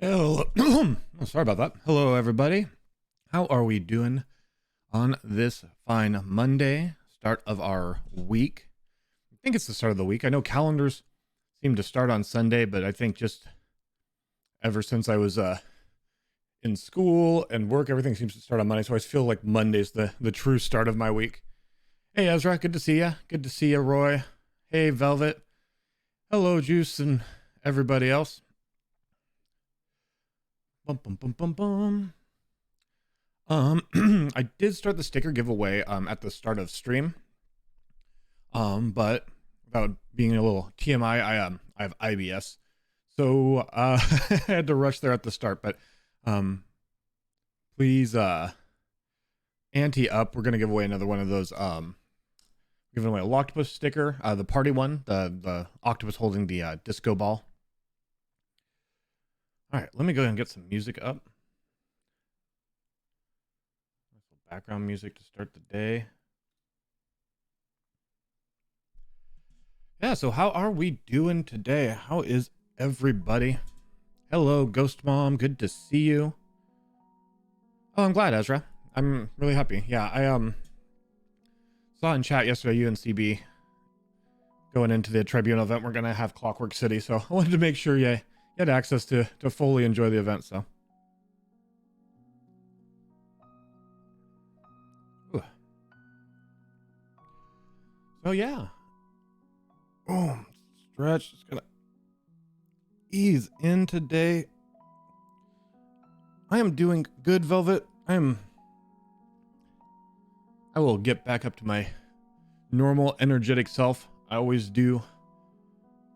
Hello. Oh, sorry about that. Hello, everybody. How are we doing on this fine Monday, start of our week? I think it's the start of the week. I know calendars seem to start on Sunday, but I think just ever since I was in school and work, everything seems to start on Monday. So I always feel like Monday's the true start of my week. Hey, Ezra, good to see you. Good to see you, Roy. Hey, Velvet. Hello, Juice, and everybody else. Bum, bum, bum, bum, bum. I did start the sticker giveaway at the start of stream. But without being a little TMI, I have IBS, so I had to rush there at the start. But please ante up. We're gonna give away another one of those. Giving away a Locktopus sticker, the party one, the octopus holding the disco ball. All right, let me go ahead and get some music up. Background music to start the day. Yeah, so how are we doing today? How is everybody? Hello, Ghost Mom. Good to see you. Oh, I'm glad, Ezra. I'm really happy. Yeah, I saw in chat yesterday you and CB going into the Tribunal event. We're gonna have Clockwork City, so I wanted to make sure you had access to fully enjoy the event. So. Ooh. So yeah. Oh, stretch. Just gonna ease in today. I am doing good, Velvet. I will get back up to my normal energetic self. I always do.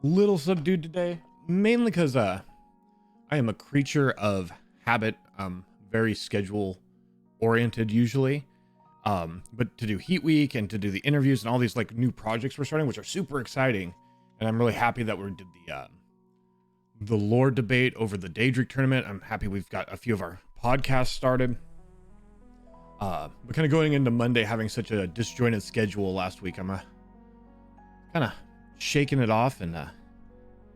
Little subdued today, mainly because I am a creature of habit. Very schedule oriented usually. But to do Heat Week and to do the interviews and all these like new projects we're starting, which are super exciting, and I'm really happy that we did the lore debate over the Daedric tournament. I'm happy we've got a few of our podcasts started. But kind of going into Monday having such a disjointed schedule last week, I'm kind of shaking it off and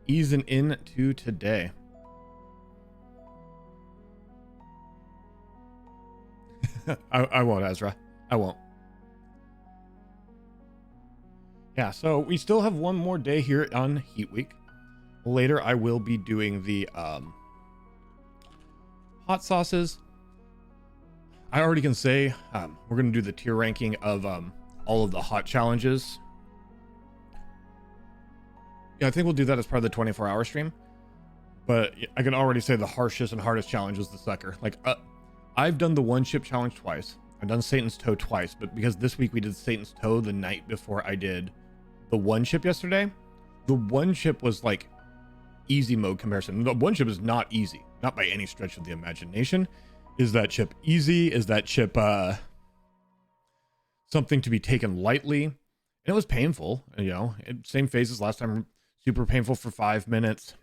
easing into today. I won't, Ezra. I won't. Yeah, so we still have one more day here on Heat Week. Later, I will be doing the hot sauces. I already can say we're going to do the tier ranking of all of the hot challenges. Yeah, I think we'll do that as part of the 24-hour stream. But I can already say the harshest and hardest challenge was the sucker. Like, I've done the one chip challenge twice. I've done Satan's Toe twice, but because this week we did Satan's Toe the night before I did the one chip yesterday, the one chip was like easy mode comparison. The one chip is not easy, not by any stretch of the imagination. Is that chip easy? Is that chip something to be taken lightly? And it was painful, you know, same phase as last time, super painful for 5 minutes,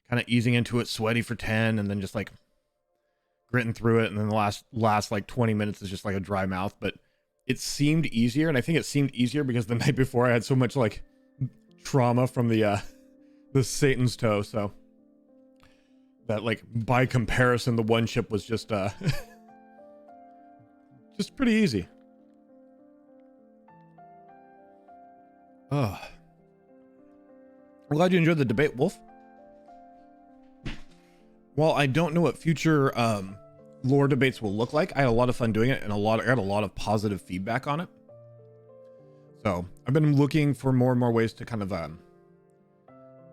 kind of easing into it, sweaty for 10, and then just like gritting through it, and then the last like 20 minutes is just like a dry mouth. But it seemed easier, and I think it seemed easier because the night before I had so much like trauma from the Satan's Toe, so that like by comparison the one chip was just just pretty easy. Oh, I'm glad you enjoyed the debate, Wolf. While I don't know what future lore debates will look like, I had a lot of fun doing it, and I got a lot of positive feedback on it. So I've been looking for more and more ways to kind of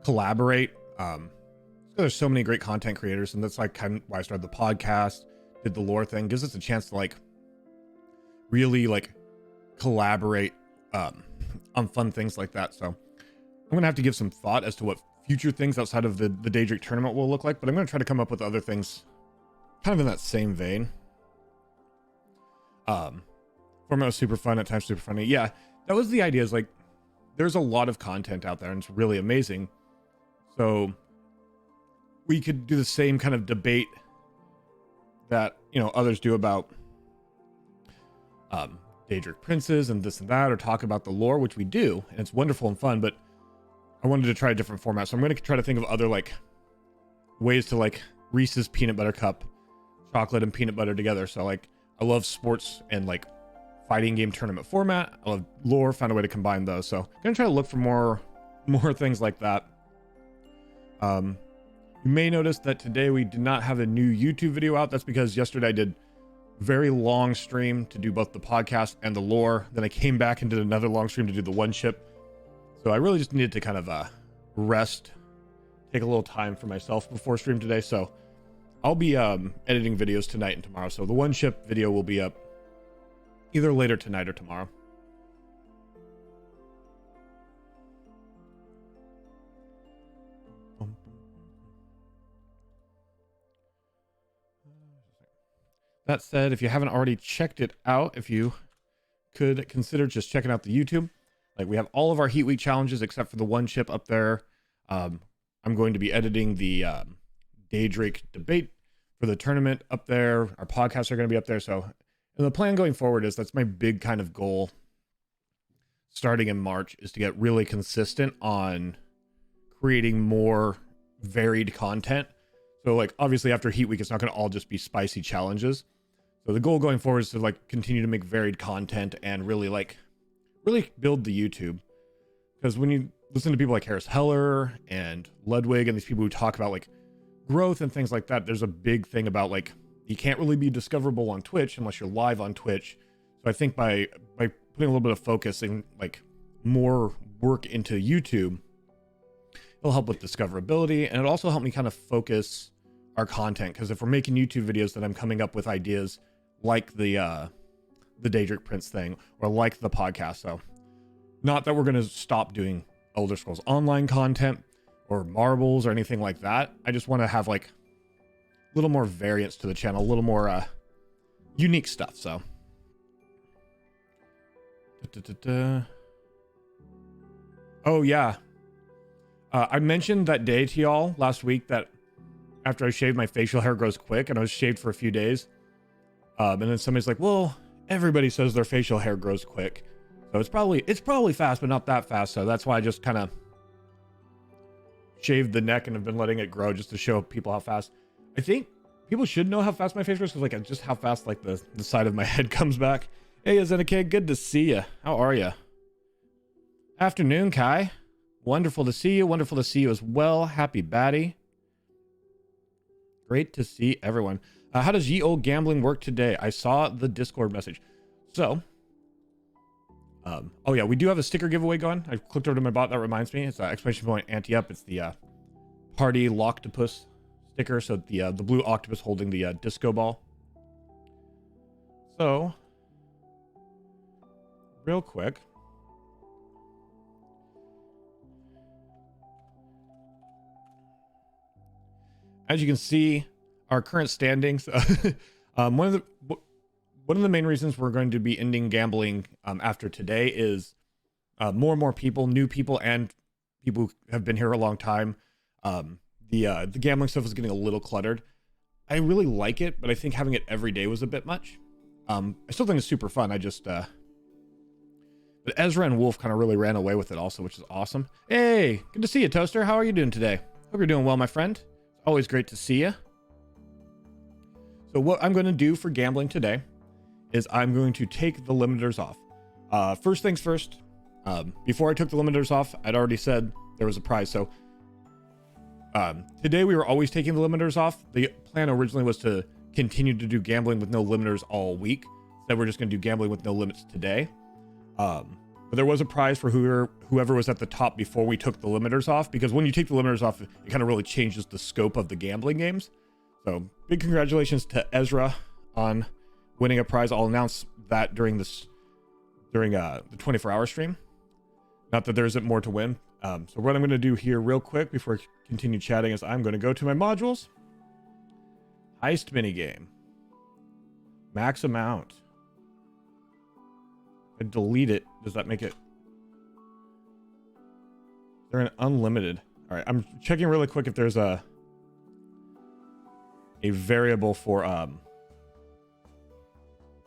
collaborate. There's so many great content creators, and that's like kind of why I started the podcast, did the lore thing. Gives us a chance to like really like collaborate on fun things like that. So I'm gonna have to give some thought as to what future things outside of the Daedric tournament will look like, but I'm gonna try to come up with other things kind of in that same vein. Format was super fun, at times super funny. Yeah, that was the idea, is like there's a lot of content out there and it's really amazing. So we could do the same kind of debate that, you know, others do about Daedric princes and this and that, or talk about the lore, which we do, and it's wonderful and fun, but I wanted to try a different format. So I'm going to try to think of other like ways to like Reese's peanut butter cup chocolate and peanut butter together. So like I love sports and like fighting game tournament format. I love lore, found a way to combine those. So I'm gonna try to look for more things like that. You may notice that today we did not have a new YouTube video out. That's because yesterday I did very long stream to do both the podcast and the lore. Then I came back and did another long stream to do the one ship. So I really just needed to kind of rest, take a little time for myself before stream today. So I'll be editing videos tonight and tomorrow. So the one ship video will be up either later tonight or tomorrow. That said, if you haven't already checked it out, if you could consider just checking out the YouTube. Like we have all of our Heat Week challenges except for the one ship up there. I'm going to be editing the Daedrake debate for the tournament up there. Our podcasts are going to be up there. So and the plan going forward is that's my big kind of goal starting in March is to get really consistent on creating more varied content. So like obviously after Heat Week, it's not going to all just be spicy challenges. So the goal going forward is to like continue to make varied content and really build the YouTube. Because when you listen to people like Harris Heller and Ludwig and these people who talk about like growth and things like that, there's a big thing about like you can't really be discoverable on Twitch unless you're live on Twitch. So I think by putting a little bit of focus and like more work into YouTube, it'll help with discoverability, and it'll also help me kind of focus our content. Because if we're making YouTube videos, then I'm coming up with ideas like the Daedric Prince thing or like the podcast. So not that we're going to stop doing Elder Scrolls Online content or marbles or anything like that. I just want to have like a little more variance to the channel, a little more unique stuff. So oh yeah, I mentioned that day to y'all last week that after I shaved, my facial hair grows quick, and I was shaved for a few days. And then somebody's like, well, everybody says their facial hair grows quick. So it's probably fast, but not that fast. So that's why I just kind of shaved the neck and have been letting it grow just to show people how fast. I think people should know how fast my face grows, because like just how fast like the side of my head comes back. Hey, Azenica, good to see you. How are you? Afternoon, Kai. Wonderful to see you. Wonderful to see you as well. Happy Batty. Great to see everyone. How does Ye Old Gambling work today? I saw the Discord message. So, oh yeah, we do have a sticker giveaway going. I clicked over to my bot. That reminds me. It's exclamation point anti-up. It's the party Loctopus sticker. So the blue octopus holding the disco ball. So, real quick. As you can see, our current standings. One of the main reasons we're going to be ending gambling after today is more and more people, new people, and people who have been here a long time. The gambling stuff is getting a little cluttered. I really like it, but I think having it every day was a bit much. I still think it's super fun. But Ezra and Wolf kind of really ran away with it also, which is awesome. Hey, good to see you, Toaster. How are you doing today? Hope you're doing well, my friend. Always great to see you. So what I'm going to do for gambling today is I'm going to take the limiters off. First things first, before I took the limiters off, I'd already said there was a prize. So today we were always taking the limiters off. The plan originally was to continue to do gambling with no limiters all week. Instead, we're just going to do gambling with no limits today. But there was a prize for whoever was at the top before we took the limiters off, because when you take the limiters off, it kind of really changes the scope of the gambling games. So big congratulations to Ezra on winning a prize. I'll announce that during the 24-hour stream. Not that there isn't more to win. So what I'm going to do here real quick before I continue chatting is I'm going to go to my modules. Heist minigame. Max amount. I delete it. Does that make it? They're an unlimited. All right, I'm checking really quick if there's a variable for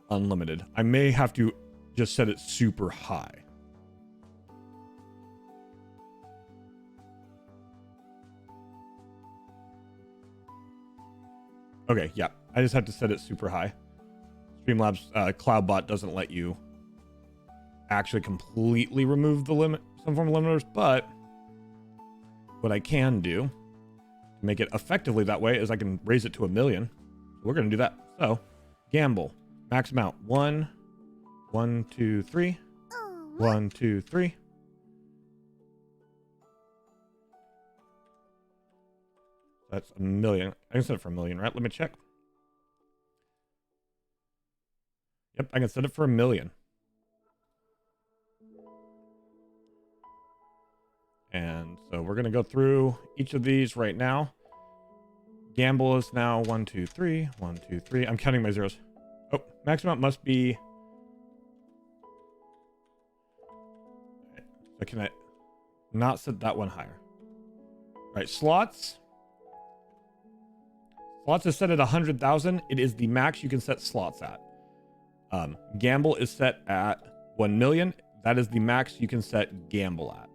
unlimited. I may have to just set it super high. Okay, yeah. I just have to set it super high. Streamlabs CloudBot doesn't let you actually completely remove the limit, some form of limiters, but what I can do to make it effectively that way is I can raise it to 1 million. We're going to do that. So, gamble, max amount 1, 1, 2, 3, 1, 2, 3. That's 1 million. I can set it for 1 million, right? Let me check. Yep, I can set it for 1 million. And so we're going to go through each of these right now. Gamble is now 1, 2, 3, 1, 2, 3. I'm counting my zeros. Oh, max amount must be. So can I not set that one higher? Right, slots. Slots is set at 100,000. It is the max you can set slots at. Gamble is set at 1 million. That is the max you can set gamble at.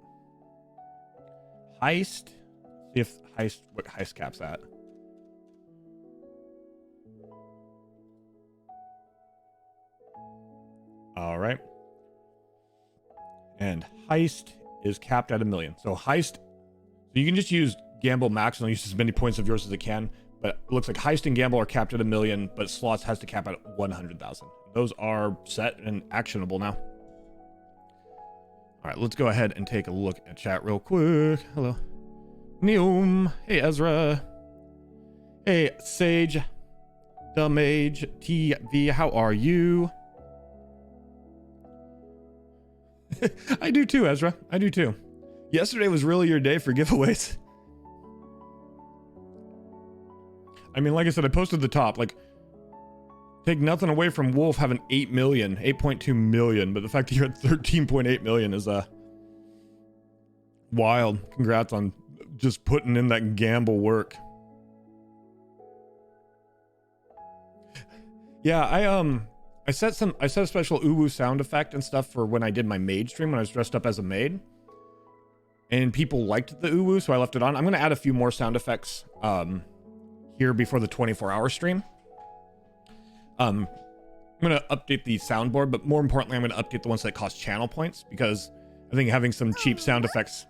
Heist. See if heist, what heist cap's at. All right. And heist is capped at 1 million. So heist, so you can just use gamble max and use as many points of yours as it can. But it looks like heist and gamble are capped at 1 million, but slots has to cap at 100,000. Those are set and actionable now. All right, let's go ahead and take a look at chat real quick. Hello. Neum. Hey, Ezra. Hey, Sage. Dummage. TV, how are you? I do too, Ezra. I do too. Yesterday was really your day for giveaways. I mean, like I said, I posted the top, like, take nothing away from Wolf having 8 million, 8.2 million, but the fact that you're at 13.8 million is wild. Congrats on just putting in that gamble work. Yeah, I set a special uwu sound effect and stuff for when I did my maid stream when I was dressed up as a maid. And people liked the uwu, so I left it on. I'm gonna add a few more sound effects here before the 24-hour stream. I'm gonna update the soundboard, but more importantly, I'm gonna update the ones that cost channel points, because I think having some cheap sound effects,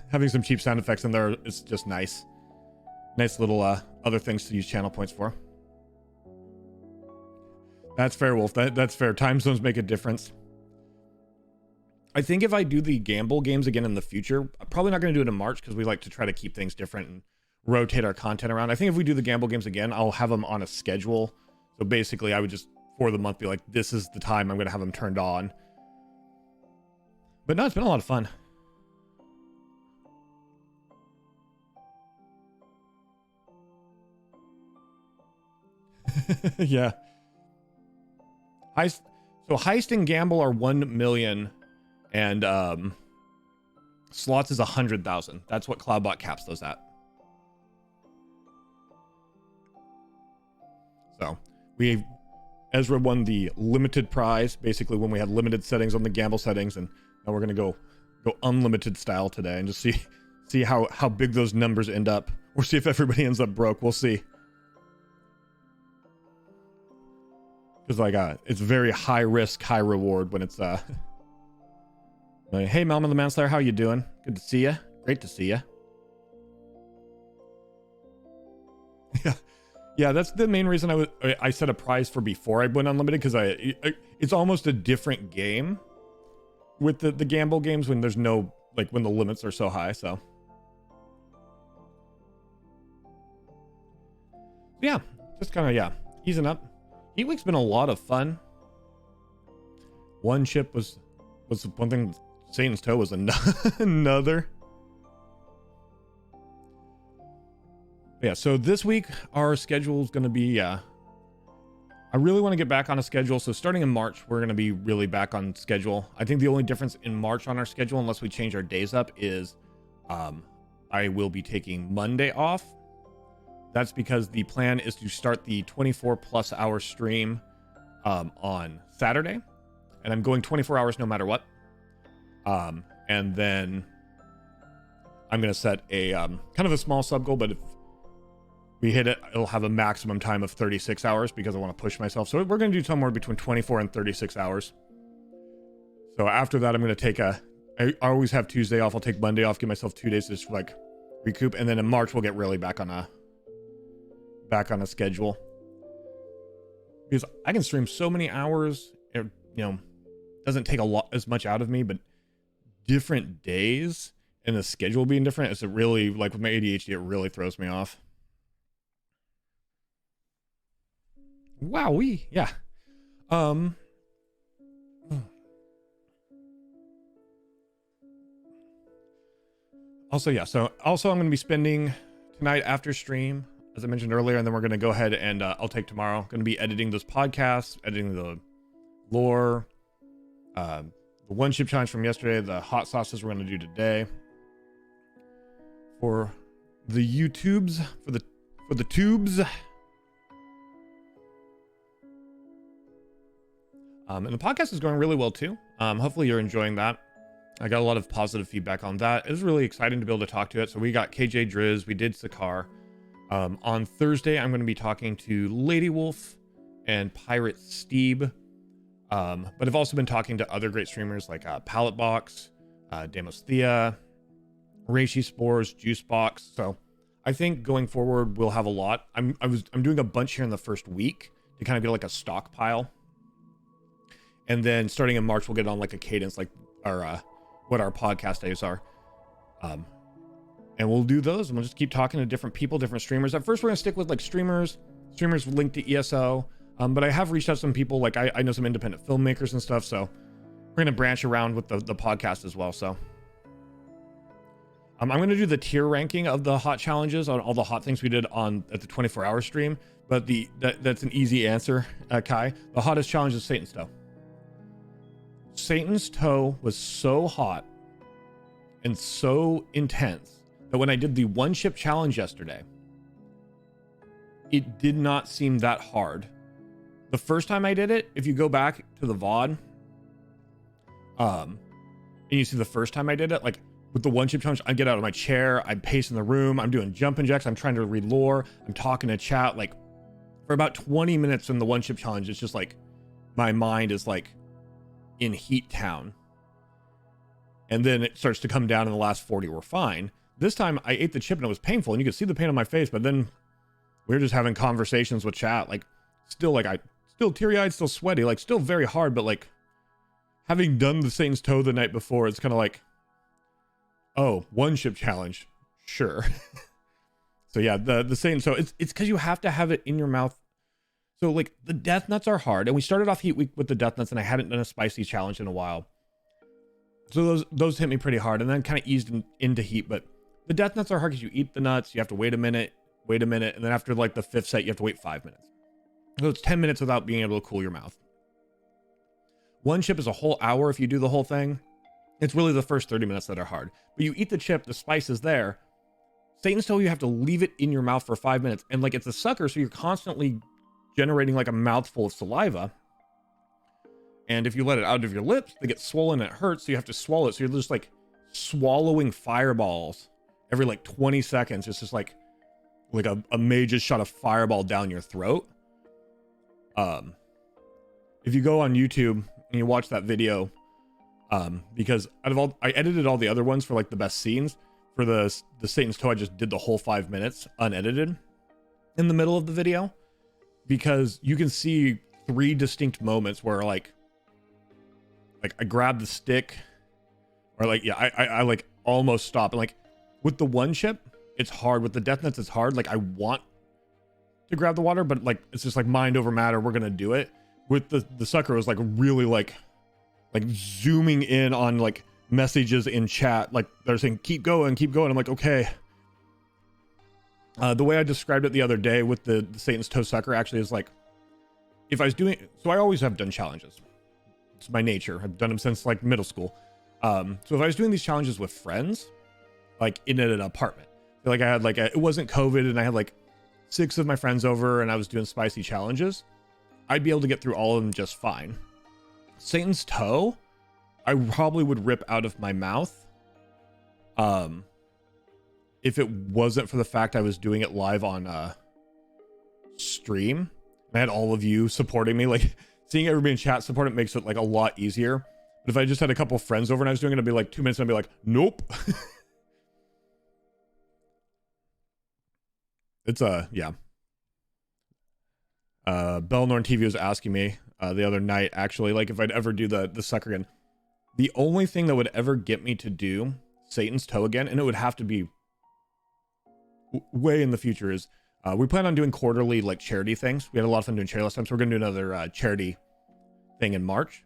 having some cheap sound effects in there is just nice. Nice little other things to use channel points for. That's fair, Wolf. That's fair. Time zones make a difference. I think if I do the gamble games again in the future, I'm probably not going to do it in March because we like to try to keep things different and rotate our content around. I think if we do the gamble games again, I'll have them on a schedule. So basically, I would just, for the month, be like, this is the time I'm going to have them turned on. But no, it's been a lot of fun. Yeah. Heist, so heist and gamble are 1 million, and slots is 100,000. That's what CloudBot caps those at. So Ezra won the limited prize, basically when we had limited settings on the gamble settings, and now we're gonna go unlimited style today and just see how big those numbers end up, or see if everybody ends up broke. We'll see. Because like it's very high risk, high reward when it's like, hey, Melman the Manslayer, how you doing? Good to see you. Great to see you. Yeah, that's the main reason I set a prize for before I went unlimited, because it's almost a different game with the gamble games when there's no, like, when the limits are so high. So yeah, just kind of easing up. Heat Week's been a lot of fun. One ship was one thing. Satan's Toe was another. Yeah, so this week our schedule is going to be, I really want to get back on a schedule. So starting in March, we're going to be really back on schedule. I think the only difference in March on our schedule, unless we change our days up, is I will be taking Monday off. That's because the plan is to start the 24+ hour stream on Saturday, and I'm going 24 hours no matter what. And then I'm going to set a kind of a small sub goal, but if we hit it, it'll have a maximum time of 36 hours because I want to push myself. So we're going to do somewhere between 24 and 36 hours. So after that, I'm going to take I always have Tuesday off. I'll take Monday off, give myself 2 days to just like recoup. And then in March, we'll get really back on a schedule. Because I can stream so many hours, it, doesn't take as much out of me, but different days and the schedule being different, it's really, like with my ADHD, it really throws me off. Wowee, yeah. Also, yeah, so also I'm going to be spending tonight after stream, as I mentioned earlier, and then we're going to go ahead and I'll take tomorrow. Going to be editing those podcasts, editing the lore, the one chip challenge from yesterday, the hot sauces we're going to do today. For the YouTubes, for the tubes. And the podcast is going really well too. Hopefully you're enjoying that. I got a lot of positive feedback on that. It was really exciting to be able to talk to it. So we got KJ Driz, we did Sakar. On Thursday, I'm going to be talking to Lady Wolf and Pirate Steeb. But I've also been talking to other great streamers like Pallet Box, Damos Thea, Reishi Spores, Juicebox. So I think going forward, we'll have a lot. I'm doing a bunch here in the first week to kind of get like a stockpile. And then starting in March, we'll get on like a cadence, like our what our podcast days are. And we'll do those and we'll just keep talking to different people, different streamers. At first, we're going to stick with like streamers linked to ESO. But I have reached out to some people, like I know some independent filmmakers and stuff. So we're going to branch around with the podcast as well. So I'm going to do the tier ranking of the hot challenges on all the hot things we did at the 24-hour stream. But that's an easy answer, Kai. The hottest challenge is Satan's Toe. Satan's Toe was so hot and so intense that when I did the one chip challenge yesterday, it did not seem that hard. The first time I did it, if you go back to the VOD, and you see the first time I did it, like with the one chip challenge, I get out of my chair, I'm pacing the room, I'm doing jumping jacks, I'm trying to read lore, I'm talking to chat, like for about 20 minutes in the one chip challenge, it's just like my mind is like in Heat Town. And then it starts to come down in the last 40, we're fine. This time I ate the chip and it was painful and you could see the pain on my face, but then we were just having conversations with chat, like still teary-eyed, still sweaty, like still very hard, but like having done the Satan's Toe the night before, it's kind of like, oh, one chip challenge, sure. So yeah, the Satan's Toe, it's because you have to have it in your mouth. So like the death nuts are hard, and we started off Heat Week with the death nuts, and I hadn't done a spicy challenge in a while, so those hit me pretty hard, and then kind of eased into heat. But the death nuts are hard because you eat the nuts, you have to wait a minute, and then after like the fifth set, you have to wait 5 minutes. So it's 10 minutes without being able to cool your mouth. One chip is a whole hour if you do the whole thing. It's really the first 30 minutes that are hard. But you eat the chip, the spice is there. Satan's Toe, you have to leave it in your mouth for 5 minutes, and like it's a sucker, so you're constantly generating like a mouthful of saliva, and if you let it out of your lips, they get swollen and it hurts, so you have to swallow it. So you're just like swallowing fireballs every like 20 seconds. It's just like a major shot of fireball down your throat. If you go on YouTube and you watch that video, because I edited all the other ones for like the best scenes. For the Satan's Toe, I just did the whole 5 minutes unedited in the middle of the video, because you can see 3 distinct moments where like I grab the stick, or like, yeah, I like almost stop. And like with the one chip, it's hard. With the death nuts, it's hard. Like I want to grab the water, but like it's just like mind over matter, we're gonna do it. With the sucker, it was like really like zooming in on like messages in chat, like they're saying keep going. I'm like, okay. The way I described it the other day with the Satan's Toe sucker actually is like, if I was doing, so I always have done challenges. It's my nature. I've done them since like middle school. So if I was doing these challenges with friends, like in an apartment, like I had like it wasn't COVID and I had like 6 of my friends over and I was doing spicy challenges, I'd be able to get through all of them just fine. Satan's Toe, I probably would rip out of my mouth. If it wasn't for the fact I was doing it live on stream and I had all of you supporting me, like seeing everybody in chat support it makes it like a lot easier. But if I just had a couple friends over and I was doing it, I'd be like 2 minutes and I'd be like, nope. It's yeah. Belnorn TV was asking me the other night, actually, like if I'd ever do the sucker again. The only thing that would ever get me to do Satan's Toe again, and it would have to be way in the future, is we plan on doing quarterly like charity things. We had a lot of fun doing charity last time, so we're gonna do another charity thing in March.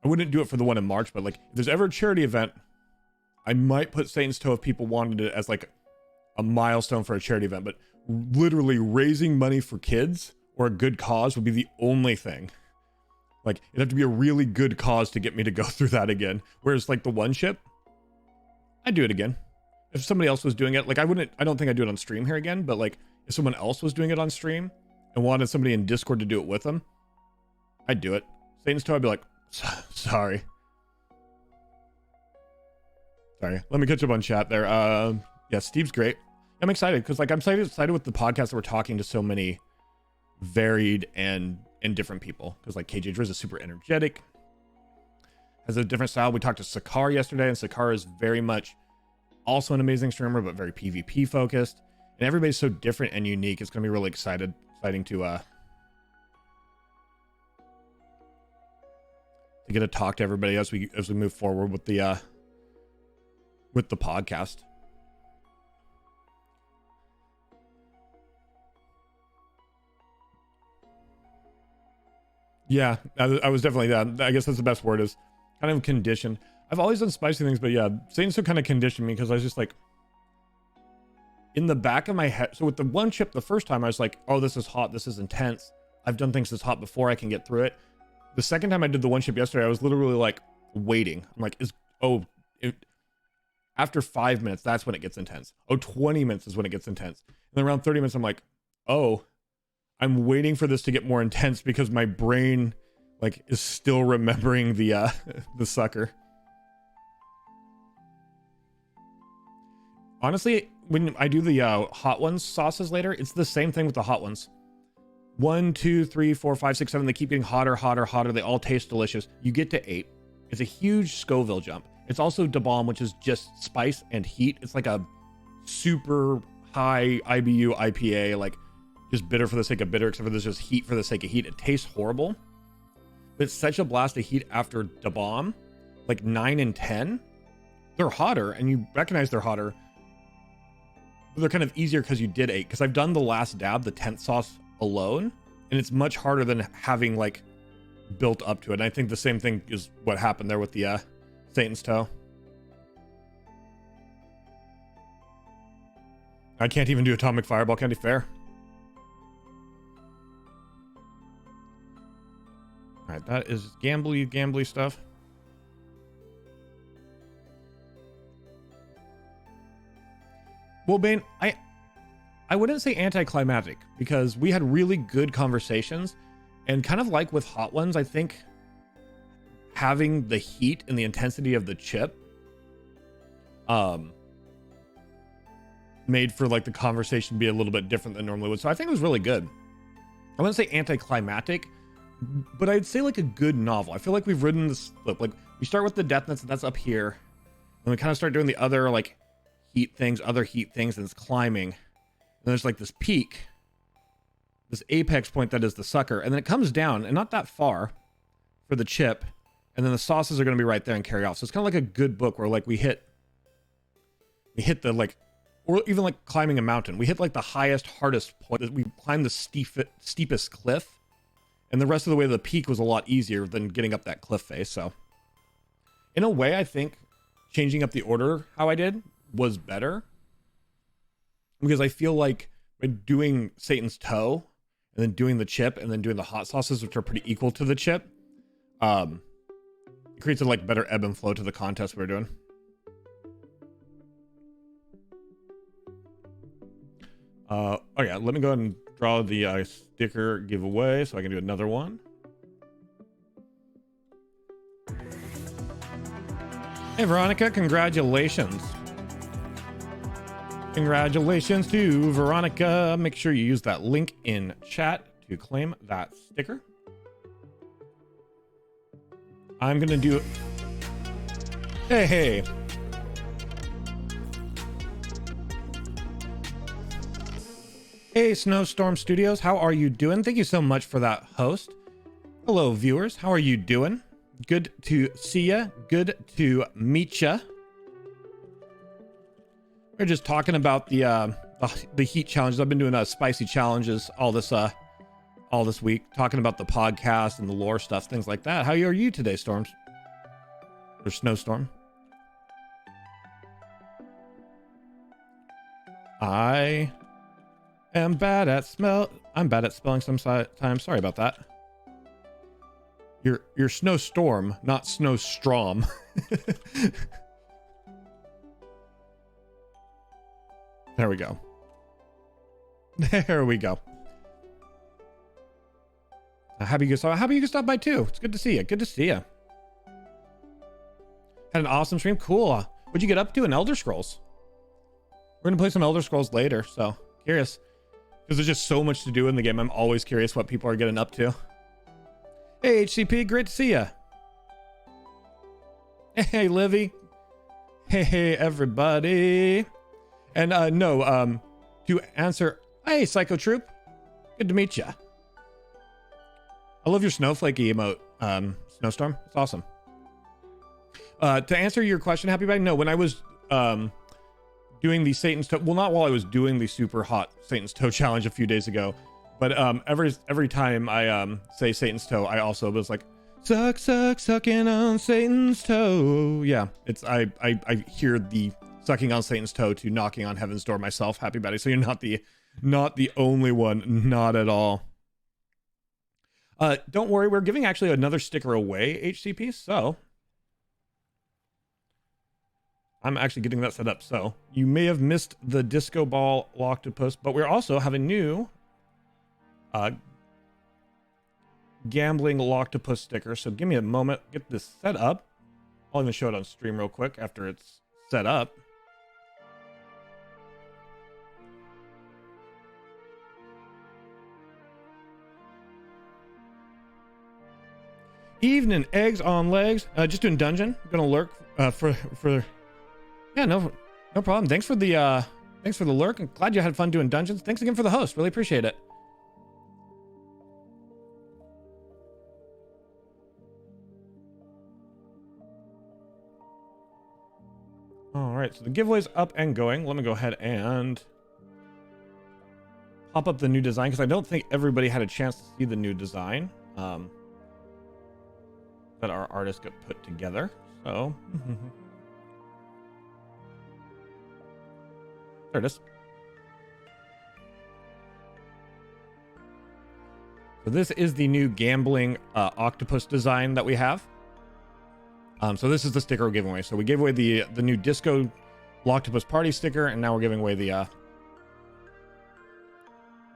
I wouldn't do it for the one in March, but like if there's ever a charity event, I might put Satan's Toe if people wanted it as like a milestone for a charity event. But literally raising money for kids or a good cause would be the only thing. Like it'd have to be a really good cause to get me to go through that again. Whereas like the one ship, I'd do it again. If somebody else was doing it, like I don't think I'd do it on stream here again, but like if someone else was doing it on stream and wanted somebody in Discord to do it with them, I'd do it. Satan's Toe, I'd be like, sorry. Let me catch up on chat there. Yeah, Steve's great. I'm excited because like I'm excited with the podcast that we're talking to so many varied and different people, because like KJ Driz is super energetic, has a different style. We talked to Sakar yesterday, and Sakar is very much also an amazing streamer, but very PvP focused, and everybody's so different and unique. It's gonna be really exciting to get to talk to everybody as we move forward with the podcast. Yeah, I was definitely that. I guess that's the best word, is kind of conditioned. I've always done spicy things, but yeah, Satan's Toe kind of conditioned me, because I was just like, in the back of my head. So with the one chip, the first time I was like, oh, this is hot, this is intense. I've done things this hot before, I can get through it. The second time I did the one chip yesterday, I was literally like waiting. I'm like, after 5 minutes, that's when it gets intense. 20 minutes is when it gets intense. And then around 30 minutes, I'm like, oh, I'm waiting for this to get more intense, because my brain like is still remembering the sucker. Honestly, when I do the hot ones sauces later, it's the same thing with the hot ones. 1, 2, 3, 4, 5, 6, 7. They keep getting hotter, hotter, hotter. They all taste delicious. You get to 8. It's a huge Scoville jump. It's also Da Bomb, which is just spice and heat. It's like a super high IBU IPA, like just bitter for the sake of bitter, except for there's just heat for the sake of heat. It tastes horrible, but it's such a blast of heat after Da Bomb. Like 9 and 10, they're hotter, and you recognize they're hotter, but they're kind of easier because you did 8. Because I've done the last dab, the 10th sauce alone, and it's much harder than having like built up to it. And I think the same thing is what happened there with the Satan's Toe. I can't even do Atomic Fireball Candy. Fair. All right, that is gambly stuff. Well, Bane, I wouldn't say anticlimactic, because we had really good conversations, and kind of like with hot ones, I think having the heat and the intensity of the chip made for like the conversation be a little bit different than normally would. So I think it was really good. I wouldn't say anticlimactic, but I'd say like a good novel. I feel like we've ridden this flip. Like we start with the Death Nuts, that's up here, and we kind of start doing the other like heat things, and it's climbing. And there's like this peak, this apex point that is the sucker, and then it comes down, and not that far for the chip, and then the sauces are going to be right there and carry off. So it's kind of like a good book where like we hit the like, or even like climbing a mountain, we hit like the highest, hardest point. We climbed the steepest cliff, and the rest of the way to the peak was a lot easier than getting up that cliff face. So in a way, I think changing up the order how I did was better, because I feel like by doing Satan's Toe and then doing the chip and then doing the hot sauces, which are pretty equal to the chip, it creates a like better ebb and flow to the contest we're doing. Oh yeah, let me go ahead and draw the sticker giveaway so I can do another one. Hey Veronica, congratulations. Congratulations to Veronica. Make sure you use that link in chat to claim that sticker. I'm gonna do... Hey. Hey, Snowstorm Studios, how are you doing? Thank you so much for that host. Hello, viewers. How are you doing? Good to see ya. Good to meet ya. We're just talking about the heat challenges. I've been doing spicy challenges all this week, talking about the podcast and the lore stuff, things like that. How are you today, Storms? Or Snowstorm? I am bad at I'm bad at spelling sometimes. Sorry about that. You're Snowstorm, not Snowstrom. There we go. There we go. Happy you can stop by too. It's good to see you. Good to see you. Had an awesome stream. Cool. What'd you get up to in Elder Scrolls? We're gonna play some Elder Scrolls later, so curious. Because there's just so much to do in the game. I'm always curious what people are getting up to. Hey, HCP, great to see ya. Hey, Livy. Hey, everybody. And to answer, hey, Psycho Troop, good to meet ya. I love your snowflakey emote, Snowstorm. It's awesome. To answer your question, Happy Bag, no, when I was doing the Satan's Toe, well, not while I was doing the super hot Satan's Toe challenge a few days ago, but every time I say Satan's Toe, I also was like, sucking on Satan's toe. Yeah, it's I hear the sucking on Satan's toe to knocking on heaven's door myself, Happy Betty. So you're not the only one, not at all. Don't worry, we're giving actually another sticker away, HCP. So I'm actually getting that set up. So you may have missed the Disco Ball Octopus, but we're also having new Gambling Octopus sticker. So give me a moment, get this set up. I'll even show it on stream real quick after it's set up. Evening, eggs on legs. Just doing dungeon. Gonna lurk for yeah, no problem. Thanks for the lurk. I'm glad you had fun doing dungeons. Thanks again for the host. Really appreciate it. All right, so the giveaway's up and going. Let me go ahead and pop up the new design because I don't think everybody had a chance to see the new design that our artist got put together. So there it is. So this is the new Gambling Octopus design that we have. So this is the sticker we're giving away. So we gave away the new Disco Octopus Party sticker, and now we're giving away the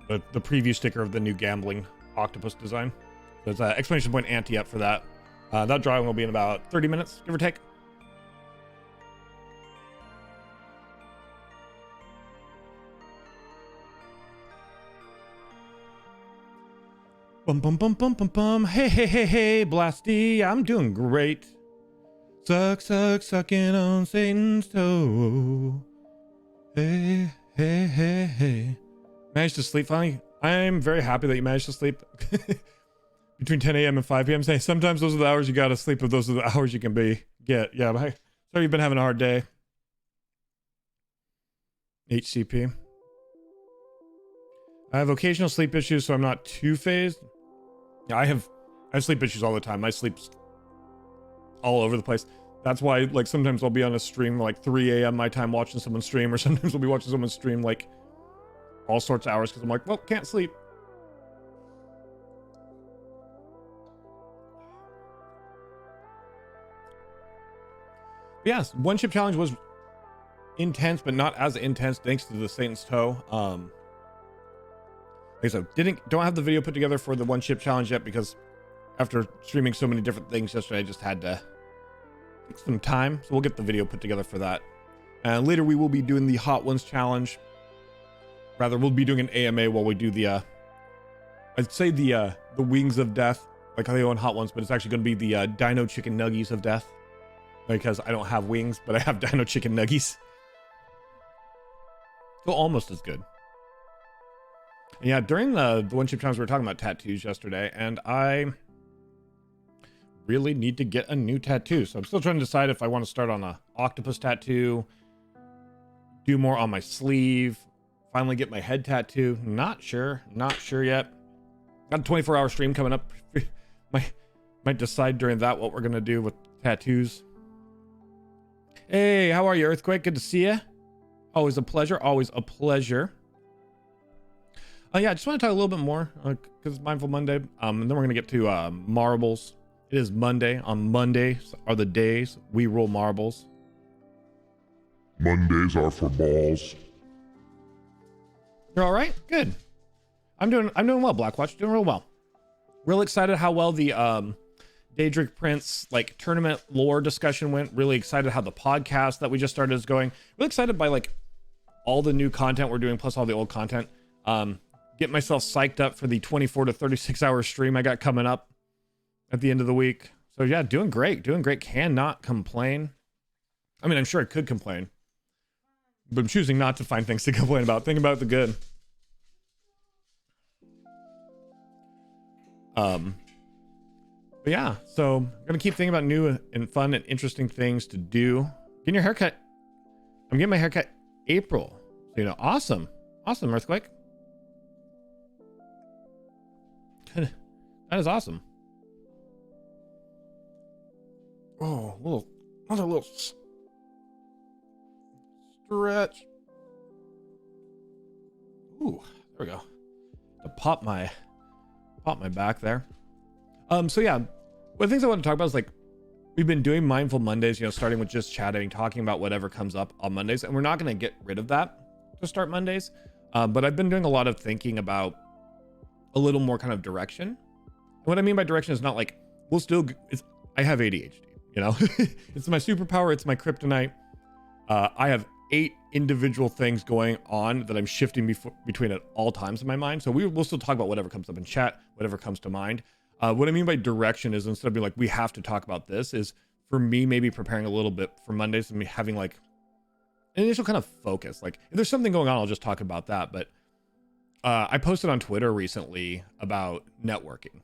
preview sticker of the new Gambling Octopus design. There's an exclamation point ante up for that. That drawing will be in about 30 minutes, give or take. Bum bum bum bum bum bum. Hey, Blasty, I'm doing great. Sucking on Satan's toe. Hey. Managed to sleep finally. I'm very happy that you managed to sleep. Between 10 a.m. and 5 p.m. Say sometimes those are the hours you gotta sleep, if those are the hours you can get. Yeah, but sorry you've been having a hard day. HCP. I have occasional sleep issues, so I'm not too phased. Yeah, I have sleep issues all the time. My sleep's all over the place. That's why, like, sometimes I'll be on a stream like 3 a.m. my time watching someone stream, or sometimes I'll be watching someone stream like all sorts of hours because I'm like, well, can't sleep. Yes, one chip challenge was intense, but not as intense thanks to the Satan's Toe. Like I said, don't have the video put together for the one chip challenge yet because after streaming so many different things yesterday, I just had to take some time. So we'll get the video put together for that. And later we will be doing the Hot Ones challenge. Rather, we'll be doing an AMA while we do the, I'd say the Wings of Death, like how they own Hot Ones, but it's actually going to be the Dino Chicken Nuggies of Death. Because I don't have wings, but I have Dino Chicken Nuggies. So almost as good. And yeah, during the One Chip Times we were talking about tattoos yesterday, and I really need to get a new tattoo. So I'm still trying to decide if I want to start on a octopus tattoo, do more on my sleeve, finally get my head tattoo. Not sure yet. Got a 24-hour stream coming up. Might decide during that what we're gonna do with tattoos. Hey, how are you, Earthquake? Good to see you. Always a pleasure. Always a pleasure. Yeah, I just want to talk a little bit more because it's Mindful Monday. And then we're going to get to marbles. It is Monday. On Mondays are the days we roll marbles. Mondays are for balls. You're all right? Good. I'm doing well, Blackwatch. Doing real well. Real excited how well the Daedric Prince like tournament lore discussion went. Really excited how the podcast that we just started is going. Really excited by like all the new content we're doing plus all the old content. Get myself psyched up for the 24 to 36 hour stream I got coming up at the end of the week. So yeah, doing great. Cannot complain. I mean, I'm sure I could complain, but I'm choosing not to find things to complain about. Think about the good. But yeah, so I'm gonna keep thinking about new and fun and interesting things to do. Getting your haircut. I'm getting my haircut April. So, you know, awesome, Earthquake. That is awesome. Oh, another little stretch. Ooh, there we go. To pop my back there. So yeah, one of the things I want to talk about is like we've been doing Mindful Mondays, you know, starting with just chatting, talking about whatever comes up on Mondays, and we're not going to get rid of that to start Mondays. But I've been doing a lot of thinking about a little more kind of direction. And what I mean by direction is not like I have ADHD, you know. It's my superpower, it's my kryptonite. I have 8 individual things going on that I'm shifting between at all times in my mind. So we'll still talk about whatever comes up in chat, whatever comes to mind. What I mean by direction is instead of being like, we have to talk about this, is for me maybe preparing a little bit for Mondays and me having like an initial kind of focus. Like if there's something going on, I'll just talk about that. But I posted on Twitter recently about networking.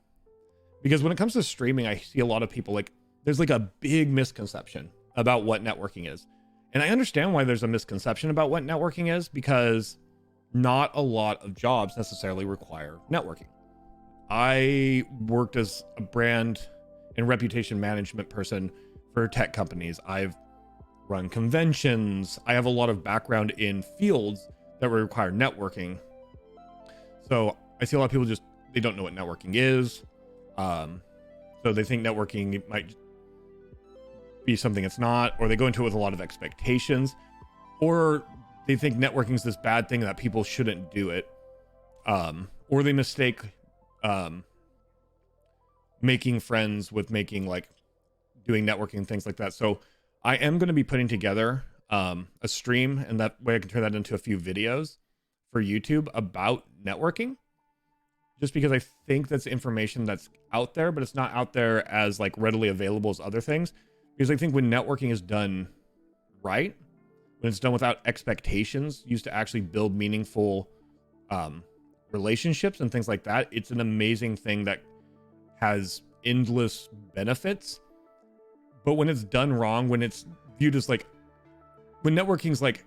Because when it comes to streaming, I see a lot of people like, there's like a big misconception about what networking is. And I understand why there's a misconception about what networking is, because not a lot of jobs necessarily require networking. I worked as a brand and reputation management person for tech companies. I've run conventions. I have a lot of background in fields that require networking. So I see a lot of people they don't know what networking is. So they think networking might be something it's not, or they go into it with a lot of expectations, or they think networking is this bad thing that people shouldn't do it. Or they mistake making friends with making like doing networking and things like that. So I am going to be putting together a stream, and that way I can turn that into a few videos for YouTube about networking, just because I think that's information that's out there, but it's not out there as like readily available as other things. Because I think when networking is done right, when it's done without expectations, used to actually build meaningful relationships and things like that, it's an amazing thing that has endless benefits. But when it's done wrong, when it's viewed as like, when networking's like,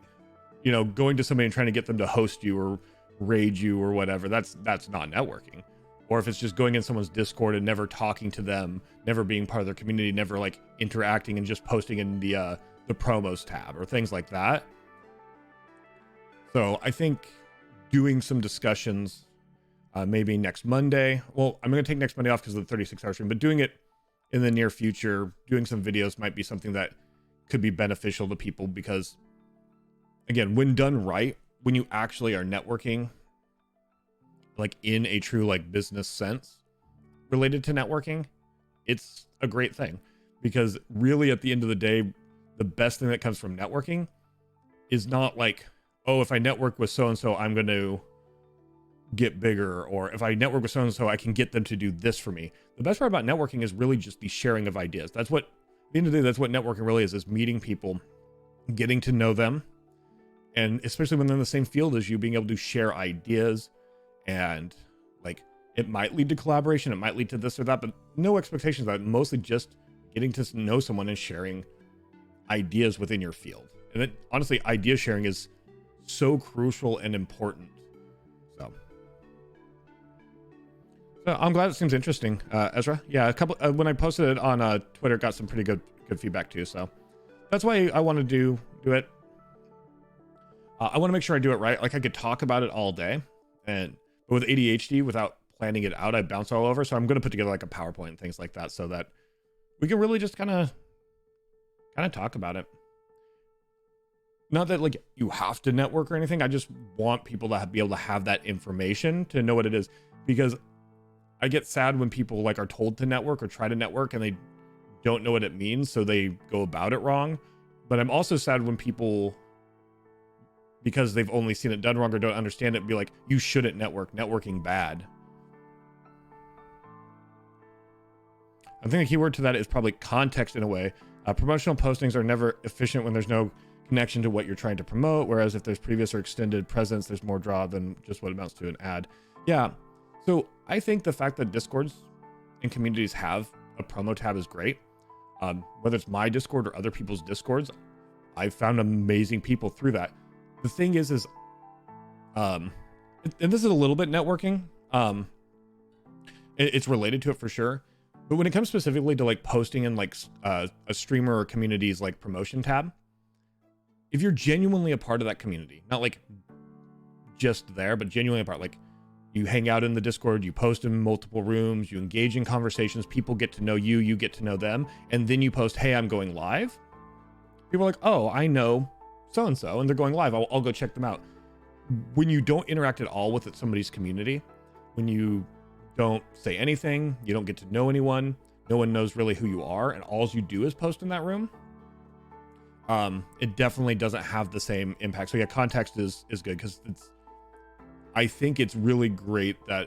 you know, going to somebody and trying to get them to host you or raid you or whatever, that's not networking. Or if it's just going in someone's Discord and never talking to them, never being part of their community, never like interacting and just posting in the promos tab or things like that. So I think doing some discussions maybe next Monday. Well, I'm going to take next Monday off because of the 36-hour stream, but doing it in the near future, doing some videos might be something that could be beneficial to people, because again, when done right, when you actually are networking like in a true like business sense related to networking, it's a great thing. Because really at the end of the day, the best thing that comes from networking is not like, oh, if I network with so and so, I'm going to get bigger, or if I network with so and so, I can get them to do this for me. The best part about networking is really just the sharing of ideas. That's what, at the end of the day, that's what networking really is meeting people, getting to know them, and especially when they're in the same field as you, being able to share ideas. And like, it might lead to collaboration, it might lead to this or that, but no expectations of that. Mostly just getting to know someone and sharing ideas within your field. And then honestly, idea sharing is so crucial and important. So I'm glad it seems interesting, Ezra. Yeah, a couple when I posted it on Twitter, got some pretty good feedback too. So that's why I want to do it. I want to make sure I do it right. Like, I could talk about it all day, but with ADHD, without planning it out, I bounce all over. So I'm going to put together like a PowerPoint and things like that, so that we can really just kind of talk about it. Not that like you have to network or anything. I just want people to be able to have that information to know what it is, because I get sad when people like are told to network or try to network and they don't know what it means, so they go about it wrong. But I'm also sad when people, because they've only seen it done wrong or don't understand it, be like, you shouldn't network, networking bad. I think the key word to that is probably context in a way. Promotional postings are never efficient when there's no connection to what you're trying to promote, whereas if there's previous or extended presence, there's more draw than just what amounts to an ad. Yeah, so I think the fact that Discords and communities have a promo tab is great. Whether it's my Discord or other people's Discords, I've found amazing people through that. The thing is and this is a little bit networking. It's related to it for sure. But when it comes specifically to like posting in like a streamer or community's like promotion tab, if you're genuinely a part of that community, not like just there, but genuinely a part, like you hang out in the Discord, you post in multiple rooms, you engage in conversations, people get to know you, you get to know them, and then you post, hey, I'm going live. People are like, oh, I know so-and-so, and they're going live. I'll go check them out. When you don't interact at all with somebody's community, when you don't say anything, you don't get to know anyone, no one knows really who you are, and all you do is post in that room, it definitely doesn't have the same impact. So yeah, context is good, because I think it's really great that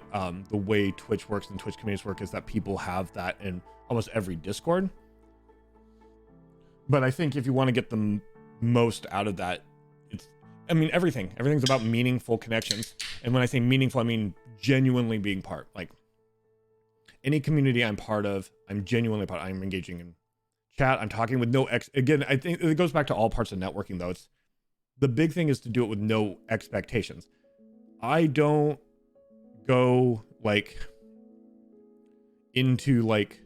the way Twitch works and Twitch communities work is that people have that in almost every Discord. But I think if you want to get the most out of that, everything's about meaningful connections. And when I say meaningful, I mean genuinely being part. Like, any community I'm part of, I'm genuinely part. I'm engaging in chat, I'm talking with again, I think it goes back to all parts of networking though. It's the big thing is to do it with no expectations. I don't go like into like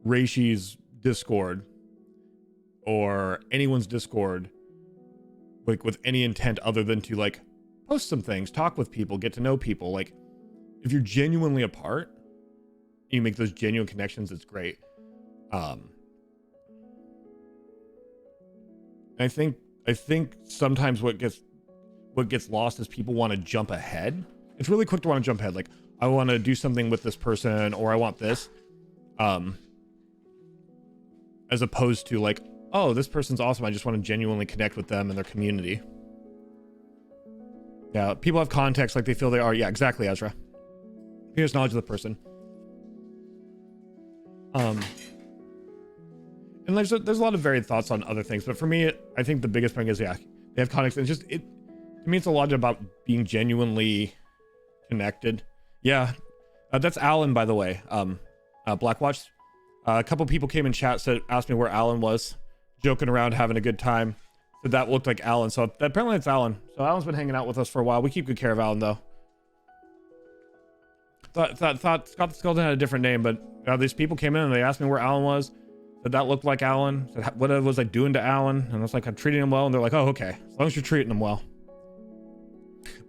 Reishi's Discord or anyone's Discord like with any intent other than to like post some things, talk with people, get to know people. Like, if you're genuinely a part, you make those genuine connections, it's great. I think sometimes what gets lost is people want to jump ahead. It's really quick to want to jump ahead. Like, I want to do something with this person, or I want this, as opposed to like, oh, this person's awesome, I just want to genuinely connect with them and their community. Yeah, people have context, like they feel they are. Yeah, exactly, Ezra. Here's knowledge of the person. And there's a lot of varied thoughts on other things, but for me, I think the biggest thing is, yeah, they have context. And to me, it's a lot about being genuinely connected. Yeah, that's Alan, by the way. Blackwatch. A couple people came in chat, asked me where Alan was, joking around, having a good time. Said that looked like Alan, so apparently it's Alan. So Alan's been hanging out with us for a while. We keep good care of Alan, though. Thought Scott the Skeleton had a different name, but these people came in and they asked me where Alan was. Said that looked like Alan. Said, what was I doing to Alan? And I was like, I'm treating him well. And they're like, oh, okay. As long as you're treating him well.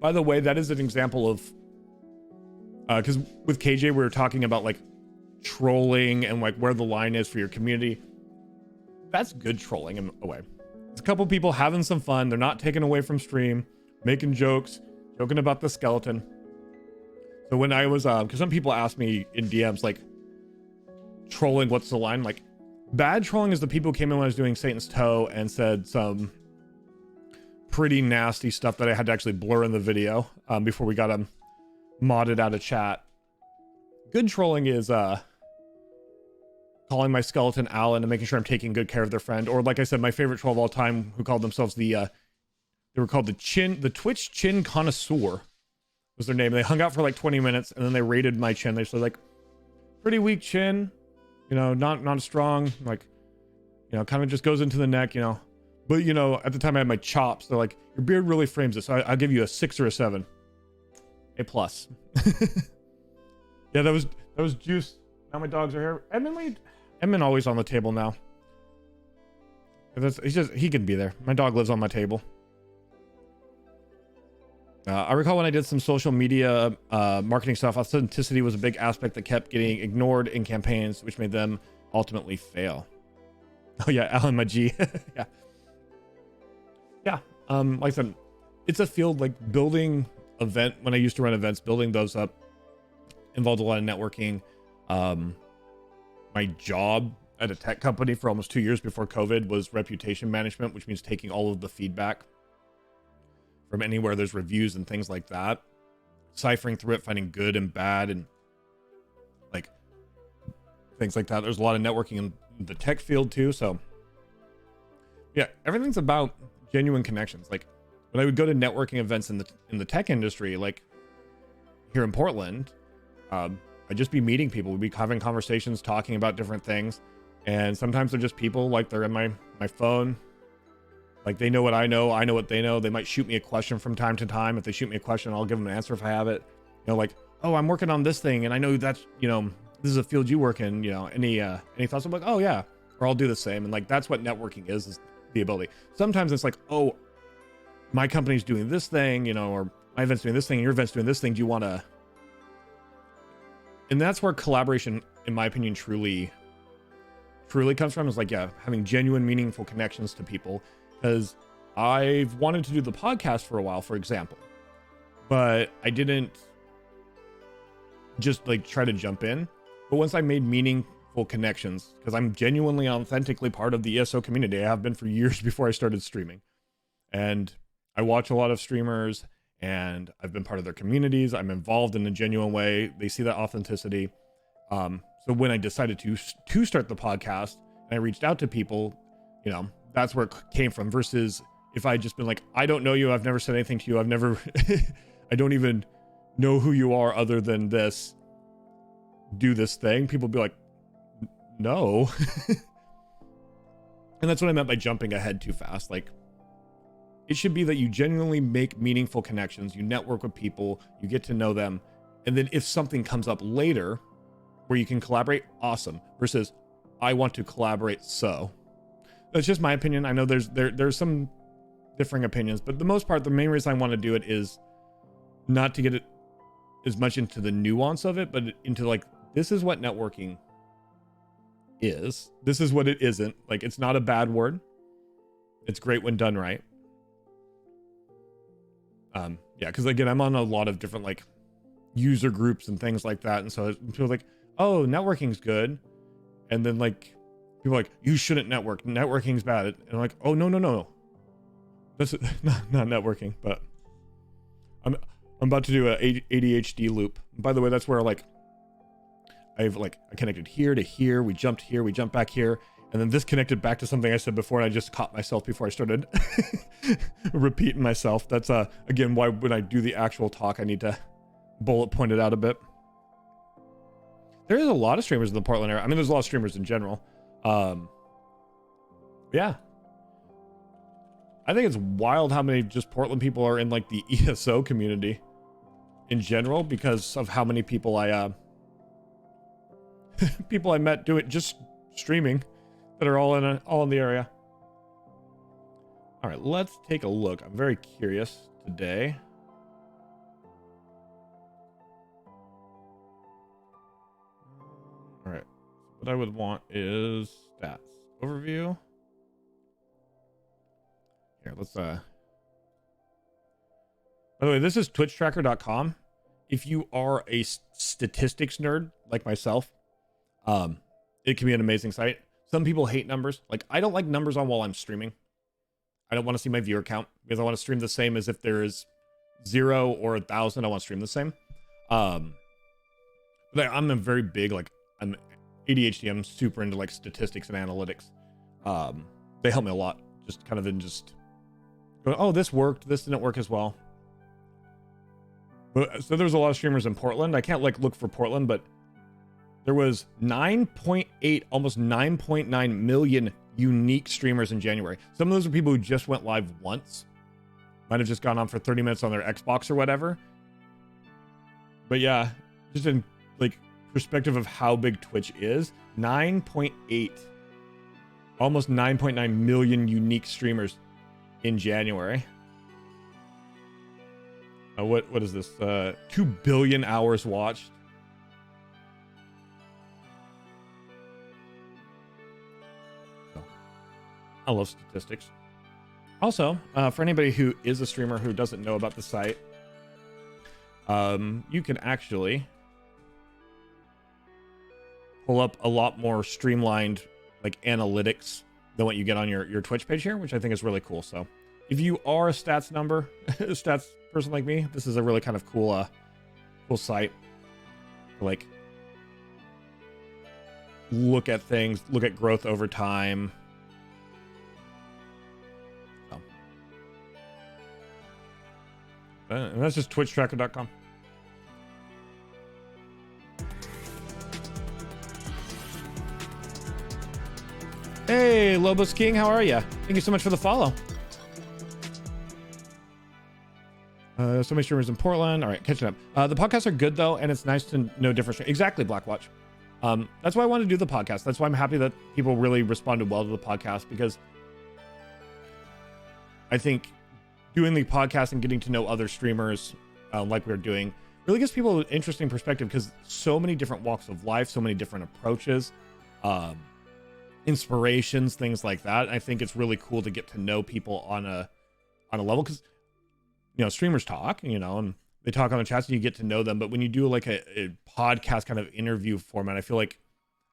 By the way, that is an example of, because with KJ, we were talking about like trolling and like where the line is for your community. That's good trolling in a way. It's a couple people having some fun. They're not taken away from stream, making jokes, joking about the skeleton. So when I was, because some people ask me in DMs, like, trolling, what's the line? Like, bad trolling is the people who came in when I was doing Satan's Toe and said some pretty nasty stuff that I had to actually blur in the video before we got them modded out of chat. Good trolling is calling my skeleton Alan and making sure I'm taking good care of their friend. Or like I said, my favorite troll of all time, who called themselves they were called the Twitch Chin Connoisseur was their name. They hung out for like 20 minutes and then they rated my chin. They said like, pretty weak chin, you know, not strong, like, you know, kind of just goes into the neck, you know. But, you know, at the time I had my chops. They're like, your beard really frames it. So I'll give you a 6 or a 7. A plus. Yeah, that was juice. Now my dogs are here. Edmund always on the table now. He can be there. My dog lives on my table. I recall when I did some social media marketing stuff, authenticity was a big aspect that kept getting ignored in campaigns, which made them ultimately fail. Oh yeah, Alan, my G. Yeah. Yeah. Like I said, it's a field like building when I used to run events, building those up involved a lot of networking. My job at a tech company for almost 2 years before COVID was reputation management, which means taking all of the feedback from anywhere there's reviews and things like that, ciphering through it, finding good and bad and like things like that. There's a lot of networking in the tech field too. So yeah, everything's about genuine connections. Like when I would go to networking events in the tech industry, like here in Portland, I'd just be meeting people. We'd be having conversations, talking about different things. And sometimes they're just people, like they're in my phone. Like they know what I know what they know. They might shoot me a question from time to time. If they shoot me a question, I'll give them an answer if I have it. You know, like, oh, I'm working on this thing and I know that's, you know, this is a field you work in, you know, any thoughts? I'm like, oh yeah, or I'll do the same. And like, that's what networking is the ability. Sometimes it's like, oh, my company's doing this thing, you know, or my event's doing this thing, and your event's doing this thing. Do you want to? And that's where collaboration, in my opinion, truly comes from, is like, yeah, having genuine, meaningful connections to people. Because I've wanted to do the podcast for a while, for example, but I didn't just like try to jump in. But once I made meaningful connections, because I'm genuinely, authentically part of the ESO community, I have been for years before I started streaming, and I watch a lot of streamers, and I've been part of their communities. I'm involved in a genuine way. They see that authenticity. So when I decided to start the podcast, and I reached out to people, you know, that's where it came from. Versus if I just been like, I don't know you, I've never said anything to you, I've never, I don't even know who you are other than this, do this thing. People be like, no. And that's what I meant by jumping ahead too fast. Like, it should be that you genuinely make meaningful connections. You network with people, you get to know them. And then if something comes up later where you can collaborate, awesome. Versus, I want to collaborate, so. That's just my opinion. I know there's some differing opinions, but the most part, the main reason I want to do it is not to get it as much into the nuance of it, but into like, this is what networking is. This is what it isn't. Like, it's not a bad word. It's great when done right. Yeah, because again, I'm on a lot of different like user groups and things like that, and so people are like, oh, networking's good, and then like people are like, you shouldn't network. Networking's bad. And I'm like, oh no. That's not networking, but I'm about to do a ADHD loop. By the way, that's where like I connected here to here, we jumped back here, and then this connected back to something I said before, and I just caught myself before I started repeating myself. That's again why when I do the actual talk, I need to bullet point it out a bit. There is a lot of streamers in the Portland area. I mean, there's a lot of streamers in general. Yeah, I think it's wild how many just Portland people are in like the ESO community in general, because of how many people I met doing just streaming that are all in the area. All right, let's take a look. I'm very curious today. All right, what I would want is stats overview. Here, let's by the way, this is twitchtracker.com. If you are a statistics nerd like myself, it can be an amazing site. Some people hate numbers. Like, I don't like numbers on while I'm streaming. I don't want to see my viewer count because I want to stream the same as if there is 0 or 1,000. I want to stream the same. But I'm a very big, like, I'm ADHD. I'm super into like statistics and analytics. They help me a lot. Just kind of in just going, oh, this worked. This didn't work as well. So there's a lot of streamers in Portland. I can't like look for Portland, but there was 9.8, almost 9.9 million unique streamers in January. Some of those are people who just went live once. Might have just gone on for 30 minutes on their Xbox or whatever. But yeah, just in like perspective of how big Twitch is, 9.8, almost 9.9 million unique streamers in January. What is this? 2 billion hours watched. So, I love statistics. Also, for anybody who is a streamer who doesn't know about the site, you can actually pull up a lot more streamlined like analytics than what you get on your Twitch page here, which I think is really cool. So if you are a stats person like me, this is a really kind of cool site to like look at things, look at growth over time. So. And that's just twitchtracker.com. Hey, Lobos King, how are you? Thank you so much for the follow. So many streamers in Portland. All right, catching up. The podcasts are good though, and it's nice to know different. Exactly, Blackwatch. That's why I want to do the podcast. That's why I'm happy that people really responded well to the podcast, because I think doing the podcast and getting to know other streamers like we're doing really gives people an interesting perspective, because so many different walks of life, so many different approaches, inspirations, things like that. I think it's really cool to get to know people on a level, because you know, streamers talk, you know, and they talk on the chats and you get to know them. But when you do like a podcast kind of interview format, I feel like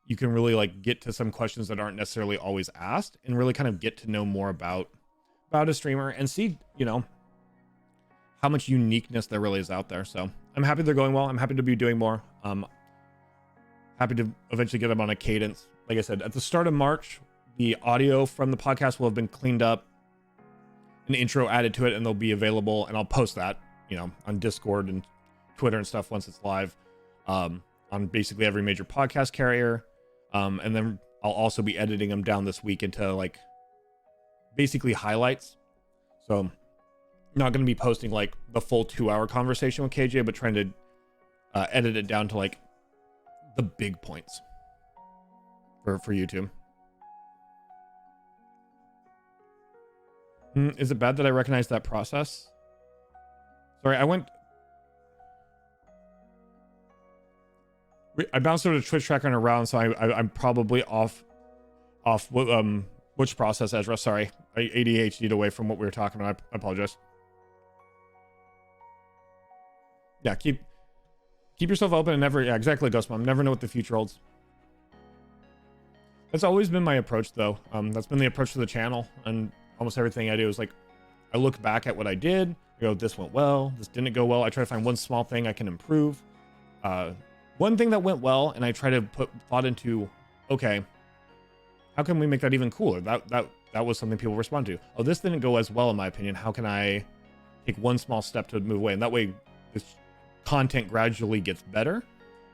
you can really like get to some questions that aren't necessarily always asked, and really kind of get to know more about a streamer and see, you know, how much uniqueness there really is out there. So I'm happy they're going well. I'm happy to be doing more. Happy to eventually get them on a cadence. Like I said, at the start of March, the audio from the podcast will have been cleaned up, an intro added to it, and they'll be available, and I'll post that, you know, on Discord and Twitter and stuff once it's live, on basically every major podcast carrier. And then I'll also be editing them down this week into like basically highlights. So I'm not going to be posting like the full 2-hour conversation with KJ, but trying to edit it down to like the big points for YouTube. Is it bad that I recognize that process? Sorry, I bounced over to Twitch Tracker in a round, so I'm probably off which process, Ezra. Sorry, I ADHD'd away from what we were talking about. I apologize. Yeah, keep yourself open and never, yeah, exactly, Ghost Mom. Never know what the future holds. That's always been my approach, though. That's been the approach to the channel, and almost everything I do is like, I look back at what I did, I go, this went well, this didn't go well. I try to find one small thing I can improve. One thing that went well, and I try to put thought into, okay, how can we make that even cooler? That was something people respond to. Oh, this didn't go as well, in my opinion. How can I take one small step to move away? And that way, this content gradually gets better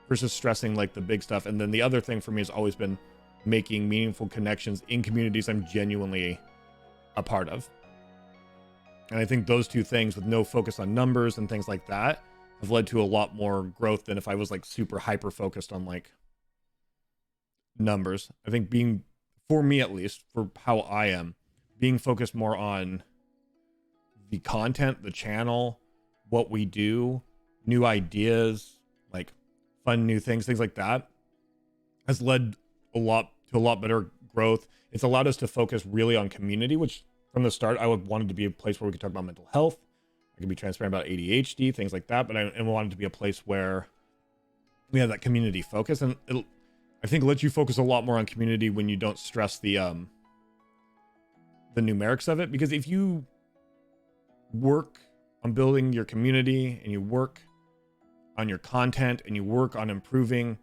versus stressing like the big stuff. And then the other thing for me has always been making meaningful connections in communities I'm genuinely a part of. And I think those two things, with no focus on numbers and things like that, have led to a lot more growth than if I was like super hyper focused on like numbers. I think being, for me at least, for how I am, being focused more on the content, the channel, what we do, new ideas, like fun new things like that, has led to a lot better growth. It's allowed us to focus really on community, which from the start, I wanted to be a place where we could talk about mental health. I could be transparent about ADHD, things like that. But I wanted to be a place where we have that community focus. And I think lets you focus a lot more on community when you don't stress the the numerics of it, because if you work on building your community and you work on your content and you work on improving,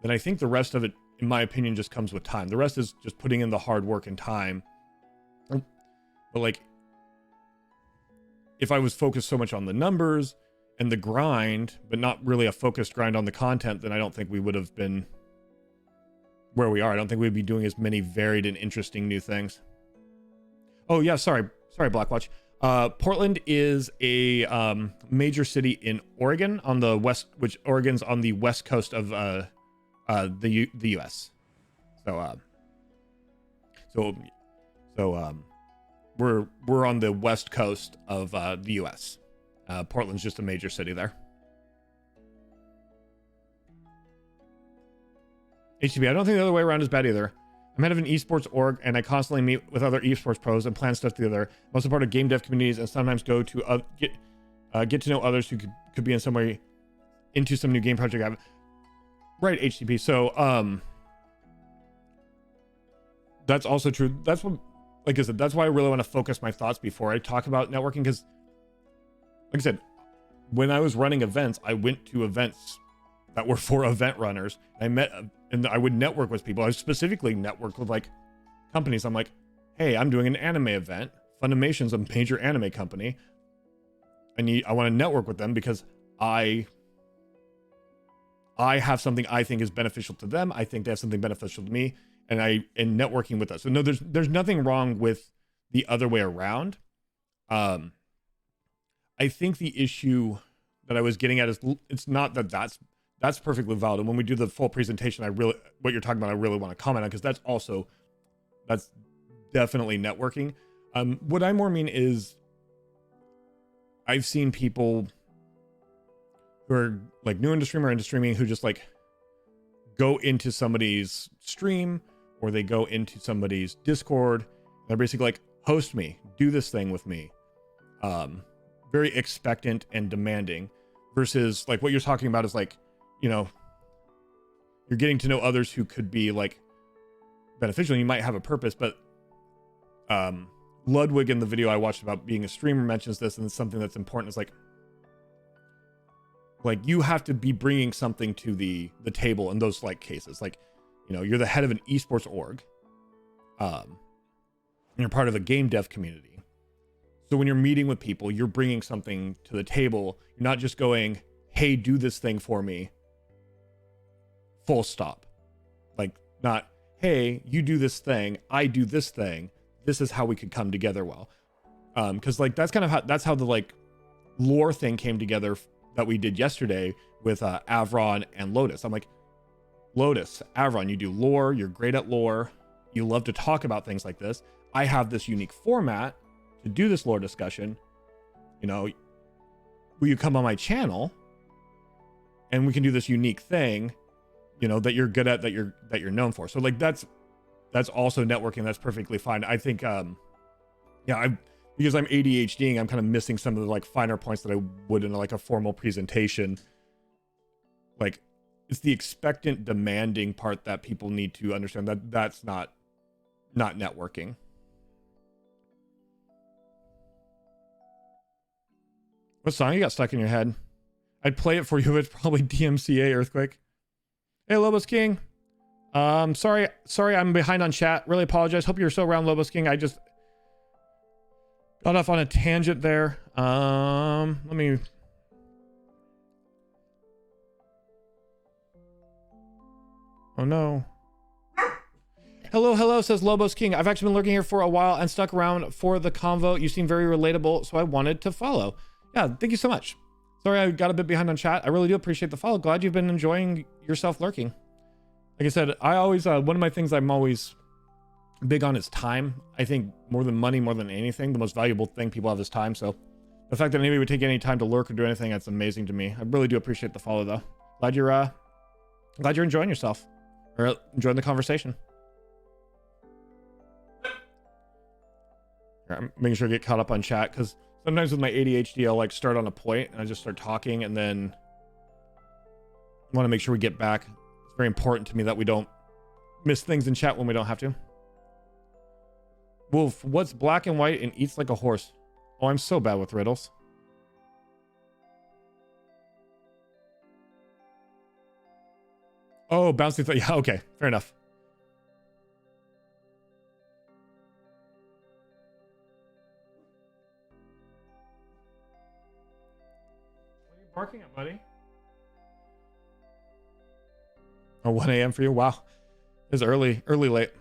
then I think the rest of it, in my opinion, just comes with time. The rest is just putting in the hard work and time. But like, if I was focused so much on the numbers and the grind, but not really a focused grind on the content, then I don't think we would have been where we are. I don't think we'd be doing as many varied and interesting new things. Oh yeah, sorry, Blackwatch. Portland is a major city in Oregon on the west, which Oregon's on the west coast of the U.S. So we're on the west coast of the U.S. Portland's just a major city there. HTB, I don't think the other way around is bad either. I'm head of an esports org, and I constantly meet with other esports pros and plan stuff together. I'm also part of game dev communities, and sometimes go to get to know others who could be in some way into some new game project. Right, HTP. So that's also true. That's what, like I said, that's why I really want to focus my thoughts before I talk about networking, because, like I said, when I was running events, I went to events that were for event runners. I met, and I would network with people. I specifically networked with like companies. I'm like, hey, I'm doing an anime event. Funimation's a major anime company. I want to network with them because I have something I think is beneficial to them. I think they have something beneficial to me, and networking with us. So no, there's nothing wrong with the other way around. I think the issue that I was getting at is it's not that that's perfectly valid. And when we do the full presentation, what you're talking about, I really want to comment on, because that's definitely networking. What I more mean is I've seen people who are like new into stream or into streaming who just like go into somebody's stream or they go into somebody's Discord. They're basically like, host me, do this thing with me. Very expectant and demanding, versus like what you're talking about is like, you know, you're getting to know others who could be like beneficial, and you might have a purpose. But Ludwig in the video I watched about being a streamer mentions this, and it's something that's important. Is like you have to be bringing something to the table in those like cases. Like, you know, you're the head of an esports org, and you're part of a game dev community. So when you're meeting with people, you're bringing something to the table. You're not just going, hey, do this thing for me, full stop. Like, not, hey, you do this thing, I do this thing, this is how we could come together well. Because like that's how the like lore thing came together that we did yesterday with Avron and Lotus. I'm like, Lotus, Avron, you do lore, you're great at lore, you love to talk about things like this. I have this unique format to do this lore discussion. You know, will you come on my channel and we can do this unique thing, you know, that you're good at, that you're known for. So like that's also networking. That's perfectly fine. I think because I'm ADHDing, I'm kind of missing some of the like finer points that I would in like a formal presentation. Like, it's the expectant, demanding part that people need to understand, that's not networking. What song you got stuck in your head? I'd play it for you. It's probably DMCA Earthquake. Hey, Lobos King. Sorry, I'm behind on chat. Really apologize. Hope you're still around, Lobos King. I just got off on a tangent there. Let me. Oh no. Hello, says Lobos King. I've actually been lurking here for a while and stuck around for the convo. You seem very relatable, so I wanted to follow. Yeah, thank you so much. Sorry I got a bit behind on chat. I really do appreciate the follow. Glad you've been enjoying yourself lurking. Like I said, I always, one of my things I'm always big on is time. I think more than money, more than anything, the most valuable thing people have is time. So the fact that anybody would take any time to lurk or do anything, that's amazing to me. I really do appreciate the follow though. Glad you're enjoying yourself or enjoying the conversation. I'm making sure I get caught up on chat, because sometimes with my ADHD, I'll like start on a point and I just start talking, and then I want to make sure we get back. It's very important to me that we don't miss things in chat when we don't have to. Wolf, what's black and white and eats like a horse? Oh, I'm so bad with riddles. Oh, bouncy thing. Yeah, okay, fair enough. What are you barking at, buddy? Oh, 1 a.m. for you? Wow. It's early late.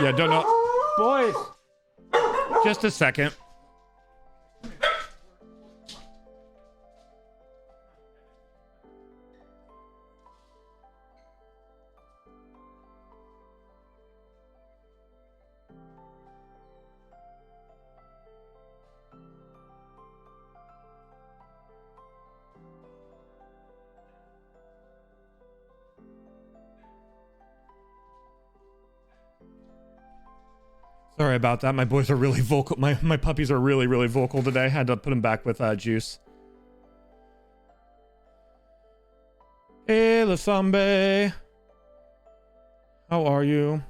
Yeah, don't know. Boys! Just a second. Sorry about that. My boys are really vocal. My puppies are really vocal today. I had to put them back with juice. Hey, Lasambe. How are you?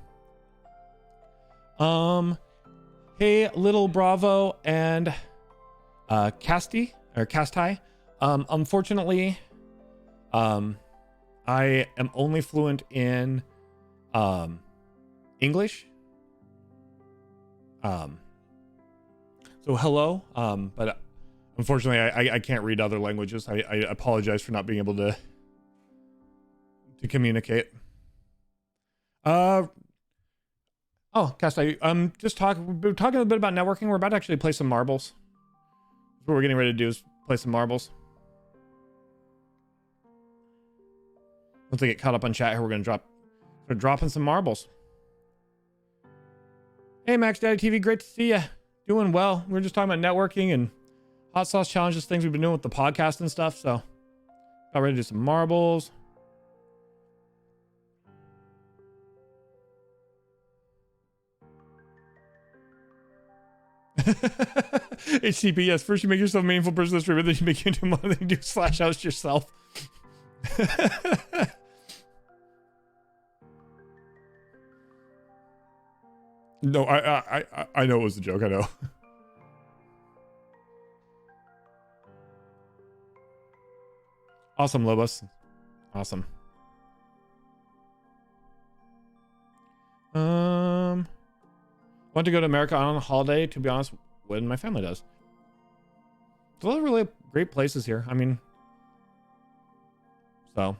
Hey, Little Bravo and Casti or Castai. Unfortunately, I am only fluent in English. So hello, but unfortunately I can't read other languages. I apologize for not being able to communicate. Oh, Cast, we're talking a bit about networking. We're about to actually play some marbles. What we're getting ready to do is play some marbles. Once I get caught up on chat here, we're gonna start dropping some marbles. Hey, Max Daddy TV, great to see you. Doing well. We were just talking about networking and hot sauce challenges, things we've been doing with the podcast and stuff. So, got ready to do some marbles. HCP, yes. First, you make yourself a meaningful person in the stream, and then you make you into more than you do slash house yourself. No, I know it was a joke. I know. Awesome, Lobos. Awesome. Want to go to America on a holiday, to be honest, when my family does. There's a lot of really great places here. I mean, so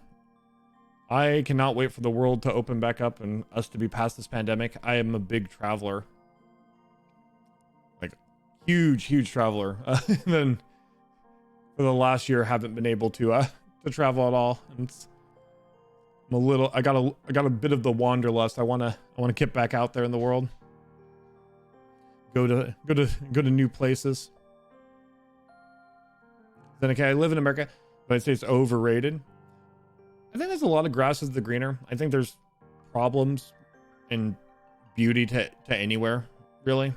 I cannot wait for the world to open back up and us to be past this pandemic. I am a big traveler. Like, huge traveler. And then for the last year, haven't been able to travel at all. And I'm a little, I got a bit of the wanderlust. I wanna get back out there in the world. Go to new places. Then okay, I live in America, but I'd say it's overrated. I think there's a lot of grass is the greener. I think there's problems and beauty to anywhere, really.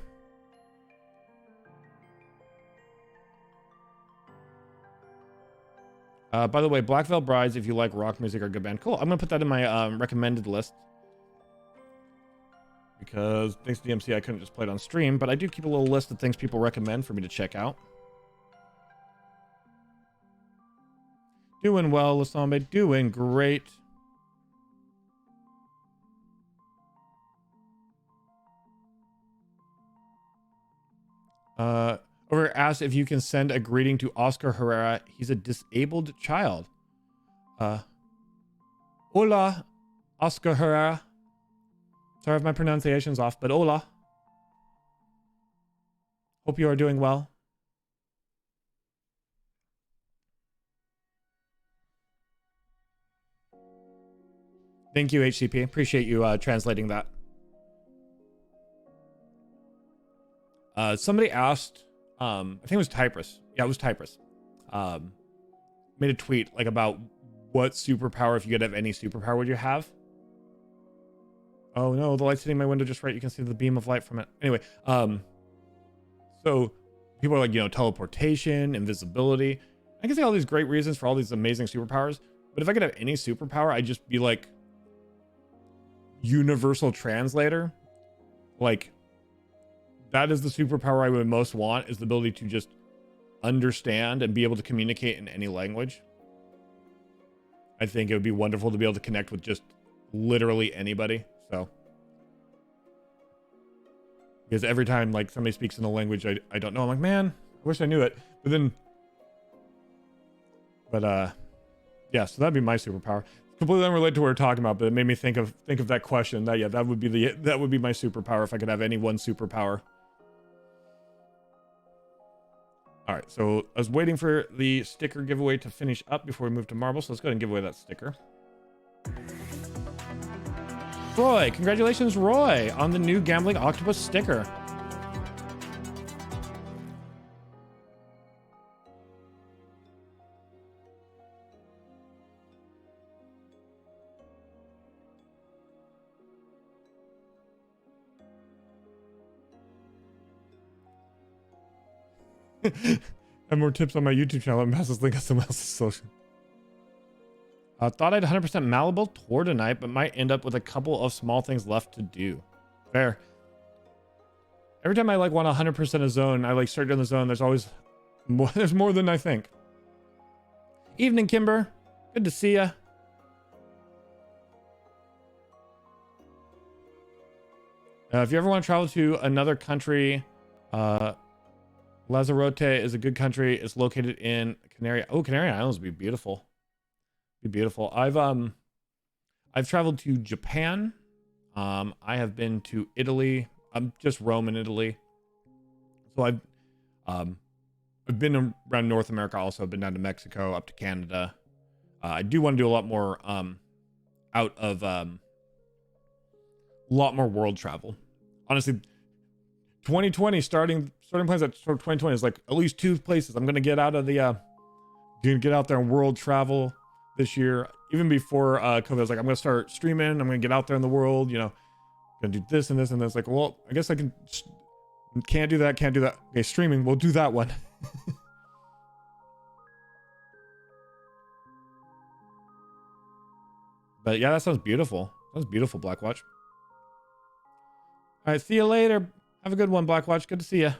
By the way, Black Veil Brides, if you like rock music, are a good band. Cool. I'm gonna put that in my recommended list. Because thanks to DMC, I couldn't just play it on stream, but I do keep a little list of things people recommend for me to check out. Doing well, Lasambe. Doing great. Over asked if you can send a greeting to Oscar Herrera. He's a disabled child. Hola, Oscar Herrera. Sorry if my pronunciation's off, but hola. Hope you are doing well. Thank you, HCP. Appreciate you translating that. Somebody asked, I think it was Typrus. Yeah, it was Typrus. Made a tweet like about what superpower, if you could have any superpower, would you have? Oh no, the light's hitting my window just right. You can see the beam of light from it. Anyway, so people are like, you know, teleportation, invisibility. I can see all these great reasons for all these amazing superpowers. But if I could have any superpower, I'd just be like universal translator. Like, that is the superpower I would most want, is the ability to just understand and be able to communicate in any language. I think it would be wonderful to be able to connect with just literally anybody. So, because every time like somebody speaks in a language I don't know, I'm like, man, I wish I knew it. Yeah, so that'd be my superpower. Completely unrelated to what we're talking about, but it made me think of that question. That would be my superpower if I could have any one superpower. All right, so I was waiting for the sticker giveaway to finish up before we move to marbles. So let's go ahead and give away that sticker. Roy, congratulations, Roy, on the new Gambling Octopus sticker. Have more tips on my YouTube channel and pass this link on someone else's social. Thought I'd 100% Malleable tour tonight, but might end up with a couple of small things left to do. Fair. Every time I like want 100% a zone, I like start doing the zone. There's always more. There's more than I think. Evening, Kimber. Good to see ya. If you ever want to travel to another country, Lanzarote is a good country. It's located in Canary. Oh, Canary Islands would be beautiful. Be beautiful. I've traveled to Japan. I have been to Italy. I'm just Rome in Italy. So I've been around North America. Also, I've been down to Mexico, up to Canada. I do want to do a lot more lot more world travel. Honestly, 2020 starting plans at 2020 is like at least 2 places I'm gonna get out of the gonna get out there and world travel this year. Even before COVID, I was like, I'm gonna start streaming, I'm gonna get out there in the world, you know, gonna do this and this and this. Like, well, I guess I can't do that. Okay, streaming, we'll do that one. But yeah, that sounds beautiful. Sounds beautiful, Blackwatch. All right, see you later. Have a good one, Blackwatch. Good to see you.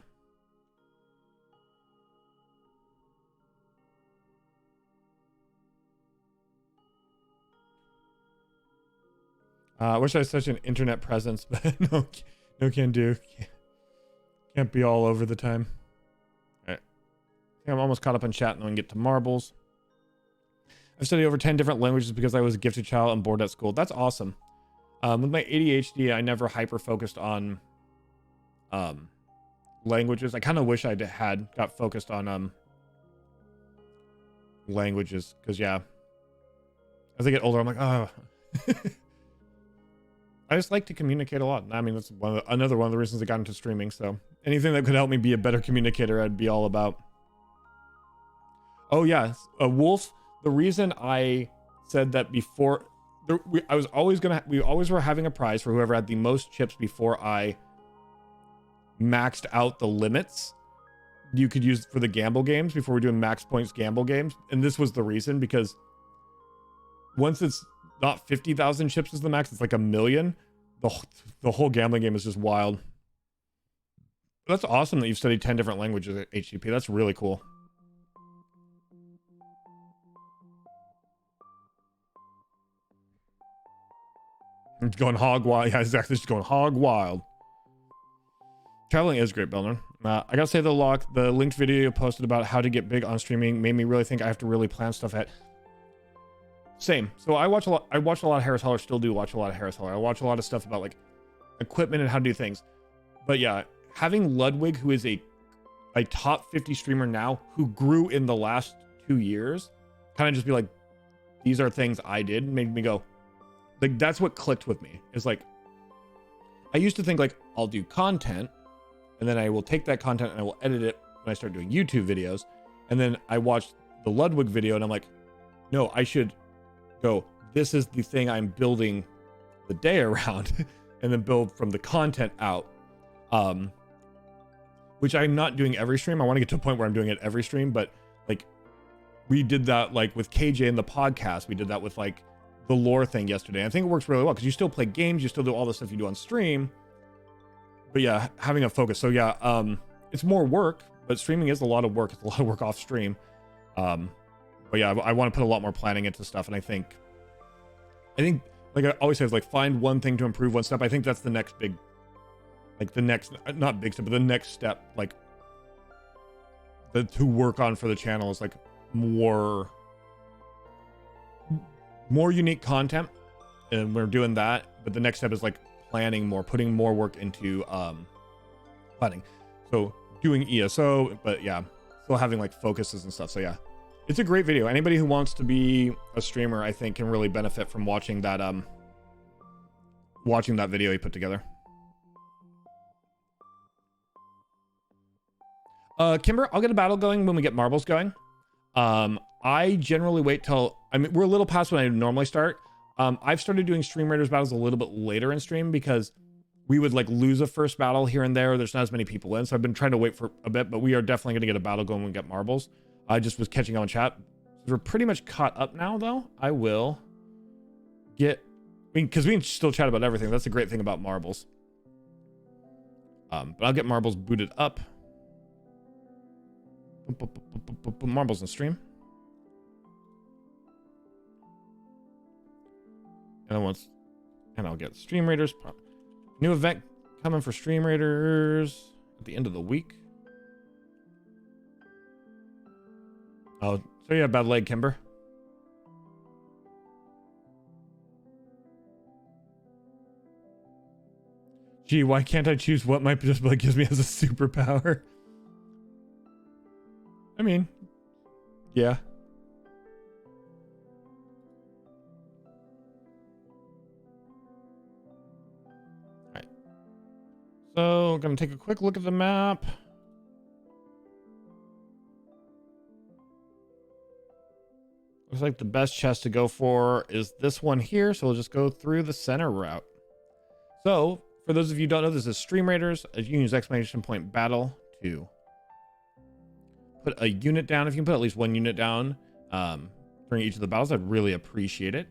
I wish I had such an internet presence, but no can do. Can't be all over the time. All right. I think I'm almost caught up on chat and then we can get to marbles. I've studied over 10 different languages because I was a gifted child and bored at school. That's awesome. With my ADHD, I never hyper focused on languages. I kind of wish I had got focused on languages, because yeah, as I get older, I'm like, oh. I just like to communicate a lot. I mean, that's another one of the reasons I got into streaming. So anything that could help me be a better communicator, I'd be all about. Oh yeah, Wolf. The reason I said that before, we always were having a prize for whoever had the most chips before I maxed out the limits you could use for the gamble games before we're doing max points gamble games. And this was the reason, because once it's not 50,000 chips is the max, it's like 1 million. The whole gambling game is just wild. That's awesome that you've studied 10 different languages at HTTP. That's really cool. It's going hog wild. Yeah, exactly. Just going hog wild. Traveling is great, Belner. I gotta say, the linked video you posted about how to get big on streaming made me really think I have to really plan stuff at. Same. So I watch a lot of Harris Heller. Still do watch a lot of Harris Heller. I watch a lot of stuff about like equipment and how to do things. But yeah, having Ludwig, who is a top 50 streamer now, who grew in the last 2 years, kind of just be like, these are things I did, made me go, like, that's what clicked with me. Is like, I used to think like, I'll do content, and then I will take that content and I will edit it when I start doing YouTube videos. And then I watched the Ludwig video and I'm like, no, I should go, this is the thing I'm building the day around, and then build from the content out. Which I'm not doing every stream. I want to get to a point where I'm doing it every stream, but like, we did that like with KJ in the podcast. We did that with like the lore thing yesterday. I think it works really well because you still play games, you still do all the stuff you do on stream, but yeah, having a focus. So yeah, it's more work, but streaming is a lot of work. It's a lot of work off stream. But yeah, I want to put a lot more planning into stuff, and I think like I always say, is like find one thing to improve one step. I think that's the next big, like the next, not big step, but the next step, like to work on for the channel is like more unique content, and we're doing that. But the next step is like planning more, putting more work into planning. So doing ESO, but yeah, still having like focuses and stuff. So yeah, it's a great video. Anybody who wants to be a streamer, I think, can really benefit from watching that video he put together. Kimber, I'll get a battle going when we get marbles going. I generally wait till, I mean, we're a little past when I normally start. I've started doing Stream Raiders battles a little bit later in stream because we would like lose a first battle here and there. There's not as many people in, so I've been trying to wait for a bit, but we are definitely going to get a battle going when we get marbles. I just was catching on chat. We're pretty much caught up now, though. I will get, I mean, because we can still chat about everything. That's the great thing about marbles. But I'll get marbles booted up. Marbles in stream. And I'll get Stream Raiders. New event coming for Stream Raiders at the end of the week. Oh, so you have bad leg, Kimber. Gee, why can't I choose what my display gives me as a superpower? I mean, yeah. Alright. So, I'm gonna take a quick look at the map. Looks like the best chest to go for is this one here, so we'll just go through the center route. So, for those of you who don't know, this is Stream Raiders. You can use exclamation point battle to put a unit down. If you can put at least one unit down during each of the battles, I'd really appreciate it.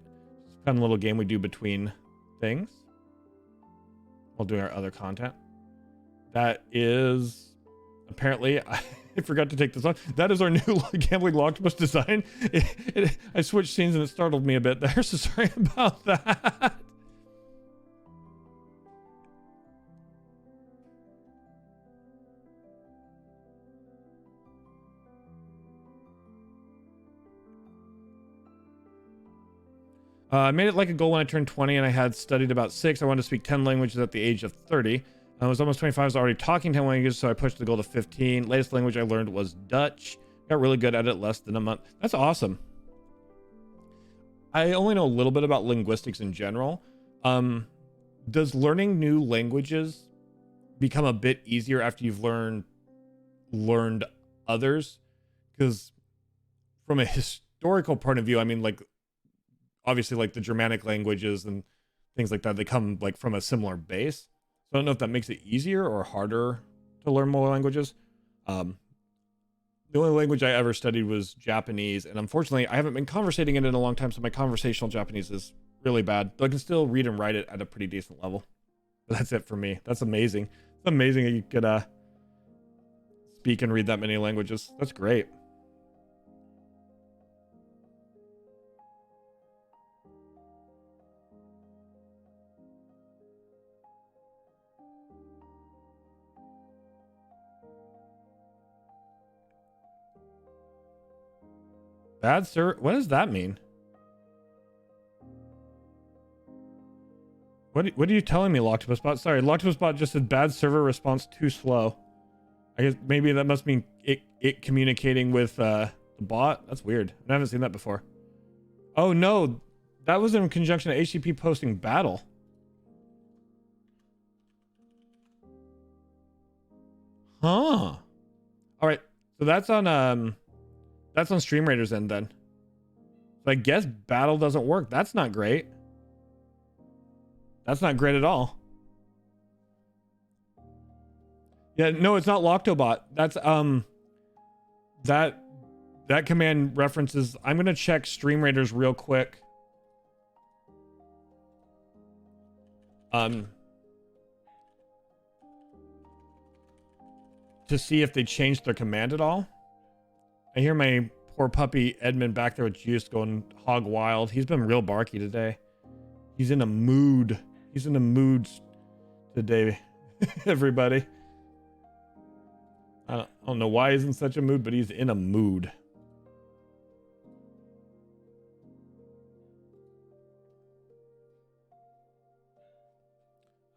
It's a fun little game we do between things while doing our other content. That is apparently, I forgot to take this off. That is our new Gambling Octopus design. I switched scenes and it startled me a bit there, so sorry about that. I made it like a goal when I turned 20 and I had studied about 6. I wanted to speak 10 languages at the age of 30. I was almost 25. I was already talking 10 languages, so I pushed the goal to 15. Latest language I learned was Dutch. Got really good at it less than a month. That's awesome. I only know a little bit about linguistics in general. Does learning new languages become a bit easier after you've learned others? Because from a historical point of view, I mean, like, obviously like the Germanic languages and things like that, they come like from a similar base. So I don't know if that makes it easier or harder to learn more languages. The only language I ever studied was Japanese, and unfortunately I haven't been conversating it in a long time, so my conversational Japanese is really bad, but I can still read and write it at a pretty decent level. But that's it for me. That's amazing. It's amazing that you could speak and read that many languages. That's great. Bad sir, what does that mean? What are you telling me, Loctopusbot? Sorry, Loctopusbot just said bad server response too slow. I guess maybe that must mean it communicating with the bot. That's weird. I haven't seen that before. Oh no, that was in conjunction to HTTP posting battle. Huh. All right, so that's on Stream Raiders end then. So I guess battle doesn't work. That's not great. That's not great at all. Yeah, no, it's not Loctobot. That's that command references. I'm gonna check Stream Raiders real quick. to see if they changed their command at all. I hear my poor puppy Edmund back there with Juice going hog wild. He's been real barky today. He's in a mood. He's in a mood today, everybody. I don't know why he's in such a mood, but he's in a mood.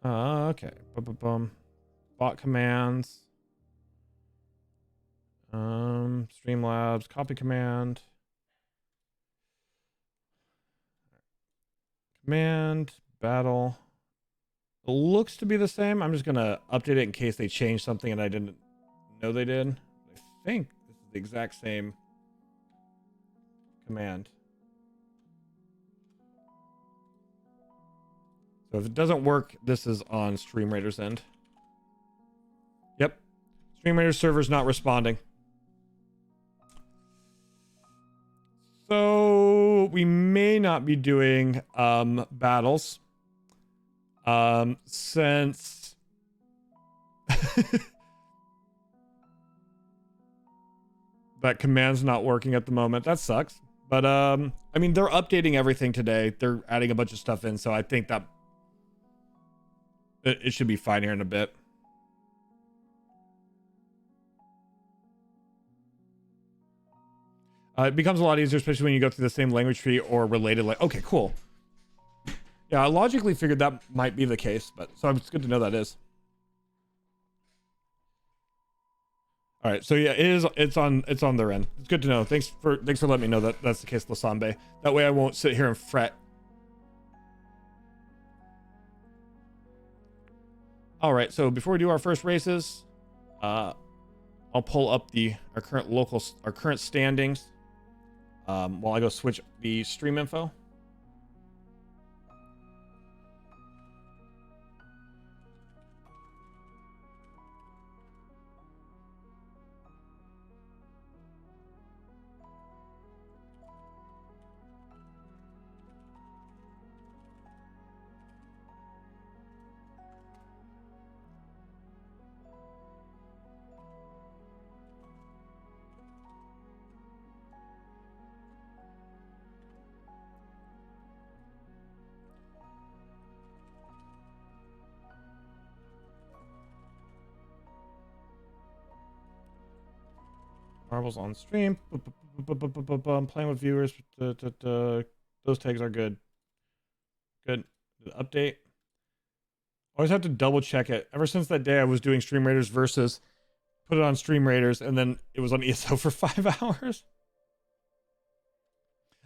Okay. Bot commands. Streamlabs, copy command. Command, battle. It looks to be the same. I'm just gonna update it in case they changed something and I didn't know they did. I think this is the exact same command. So if it doesn't work, this is on Stream Raiders' end. Yep. Stream Raiders server's not responding. So we may not be doing battles. Since that command's not working at the moment. That sucks. But I mean, they're updating everything today. They're adding a bunch of stuff in, so I think that it should be fine here in a bit. It becomes a lot easier, especially when you go through the same language tree or related. Like, okay, cool. Yeah, I logically figured that might be the case, but so it's good to know that is. All right, so yeah, it's on their end. It's good to know. Thanks for letting me know that that's the case, Lasambe. That way I won't sit here and fret. All right, so before we do our first races, I'll pull up our current standings while I go switch the stream info. Marbles on stream. Playing with viewers. Those tags are good. Good. Update. Always have to double check it. Ever since that day I was doing Stream Raiders versus, put it on Stream Raiders, and then it was on ESO for 5 hours.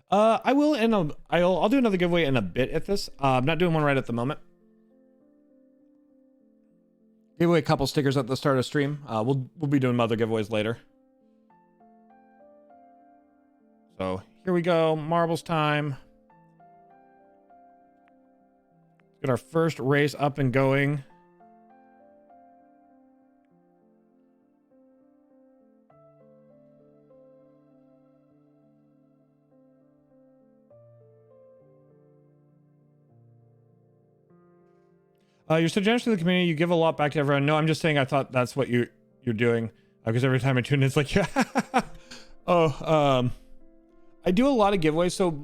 I will I'll do another giveaway in a bit at this. I'm not doing one right at the moment. Gave away a couple stickers at the start of stream. We'll be doing other giveaways later. So here we go, marbles time. Get our first race up and going. You're so generous to the community. You give a lot back to everyone. No, I'm just saying I thought that's what you're doing. Because every time I tune in, it's like, yeah. I do a lot of giveaways. So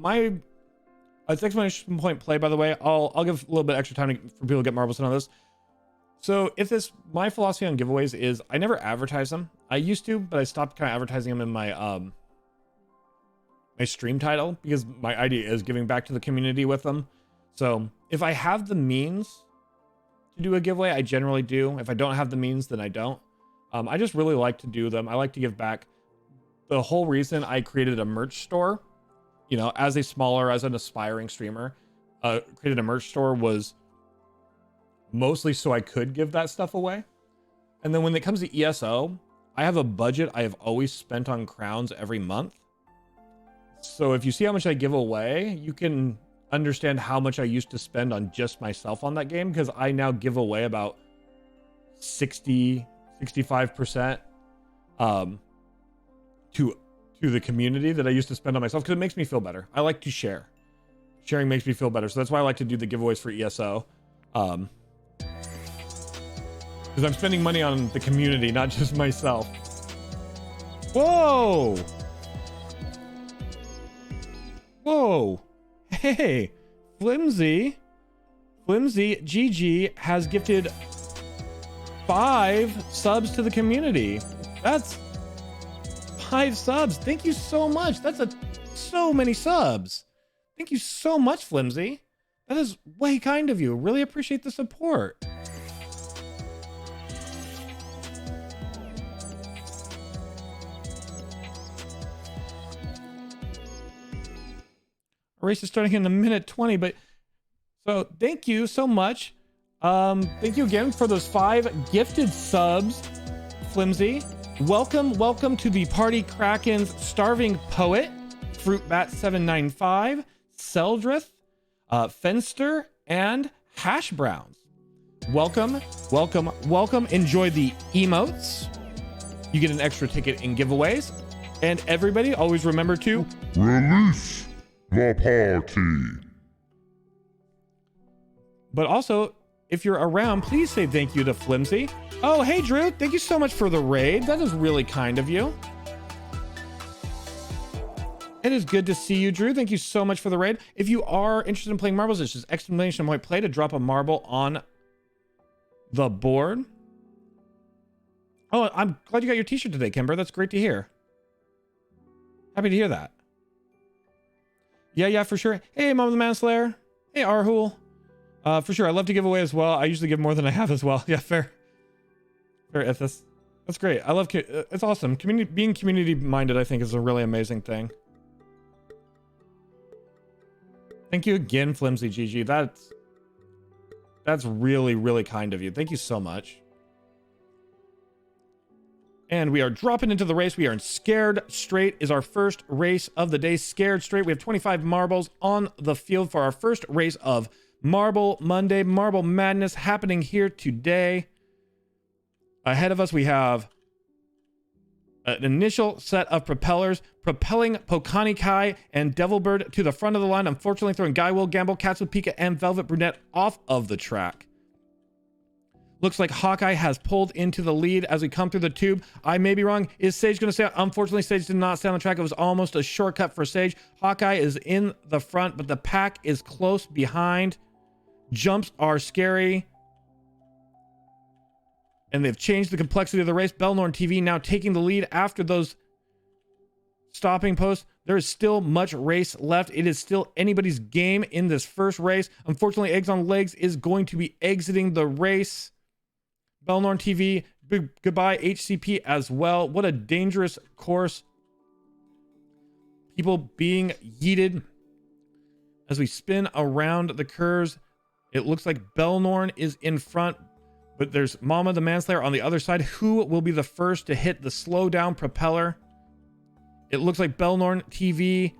it's exclamation point play, by the way. I'll give a little bit extra time for people to get marbles on this. So my philosophy on giveaways is I never advertise them. I used to, but I stopped kind of advertising them in my my stream title because my idea is giving back to the community with them. So if I have the means to do a giveaway, I generally do. If I don't have the means, then I don't. I just really like to do them. I like to give back. The whole reason I created a merch store, as an aspiring streamer, created a merch store was mostly so I could give that stuff away. And then when it comes to ESO, I have a budget I have always spent on crowns every month. So if you see how much I give away, you can understand how much I used to spend on just myself on that game, because I now give away about 65% to the community that I used to spend on myself, because it makes me feel better. I like to share. Sharing makes me feel better. So that's why I like to do the giveaways for ESO. Because Because I'm spending money on the community, not just myself. Whoa! Whoa! Hey! Flimsy GG has gifted 5 subs to the community. That's 5 subs. Thank you so much. That's so many subs. Thank you so much, Flimsy. That is way kind of you. Really appreciate the support. Our race is starting in a minute 20, but so thank you so much. Thank you again for those 5 gifted subs, Flimsy. Welcome to the Party Kraken's Starving Poet, Fruitbat795, Seldrith, Fenster, and Hash Browns. Welcome. Enjoy the emotes. You get an extra ticket in giveaways. And everybody, always remember to release the party. But also, if you're around, please say thank you to Flimsy. Oh, hey, Drew. Thank you so much for the raid. That is really kind of you. It is good to see you, Drew. Thank you so much for the raid. If you are interested in playing marbles, it's just exclamation point play to drop a marble on the board. Oh, I'm glad you got your t-shirt today, Kimber. That's great to hear. Happy to hear that. Yeah, for sure. Hey, Mom of the Manslayer. Hey, Arhul. For sure. I love to give away as well. I usually give more than I have as well. Yeah, fair. Fair, Ithis. That's great. I love it's awesome. Being community minded, I think, is a really amazing thing. Thank you again, Flimsy GG. That's really, really kind of you. Thank you so much. And we are dropping into the race. We are in Scared Straight is our first race of the day. Scared Straight. We have 25 marbles on the field for our first race of Marble Monday. Marble Madness happening here today. Ahead of us, we have an initial set of propellers propelling Pokani Kai and Devilbird to the front of the line. Unfortunately, throwing Guy Will Gamble, Katsupika, and Velvet Brunette off of the track. Looks like Hawkeye has pulled into the lead as we come through the tube. I may be wrong. Is Sage going to stay? Unfortunately, Sage did not stay on the track. It was almost a shortcut for Sage. Hawkeye is in the front, but the pack is close behind. Jumps are scary. And they've changed the complexity of the race. Belnorn TV now taking the lead after those stopping posts. There is still much race left. It is still anybody's game in this first race. Unfortunately, Eggs on Legs is going to be exiting the race. Belnorn TV, goodbye HCP as well. What a dangerous course. People being yeeted as we spin around the curves. It looks like Belnorn is in front, but there's Mama the Manslayer on the other side. Who will be the first to hit the slow down propeller? It looks like Belnorn TV,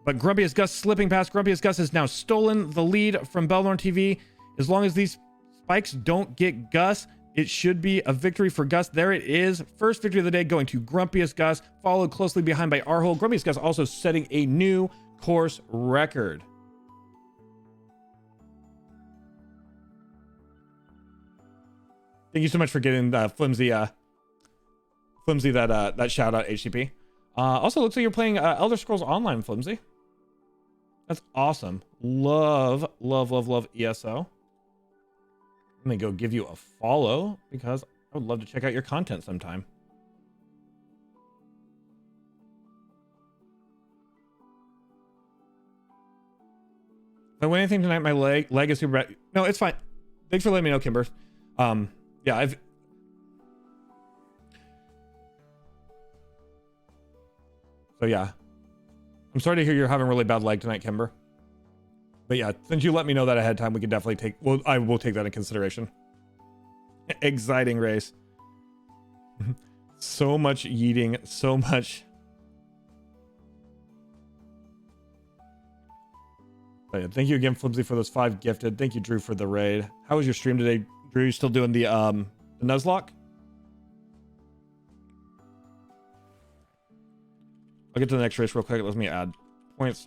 but Grumpiest Gus slipping past. Grumpiest Gus has now stolen the lead from Belnorn TV. As long as these spikes don't get Gus, it should be a victory for Gus. There it is. First victory of the day going to Grumpiest Gus, followed closely behind by Arhole. Grumpiest Gus also setting a new course record. Thank you so much for getting Flimsy that shout out, HCP. Also, looks like you're playing Elder Scrolls Online, Flimsy. That's awesome. Love ESO. Let me go give you a follow because I would love to check out your content sometime. If I win anything tonight, my leg is super bad. No, it's fine. Thanks for letting me know, Kimber. Yeah, So yeah, I'm sorry to hear you're having really bad leg tonight, Kimber. But yeah, since you let me know that ahead of time, we can definitely take, well, I will take that in consideration. Exciting race. So much yeeting, so much. But yeah, thank you again, Flimsy, for those 5 gifted. Thank you, Drew, for the raid. How was your stream today, Drew? You still doing the Nuzlocke? I'll get to the next race real quick. Let me add points.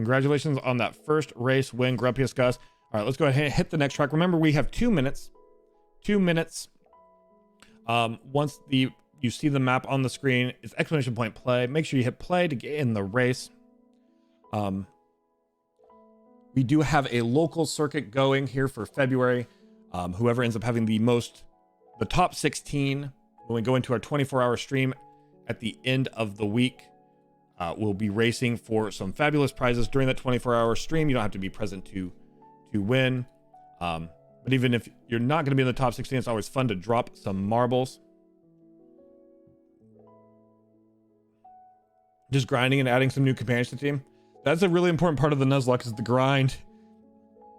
Congratulations on that first race win, Grumpiest Gus. All right, let's go ahead and hit the next track. Remember, we have 2 minutes. 2 minutes. Once you see the map on the screen, it's exclamation point play. Make sure you hit play to get in the race. We do have a local circuit going here for February. Whoever ends up having the top 16 when we go into our 24-hour stream at the end of the week, will be racing for some fabulous prizes during that 24-hour stream. You don't have to be present to win. But even if you're not going to be in the top 16, it's always fun to drop some marbles. Just grinding and adding some new companions to the team. That's a really important part of the Nuzlocke, is the grind.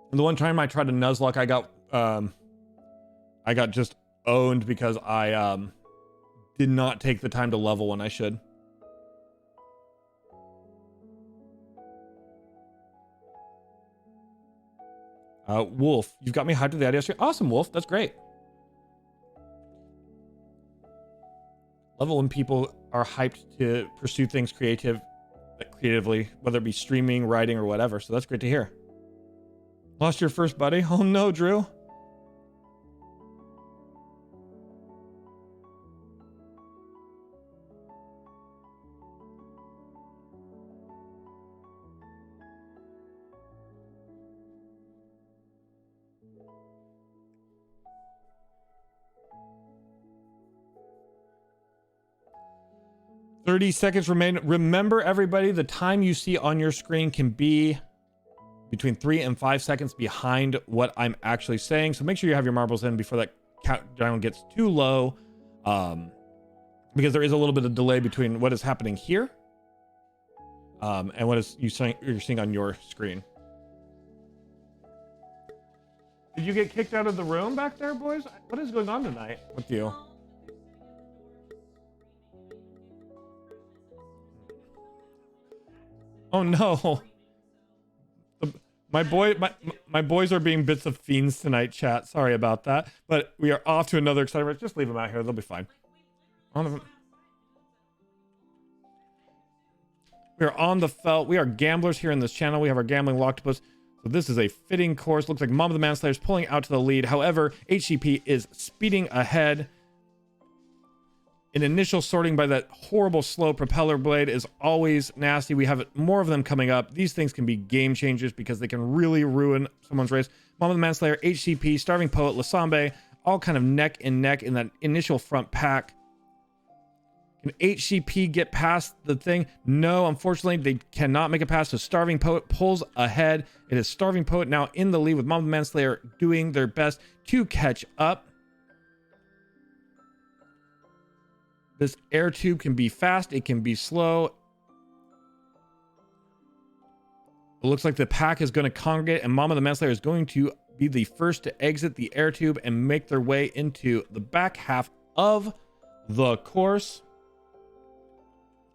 And the one time I tried to Nuzlocke, I got just owned because I did not take the time to level when I should. Wolf, you've got me hyped to the idea. Awesome, Wolf. That's great. Love it when people are hyped to pursue things creatively, whether it be streaming, writing, or whatever. So that's great to hear. Lost your first buddy? Oh no, Drew. "30 seconds remain." Remember, everybody, the time you see on your screen can be between 3 and 5 seconds behind what I'm actually saying. So make sure you have your marbles in before that countdown gets too low, because there is a little bit of delay between what is happening here and what you're seeing on your screen. Did you get kicked out of the room back there, boys? What is going on tonight with you? Oh no. My boys are being bits of fiends tonight, chat. Sorry about that. But we are off to another exciting race. Just leave them out here. They'll be fine. We are on the felt. We are gamblers here in this channel. We have our gambling octopus. So this is a fitting course. Looks like Mom of the Manslayer is pulling out to the lead. However, HCP is speeding ahead. An initial sorting by that horrible slow propeller blade is always nasty. We have more of them coming up. These things can be game changers because they can really ruin someone's race. Mom of the Manslayer, HCP, Starving Poet, Lasambe, all kind of neck and neck in that initial front pack. Can HCP get past the thing? No, unfortunately, they cannot make it past. So Starving Poet pulls ahead. It is Starving Poet now in the lead with Mom of the Manslayer doing their best to catch up. This air tube can be fast, it can be slow. It looks like the pack is going to congregate, and Mom of the Manslayer is going to be the first to exit the air tube and make their way into the back half of the course.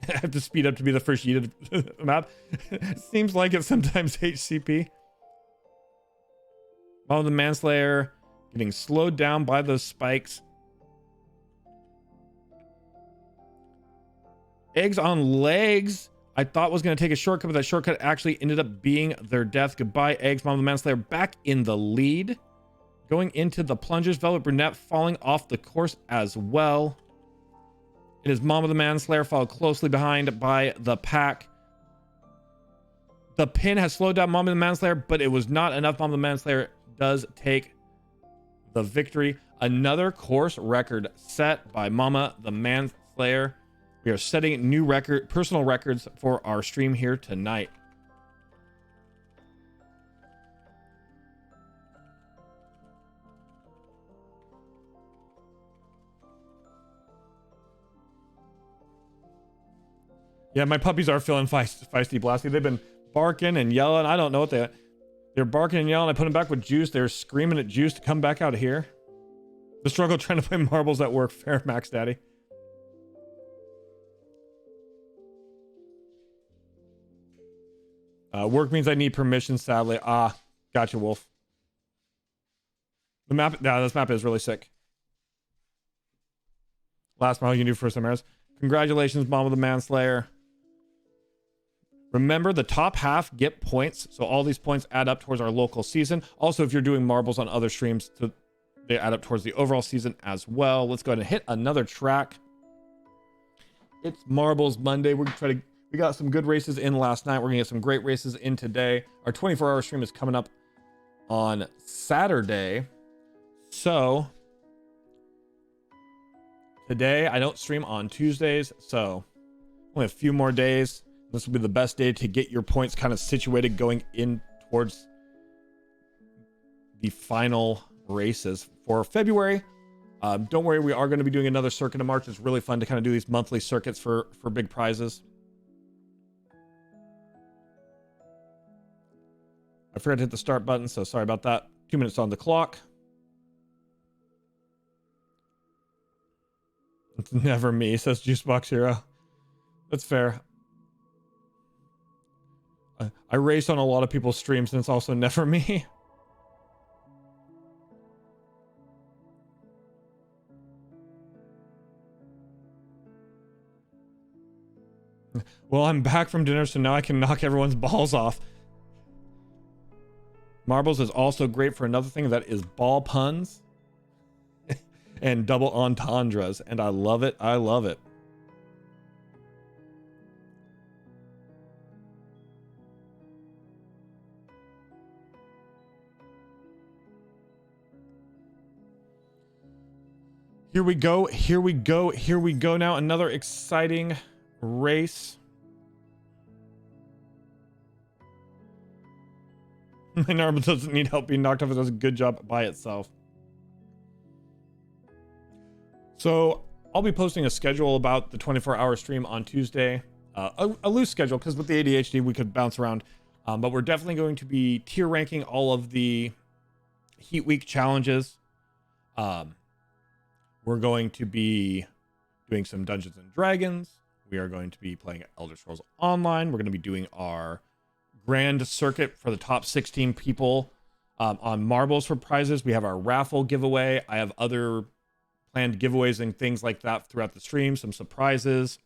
I have to speed up to be the first yeeted map. Seems like it sometimes, HCP. Mom of the Manslayer getting slowed down by those spikes. Eggs on Legs, I thought was going to take a shortcut, but that shortcut actually ended up being their death. Goodbye, Eggs. Mom of the Manslayer back in the lead. Going into the plunges. Velvet Brunette falling off the course as well. It is Mom of the Manslayer followed closely behind by the pack. The pin has slowed down Mom of the Manslayer, but it was not enough. Mom of the Manslayer does take the victory. Another course record set by Mama the Manslayer. We are setting new personal records for our stream here tonight. Yeah, my puppies are feeling feisty blasty. They've been barking and yelling. I don't know what they're barking and yelling. I put them back with Juice. They're screaming at Juice to come back out of here. The struggle trying to play marbles at work. Fair, Max Daddy. Work means I need permission, sadly. Gotcha, Wolf. The map, this map is really sick. Last mile you can do for some errors. Congratulations, Mom of the Manslayer. Remember, the top half get points, so all these points add up towards our local season. Also, if you're doing marbles on other streams, they add up towards the overall season as well. Let's go ahead and hit another track. It's Marbles Monday. We got some good races in last night. We're gonna get some great races in today. Our 24-hour stream is coming up on Saturday. So today I don't stream on Tuesdays, so only a few more days. This will be the best day to get your points kind of situated going in towards the final races for February. Don't worry, we are going to be doing another circuit in March. It's really fun to kind of do these monthly circuits for big prizes. I forgot to hit the start button, so sorry about that. 2 minutes on the clock. It's never me, says Juicebox Hero. That's fair. I race on a lot of people's streams, and it's also never me. Well, I'm back from dinner, so now I can knock everyone's balls off. Marbles is also great for another thing, that is ball puns and double entendres, and I love it. I love it. Here we go. Here we go. Here we go now. Another exciting race. My Marble doesn't need help being knocked off. It does a good job by itself. So I'll be posting a schedule about the 24-hour stream on Tuesday. A loose schedule, because with the ADHD we could bounce around. But we're definitely going to be tier ranking all of the Heat Week challenges. We're going to be doing some Dungeons and Dragons. We are going to be playing Elder Scrolls Online. We're going to be doing our grand circuit for the top 16 people on marbles for prizes. We have our raffle giveaway. I have other planned giveaways and things like that throughout the stream. Some surprises.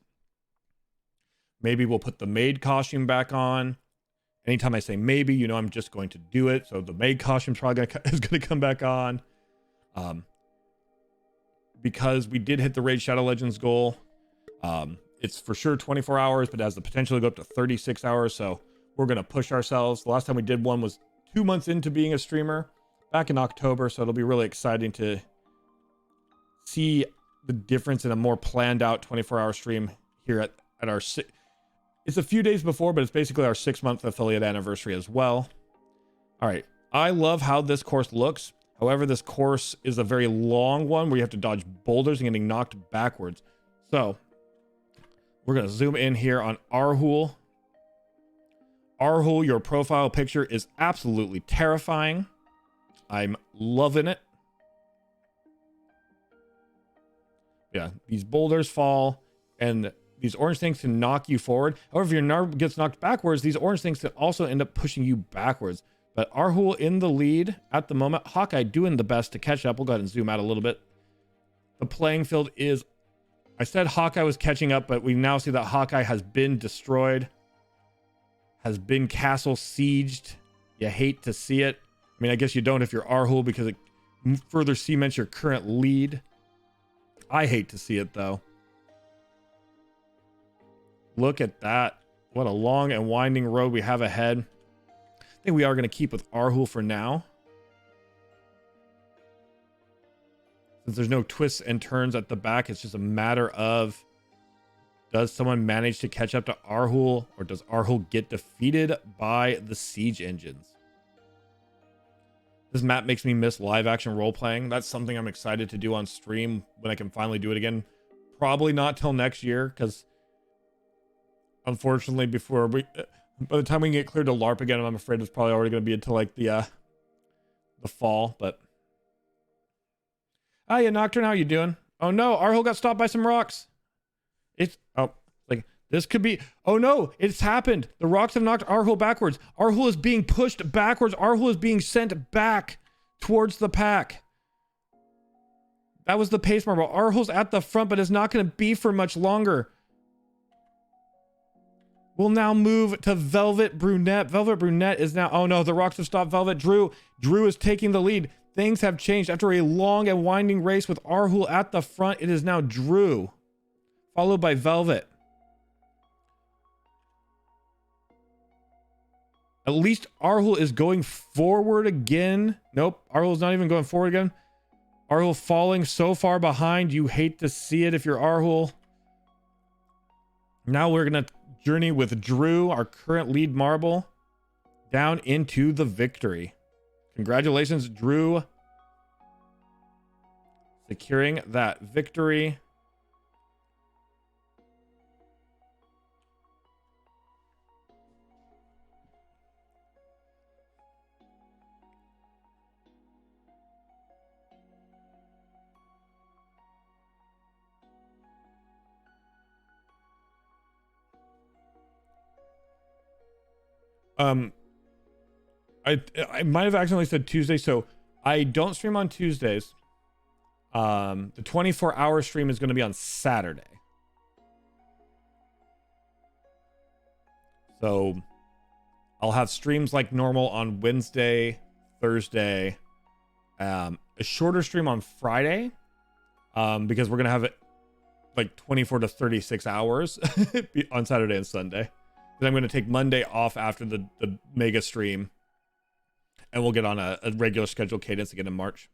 Maybe we'll put the maid costume back on. Anytime I say maybe, you know I'm just going to do it. So the maid costume is going to come back on. Because we did hit the Raid Shadow Legends goal. It's for sure 24 hours, but has the potential to go up to 36 hours. So we're going to push ourselves. The last time we did one was 2 months into being a streamer back in October. So it'll be really exciting to see the difference in a more planned out 24-hour stream here at our... It's a few days before, but it's basically our 6-month affiliate anniversary as well. All right. I love how this course looks. However, this course is a very long one where you have to dodge boulders and getting knocked backwards. So we're going to zoom in here on Arhul. Arhul, your profile picture is absolutely terrifying. I'm loving it. Yeah, these boulders fall and these orange things can knock you forward. However, if your Narb gets knocked backwards, these orange things can also end up pushing you backwards. But Arhul in the lead at the moment. Hawkeye doing the best to catch up. We'll go ahead and zoom out a little bit. The playing field is... I said Hawkeye was catching up, but we now see that Hawkeye has been destroyed. Has been castle sieged. You hate to see it. I mean, I guess you don't if you're Arhul, because it further cements your current lead. I hate to see it, though. Look at that. What a long and winding road we have ahead. I think we are going to keep with Arhul for now. Since there's no twists and turns at the back, it's just a matter of, does someone manage to catch up to Arhul, or does Arhul get defeated by the siege engines? This map makes me miss live action role playing. That's something I'm excited to do on stream when I can finally do it again. Probably not till next year, because unfortunately by the time we can get cleared to LARP again, I'm afraid it's probably already going to be until like the fall. But yeah, Nocturne, how you doing? Oh no, Arhul got stopped by some rocks. This could be... Oh no, it's happened. The rocks have knocked Arhul backwards. Arhul is being pushed backwards. Arhul is being sent back towards the pack. That was the pace marble. Arhul's at the front, but it's not going to be for much longer. We'll now move to Velvet Brunette. Velvet Brunette is now, oh no, the rocks have stopped Velvet. Drew is taking the lead. Things have changed. After a long and winding race with Arhul at the front, it is now Drew, followed by Velvet. At least Arhul is going forward again. Nope, Arhul's not even going forward again. Arhul falling so far behind. You hate to see it if you're Arhul. Now we're going to journey with Drew, our current lead marble, down into the victory. Congratulations, Drew. Securing that victory. I might have accidentally said Tuesday, so I don't stream on Tuesdays. The 24-hour stream is going to be on Saturday. So I'll have streams like normal on Wednesday, Thursday, a shorter stream on Friday, because we're going to have it like 24 to 36 hours on Saturday and Sunday. Then I'm going to take Monday off after the mega stream, and we'll get on a regular scheduled cadence again in March.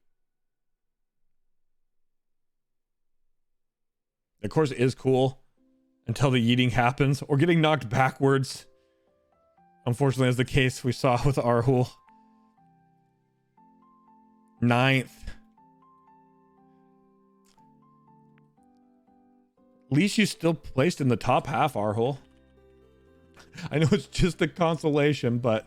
The course is cool until the yeeting happens or getting knocked backwards. Unfortunately, as the case we saw with Arhul. 9th. At least you still placed in the top half, Arhul. I know it's just a consolation, but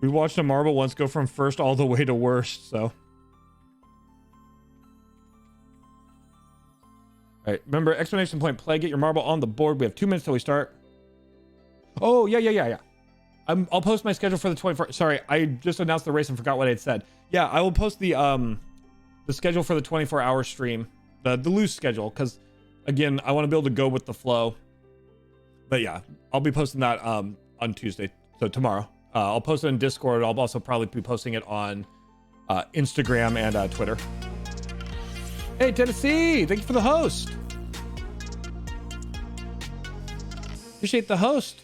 we watched a marble once go from first all the way to worst, so. All right, remember, exclamation point play, get your marble on the board. We have 2 minutes till we start. Oh, yeah. I'll post my schedule for the 24. Sorry, I just announced the race and forgot what I had said. Yeah, I will post the schedule for the 24-hour stream, the loose schedule, because again, I want to be able to go with the flow. But yeah, I'll be posting that on Tuesday, so tomorrow. I'll post it in Discord. I'll also probably be posting it on Instagram and Twitter. Hey, Tennessee, thank you for the host. Appreciate the host.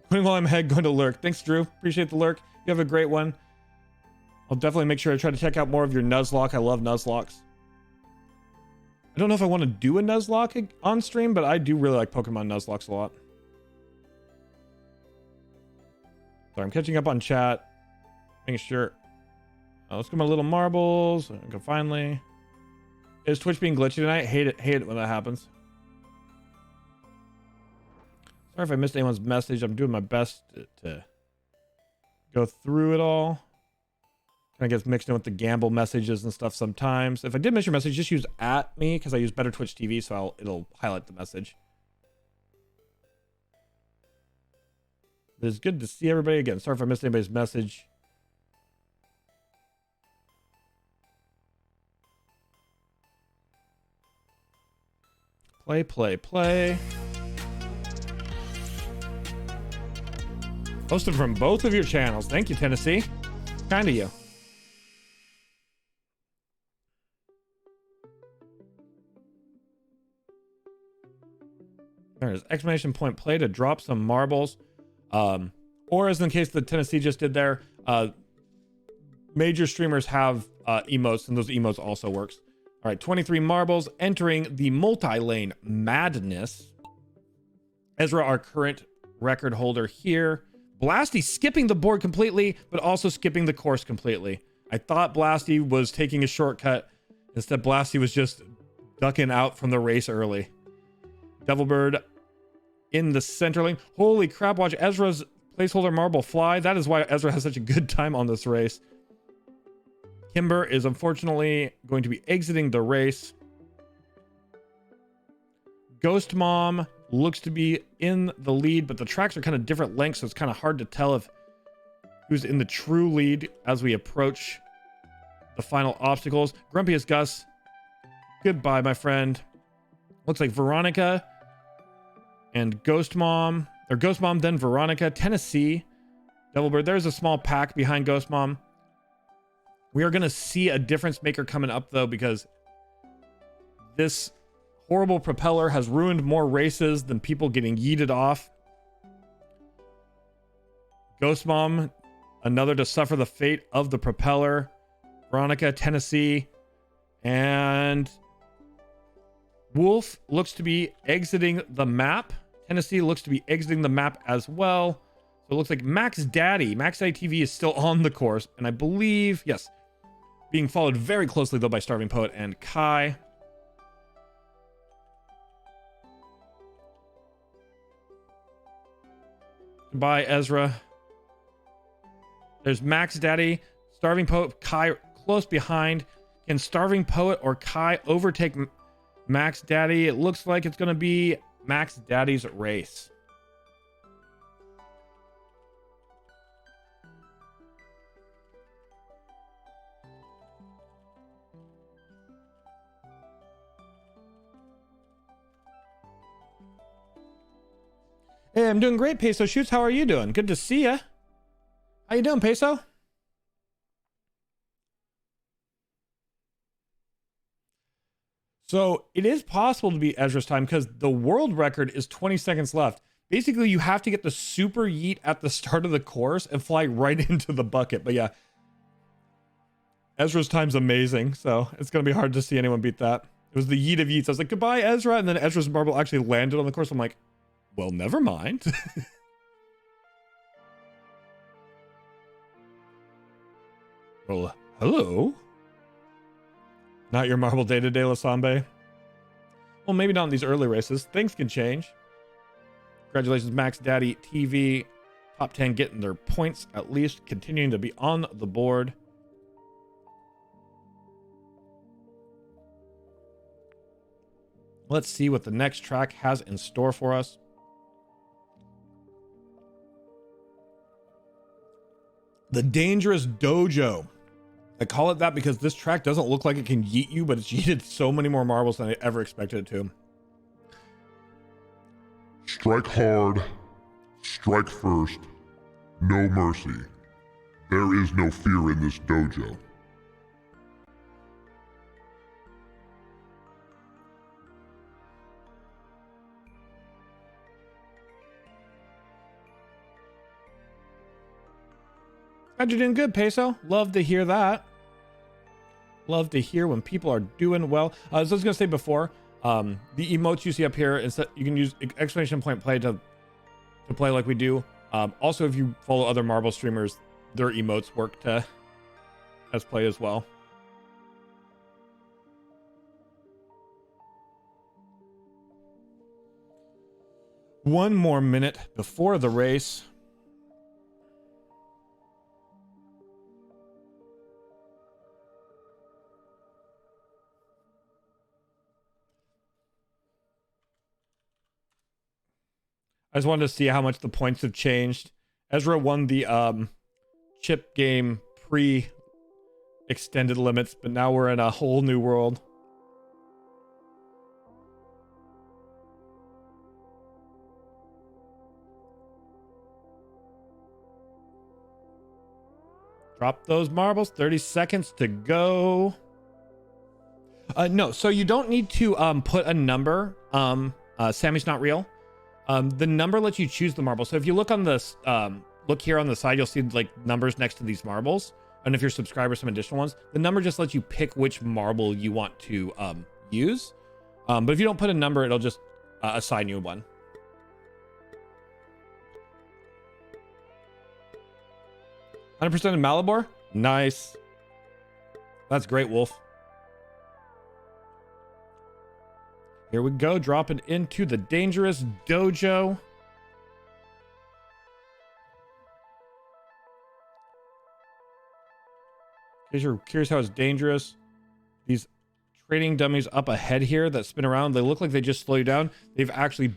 Putting while I'm ahead, going to lurk. Thanks, Drew. Appreciate the lurk. You have a great one. I'll definitely make sure I try to check out more of your Nuzlocke. I love Nuzlocks. I don't know if I want to do a Nuzlocke on stream, but I do really like Pokemon Nuzlocks a lot. Sorry, I'm catching up on chat. Making sure. Let's get my little marbles. Okay, finally. Is Twitch being glitchy tonight? Hate it when that happens. Sorry if I missed anyone's message. I'm doing my best to go through it all. Kind of gets mixed in with the gamble messages and stuff sometimes. If I did miss your message, just use @me because I use Better Twitch TV, so it'll highlight the message. But it's good to see everybody again. Sorry if I missed anybody's message. Play. Posted from both of your channels. Thank you, Tennessee. Kind of you. There's exclamation point play to drop some marbles. Or as in the case that Tennessee just did there, major streamers have emotes, and those emotes also works. All right, 23 marbles entering the multi-lane madness. Ezra, our current record holder here. Blasty skipping the board completely, but also skipping the course completely. I thought Blasty was taking a shortcut. Instead, Blasty was just ducking out from the race early. Devilbird in the center lane. Holy crap, watch Ezra's placeholder marble fly. That is why Ezra has such a good time on this race. Kimber is unfortunately going to be exiting the race. Ghost Mom looks to be in the lead, but the tracks are kind of different lengths, so it's kind of hard to tell if who's in the true lead as we approach the final obstacles. Grumpiest Gus, goodbye, my friend. Looks like Veronica and Ghost Mom, or Ghost Mom, then Veronica, Tennessee, Devilbird. There's a small pack behind Ghost Mom. We are going to see a difference maker coming up, though, because this horrible propeller has ruined more races than people getting yeeted off. Ghost Mom, another to suffer the fate of the propeller. Veronica, Tennessee, and Wolf looks to be exiting the map. Tennessee looks to be exiting the map as well. So it looks like Max Daddy TV is still on the course, and I believe, yes, being followed very closely though by Starving Poet and Kai. Goodbye, Ezra. There's Max Daddy, Starving Poet, Kai close behind. Can Starving Poet or Kai overtake Max Daddy? It looks like it's going to be Max Daddy's race. Hey, I'm doing great, Peso Shoots. How are you doing? Good to see ya. How you doing, Peso? So it is possible to beat Ezra's time because the world record is 20 seconds left. Basically, you have to get the super yeet at the start of the course and fly right into the bucket. But yeah, Ezra's time's amazing, so it's going to be hard to see anyone beat that. It was the yeet of yeets. I was like, goodbye, Ezra. And then Ezra's marble actually landed on the course. I'm like, well, never mind. Well, hello. Not your marble day-to-day, Lasambe. Well, maybe not in these early races. Things can change. Congratulations, Max Daddy TV. Top 10 getting their points, at least continuing to be on the board. Let's see what the next track has in store for us. The Dangerous Dojo. I call it that because this track doesn't look like it can yeet you, but it's yeeted so many more marbles than I ever expected it to. Strike hard, strike first, no mercy. There is no fear in this dojo. Glad you're doing good, Peso. Love to hear that. Love to hear when people are doing well. As I was going to say before, the emotes you see up here, instead you can use exclamation point play to play like we do. Also, if you follow other marble streamers, their emotes work to as play as well. One more minute before the race. I just wanted to see how much the points have changed. Ezra won the chip game pre-extended limits, but now we're in a whole new world. Drop those marbles. 30 seconds to go. No, so you don't need to put a number. Sammy's not real. The number lets you choose the marble. So if you look on this, look here on the side, you'll see like numbers next to these marbles. And if you're subscribers, some additional ones, the number just lets you pick which marble you want to use. But if you don't put a number, it'll just assign you one. $100% in Malibor? Nice. That's great, Wolf. Here we go, dropping into the Dangerous Dojo. In case you're curious how it's dangerous, these trading dummies up ahead here that spin around, they look like they just slow you down. They've actually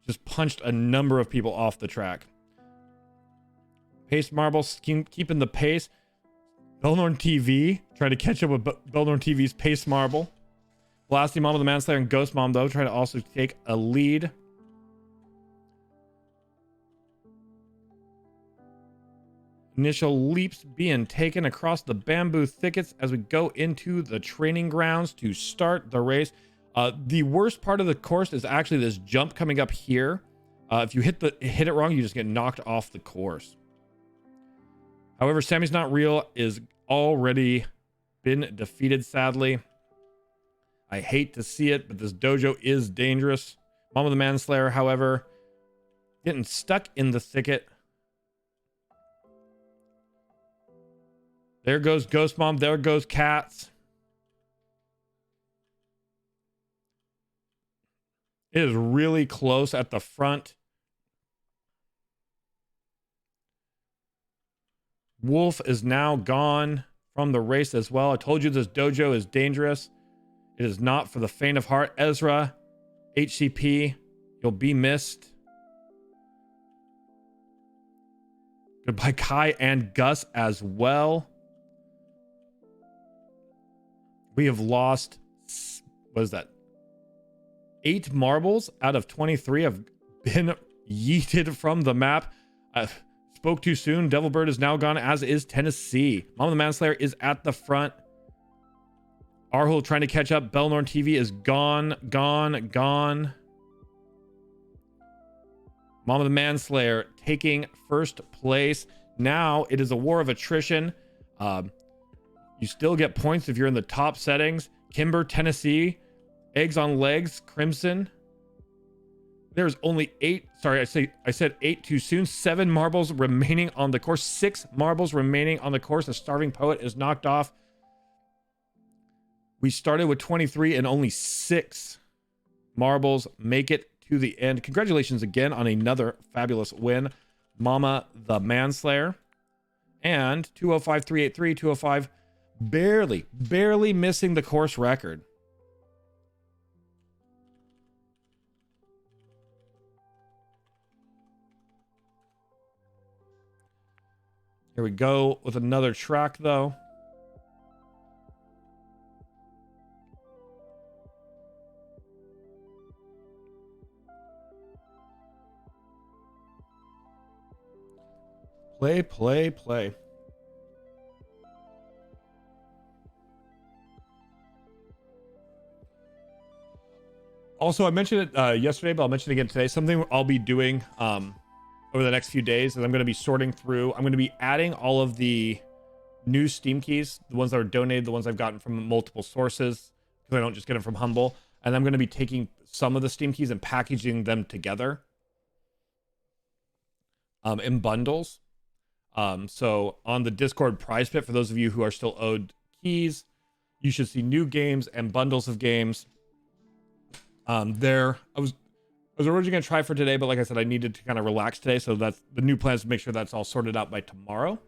just punched a number of people off the track. Pace marbles, keeping the pace. Belnorn TV, trying to catch up with Belnorn TV's pace marble. Blasty Mom of the Manslayer and Ghost Mom, though, trying to also take a lead. Initial leaps being taken across the bamboo thickets as we go into the training grounds to start the race. The worst part of the course is actually this jump coming up here. If you hit it wrong, you just get knocked off the course. However, Sammy's Not Real is already been defeated, sadly. I hate to see it, but this dojo is dangerous. Mom of the Manslayer, however, getting stuck in the thicket. There goes Ghost Mom. There goes Cats. It is really close at the front. Wolf is now gone from the race as well. I told you this dojo is dangerous. It is not for the faint of heart. Ezra, HCP, you'll be missed. Goodbye, Kai and Gus as well. We have lost, what is that? 8 marbles out of 23 have been yeeted from the map. Spoke too soon. Devilbird is now gone, as is Tennessee. Mom of the Manslayer is at the front. Arhul trying to catch up. Belnorn TV is gone. Mom of the Manslayer taking first place. Now it is a war of attrition. You still get points if you're in the top settings. Kimber, Tennessee, Eggs on Legs, Crimson. There's only 8. Sorry, I said 8 too soon. 7 marbles remaining on the course. 6 marbles remaining on the course. The Starving Poet is knocked off. We started with 23 and only 6 marbles make it to the end. Congratulations again on another fabulous win, Mama the Manslayer. And 205-383, 205, barely missing the course record. Here we go with another track, though. Play. Also, I mentioned it yesterday, but I'll mention it again today. Something I'll be doing over the next few days is I'm going to be sorting through. I'm going to be adding all of the new Steam keys, the ones that are donated, the ones I've gotten from multiple sources, because I don't just get them from Humble. And I'm going to be taking some of the Steam keys and packaging them together in bundles. So on the Discord prize pit, for those of you who are still owed keys, you should see new games and bundles of games. I was originally going to try for today, but like I said, I needed to kind of relax today. So that's the new plan, is to make sure that's all sorted out by tomorrow.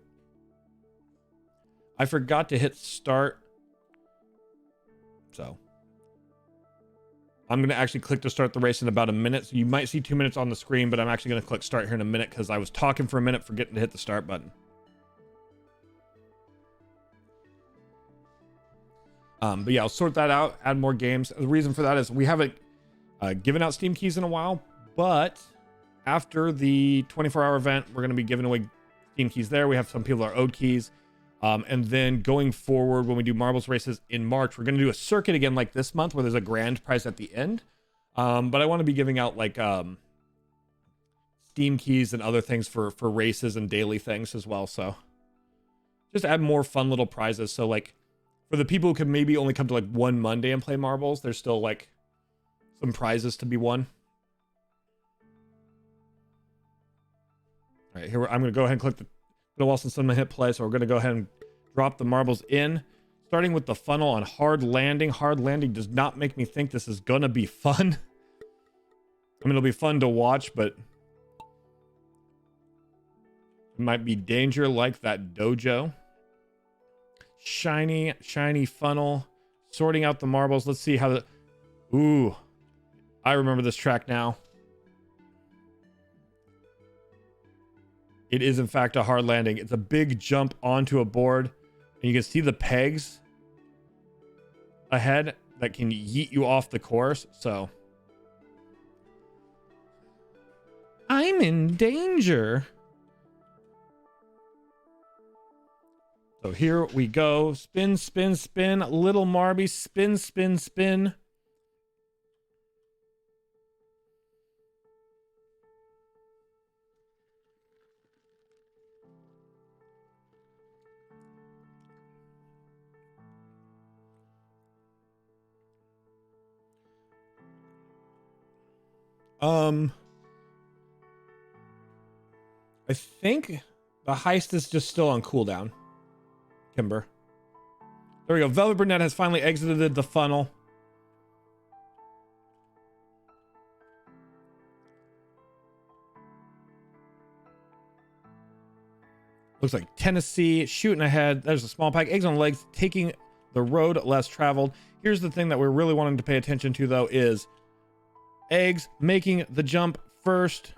I forgot to hit start. So I'm going to actually click to start the race in about a minute. So you might see 2 minutes on the screen, but I'm actually going to click start here in a minute because I was talking for a minute, forgetting to hit the start button. But yeah, I'll sort that out, add more games. The reason for that is we haven't given out Steam keys in a while, but after the 24-hour event, we're going to be giving away Steam keys there. We have some people that are owed keys. And then going forward, when we do marbles races in March, we're going to do a circuit again like this month where there's a grand prize at the end. But I want to be giving out like Steam keys and other things for races and daily things as well. So just add more fun little prizes. So like for the people who can maybe only come to like one Monday and play marbles, there's still like some prizes to be won. All right, here I'm going to go ahead and click the Wilson Cinema hit play. So we're going to go ahead and drop the marbles in, starting with the funnel on hard landing. Hard landing does not make me think this is going to be fun. I mean, it'll be fun to watch, but it might be danger like that dojo. Shiny funnel, sorting out the marbles. Let's see how the... Ooh, I remember this track now. It is, in fact, a hard landing. It's a big jump onto a board, and you can see the pegs ahead, that can yeet you off the course. So I'm in danger. So here we go. Spin, spin, spin. Little Marby. Spin, spin, spin. I think the heist is just still on cooldown. Kimber. There we go. Velvet Brunette has finally exited the funnel. Looks like Tennessee shooting ahead. There's a small pack. Eggs on legs taking the road less traveled. Here's the thing that we're really wanting to pay attention to, though, is Eggs making the jump first.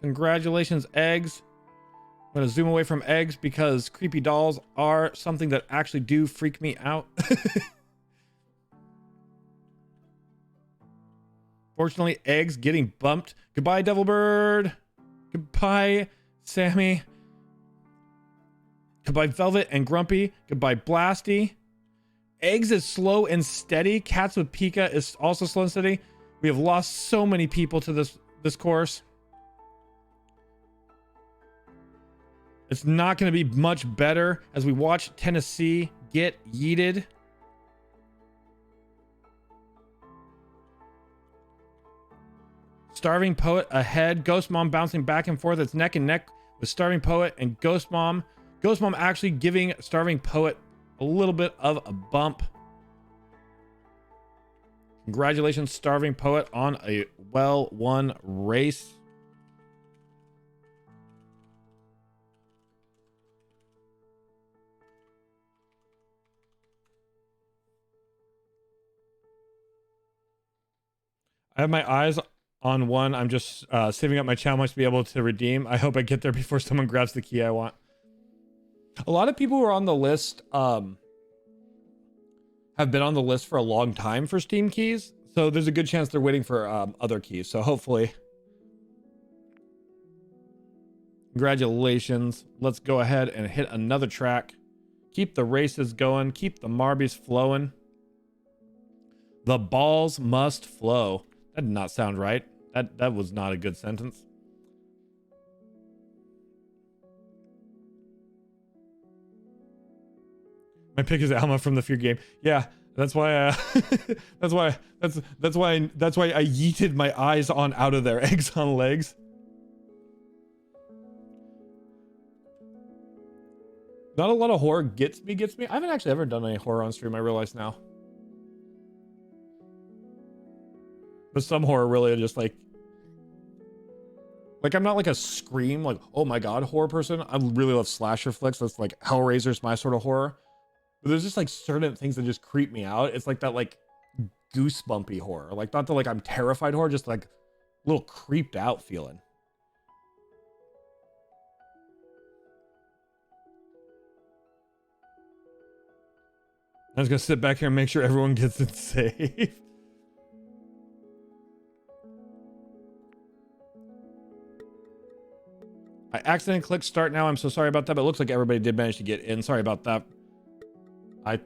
Congratulations, Eggs. I'm going to zoom away from Eggs because creepy dolls are something that actually do freak me out. Fortunately, Eggs getting bumped. Goodbye, Devilbird. Goodbye, Sammy. Goodbye, Velvet and Grumpy. Goodbye, Blasty. Eggs is slow and steady. Cats with Pika is also slow and steady. We have lost so many people to this course. It's not going to be much better as we watch Tennessee get yeeted. Starving Poet ahead. Ghost Mom bouncing back and forth. It's neck and neck with Starving Poet and Ghost Mom. Ghost Mom actually giving Starving Poet a little bit of a bump. Congratulations, Starving Poet, on a well-won race. I have my eyes on one. I'm just saving up my challenge to be able to redeem. I hope I get there before someone grabs the key I want. A lot of people who are on the list have been on the list for a long time for Steam keys. So there's a good chance they're waiting for other keys. So hopefully. Congratulations. Let's go ahead and hit another track. Keep the races going. Keep the Marbies flowing. The balls must flow. That did not sound right. That was not a good sentence. My pick is Alma from the Fear game. Yeah, that's why that's why I yeeted my eyes on out of there. Eggs on legs. Not a lot of horror gets me. I haven't actually ever done any horror on stream, I realize now. But some horror really just like I'm not like a Scream, like, oh my god, horror person. I really love slasher flicks. That's like Hellraiser's my sort of horror. But there's just like certain things that just creep me out. It's like that like goosebumpy horror. Like not the like I'm terrified horror, just like a little creeped out feeling. I'm just gonna sit back here and make sure everyone gets it safe. I accidentally clicked start now. I'm so sorry about that, but it looks like everybody did manage to get in. Sorry about that. I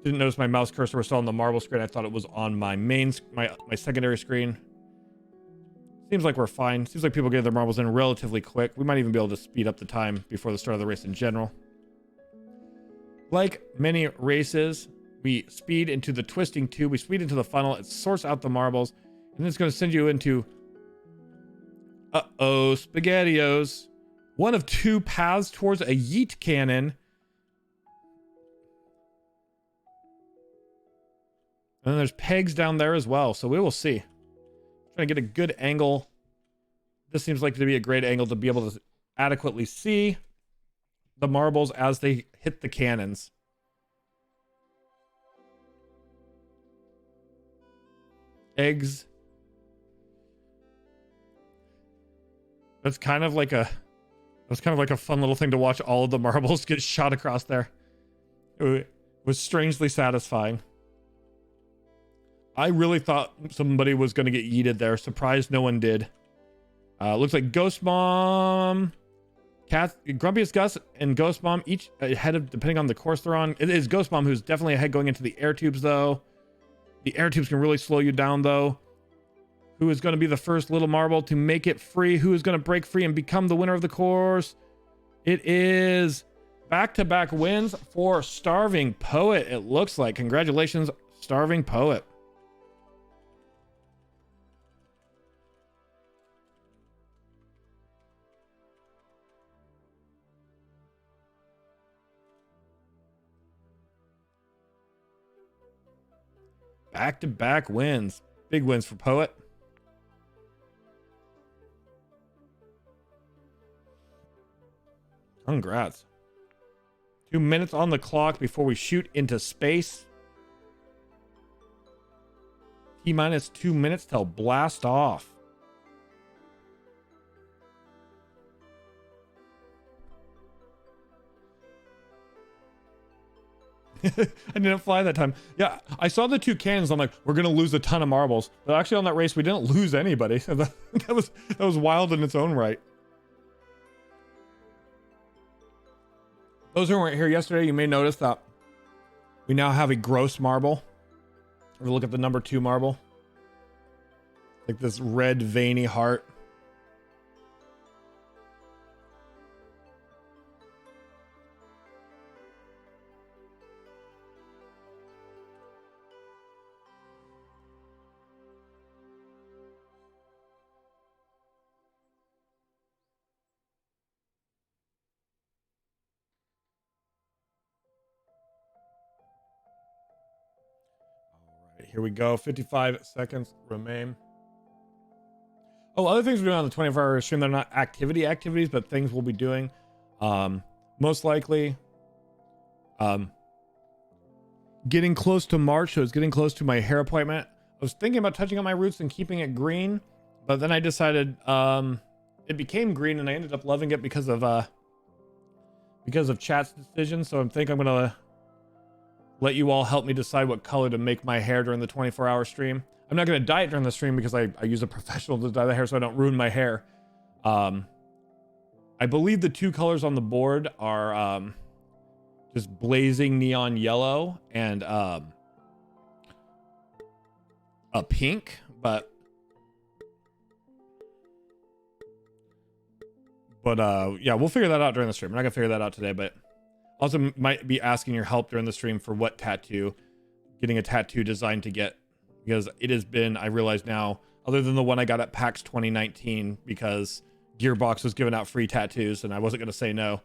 didn't notice my mouse cursor was still on the marble screen. I thought it was on my main, my secondary screen. Seems like we're fine. Seems like people get their marbles in relatively quick. We might even be able to speed up the time before the start of the race in general. Like many races, we speed into the twisting tube. We speed into the funnel. It sorts out the marbles. And then it's going to send you into... Uh-oh, SpaghettiOs. One of two paths towards a yeet cannon. And then there's pegs down there as well. So we will see. Trying to get a good angle. This seems like to be a great angle to be able to adequately see the marbles as they hit the cannons. Eggs. That's kind of like a fun little thing to watch all of the marbles get shot across there. It was strangely satisfying. I really thought somebody was going to get yeeted there. Surprised no one did. Looks like Ghost Mom, Grumpiest Gus, and Ghost Mom each ahead of, depending on the course they're on. It is Ghost Mom who's definitely ahead going into the air tubes, though. The air tubes can really slow you down, though. Who is going to be the first little marble to make it free? Who is going to break free and become the winner of the course? It is back-to-back wins for Starving Poet, it looks like. Congratulations, Starving Poet. Back-to-back wins. Big wins for Poet. Congrats. 2 minutes on the clock before we shoot into space. T-minus 2 minutes till blast off. I didn't fly that time. Yeah, I saw the 2 cannons. I'm like, we're gonna lose a ton of marbles. But actually, on that race, we didn't lose anybody. that was wild in its own right. Those who weren't here yesterday, you may notice that we now have a gross marble. If you look at the number 2 marble, like this red veiny heart. Here we go. 55 seconds remain. Oh, other things we're doing on the 24-hour stream, they're not activities, but things we'll be doing. Most likely, getting close to March, so it's getting close to my hair appointment. I was thinking about touching on my roots and keeping it green, but then I decided it became green, and I ended up loving it because of chat's decision. So I think I'm gonna let you all help me decide what color to make my hair during the 24-hour stream. I'm not going to dye it during the stream because I use a professional to dye the hair so I don't ruin my hair. I believe the 2 colors on the board are just blazing neon yellow and a pink, but yeah, we'll figure that out during the stream. I'm not going to figure that out today, but also might be asking your help during the stream for what tattoo, getting a tattoo designed to get, because it has been, I realize now, other than the one I got at PAX 2019, because Gearbox was giving out free tattoos and I wasn't going to say no,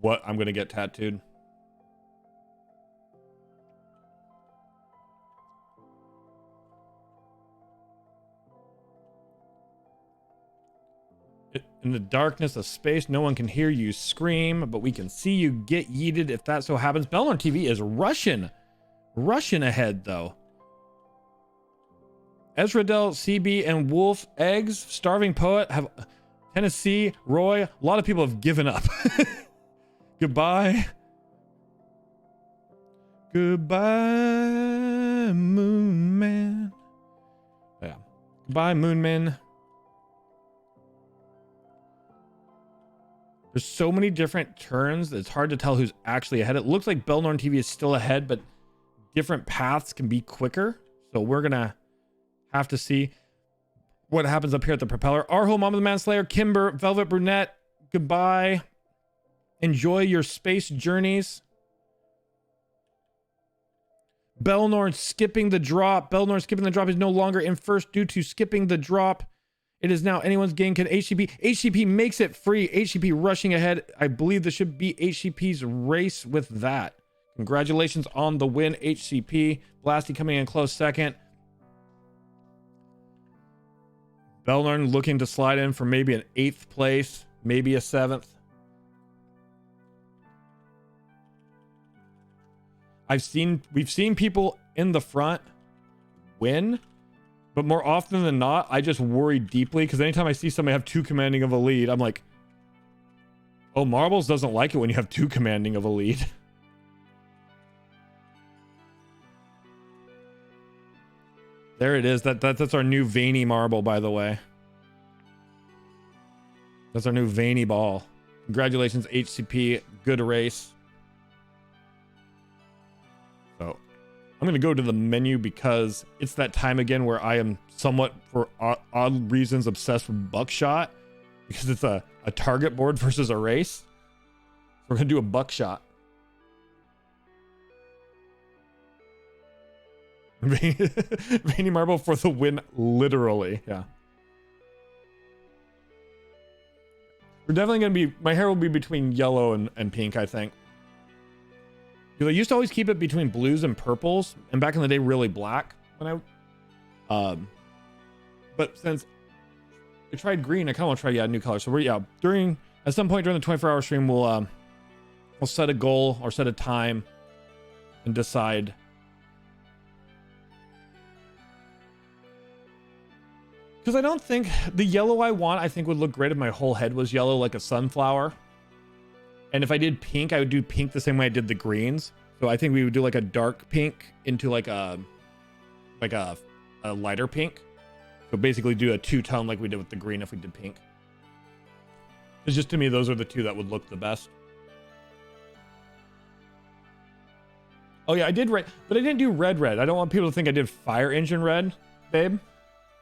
what I'm going to get tattooed. In the darkness of space, no one can hear you scream, but we can see you get yeeted if that so happens. Belnor TV is Russian ahead, though. Ezradel, CB, and Wolf Eggs, Starving Poet, have Tennessee, Roy. A lot of people have given up. Goodbye. Goodbye, Moon Man. Yeah. Goodbye, Moon Man. There's so many different turns that it's hard to tell who's actually ahead. It looks like Belnorn TV is still ahead, but different paths can be quicker. So we're going to have to see what happens up here at the propeller. Arho, Mom of the Manslayer, Kimber, Velvet Brunette, goodbye. Enjoy your space journeys. Belnorn skipping the drop. Belnorn skipping the drop is no longer in first due to skipping the drop. It is now anyone's game. Can HCP? HCP makes it free. HCP rushing ahead. I believe this should be HCP's race with that. Congratulations on the win, HCP. Blasty coming in close second. Belnorn looking to slide in for maybe an 8th place, maybe a 7th. We've seen people in the front win, but more often than not, I just worry deeply because anytime I see somebody have 2 commanding of a lead, I'm like, oh, Marbles doesn't like it when you have 2 commanding of a lead. There it is. That's our new veiny marble, by the way. That's our new veiny ball. Congratulations, HCP. Good race. So I'm going to go to the menu because it's that time again where I am somewhat, for odd reasons, obsessed with buckshot because it's a target board versus a race. So we're going to do a buckshot. Veiny marble for the win, literally. Yeah. We're definitely going to be, my hair will be between yellow and pink, I think. Because I used to always keep it between blues and purples, and back in the day, really black. When but since I tried green, I kind of want to try a new color. So we're at some point during the 24-hour stream, we'll set a goal or set a time and decide. Because I don't think the yellow I think would look great if my whole head was yellow like a sunflower. And if I did pink, I would do pink the same way I did the greens. So I think we would do like a dark pink into like a lighter pink. So basically do a two-tone like we did with the green if we did pink. It's just, to me, those are the two that would look the best. Oh yeah, I did red, but I didn't do red. I don't want people to think I did fire engine red, babe.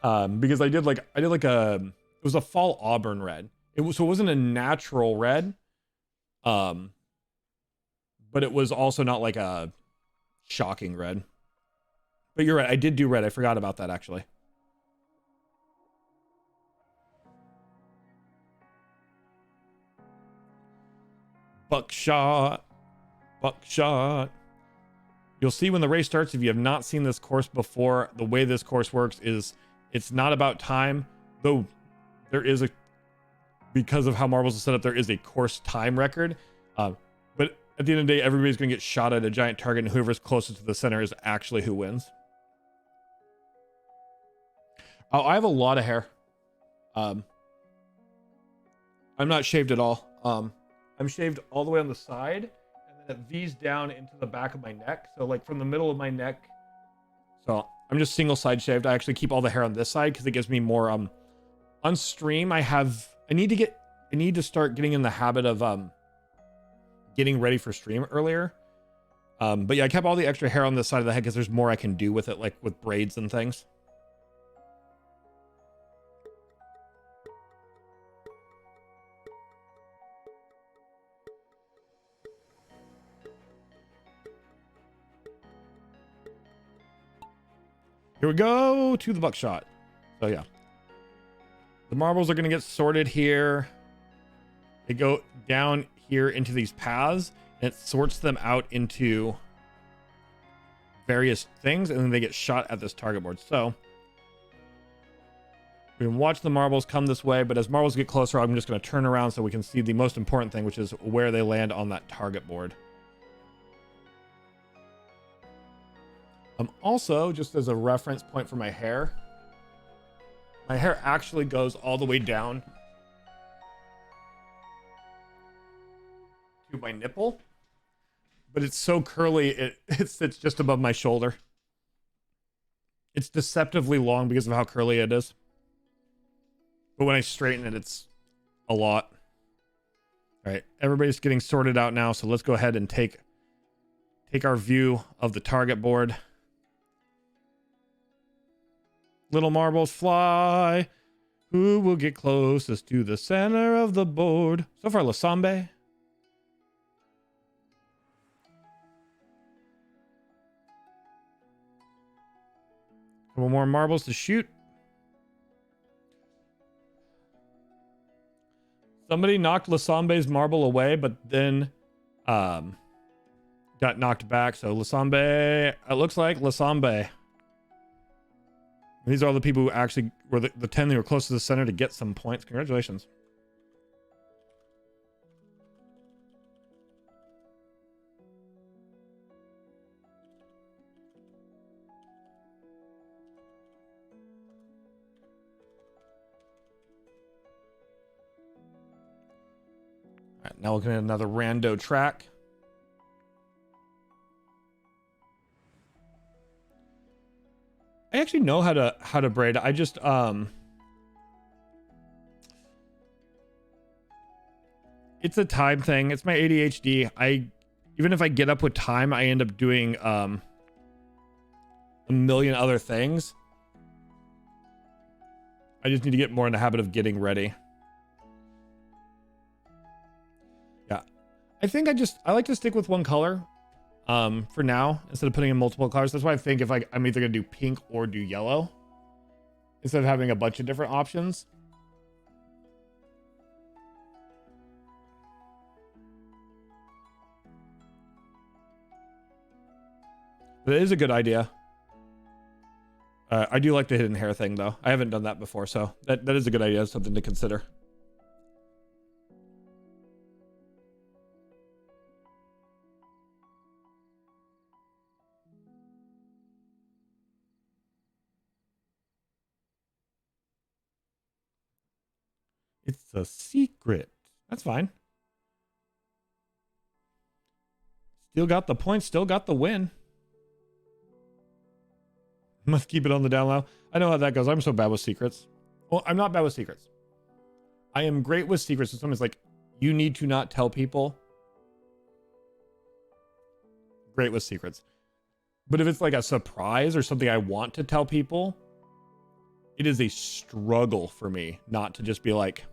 Because I did like it was a fall auburn red. It wasn't a natural red. But it was also not like a shocking red. But you're right, I did do red. I forgot about that actually. Buckshot. You'll see when the race starts, if you have not seen this course before, the way this course works is it's not about time, though there is because of how marbles are set up, there is a course time record. But at the end of the day, everybody's going to get shot at a giant target, and whoever's closest to the center is actually who wins. Oh, I have a lot of hair. I'm not shaved at all. I'm shaved all the way on the side, and then it V's down into the back of my neck. So like from the middle of my neck. So I'm just single side shaved. I actually keep all the hair on this side because it gives me more on stream. I need to start getting in the habit of getting ready for stream earlier. But yeah, I kept all the extra hair on this side of the head because there's more I can do with it, like with braids and things. Here we go to the buckshot. So yeah, the marbles are going to get sorted here. They go down here into these paths, and it sorts them out into various things, and then they get shot at this target board. So we can watch the marbles come this way, but as marbles get closer, I'm just going to turn around so we can see the most important thing, which is where they land on that target board. Also, just as a reference point for my hair actually goes all the way down to my nipple, but it's so curly it sits just above my shoulder. It's deceptively long because of how curly it is, but when I straighten it, it's a lot. All right, everybody's getting sorted out now, so let's go ahead and take our view of the target board. Little marbles fly. Who will get closest to the center of the board? So far, Lasambe. Couple more marbles to shoot. Somebody knocked Lasambe's marble away, but then got knocked back. So Lasambe, it looks like Lasambe. These are all the people who actually were the 10 that were close to the center to get some points. Congratulations. All right, now looking at another rando track. I actually know how to braid. I just it's a time thing. It's my ADHD. Even if I get up with time, I end up doing a million other things. I just need to get more in the habit of getting ready. Yeah. I think I like to stick with one color for now instead of putting in multiple colors. That's why I think if I'm either gonna do pink or do yellow instead of having a bunch of different options. But it is a good idea. I do like the hidden hair thing though. I haven't done that before, so that is a good idea. Something to consider. It's a secret. That's fine. Still got the point, still got the win. Must keep it on the down low. I know how that goes. I'm so bad with secrets. Well, I'm not bad with secrets. I am great with secrets. So someone's like, you need to not tell people. Great with secrets. But if it's like a surprise or something I want to tell people, it is a struggle for me not to just be like,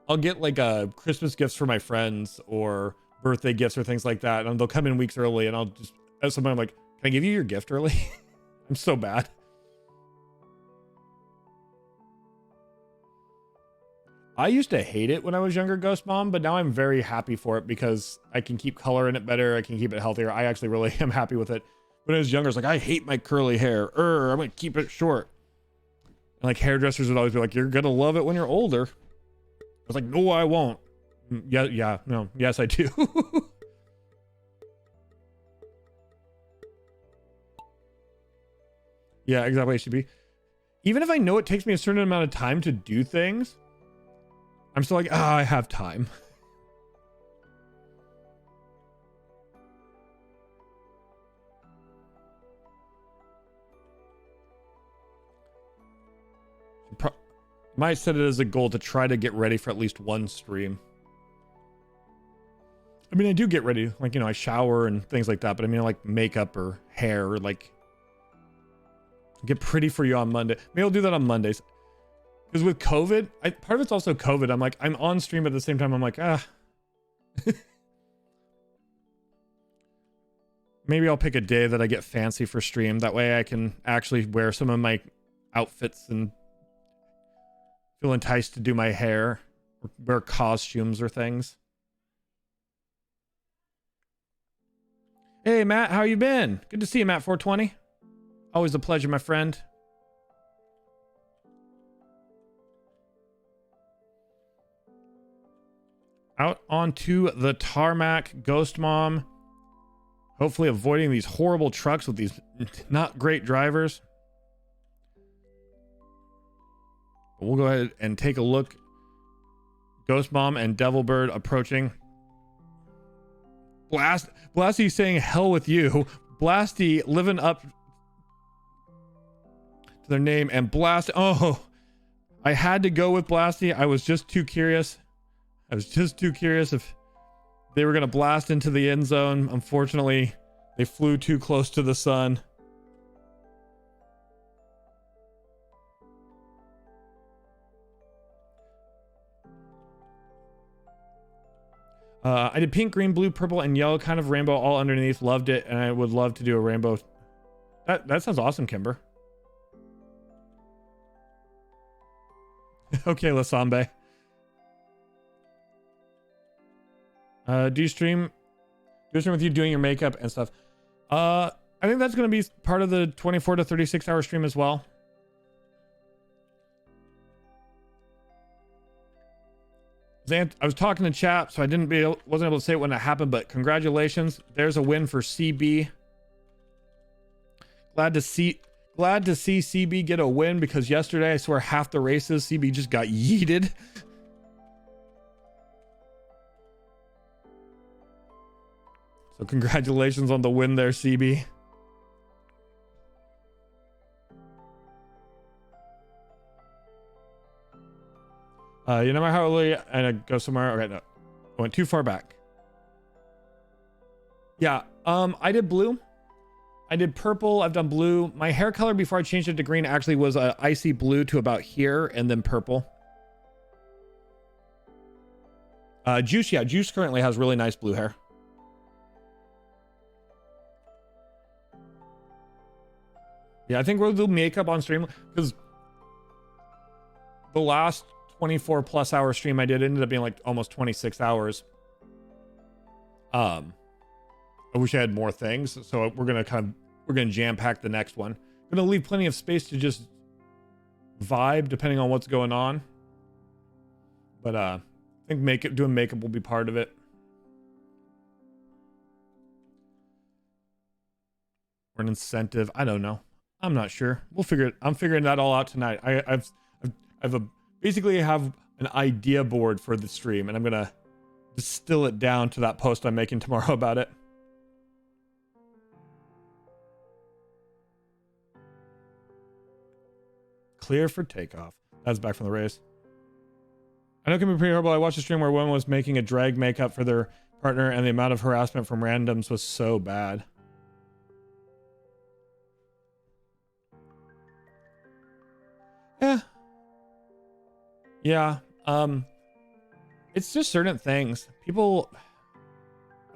I'll get like Christmas gifts for my friends or birthday gifts or things like that. And they'll come in weeks early and I'll just, as somebody, I'm like, can I give you your gift early? I'm so bad. I used to hate it when I was younger, Ghost Mom, but now I'm very happy for it because I can keep color in it better. I can keep it healthier. I actually really am happy with it. When I was younger, I was like, I hate my curly hair. I'm going to keep it short. And like hairdressers would always be like, you're going to love it when you're older. I was like, no, I won't. Yeah, no, yes, I do. Yeah, exactly. It should be. Even if I know it takes me a certain amount of time to do things, I'm still like, I have time. Might set it as a goal to try to get ready for at least one stream. I mean, I do get ready, like, you know, I shower and things like that, but I mean, like makeup or hair, or like get pretty for you on Monday. Maybe I'll do that on Mondays. Because with COVID, part of it's also COVID. I'm like, I'm on stream at the same time. I'm like, maybe I'll pick a day that I get fancy for stream. That way I can actually wear some of my outfits and feel enticed to do my hair or wear costumes or things. Hey, Matt, how you been? Good to see you, Matt 420. Always a pleasure, my friend. Out onto the tarmac, Ghost Mom. Hopefully avoiding these horrible trucks with these not great drivers. We'll go ahead and take a look. Ghost Mom and Devilbird approaching. Blasty saying hell with you. Blasty living up to their name, and Blast. Oh, I had to go with Blasty. I was just too curious. If they were going to blast into the end zone. Unfortunately, they flew too close to the sun. I did pink, green, blue, purple, and yellow, kind of rainbow all underneath. Loved it, and I would love to do a rainbow. That sounds awesome, Kimber. Okay, Lasambe. Do you stream with you doing your makeup and stuff? I think that's going to be part of the 24 to 36 hour stream as well. I was talking to chat, so I wasn't able to say it when it happened, but congratulations. There's a win for CB. Glad to see CB get a win, because yesterday, I swear, half the races, CB just got yeeted. So congratulations on the win there, CB. You know how early and I go somewhere. Okay, no, I went too far back. Yeah, I did blue. I did purple. I've done blue. My hair color before I changed it to green actually was icy blue to about here, and then purple. Juice, yeah, Juice currently has really nice blue hair. Yeah, I think we'll do makeup on stream because the last 24 plus hour stream I did ended up being like almost 26 hours. I wish I had more things, so we're gonna jam pack the next one. Gonna leave plenty of space to just vibe depending on what's going on. But I think doing makeup will be part of it. Or an incentive, I don't know. I'm not sure. We'll figure it. I'm figuring that all out tonight. Basically have an idea board for the stream, and I'm gonna distill it down to that post I'm making tomorrow about it. Clear for takeoff. That's back from the race. I know it can be pretty horrible. I watched a stream where one was making a drag makeup for their partner, and the amount of harassment from randoms was so bad. Yeah. It's just certain things. People.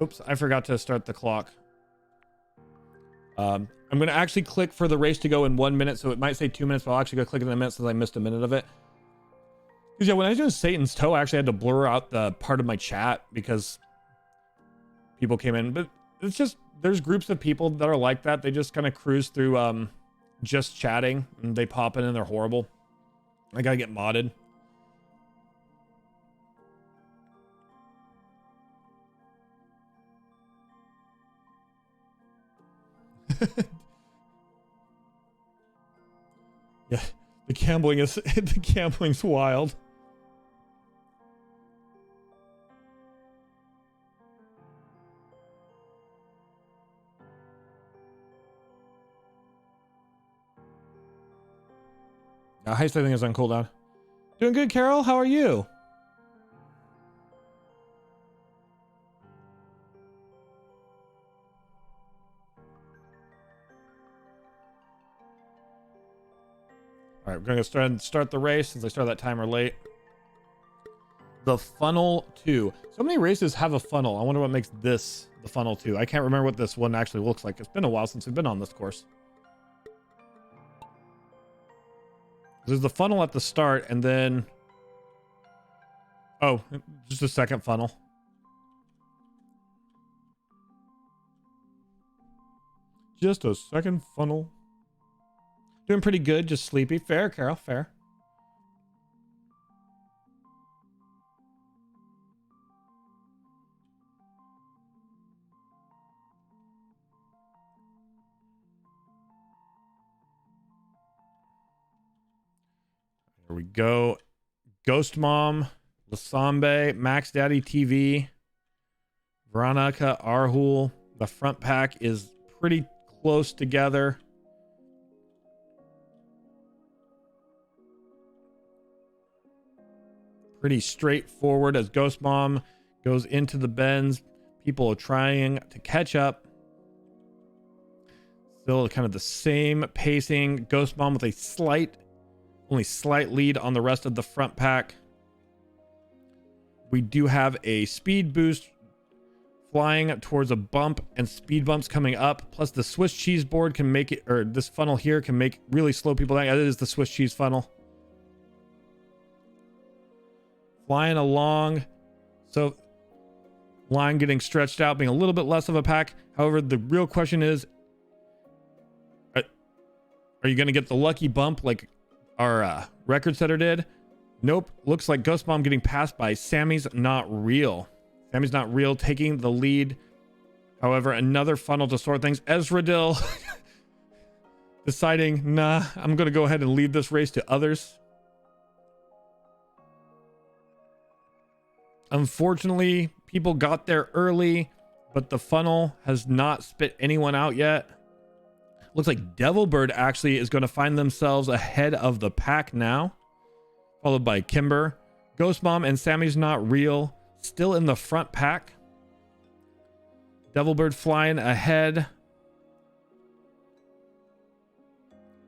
Oops, I forgot to start the clock. I'm gonna actually click for the race to go in 1 minute, so it might say 2 minutes, but I'll actually go click in a minute since I missed a minute of it. Because yeah, when I was doing Satan's Toe, I actually had to blur out the part of my chat because people came in. But it's just there's groups of people that are like that. They just kind of cruise through just chatting, and they pop in and they're horrible. I gotta get modded. Yeah, the gambling's wild. Heist, I think, is on cooldown. Doing good, Carol. How are you? All right, we're gonna start the race since I started that timer late. The funnel 2. So many races have a funnel. I wonder what makes this the funnel 2. I can't remember what this one actually looks like. It's been a while since we've been on this course. There's the funnel at the start, and then just a second funnel. Just a second funnel. Doing pretty good, just sleepy. Fair, Carol, fair. Here we go. Ghost Mom, Lasambe, Max Daddy TV, Veronica, Arhul. The front pack is pretty close together. Pretty straightforward as Ghost Mom goes into the bends. People are trying to catch up. Still kind of the same pacing. Ghost Mom with a only slight lead on the rest of the front pack. We do have a speed boost flying towards a bump and speed bumps coming up. Plus the Swiss cheese board can make it, or this funnel here can make really slow people down. It is the Swiss cheese funnel. Flying along. So line getting stretched out, being a little bit less of a pack. However, the real question is, are you going to get the lucky bump like our record setter did? Nope. Looks like Ghost Mom getting passed by Sammy's Not Real. Sammy's Not Real taking the lead. However, another funnel to sort things. Ezreal deciding, nah, I'm going to go ahead and leave this race to others. Unfortunately, people got there early, but the funnel has not spit anyone out yet. Looks like Devilbird actually is going to find themselves ahead of the pack now, followed by Kimber, Ghost Mom and Sammy's Not Real still in the front pack. Devilbird flying ahead.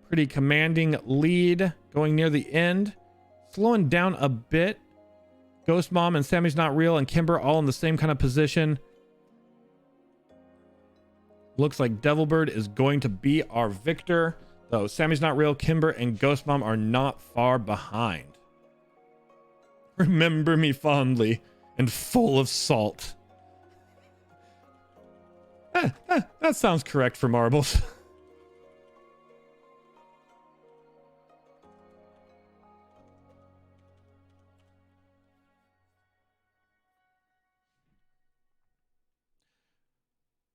Pretty commanding lead going near the end. Slowing down a bit. Ghost Mom and Sammy's Not Real and Kimber all in the same kind of position. Looks like Devilbird is going to be our victor, though Sammy's Not Real, Kimber, and Ghost Mom are not far behind. Remember me fondly and full of salt. That sounds correct for marbles.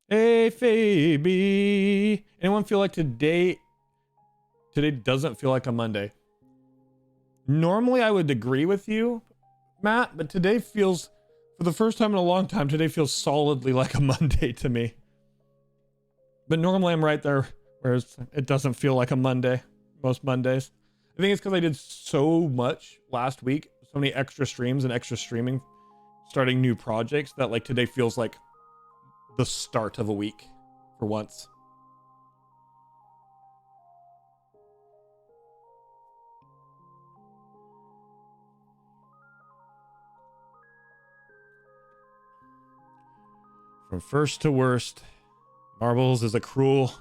Hey, Phoebe. Anyone feel like today doesn't feel like a Monday? Normally, I would agree with you, Matt, but today feels, for the first time in a long time, today feels solidly like a Monday to me. But normally I'm right there, whereas it doesn't feel like a Monday most Mondays. I think it's because I did so much last week, so many extra streams and extra streaming, starting new projects, that like today feels like the start of a week for once. From first to worst, Marbles is a cruel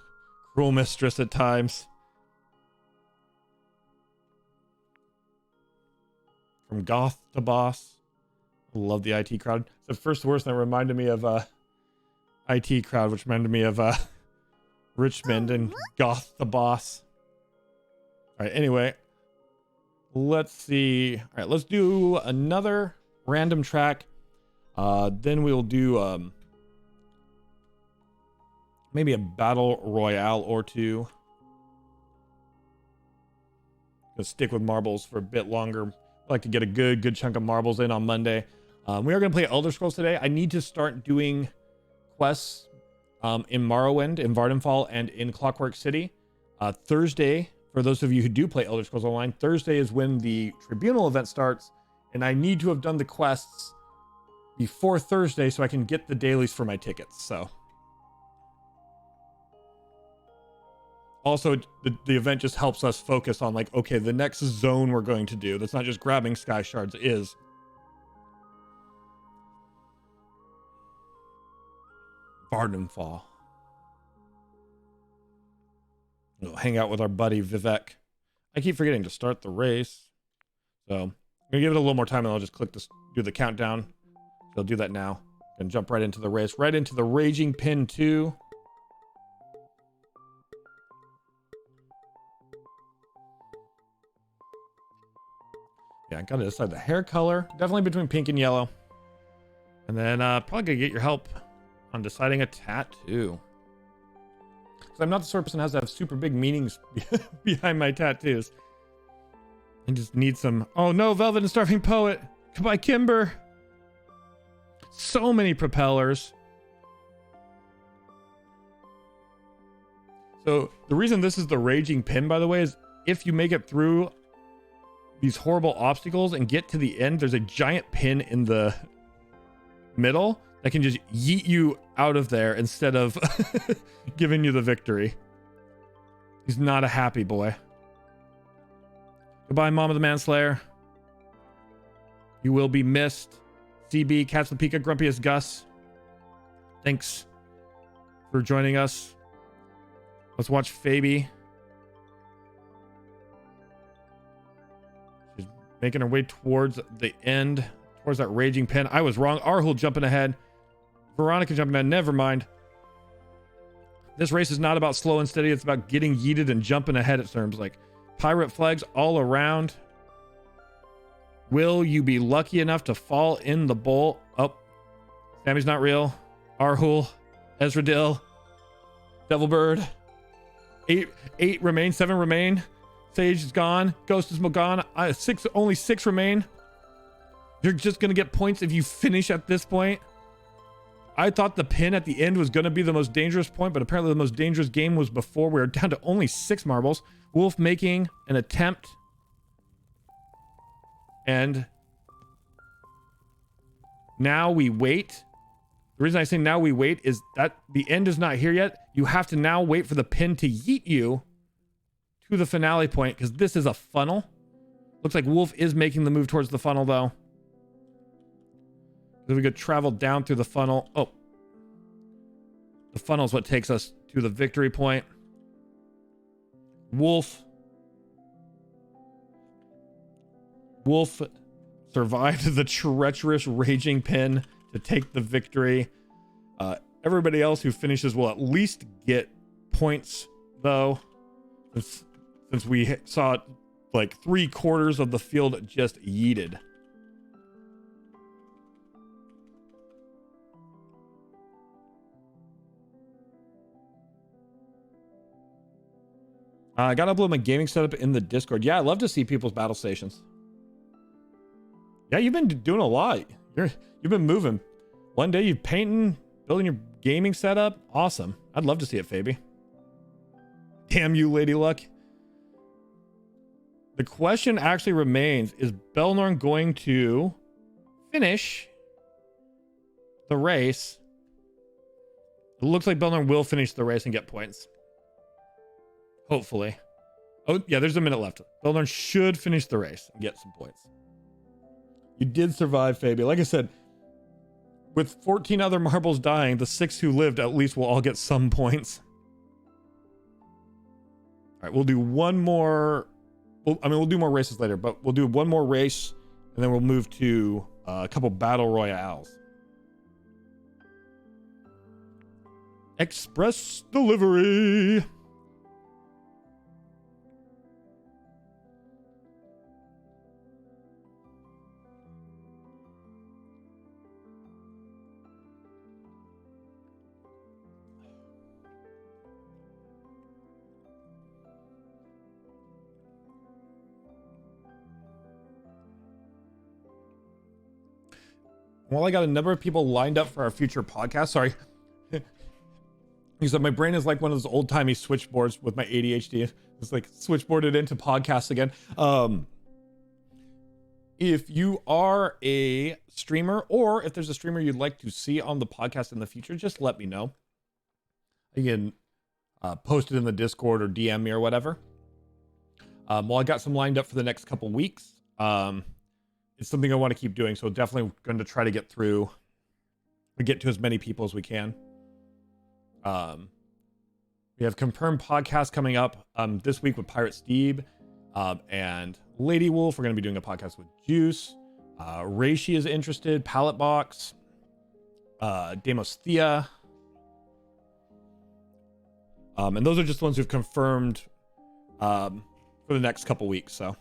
mistress at times. From goth to boss. Love the IT crowd. It's the first to worst, and it reminded me of IT crowd, which reminded me of Richmond and goth the boss. All right, anyway, let's see. All right, let's do another random track. Then we'll do maybe a battle royale or two. Let's stick with marbles for a bit longer. I like to get a good chunk of marbles in on Monday. We are going to play Elder Scrolls today. I need to start doing quests in Morrowind, in Vardenfall, and in Clockwork City. Thursday, for those of you who do play Elder Scrolls Online, Thursday is when the Tribunal event starts, and I need to have done the quests before Thursday so I can get the dailies for my tickets. So also the event just helps us focus on like, okay, the next zone we're going to do, that's not just grabbing sky shards, is Vardenfall. We'll hang out with our buddy Vivek. I keep forgetting to start the race, so I'm gonna give it a little more time, and I'll just click this, do the countdown. So I'll do that now and jump right into the race, right into the Raging Pin 2. Yeah, I gotta decide the hair color. Definitely between pink and yellow. And then probably gonna get your help on deciding a tattoo. Because I'm not the sort of person that has to have super big meanings behind my tattoos. I just need some... Oh no, Velvet and Starving Poet! Goodbye, Kimber! So many propellers. So the reason this is the Raging Pin, by the way, is if you make it through these horrible obstacles and get to the end, there's a giant pin in the middle that can just yeet you out of there instead of giving you the victory. He's not a happy boy. Goodbye, Mom of the Manslayer. You will be missed. CB, Cats the Pika, Grumpiest Gus. Thanks for joining us. Let's watch Phoebe. She's making her way towards the end, towards that Raging Pin. I was wrong. Arhul jumping ahead. Veronica jumping ahead. Never mind. This race is not about slow and steady. It's about getting yeeted and jumping ahead, it seems like. Pirate flags all around. Will you be lucky enough to fall in the bowl? Oh, Sammy's Not Real. Arhul. Ezreal. Devilbird. Eight remain. 7 remain. Sage is gone. Ghost is gone. Only 6 remain. You're just going to get points if you finish at this point. I thought the pin at the end was going to be the most dangerous point, but apparently the most dangerous game was before. We were down to only 6 marbles. Wolf making an attempt. And now we wait. The reason I say now we wait is that the end is not here yet. You have to now wait for the pin to yeet you to the finale point, because this is a funnel. Looks like Wolf is making the move towards the funnel, though. Then we could travel down through the funnel. Oh. The funnel is what takes us to the victory point. Wolf survived the treacherous raging pin to take the victory. Everybody else who finishes will at least get points, though, since we saw like 3/4 of the field just yeeted. I gotta upload my gaming setup in the Discord. Yeah, I love to see people's battle stations. Yeah, you've been doing a lot. You've been moving. One day you're painting, building your gaming setup. Awesome. I'd love to see it, Fabi. Damn you, Lady Luck. The question actually remains, is Belnorn going to finish the race? It looks like Belnorn will finish the race and get points. Hopefully. Oh, yeah, there's a minute left. Belnorn should finish the race and get some points. You did survive, Fabi. Like I said, with 14 other marbles dying, the 6 who lived at least will all get some points. All right, we'll do one more. We'll do more races later, but we'll do one more race, and then we'll move to a couple battle royales. Express delivery. Well, I got a number of people lined up for our future podcast. Sorry. He said my brain is like one of those old-timey switchboards with my ADHD. It's like switchboarded into podcasts again. If you are a streamer, or if there's a streamer you'd like to see on the podcast in the future, just let me know. You can post it in the Discord or DM me or whatever. Well, I got some lined up for the next couple weeks. It's something I want to keep doing, so definitely going to try to get to as many people as we can. We have confirmed podcasts coming up this week with Pirate Steve and Lady Wolf. We're going to be doing a podcast with Juice. Reishi is interested. Pallet Box. Demos Thea. And those are just the ones who've confirmed for the next couple weeks, so.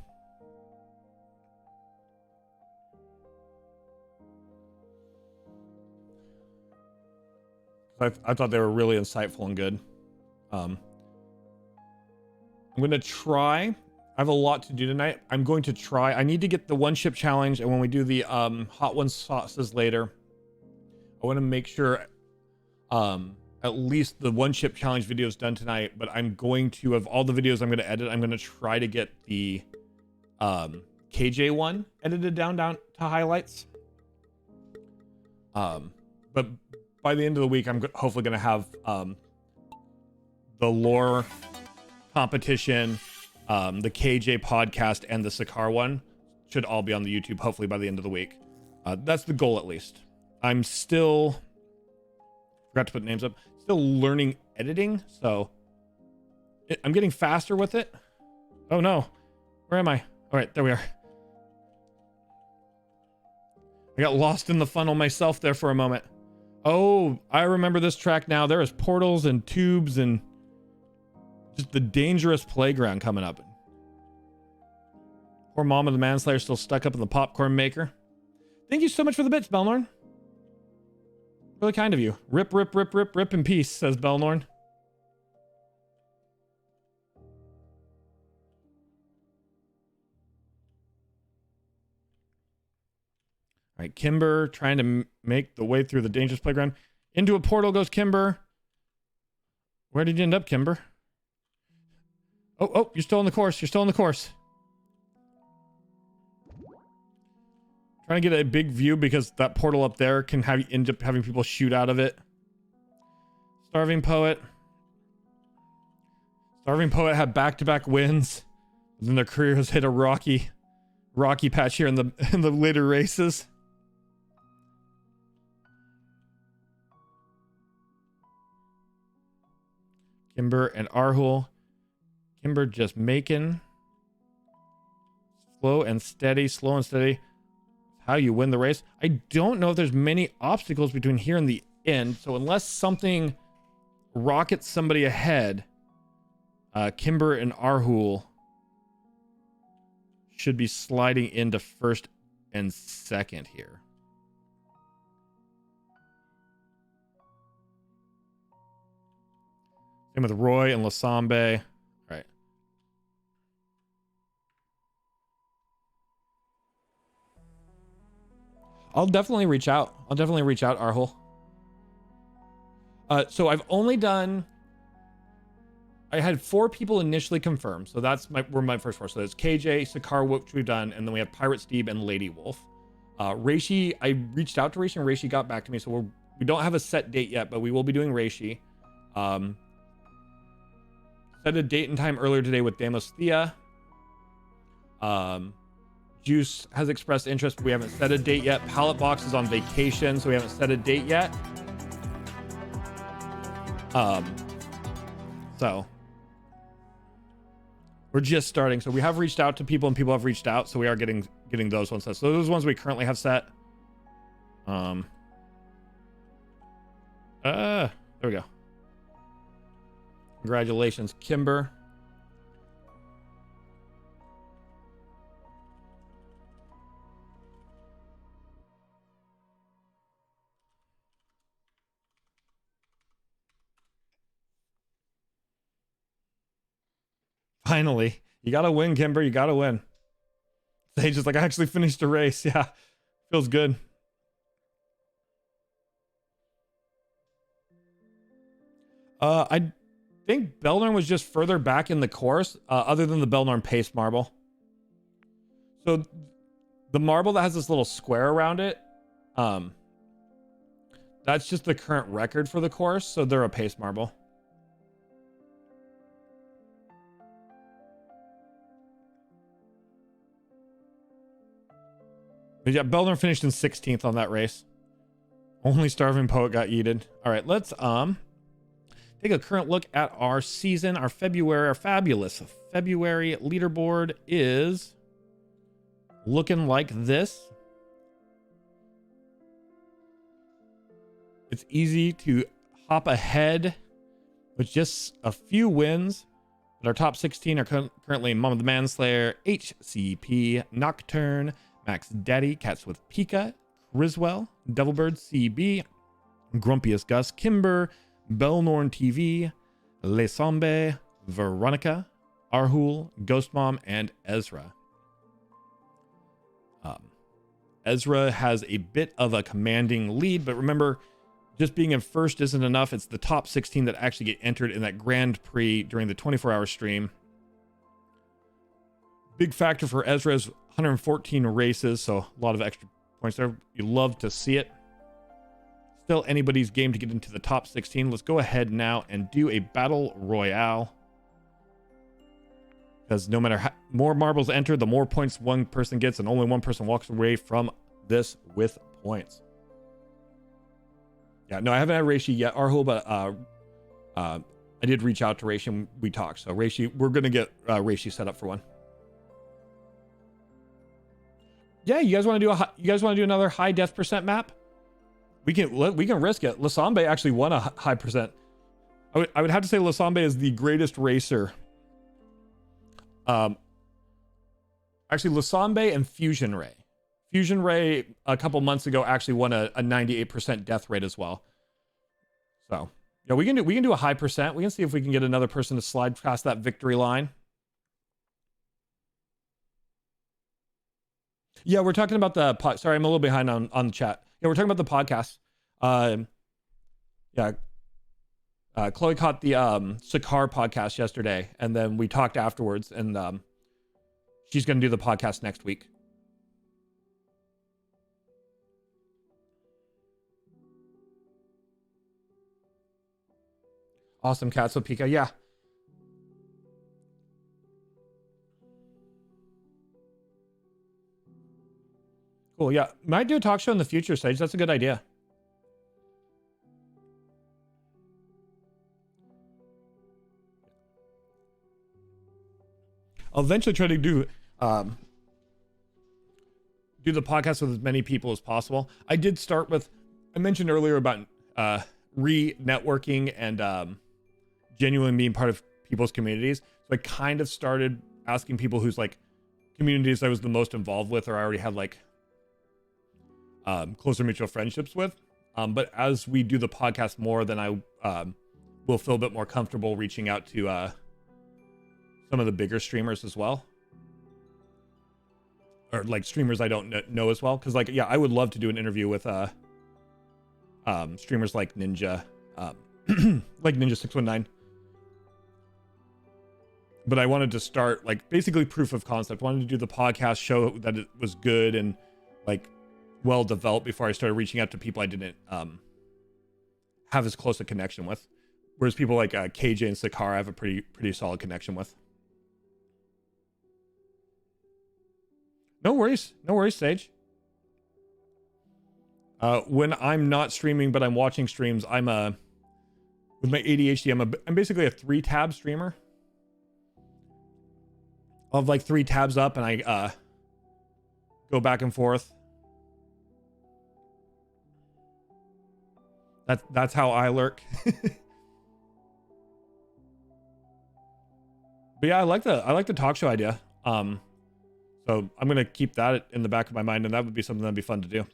I thought they were really insightful and good. I'm going to try. I have a lot to do tonight. I'm going to try. I need to get the one ship challenge, and when we do the hot one sauces later, I want to make sure at least the one ship challenge video is done tonight. But I'm going to, of all the videos I'm going to edit, I'm going to try to get the KJ one edited down to highlights. But by the end of the week, I'm hopefully going to have the lore competition, the KJ podcast, and the Sakar one should all be on the YouTube, hopefully by the end of the week. That's the goal, at least. I'm still, forgot to put names up, still learning editing, so I'm getting faster with it. Oh no, where am I? All right, there we are. I got lost in the funnel myself there for a moment. Oh, I remember this track now. There is portals and tubes and just the dangerous playground coming up. Poor Mom of the Manslayer still stuck up in the popcorn maker. Thank you so much for the bits, Belnorn. Really kind of you. Rip, rip, rip, rip, rip in peace, says Belnorn. All right, Kimber trying to make the way through the dangerous playground. Into a portal goes Kimber. Where did you end up, Kimber? Oh, you're still on the course. You're still on the course. Trying to get a big view because that portal up there can have end up having people shoot out of it. Starving Poet. Starving Poet had back-to-back wins. Then their career has hit a rocky patch here in the later races. Kimber and Arhul. Kimber just making slow and steady. How you win the race. I don't know if there's many obstacles between here and the end. So unless something rockets somebody ahead, Kimber and Arhul should be sliding into first and second here. Same with Roy and Lasambe. All right. I'll definitely reach out. Arhul. So I've only done... I had 4 people initially confirmed. So were my first 4. So there's KJ, Sakar, which we've done. And then we have Pirate Steve and Lady Wolf. Reishi, I reached out to Reishi and Reishi got back to me. So we don't have a set date yet, but we will be doing Reishi. Set a date and time earlier today with Damos Thea. Juice has expressed interest, but we haven't set a date yet. Pallet Box is on vacation, so we haven't set a date yet. So we're just starting. So we have reached out to people and people have reached out. So we are getting those ones set. So those ones we currently have set. There we go. Congratulations, Kimber. Finally, you gotta win, Kimber. You gotta win. Sage is like, I actually finished a race. Yeah, feels good. I think Belnorn was just further back in the course, other than the Belnorn Pace marble. So the marble that has this little square around it, that's just the current record for the course. So they're a Pace marble. But yeah, Belnorn finished in 16th on that race. Only Starving Poet got yeeted. All right, let's take a current look at our season. Our fabulous February leaderboard is looking like this. It's easy to hop ahead with just a few wins. But our top 16 are currently Mom of the Manslayer, HCP, Nocturne, Max Daddy, Cats with Pika, Criswell, Devilbird CB, Grumpiest Gus, Kimber, Belnorn TV, Lesambe, Veronica, Arhul, Ghost Mom, and Ezra. Ezra has a bit of a commanding lead, but remember, just being in first isn't enough. It's the top 16 that actually get entered in that Grand Prix during the 24-hour stream. Big factor for Ezra is 114 races, so a lot of extra points there. You love to see it. Still anybody's game to get into the top 16. Let's go ahead now and do a battle royale. Because no matter how more marbles enter, the more points one person gets, and only one person walks away from this with points. Yeah, no, I haven't had Reishi yet, Arhul, but I did reach out to Reishi and we talked. So Reishi, we're gonna get Reishi set up for one. Yeah, you guys want to do another high death percent map? We can risk it. Lasambe actually won a high percent. I would have to say Lasambe is the greatest racer. Actually, Lasambe and Fusion Ray. Fusion Ray a couple months ago actually won a 98% death rate as well. So yeah, we can do a high percent. We can see if we can get another person to slide past that victory line. Yeah, we're talking about the sorry, I'm a little behind on the chat. Yeah, we're talking about the podcast. Chloe caught the Sakar podcast yesterday, and then we talked afterwards, and she's going to do the podcast next week. Awesome cat, so Pika. Yeah. Cool. Yeah. Might do a talk show in the future, Sage. That's a good idea. I'll eventually try to do the podcast with as many people as possible. I did start with, I mentioned earlier about re-networking and genuinely being part of people's communities. So I kind of started asking people whose like communities I was the most involved with, or I already had like closer mutual friendships with. But as we do the podcast more, then I will feel a bit more comfortable reaching out to some of the bigger streamers as well, or like streamers I don't know as well. Because like, yeah, I would love to do an interview with streamers like Ninja, like Ninja619. But I wanted to start like basically proof of concept. Wanted to do the podcast, show that it was good and like well developed before I started reaching out to people I didn't have as close a connection with. Whereas people like KJ and Sakara I have a pretty solid connection with. No worries, Sage. When I'm not streaming but I'm watching streams, I'm with my ADHD, I'm basically a 3-tab streamer. I'll have like 3 tabs up and I go back and forth. That's how I lurk. But yeah, I like the talk show idea. So I'm gonna keep that in the back of my mind, and that would be something that'd be fun to do.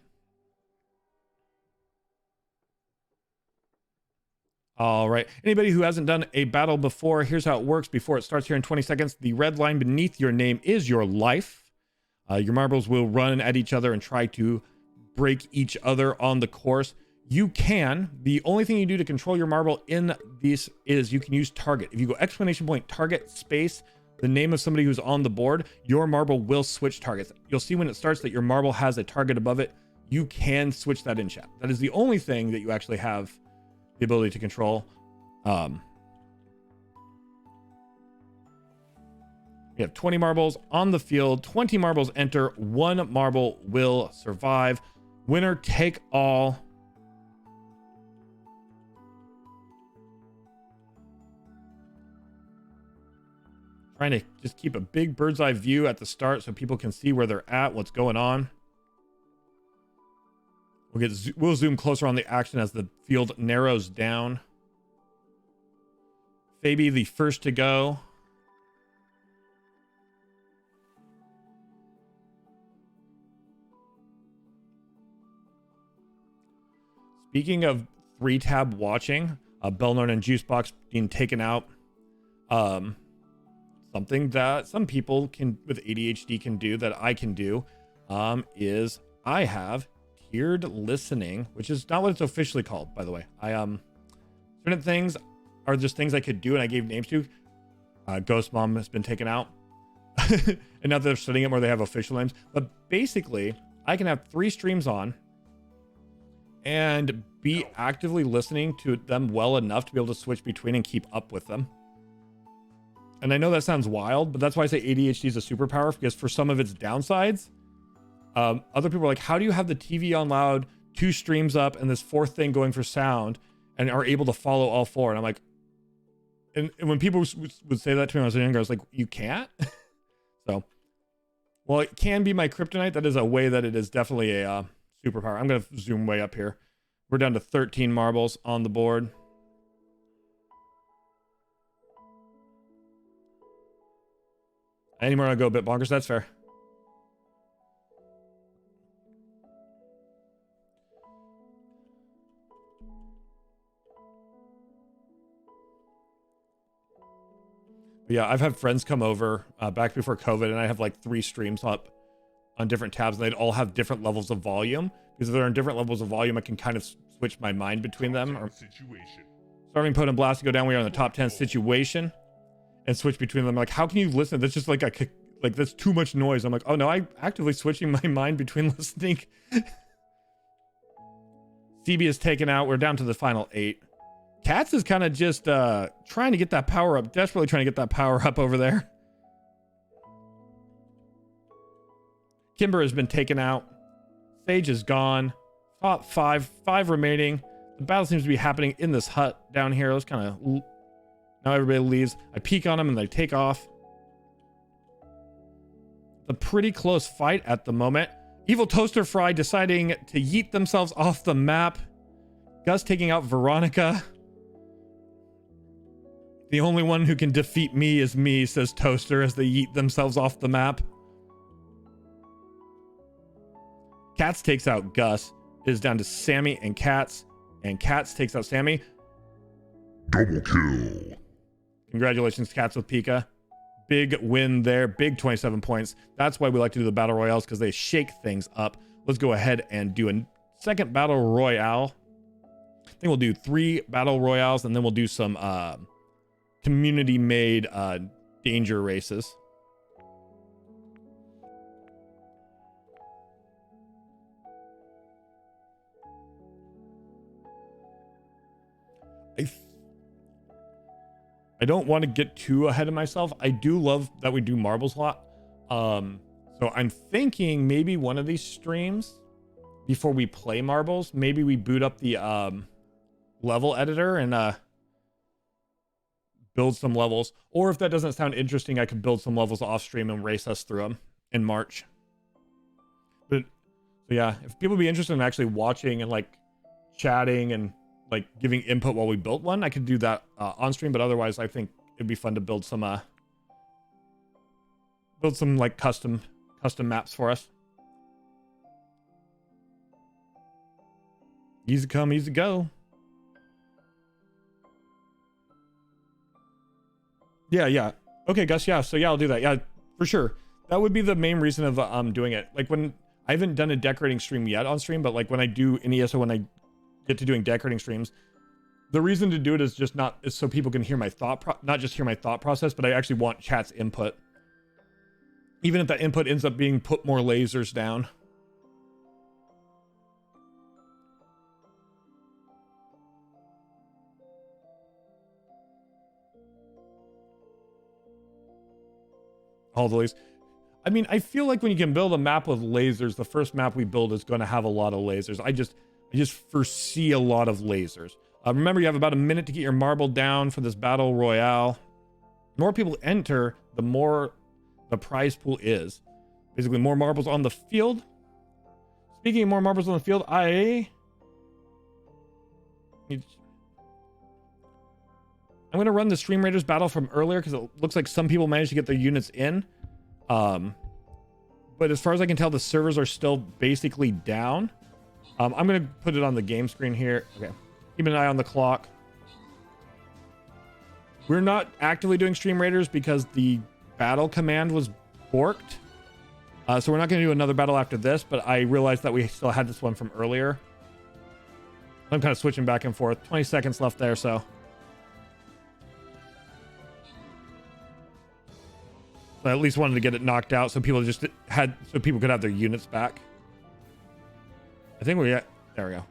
All right. Anybody who hasn't done a battle before, here's how it works before it starts here in 20 seconds. The red line beneath your name is your life. Your marbles will run at each other and try to break each other on the course. You can. The only thing you do to control your marble in this is you can use target. If you go exclamation point target space the name of somebody who's on the board, your marble will switch targets. You'll see when it starts that your marble has a target above it. You can switch that in chat. That is the only thing that you actually have the ability to control. You have 20 marbles on the field. 20 marbles enter. 1 marble will survive. Winner take all. Trying to just keep a big bird's eye view at the start so people can see where they're at, what's going on. We'll zoom closer on the action as the field narrows down. Fabi, the first to go. Speaking of 3-tab watching, Belnard and Juicebox being taken out. Something that some people can with ADHD can do that I can do is I have tiered listening, which is not what it's officially called, by the way. Certain things are just things I could do and I gave names to. Ghost Mom has been taken out. And now they're setting it where they have official names. But basically, I can have 3 streams on and be actively listening to them well enough to be able to switch between and keep up with them. And I know that sounds wild, but that's why I say ADHD is a superpower, because for some of its downsides, other people are like, how do you have the TV on loud, 2 streams up, and this 4th thing going for sound, and are able to follow all 4? And I'm like, and when people would say that to me when I was younger, I was like, you can't? So, well, it can be my kryptonite. That is a way that it is definitely a superpower. I'm going to zoom way up here. We're down to 13 marbles on the board. Any more I go a bit bonkers, that's fair. But yeah, I've had friends come over back before COVID, and I have like 3 streams up on different tabs, and they'd all have different levels of volume. Because if they're in different levels of volume, I can kind of switch my mind between them. Or Starving Poet and Blast to go down. We are in the top 10 situation. And switch between them. Like, how can you listen? That's just like that's too much noise. I'm like, oh no, I'm actively switching my mind between listening. CB is taken out. We're down to the final 8. Cats is kind of just trying to get that power up, desperately trying to get that power up over there. Kimber has been taken out. Sage is gone. Top five remaining. The battle seems to be happening in this hut down here. Let's kind of... Now everybody leaves. I peek on them and they take off. A pretty close fight at the moment. Evil Toaster Fry deciding to yeet themselves off the map. Gus taking out Veronica. The only one who can defeat me is me, says Toaster as they yeet themselves off the map. Cats takes out Gus. It is down to Sammy and Cats. And Cats takes out Sammy. Double kill. Congratulations, Cats with Pika. Big win there. Big 27 points. That's why we like to do the battle royales, because they shake things up. Let's go ahead and do a second battle royale. I think we'll do 3 battle royales, and then we'll do some community-made danger races. I don't want to get too ahead of myself. I do love that we do marbles a lot. So I'm thinking maybe one of these streams before we play marbles, maybe we boot up the level editor and build some levels. Or if that doesn't sound interesting, I could build some levels off stream and race us through them in March. But so yeah, if people be interested in actually watching and like chatting and like giving input while we built one, I could do that on stream. But otherwise, I think it'd be fun to build some like custom maps for us. Easy come, easy go. Yeah. Okay, Gus. Yeah. So yeah, I'll do that. Yeah, for sure. That would be the main reason of doing it. Like when I haven't done a decorating stream yet on stream, but like when I do in ESO, when I get to doing decorating streams, the reason to do it is just not is so people can hear my not just hear my thought process, but I actually want chat's input. Even if that input ends up being put more lasers down. All the lasers. I mean, I feel like when you can build a map with lasers, the first map we build is going to have a lot of lasers. I just foresee a lot of lasers. Remember, you have about a minute to get your marble down for this battle royale. The more people enter, the more the prize pool is. Basically, more marbles on the field. Speaking of more marbles on the field, I'm going to run the Stream Raiders battle from earlier because it looks like some people managed to get their units in. But as far as I can tell, the servers are still basically down. I'm going to put it on the game screen here. Okay. Keep an eye on the clock. We're not actively doing Stream Raiders because the battle command was borked. So we're not going to do another battle after this, but I realized that we still had this one from earlier. I'm kind of switching back and forth. 20 seconds left there, so. I at least wanted to get it knocked out so people could have their units back. I think there we go.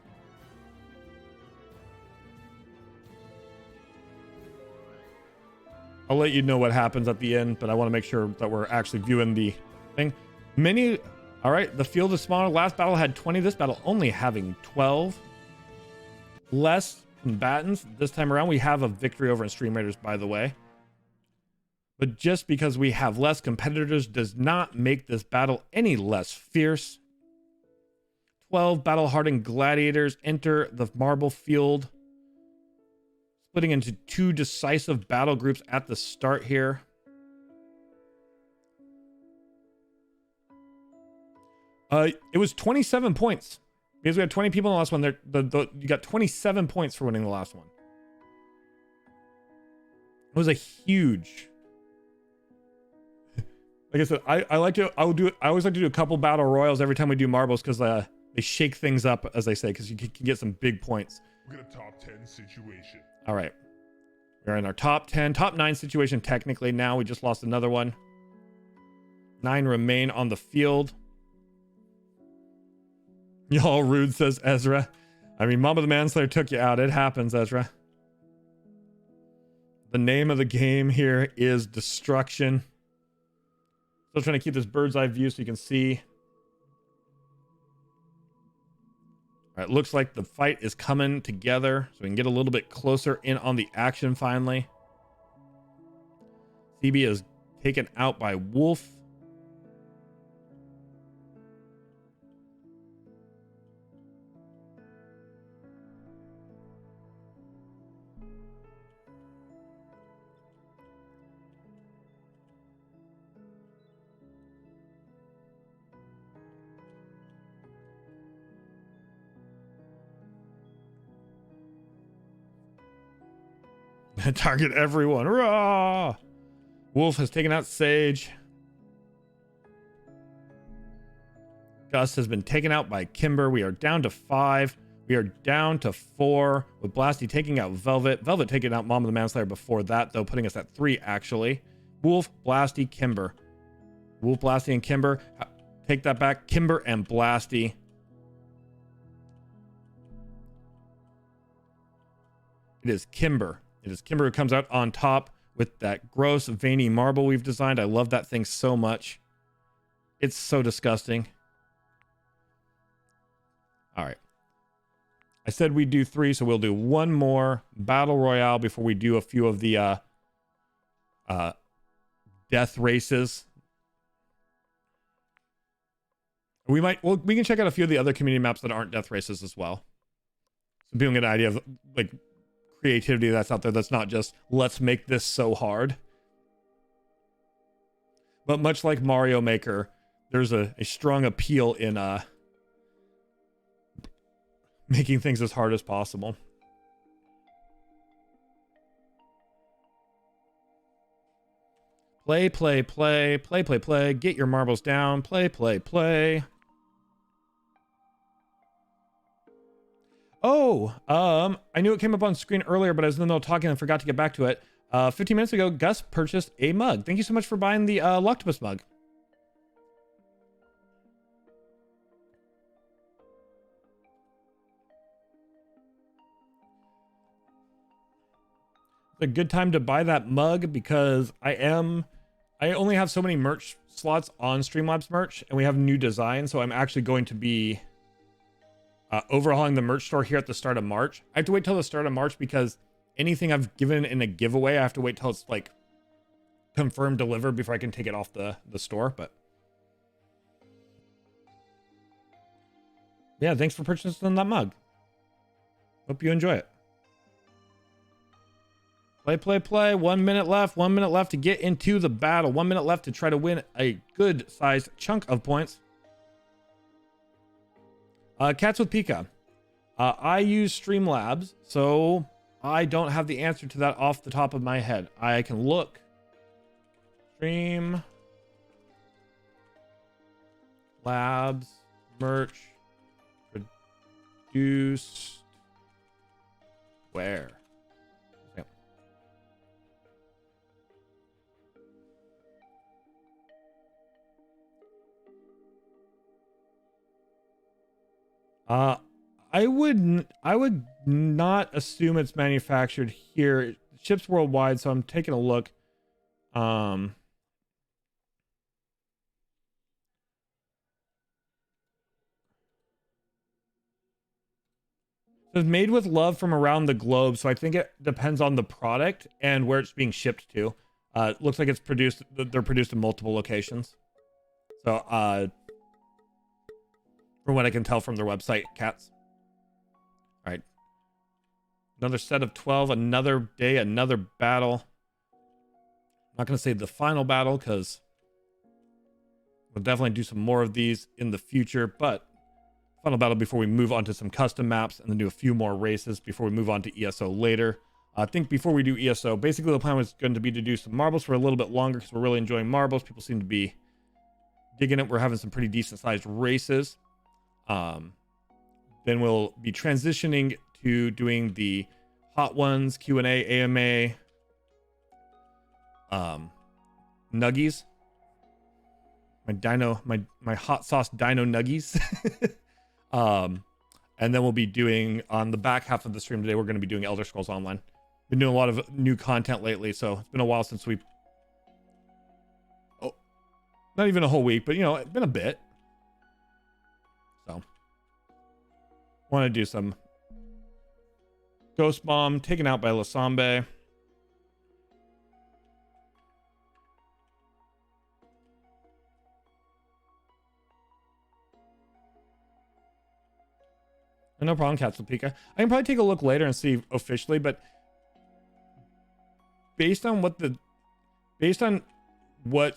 I'll let you know what happens at the end, but I want to make sure that we're actually viewing the thing. All right, the field is smaller. Last battle had 20. This battle only having 12. Less combatants. This time around, we have a victory over in Stream Raiders, by the way. But just because we have less competitors does not make this battle any less fierce. 12 battle-hardened gladiators enter the marble field, splitting into 2 decisive battle groups at the start here. It was 27 points because we had 20 people in the last one. You got 27 points for winning the last one. It was a huge. Like I said, I always like to do a couple battle royals every time we do marbles because they shake things up, as they say, because you can get some big points. We're in a top 10 situation. All right. We're in our top 10, top 9 situation technically now. We just lost another one. 9 remain on the field. Y'all rude, says Ezra. I mean, Mama the Manslayer took you out. It happens, Ezra. The name of the game here is Destruction. Still trying to keep this bird's eye view so you can see. All right, looks like the fight is coming together, so we can get a little bit closer in on the action finally. CB is taken out by Wolf. Target everyone. Rah! Wolf has taken out Sage. Gus has been taken out by Kimber. We are down to 5. We are down to 4 with Blasty taking out Velvet. Velvet taking out Mom of the Manslayer before that, though, putting us at 3 actually. Wolf, Blasty, Kimber. Wolf, Blasty, and Kimber. Take that back. Kimber and Blasty. It is Kimber. It is Kimber who comes out on top with that gross veiny marble we've designed. I love that thing so much. It's so disgusting. All right. I said we'd do 3, so we'll do 1 more battle royale before we do a few of the death races. We can check out a few of the other community maps that aren't death races as well. So people get an idea of like creativity that's out there that's not just let's make this so hard. But much like Mario Maker, there's a strong appeal in making things as hard as possible. Play, play, play, play, play, play. Get your marbles down. Play, play, play. Oh, I knew it came up on screen earlier, but I was in the middle of talking and forgot to get back to it. 15 minutes ago, Gus purchased a mug. Thank you so much for buying the Loctopus mug. It's a good time to buy that mug because I only have so many merch slots on Streamlabs merch, and we have new designs, so I'm actually going to be overhauling the merch store here at the start of March. I have to wait till the start of March because anything I've given in a giveaway, I have to wait till it's like confirmed delivered before I can take it off the store. But yeah, thanks for purchasing that mug. Hope you enjoy it. Play, play, play. 1 minute left. 1 minute left to get into the battle. 1 minute left to try to win a good sized chunk of points. Cats with Pika. I use Streamlabs, so I don't have the answer to that off the top of my head. I can look. Stream Labs merch produced where? Yep. I would not assume it's manufactured here. It ships worldwide, so I'm taking a look. It's made with love from around the globe, so I think it depends on the product and where it's being shipped to. It looks like it's produced. They're produced in multiple locations. So, from what I can tell from their website, Cats. All right. Another set of 12, another day, another battle. I'm not going to say the final battle because we'll definitely do some more of these in the future, but final battle before we move on to some custom maps and then do a few more races before we move on to ESO later. I think before we do ESO, basically the plan was going to be to do some marbles for a little bit longer because we're really enjoying marbles. People seem to be digging it. We're having some pretty decent sized races. Then we'll be transitioning to doing the hot ones, Q&A, AMA, nuggies. My hot sauce dino nuggies. And then we'll be doing on the back half of the stream today, we're going to be doing Elder Scrolls Online. been doing a lot of new content lately, so it's been a while since we. Oh, not even a whole week, but you know, it's been a bit. So, want to do some Ghost Bomb taken out by Lasambe. No problem, Katsulpika. I can probably take a look later and see officially, but based on what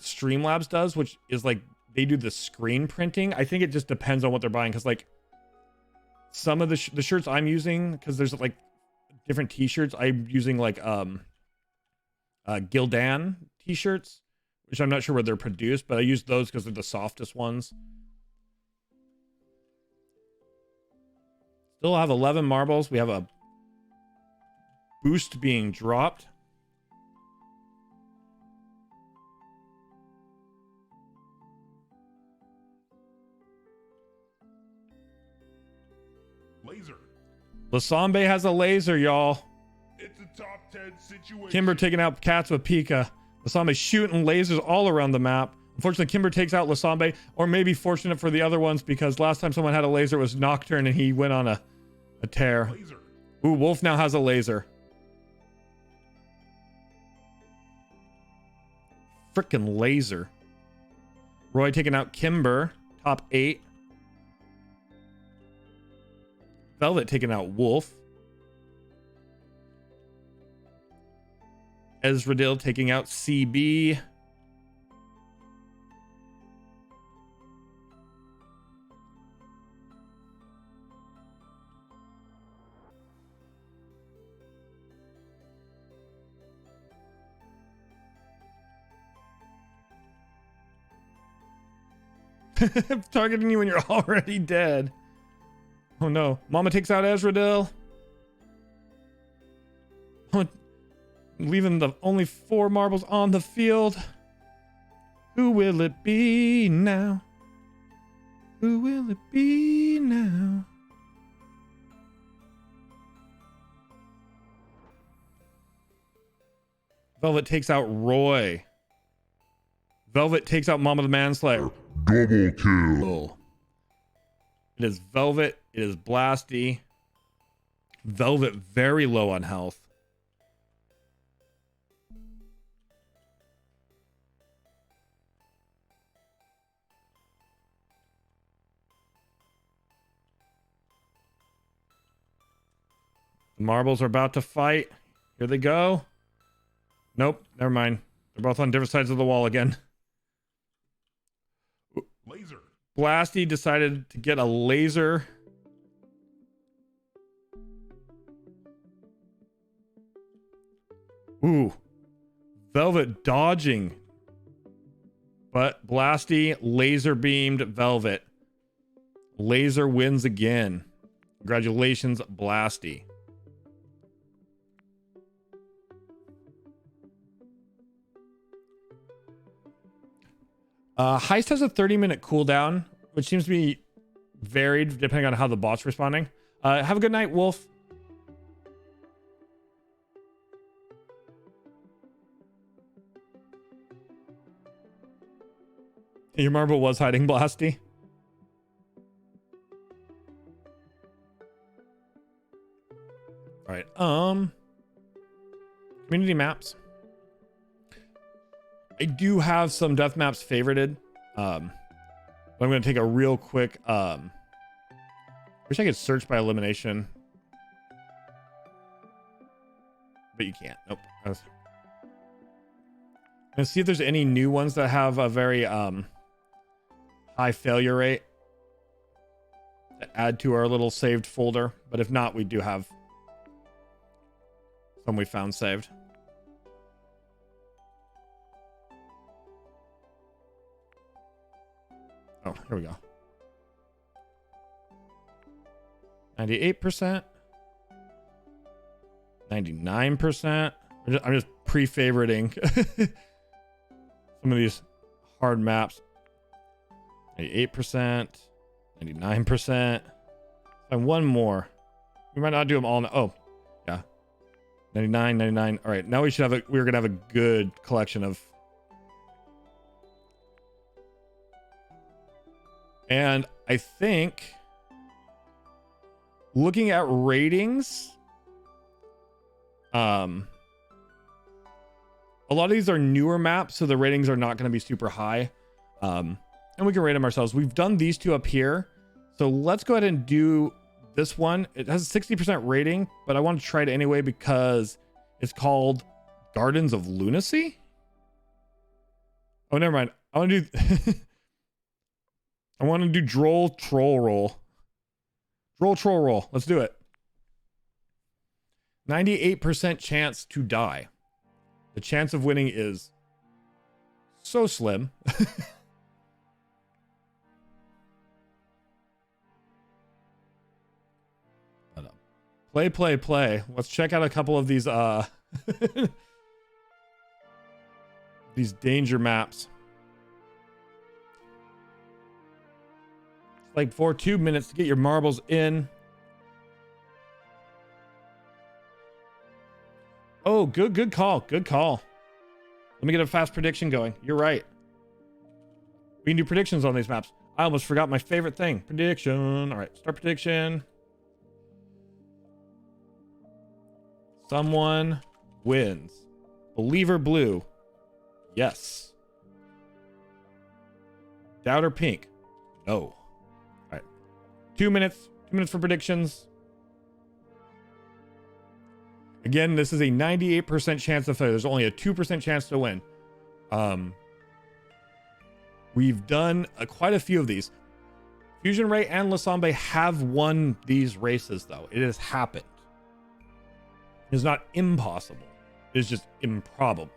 Streamlabs does, which is like they do the screen printing, I think it just depends on what they're buying. Because like some of the shirts I'm using, because there's like different t-shirts, I'm using like Gildan t-shirts, which I'm not sure where they're produced, but I use those because they're the softest ones. Still have 11 marbles. We have a boost being dropped. Laser. Lasambe has a laser, y'all. It's a top 10 situation. Kimber taking out cats with Pika. Lasambe shooting lasers all around the map. Unfortunately, Kimber takes out Lasambe, or maybe fortunate for the other ones, because last time someone had a laser was Nocturne and he went on a tear. Laser. Ooh, Wolf now has a laser. Frickin' laser. Roy taking out Kimber, top 8. Velvet taking out Wolf. Ezreal taking out CB. Targeting you when you're already dead. Oh no. Mama takes out Ezreal. Oh, leaving the only 4 marbles on the field. Who will it be now? Who will it be now? Velvet takes out Roy. Velvet takes out Mama the Manslayer. Double kill. It is Velvet. It is Blasty. Velvet very low on health. The marbles are about to fight. Here they go. Nope, never mind. They're both on different sides of the wall again. Laser. Blasty decided to get a laser. Ooh. Velvet dodging. But Blasty laser beamed Velvet. Laser wins again. Congratulations, Blasty. Heist has a 30-minute cooldown, which seems to be varied depending on how the bot's responding. Have a good night, Wolf. Your marble was hiding Blasty. All right. Community maps. I do have some death maps favorited. But I'm going to take a real quick. Wish I could search by elimination. But you can't. Nope. Let's see if there's any new ones that have a very high failure rate to add to our little saved folder. But if not, we do have some we found saved. Oh, here we go. 98%. 99%. I'm just pre-favoriting some of these hard maps. 98%. 99%. And one more. We might not do them all. Oh, yeah. 99, 99. All right, now we should have we're gonna have a good collection of. And I think looking at ratings, a lot of these are newer maps, so the ratings are not going to be super high. And we can rate them ourselves. We've done these two up here. So let's go ahead and do this one. It has a 60% rating, but I want to try it anyway because it's called Gardens of Lunacy. Oh, never mind. I want to do I want to do Droll Troll Roll. Droll Troll Roll. Let's do it. 98% chance to die. The chance of winning is so slim. Play. Let's check out a couple of these these danger maps. It's like for 2 minutes to get your marbles in. Oh, good call. Good call. Let me get a fast prediction going. You're right. We can do predictions on these maps. I almost forgot my favorite thing. Prediction. All right, start prediction. Someone wins. Believer blue. Yes. Doubter pink. No. All right. 2 minutes. 2 minutes for predictions. Again, this is a 98% chance of failure. There's only a 2% chance to win. We've done quite a few of these. Fusion Ray and Lasambe have won these races, though. It has happened. It's not impossible. It's just improbable.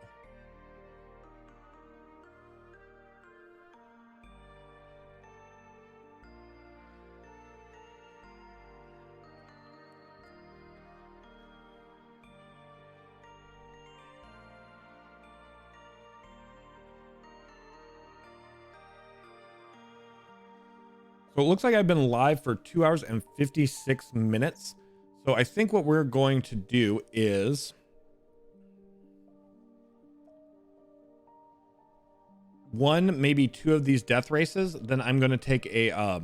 So it looks like I've been live for 2 hours and 56 minutes. So I think what we're going to do is one, maybe two of these death races. Then I'm going to take a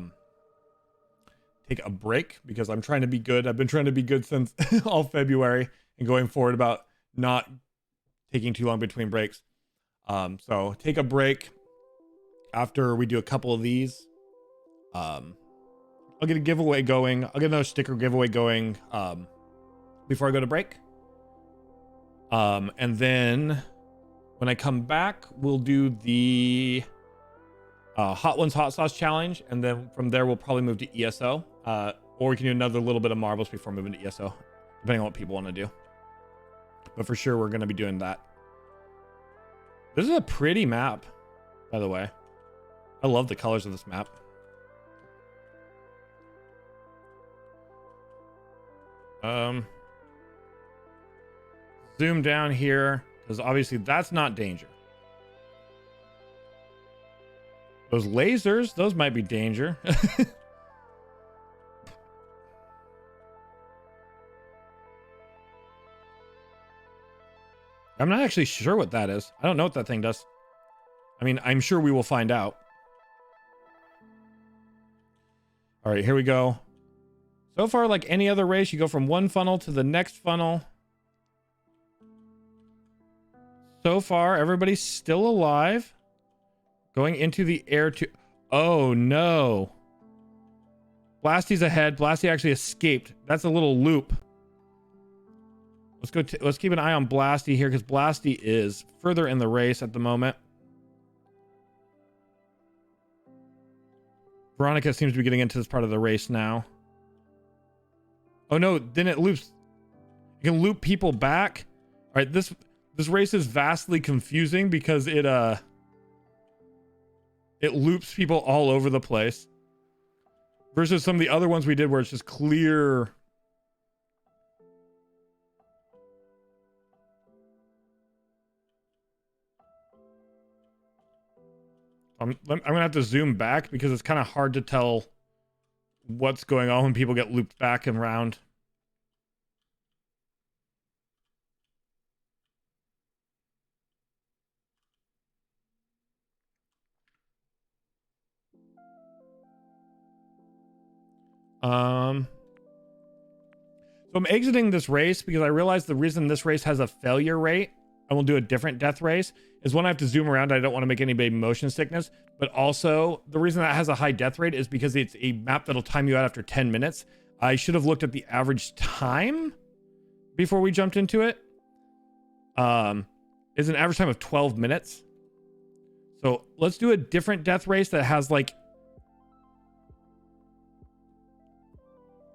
break because I'm trying to be good. I've been trying to be good since all February and going forward about not taking too long between breaks. So take a break after we do a couple of these. I'll get a giveaway going. I'll get another sticker giveaway going before I go to break. And then when I come back, we'll do the Hot Ones Hot Sauce Challenge. And then from there, we'll probably move to ESO. Or we can do another little bit of marbles before moving to ESO, depending on what people want to do. But for sure, we're going to be doing that. This is a pretty map, by the way. I love the colors of this map. Zoom down here because obviously that's not danger. Those lasers, those might be danger. I'm not actually sure what that is. I don't know what that thing does. I mean, I'm sure we will find out. All right, here we go. So far, like any other race, you go from one funnel to the next funnel. So far, everybody's still alive. Going into the air to... Oh, no. Blasty's ahead. Blasty actually escaped. That's a little loop. Let's go. Let's keep an eye on Blasty here because Blasty is further in the race at the moment. Veronica seems to be getting into this part of the race now. Oh no, then it loops. You can loop people back. All right, this race is vastly confusing because it loops people all over the place. Versus some of the other ones we did where it's just clear. I'm gonna have to zoom back because it's kind of hard to tell what's going on when people get looped back and around. So I'm exiting this race because I realized the reason this race has a failure rate, I will do a different death race, is when I have to zoom around, I don't want to make anybody motion sickness. But also, the reason that has a high death rate is because it's a map that'll time you out after 10 minutes. I should have looked at the average time before we jumped into it. Is an average time of 12 minutes. So let's do a different death race that has like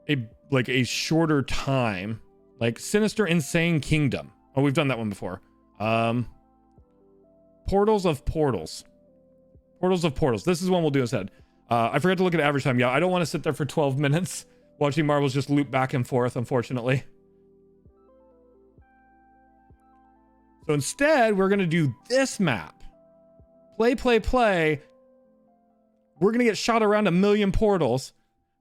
a shorter time, like Sinister Insane Kingdom. Oh, we've done that one before. Portals of Portals. Portals of Portals. This is one we'll do instead. I forgot to look at average time. Yeah, I don't want to sit there for 12 minutes watching marbles just loop back and forth, unfortunately. So instead, we're going to do this map. Play. We're going to get shot around 1 million portals.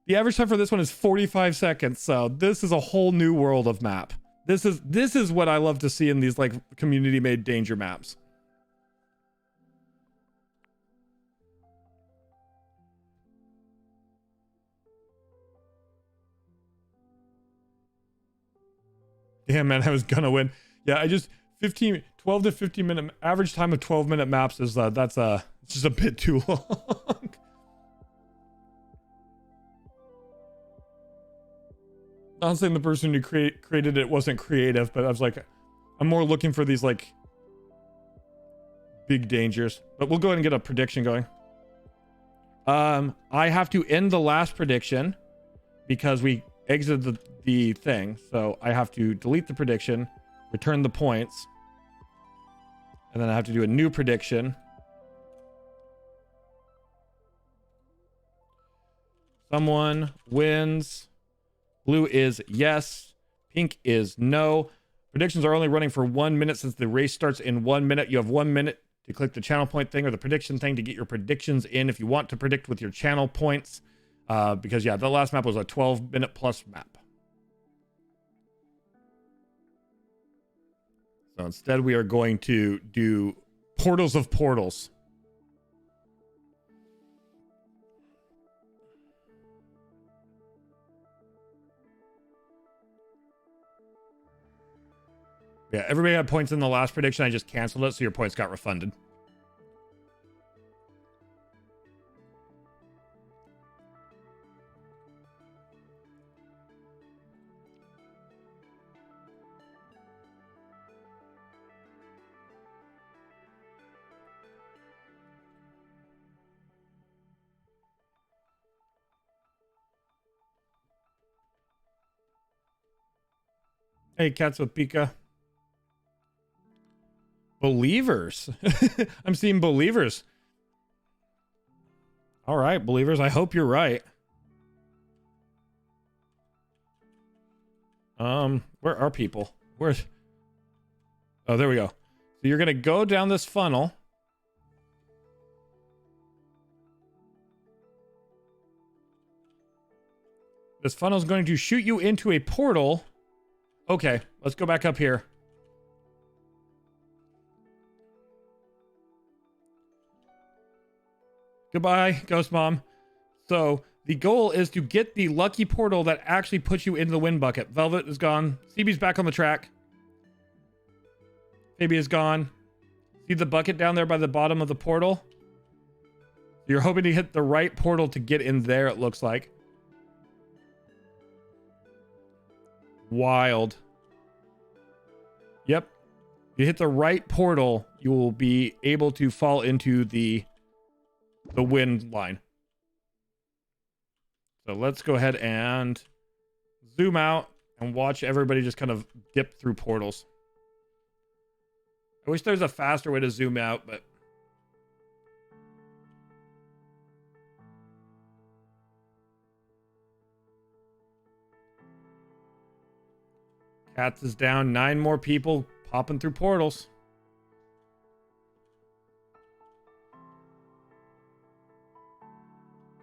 The average time for this one is 45 seconds. So this is a whole new world of map. This is what I love to see in these like community made danger maps. Damn, man, I was gonna win. Yeah, I just 12 to 15 minute average time of 12-minute maps is it's just a bit too long. Not saying the person who created it wasn't creative, but I was like, I'm more looking for these like big dangers. But we'll go ahead and get a prediction going. I have to end the last prediction because we exited the thing. So I have to delete the prediction, return the points, and then I have to do a new prediction. Someone wins. Blue is yes. Pink is no. Predictions are only running for 1 minute since the race starts in 1 minute. You have 1 minute to click the channel point thing or the prediction thing to get your predictions in if you want to predict with your channel points. Because yeah, the last map was a 12-minute plus map. So instead we are going to do Portals of Portals. Yeah, everybody had points in the last prediction. I just canceled it, so your points got refunded. Hey, Cats with Pika. Believers. I'm seeing believers. All right, believers. I hope you're right. Where are people? Where's... Oh, there we go. So you're going to go down this funnel. This funnel is going to shoot you into a portal. Okay, let's go back up here. Goodbye, Ghost Mom. So the goal is to get the lucky portal that actually puts you into the wind bucket. Velvet is gone. CB's back on the track. Baby is gone. See the bucket down there by the bottom of the portal? You're hoping to hit the right portal to get in there, it looks like. Wild. Yep. If you hit the right portal, you will be able to fall into the wind line. So let's go ahead and zoom out and watch everybody just kind of dip through portals. I wish there's a faster way to zoom out, but Cats is down. 9 more people popping through portals.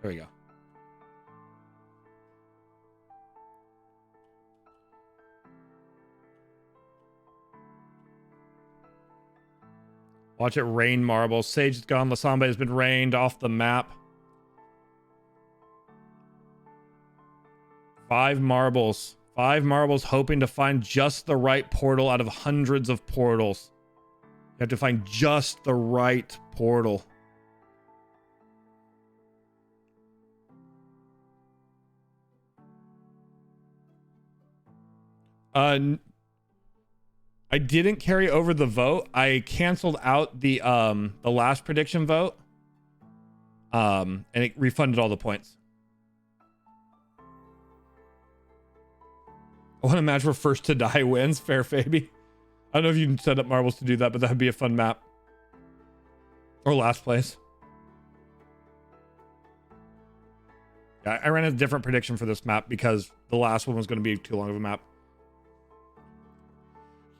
There we go. Watch it rain marbles. Sage is gone. Lasamba has been rained off the map. 5 marbles. 5 marbles, hoping to find just the right portal out of hundreds of portals. You have to find just the right portal. I didn't carry over the vote. I canceled out the last prediction vote. And it refunded all the points. I want to match where first to die wins. Fair Fabi. I don't know if you can set up marbles to do that, but that would be a fun map. Or last place. Yeah, I ran a different prediction for this map because the last one was going to be too long of a map.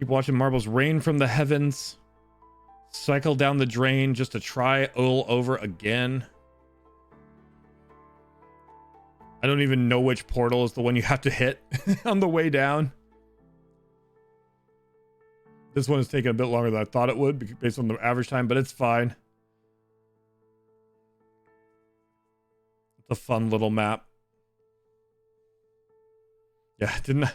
Keep watching marbles rain from the heavens. Cycle down the drain just to try all over again. I don't even know which portal is the one you have to hit on the way down. This one is taking a bit longer than I thought it would based on the average time, but it's fine. It's a fun little map. Yeah, didn't I?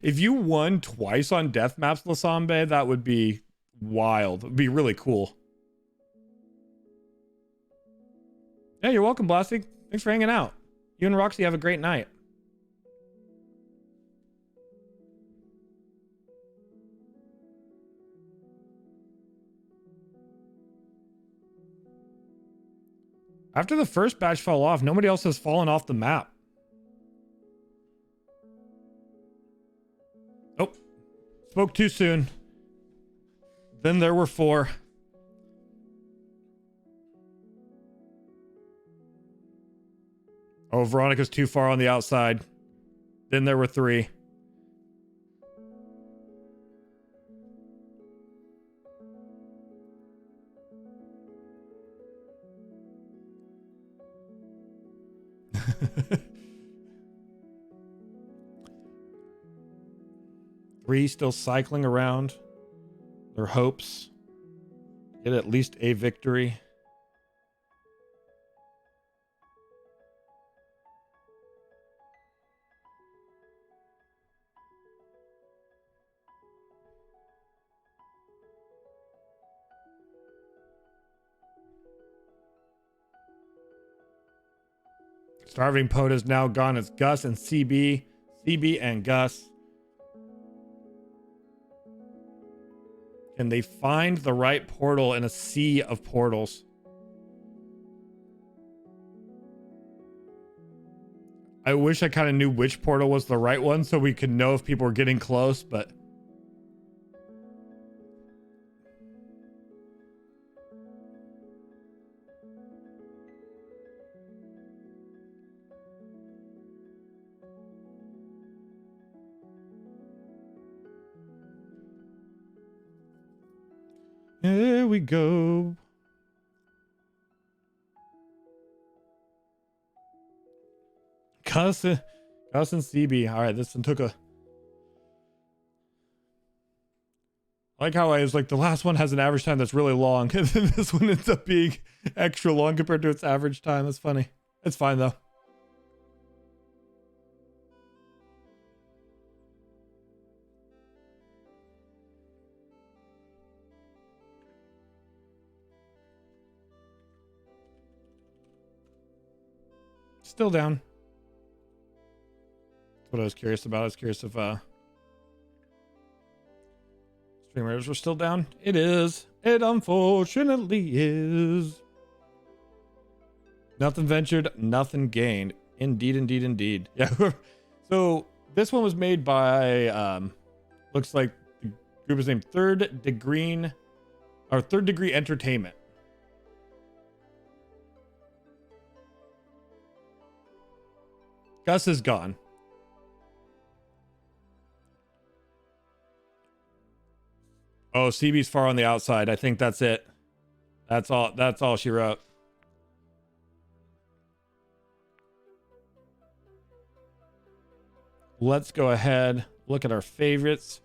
If you won twice on death maps, Lasambe, that would be wild. It would be really cool. Yeah, you're welcome, Blasty. Thanks for hanging out. You and Roxy have a great night. After the first batch fell off, nobody else has fallen off the map. Oh, spoke too soon. Then there were 4. Oh, Veronica's too far on the outside. Then there were 3. Three still cycling around their hopes. Get at least a victory. Starving Poet is now gone. It's Gus and CB. CB and Gus. Can they find the right portal in a sea of portals? I wish I kind of knew which portal was the right one so we could know if people were getting close, but... Here we go. Gus and CB. All right, this one took a... I like how I was like, the last one has an average time that's really long, and then this one ends up being extra long compared to its average time. That's funny. It's fine, though. Still down. That's what I was curious about. I was curious if streamers were still down. It is. It unfortunately is. Nothing ventured, nothing gained. Indeed, indeed, indeed. Yeah. So this one was made by looks like the group is named Third Degree Entertainment. Gus is gone. Oh, CB's far on the outside. I think that's it. That's all she wrote. Let's go ahead. Look at our favorites.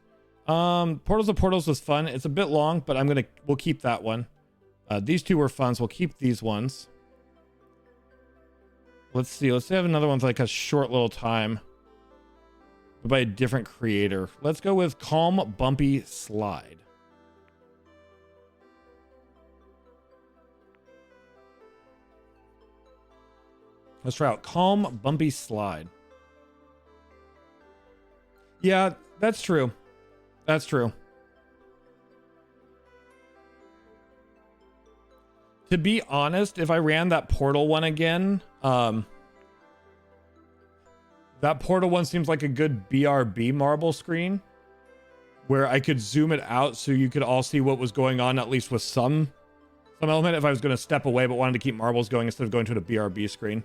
Portals of Portals was fun. It's a bit long, but we'll keep that one. These two were fun, so we'll keep these ones. Let's see. Let's have another one's like a short little time, but by a different creator. Let's go with Calm Bumpy Slide. Let's try out Calm Bumpy Slide. Yeah, that's true. That's true. To be honest, if I ran that portal one again, that portal one seems like a good BRB marble screen where I could zoom it out so you could all see what was going on, at least with some element. If I was going to step away but wanted to keep marbles going instead of going to the BRB screen,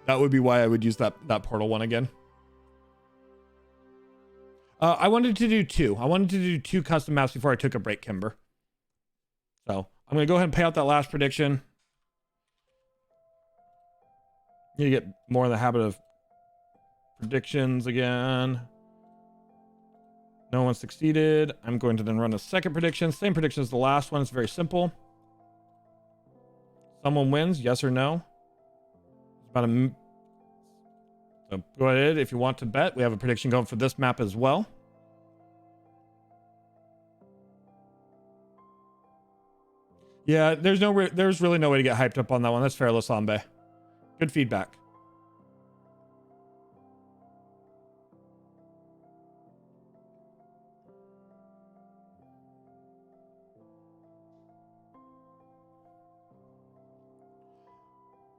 that would be why I would use that portal one again. I wanted to do two. I wanted to do 2 custom maps before I took a break, Kimber. So I'm going to go ahead and pay out that last prediction. Need to get more in the habit of predictions again. No one succeeded. I'm going to then run a second prediction. Same prediction as the last one. It's very simple. Someone wins, yes or no. It's about so go ahead if you want to bet. We have a prediction going for this map as well. Yeah, there's really no way to get hyped up on that one. That's fair, Lasambe. Good feedback.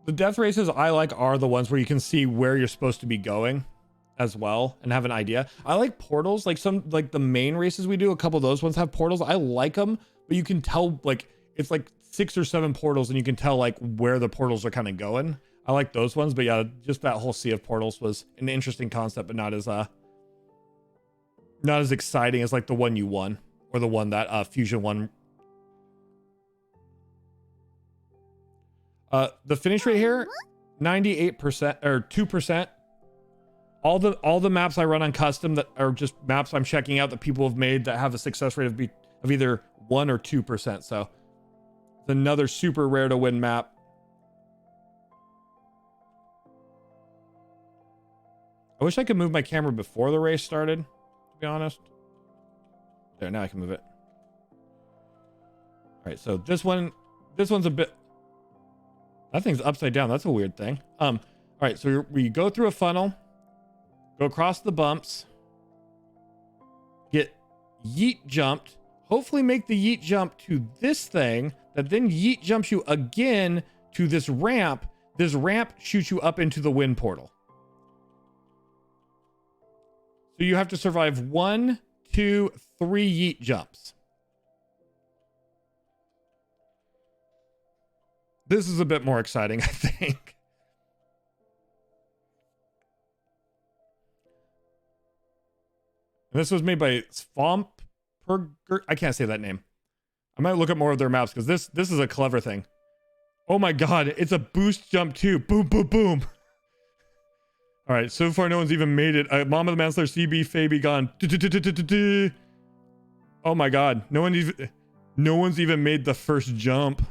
The death races I like are the ones where you can see where you're supposed to be going as well and have an idea. I like portals, like the main races we do, a couple of those ones have portals. I like them, but you can tell like it's like 6 or 7 portals and you can tell like where the portals are kind of going. I like those ones, but yeah, just that whole sea of portals was an interesting concept, but not as exciting as like the one you won or the one that Fusion won. The finish rate here, 98% or 2%. All the maps I run on custom that are just maps I'm checking out that people have made that have a success rate of either 1 or 2%. So it's another super rare to win map. I wish I could move my camera before the race started, to be honest. There, now I can move it. All right, so this one's a bit. That thing's upside down. That's a weird thing. All right, so we go through a funnel, go across the bumps, get yeet jumped, hopefully make the yeet jump to this thing that then yeet jumps you again to this ramp. This ramp shoots you up into the wind portal. So you have to survive 1, 2, 3 yeet jumps. This is a bit more exciting, I think. And this was made by Svampurger. I can't say that name. I might look at more of their maps because this is a clever thing. Oh my god, it's a boost jump too. Boom, boom, boom. All right, so far no one's even made it. Mom of the Manslayer, CB, Fabi gone. Oh my god, no one's even made the first jump.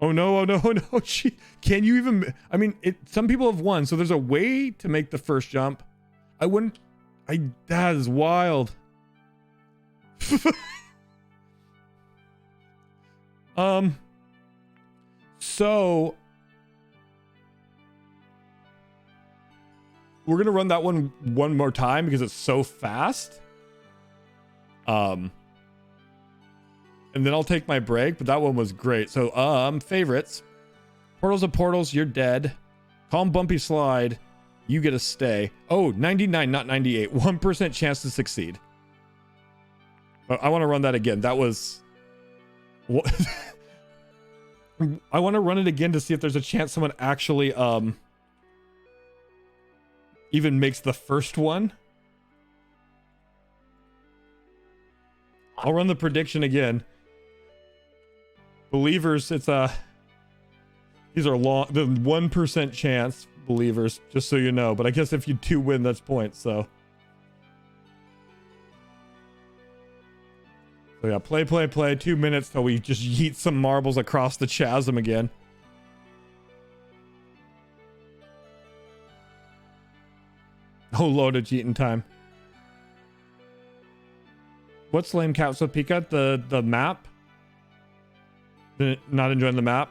Oh no, oh no, oh no. Can you even, I mean, some people have won, so there's a way to make the first jump. That is wild. So we're gonna run that one more time because it's so fast. And then I'll take my break, but that one was great. So favorites. Portals of Portals, you're dead. Calm Bumpy Slide, you get a stay. Oh, 99, not 98. 1% chance to succeed. But I want to run that again. That was what. I want to run it again to see if there's a chance someone actually even makes the first one. I'll run the prediction again. Believers, it's these are long, the 1% chance believers, just so you know. But I guess if you do win, that's points. So yeah, play. 2 minutes till we just yeet some marbles across the chasm again. Oh, load of cheating time. What's lame, Capsule Pika? The map? Not enjoying the map?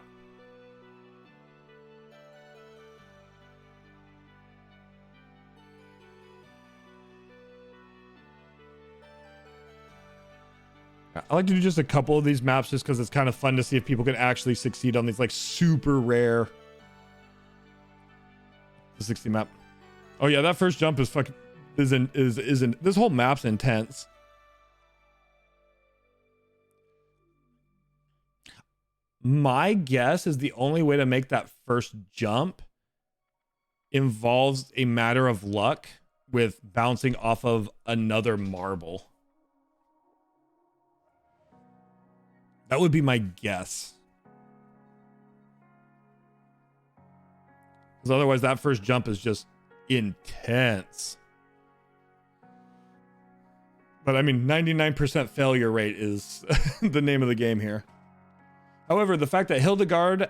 I like to do just a couple of these maps just because it's kind of fun to see if people can actually succeed on these like super rare. The 60 map. Oh yeah, that first jump is fucking isn't this whole map's intense. My guess is the only way to make that first jump involves a matter of luck with bouncing off of another marble. That would be my guess. Because otherwise that first jump is just intense. But I mean, 99% failure rate is the name of the game here. However, the fact that Hildegard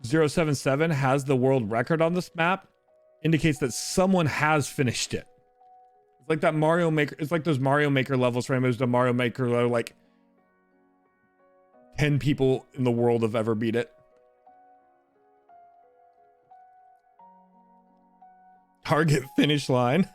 077 has the world record on this map indicates that someone has finished it. It's like that Mario Maker. It's like those Mario Maker levels, right? There's the Mario Maker level, like 10 people in the world have ever beat it. Target finish line.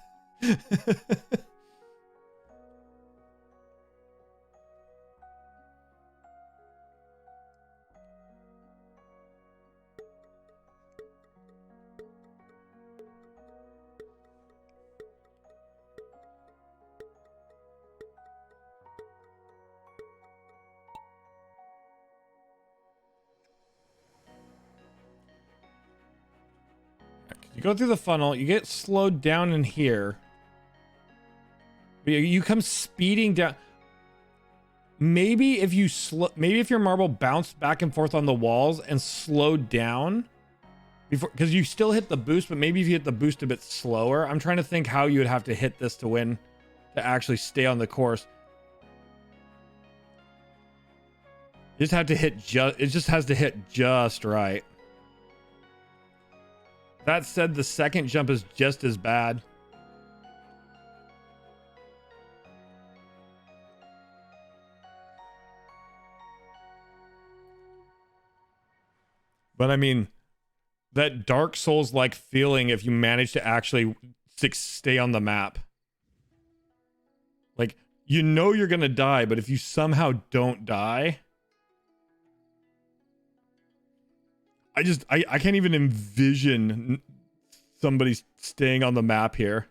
You go through the funnel, you get slowed down in here. You come speeding down. Maybe if your marble bounced back and forth on the walls and slowed down before, because you still hit the boost, but maybe if you hit the boost a bit slower. I'm trying to think how you would have to hit this to win, to actually stay on the course. You just have to hit it just has to hit just right. That said, the second jump is just as bad. But I mean, that Dark Souls-like feeling if you manage to actually stay on the map. Like, you know you're gonna die, but if you somehow don't die... I can't even envision somebody staying on the map here.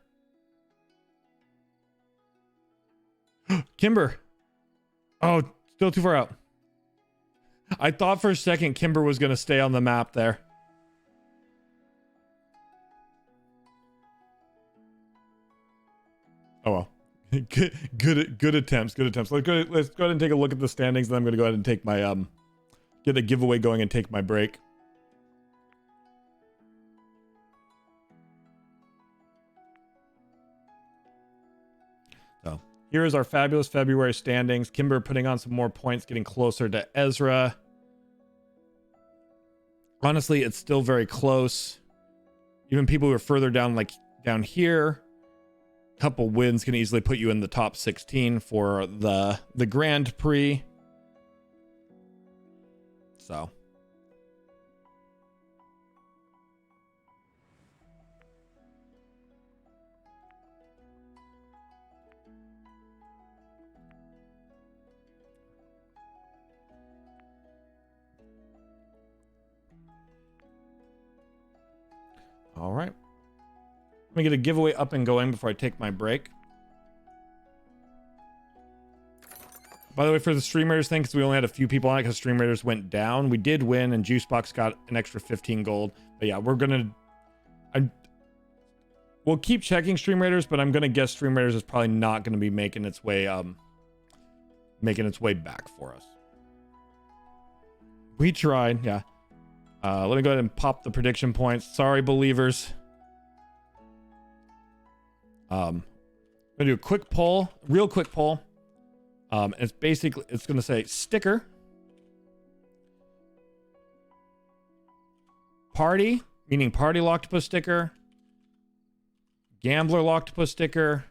Kimber. Oh, still too far out. I thought for a second Kimber was going to stay on the map there. Oh well. Good attempts. Let's go ahead and take a look at the standings, then I'm going to go ahead and take my get the giveaway going and take my break. So here is our fabulous February standings. Kimber putting on some more points, getting closer to Ezra. Honestly, it's still very close. Even people who are further down, like down here, a couple wins can easily put you in the top 16 for the Grand Prix. So all right. Let me get a giveaway up and going before I take my break. By the way, for the Stream Raiders thing, because we only had a few people on it because Stream Raiders went down, we did win and Juicebox got an extra 15 gold. But yeah, we'll keep checking Stream Raiders, but I'm gonna guess Stream Raiders is probably not gonna be making its way back for us. We tried, yeah. Let me go ahead and pop the prediction points. Sorry, believers. I'm gonna do a quick poll, real quick poll. It's basically, it's gonna say sticker, party, meaning party Locktopus sticker, Gambler Locktopus sticker,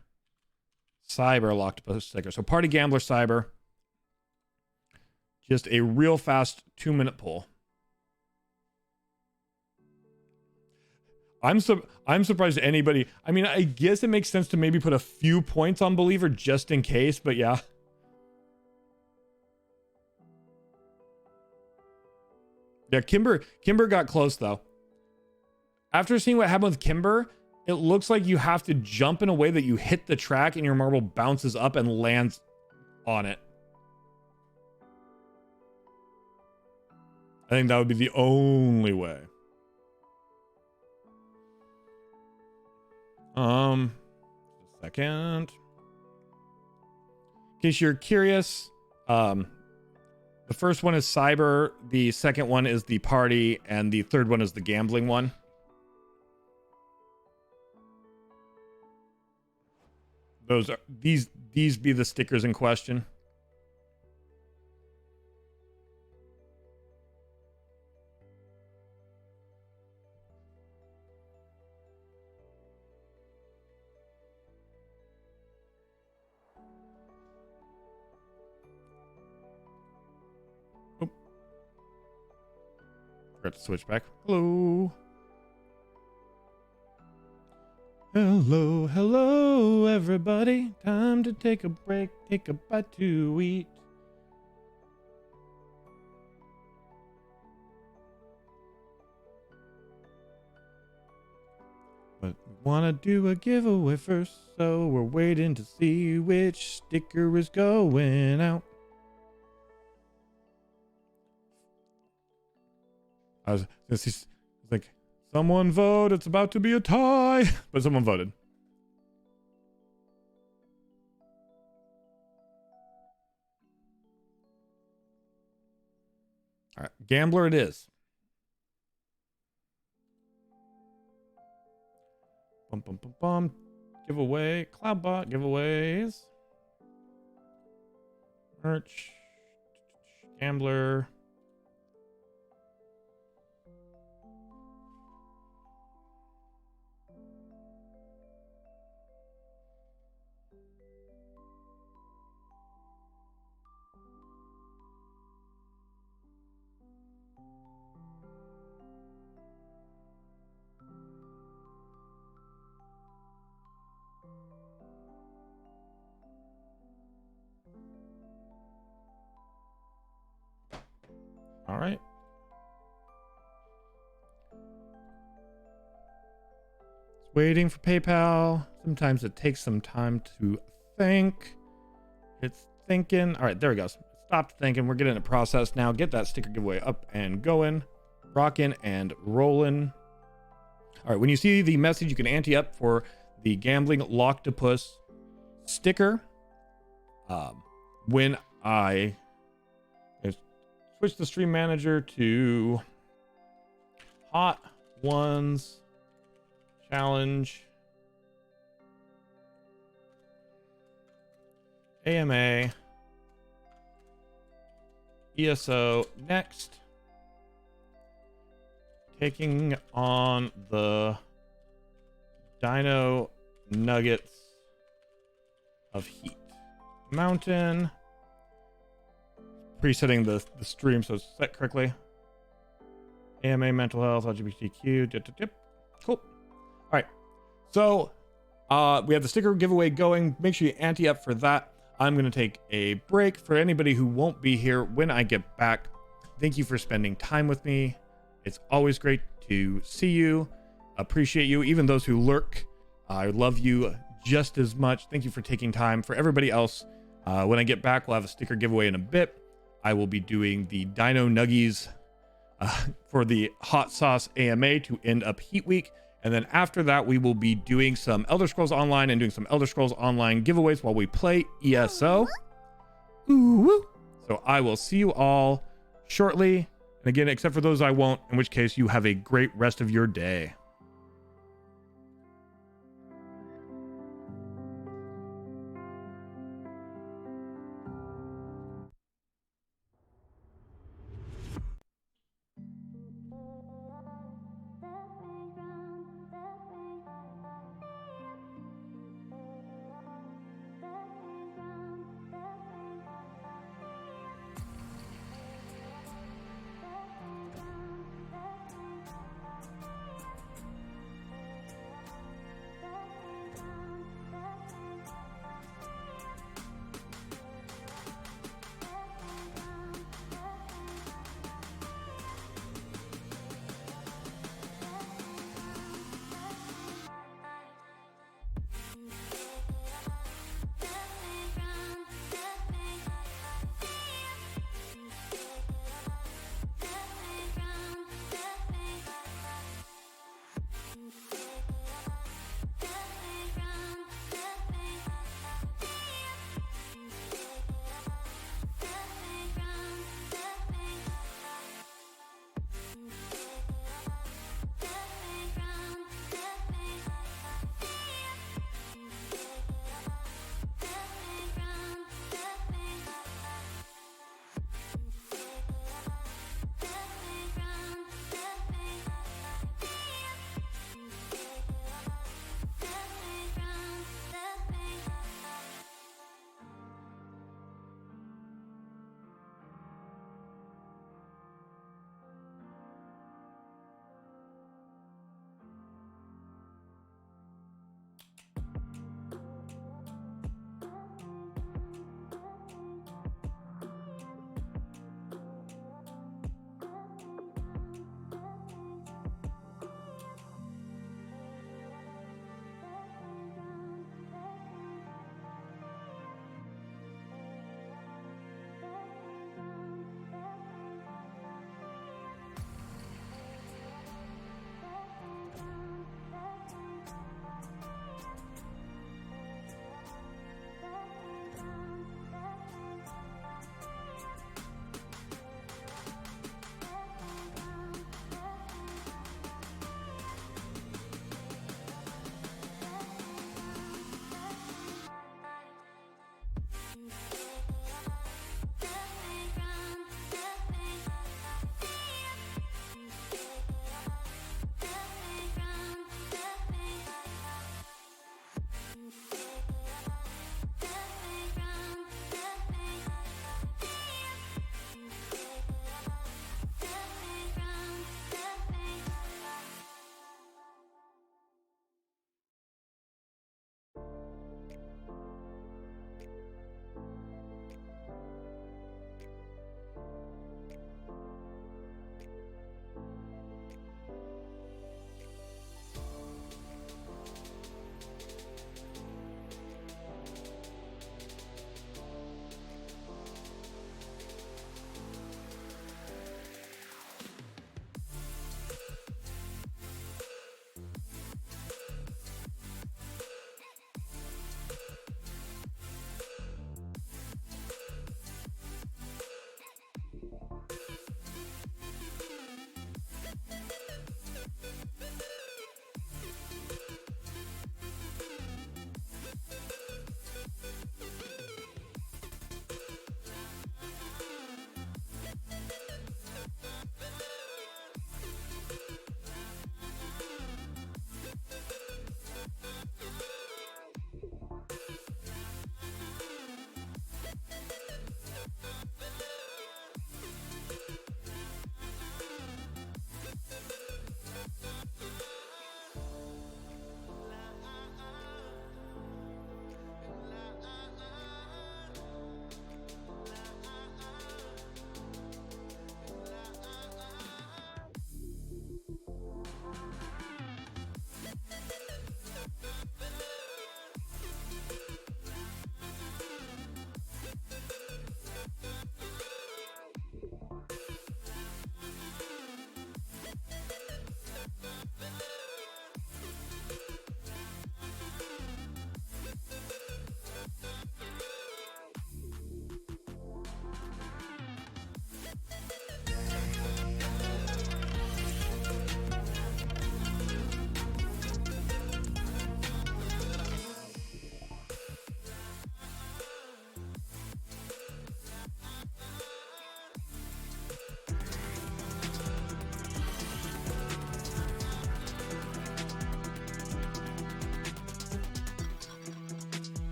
Cyber Locktopus sticker. So Party Gambler Cyber. Just a real fast 2-minute pull. I'm surprised anybody. I mean, I guess it makes sense to maybe put a few points on Believer just in case, but yeah. Yeah, Kimber got close though. After seeing what happened with Kimber, it looks like you have to jump in a way that you hit the track and your marble bounces up and lands on it. I think that would be the only way. A second. In case you're curious, the first one is Cyber, the second one is the Party, and the third one is the Gambling one. These be the stickers in question. Forgot to switch back. Hello. Hello, hello, everybody. Time to take a break, take a bite to eat. But we want to do a giveaway first, so we're waiting to see which sticker is going out. It's like, someone vote, it's about to be a tie. But someone voted. All right, Gambler it is. Bum, bum, bum, bum. Giveaway, Cloudbot giveaways. Merch. Gambler. All right. It's waiting for PayPal. Sometimes it takes some time to think. It's thinking. All right, there it goes. Stopped thinking. We're getting it processed now. Get that sticker giveaway up and going. Rocking and rolling. All right, when you see the message, you can ante up for the Gambling Locktopus sticker. When I switch the stream manager to Hot Ones Challenge AMA ESO next, taking on the Dino Nuggets of Heat Mountain. Presetting the stream so it's set correctly. AMA, mental health, LGBTQ. Cool. All right. So we have the sticker giveaway going. Make sure you ante up for that. I'm going to take a break. For anybody who won't be here when I get back, thank you for spending time with me. It's always great to see you. Appreciate you. Even those who lurk, I love you just as much. Thank you for taking time. For everybody else, when I get back, we'll have a sticker giveaway in a bit. I will be doing the Dino Nuggies for the Hot Sauce AMA to end up Heat Week. And then after that, we will be doing some Elder Scrolls Online and doing some Elder Scrolls Online giveaways while we play ESO. Ooh. So I will see you all shortly. And again, except for those I won't, in which case you have a great rest of your day.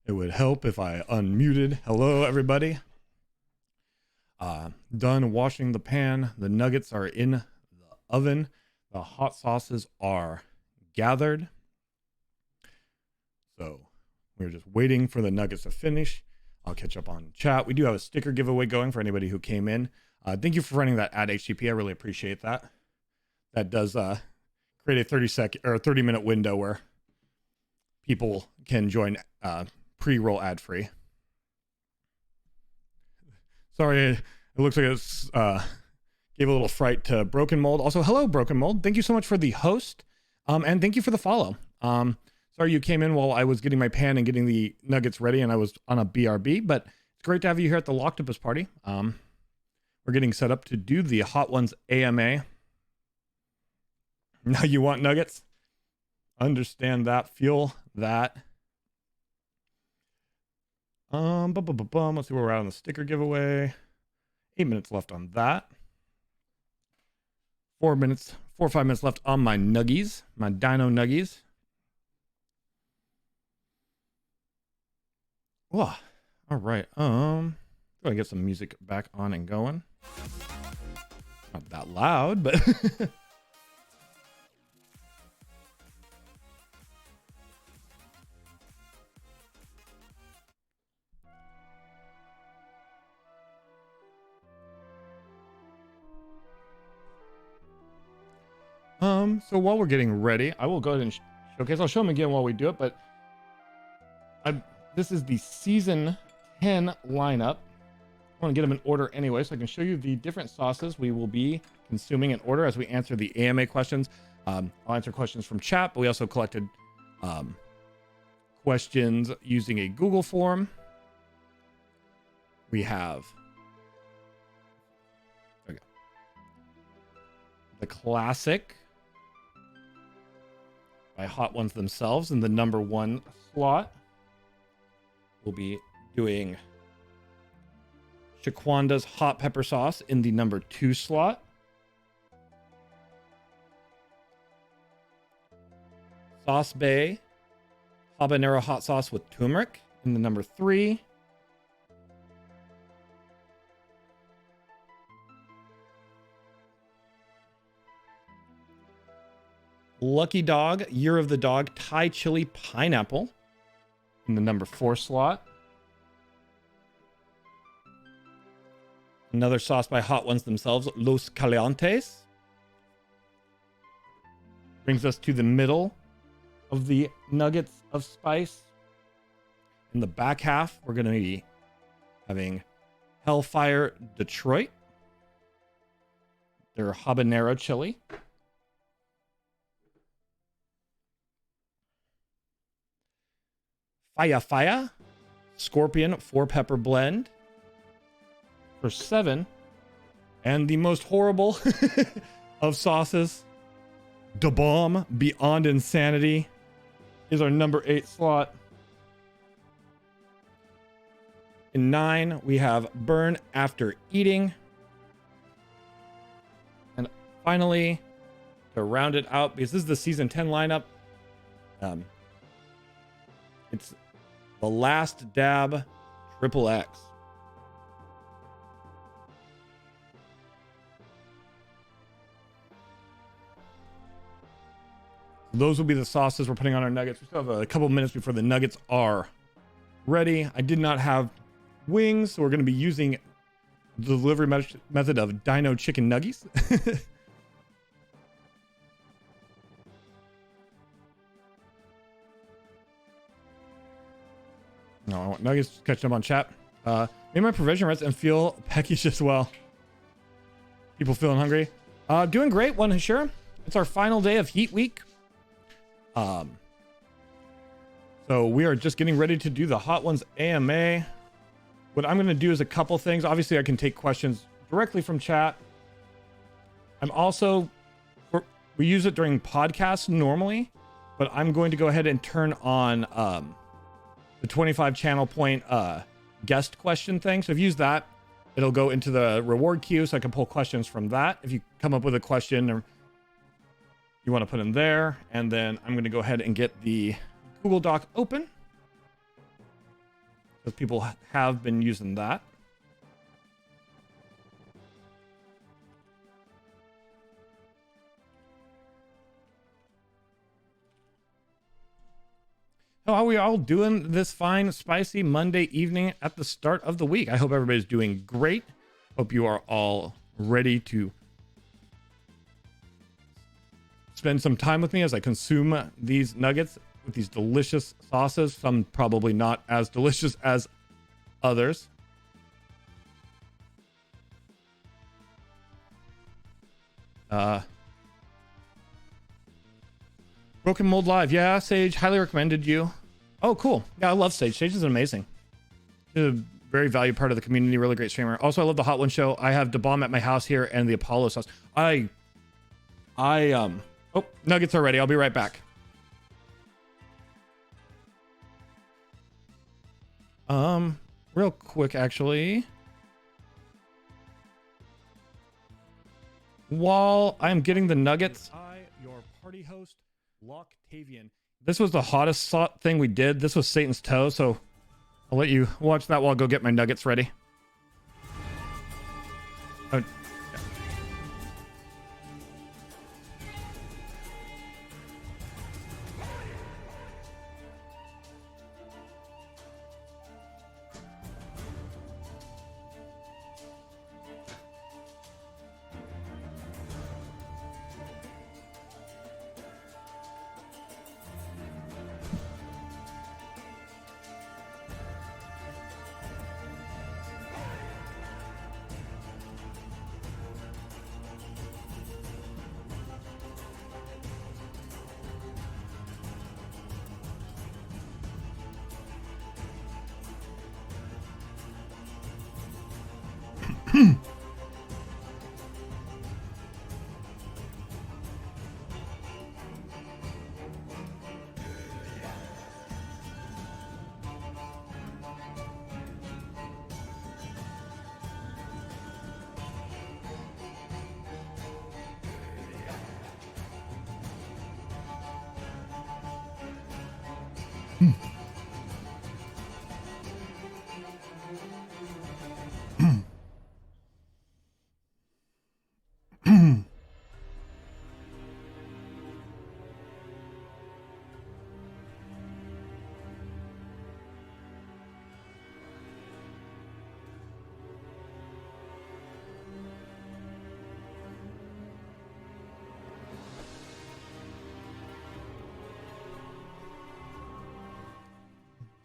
It would help if I unmuted. Hello, everybody. Done washing the pan. The nuggets are in the oven. The hot sauces are gathered. So we're just waiting for the nuggets to finish. I'll catch up on chat. We do have a sticker giveaway going for anybody who came in. Thank you for running that ad HTTP. I really appreciate that. That does create a 30-minute window where people can join pre-roll ad-free. Sorry, it looks like it's gave a little fright to Broken Mold. Also, hello, Broken Mold. Thank you so much for the host, and thank you for the follow. Sorry you came in while I was getting my pan and getting the nuggets ready, and I was on a BRB, but it's great to have you here at the Locktopus party. We're getting set up to do the Hot Ones AMA. Now you want nuggets? Understand that. Feel that. Let's see where we're at on the sticker giveaway. 8 minutes left on that. 4 or 5 minutes left on my nuggies, my dino nuggies. Whoa. All right. Go and get some music back on and going. Not that loud, but so while we're getting ready, I will go ahead and showcase. I'll show them again while we do it, but this is the season 10 lineup. I want to get them in order anyway, so I can show you the different sauces we will be consuming in order as we answer the AMA questions. I'll answer questions from chat, but we also collected questions using a Google form. We have the classic by Hot Ones themselves in the number 1 slot. We'll be doing Shaquanda's hot pepper sauce in the number 2 slot. Sauce Bay habanero hot sauce with turmeric in the number 3. Lucky Dog Year of the Dog Thai chili pineapple in the number 4 slot. Another sauce by Hot Ones themselves, Los Calientes. Brings us to the middle of the nuggets of spice. In the back half, we're going to be having Hellfire Detroit, their habanero chili. Faya Scorpion 4-pepper blend for 7. And the most horrible of sauces, Da Bomb Beyond Insanity, is our number 8 slot. In 9, we have Burn After Eating. And finally, to round it out, because this is the season 10 lineup, it's the Last Dab Triple X. Those will be the sauces we're putting on our nuggets. We still have a couple minutes before the nuggets are ready. I did not have wings, so we're going to be using the delivery method of Dino Chicken Nuggies. No, I want nuggets. Catching up on chat. Made my provision rest and feel peckish as well. People feeling hungry? Doing great, one sure. It's our final day of Heat Week. So we are just getting ready to do the Hot Ones AMA. What I'm going to do is a couple things. Obviously, I can take questions directly from chat. I'm also, we use it during podcasts normally, but I'm going to go ahead and turn on the 25 channel point guest question thing. So if you use that, it'll go into the reward queue, so I can pull questions from that. If you come up with a question or you want to put in there, and then I'm going to go ahead and get the Google Doc open. because people have been using that. How are we all doing this fine, spicy Monday evening at the start of the week? I hope everybody's doing great. Hope you are all ready to spend some time with me as I consume these nuggets with these delicious sauces. Some probably not as delicious as others. Broken Mold Live. Yeah, Sage, highly recommended you. Oh, cool. Yeah, I love Sage. Sage is amazing. She's a very valued part of the community. Really great streamer. Also, I love the Hot One Show. I have Da Bomb at my house here and the Apollo sauce. Oh, nuggets are ready. I'll be right back. Real quick, actually. While I'm getting the nuggets, your party host, Loctavian. This was the hottest thing we did. This was Satan's Toe, so I'll let you watch that while I go get my nuggets ready. Oh, yeah.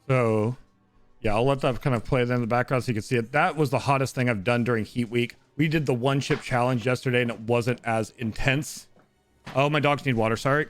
So, yeah, I'll let that kind of play in the background so you can see it. That was the hottest thing I've done during Heat Week. We did the one chip challenge yesterday and it wasn't as intense. Oh, my dogs need water. Sorry.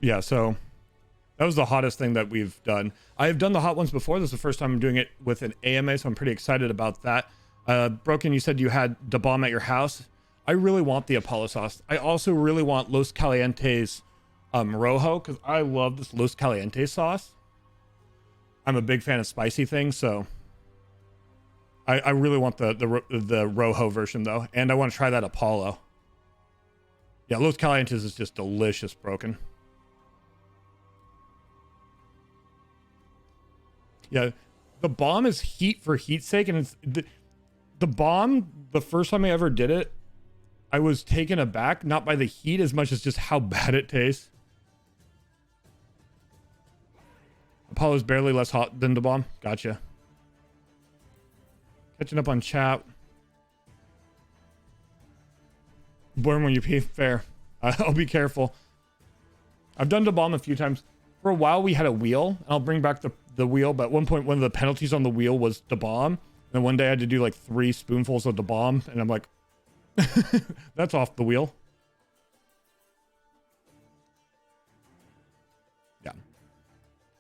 Yeah, so that was the hottest thing that we've done. I have done the hot ones before. This is the first time I'm doing it with an AMA, so I'm pretty excited about that. Broken, you said you had Da Bomb at your house. I really want the Apollo sauce. I also really want Los Calientes Rojo, because I love this Los Calientes sauce. I'm a big fan of spicy things, so I really want the Rojo version, though. And I want to try that Apollo. Yeah, Los Calientes is just delicious, Broken. Yeah, the bomb is heat for heat's sake, and it's the bomb. The first time I ever did it, I was taken aback, not by the heat as much as just how bad it tastes. Apollo's barely less hot than the bomb. Gotcha. Catching up on chat. Born when you pee. Fair. I'll be careful. I've done the bomb a few times. For a while, we had a wheel, and I'll bring back the wheel, but at one point, one of the penalties on the wheel was Da Bomb. And one day I had to do like 3 spoonfuls of Da Bomb, and I'm like, that's off the wheel. Yeah.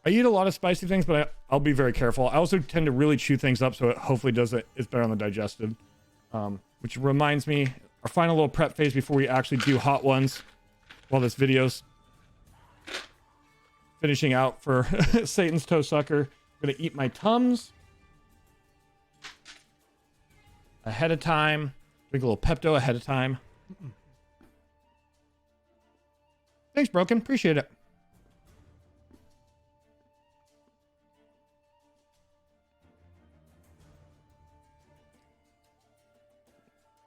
I eat a lot of spicy things, but I'll be very careful. I also tend to really chew things up, so it hopefully it's better on the digestive. Which reminds me, our final little prep phase before we actually do hot ones, while this video's finishing out for Satan's Toe Sucker. I'm gonna eat my Tums ahead of time. Drink a little Pepto ahead of time. Thanks, Broken. Appreciate it.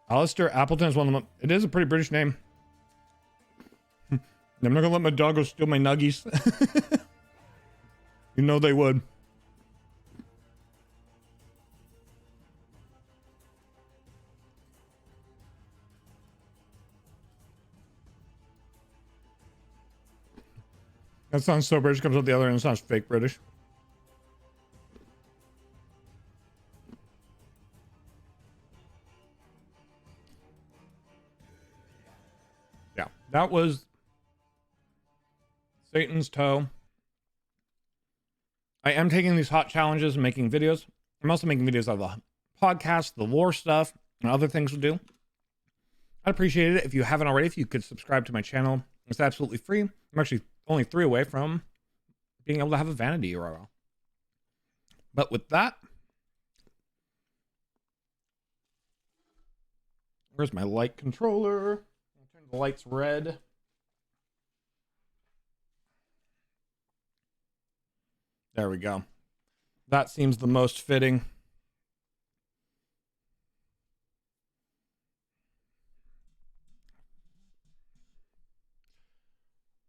Alistair Appleton is one of them. It is a pretty British name. I'm not gonna let my dog go steal my nuggies. You know they would. That sounds so British. Comes out the other end. It sounds fake British. Yeah, that was Satan's Toe. I am taking these hot challenges and making videos. I'm also making videos of the podcast, the lore stuff, and other things to do. I'd appreciate it if you haven't already, if you could subscribe to my channel. It's absolutely free. I'm actually only 3 away from being able to have a vanity URL. But with that, where's my light controller? I'll turn the lights red. There we go. That seems the most fitting.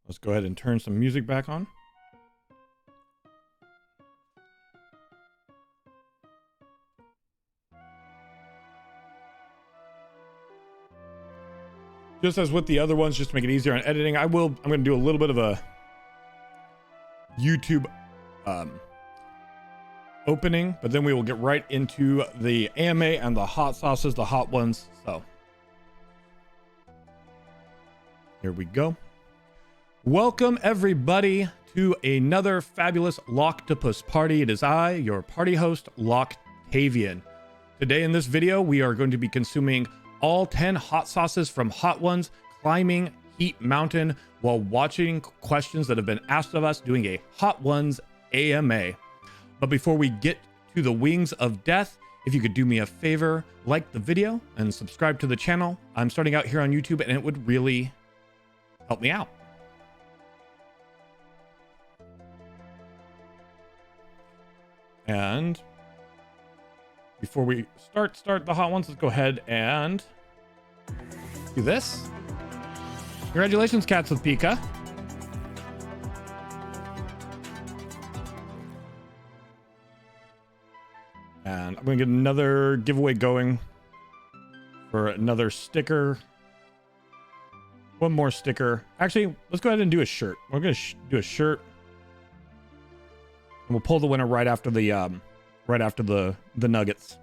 Let's go ahead and turn some music back on. Just as with the other ones, just to make it easier on editing, I'm going to do a little bit of a YouTube opening, but then we will get right into the AMA and the hot sauces, the hot ones. So here we go. Welcome everybody to another fabulous Locktopus party. It is I, your party host, Locktavian. Today in this video, we are going to be consuming all 10 hot sauces from Hot Ones, climbing Heat Mountain while watching questions that have been asked of us doing a Hot Ones AMA. But before we get to the wings of death, if you could do me a favor, like the video and subscribe to the channel. I'm starting out here on YouTube and it would really help me out. And before we start the hot ones, let's go ahead and do this. Congratulations, Cats with Pika. And I'm going to get another giveaway going for another sticker. One more sticker. Actually, let's go ahead and do a shirt. We're going to do a shirt. And we'll pull the winner right after the nuggets.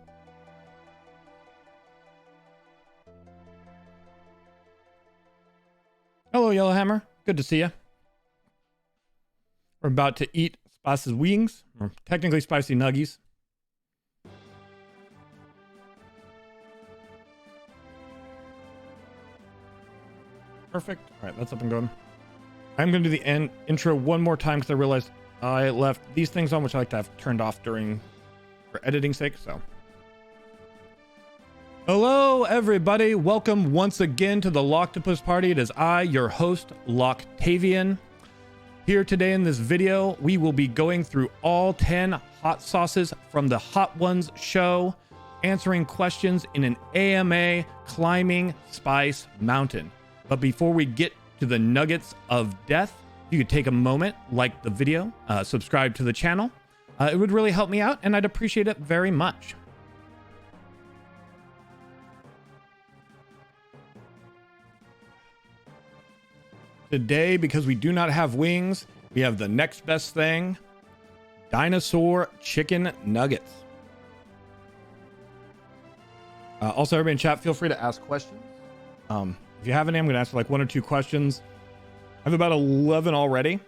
Hello, Yellowhammer. Good to see you. We're about to eat spicy wings, or technically spicy nuggies. Perfect. All right, that's up and going. I'm going to do the intro one more time because I realized I left these things on, which I like to have turned off for editing sake. So, hello everybody, welcome once again to the Locktopus party. It is I, your host, Locktavian. Here today in this video, we will be going through all 10 hot sauces from the Hot Ones show, answering questions in an AMA climbing Spice Mountain. But before we get to the nuggets of death, you could take a moment, like the video, subscribe to the channel. It would really help me out, and I'd appreciate it very much. Today, because we do not have wings, we have the next best thing, dinosaur chicken nuggets. Also, everybody in chat, feel free to ask questions. If you have any, I'm going to ask like 1 or 2 questions. I have about 11 already.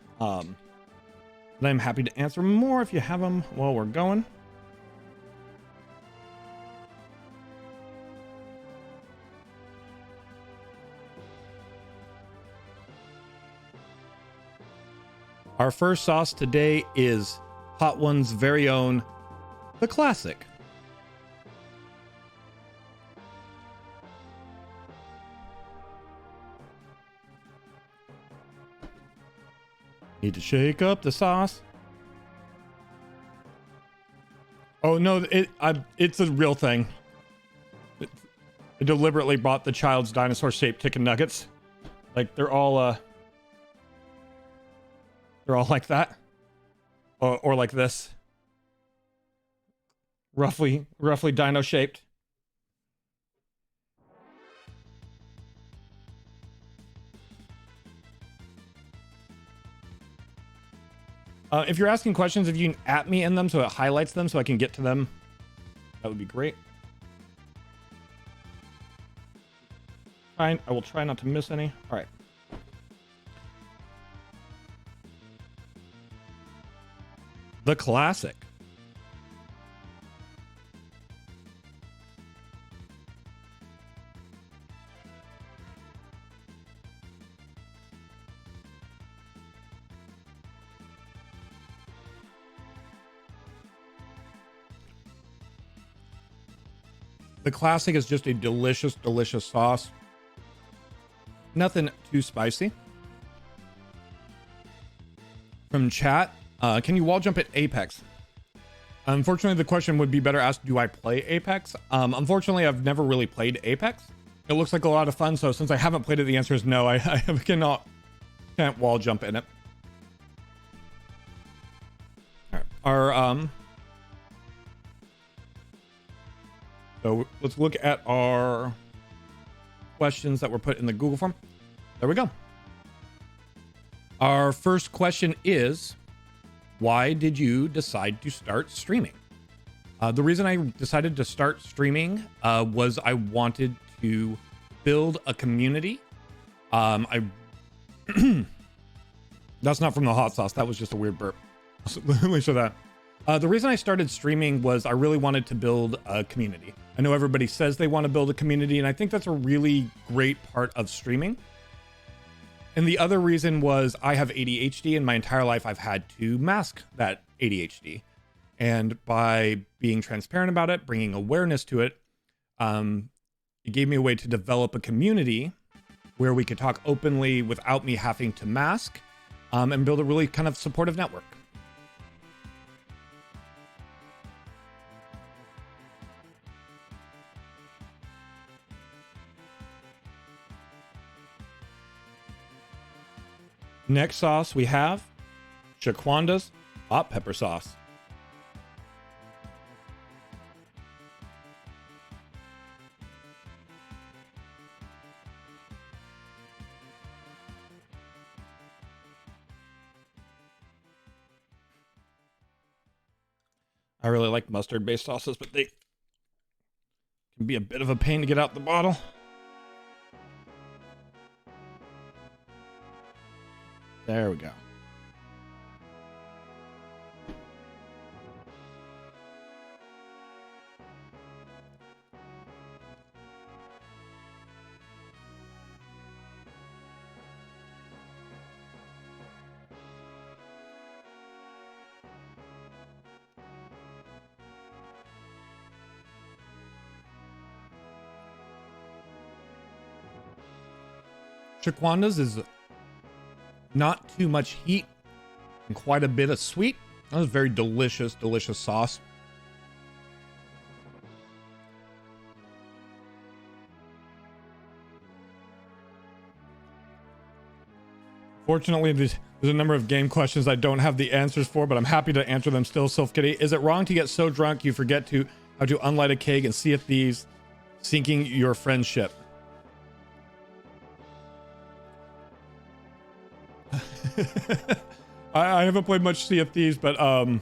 And I'm happy to answer more if you have them while we're going. Our first sauce today is Hot One's very own, the Classic. Need to shake up the sauce. Oh no, it's a real thing. I deliberately bought the child's dinosaur-shaped chicken nuggets. Like they're all like that, or like this. Roughly dino-shaped. If you're asking questions, if you can at me in them so it highlights them so I can get to them, that would be great. Fine, I will try not to miss any. All right. The Classic. The Classic is just a delicious, delicious sauce. Nothing too spicy. From chat, can you wall jump at Apex? Unfortunately, the question would be better asked, do I play Apex? Unfortunately, I've never really played Apex. It looks like a lot of fun, so since I haven't played it, the answer is no. I can't wall jump in it. All right. So let's look at our questions that were put in the Google form. There we go. Our first question is, why did you decide to start streaming? The reason I decided to start streaming was I wanted to build a community. That's not from the hot sauce. That was just a weird burp. Let me show that. The reason I started streaming was I really wanted to build a community. I know everybody says they want to build a community, and I think that's a really great part of streaming. And the other reason was I have ADHD, and my entire life I've had to mask that ADHD. And by being transparent about it, bringing awareness to it, it gave me a way to develop a community where we could talk openly without me having to mask, and build a really kind of supportive network. Next sauce we have Shaquanda's hot pepper sauce. I really like mustard-based sauces, but they can be a bit of a pain to get out the bottle. There we go. Shaquanda's is not too much heat and quite a bit of sweet. That was very delicious, delicious sauce. Fortunately, there's a number of game questions I don't have the answers for, but I'm happy to answer them still. Sylph Kitty, is it wrong to get so drunk you forget how to unlight a keg and Sea of Thieves, sinking your friendship? I haven't played much Sea of Thieves, but I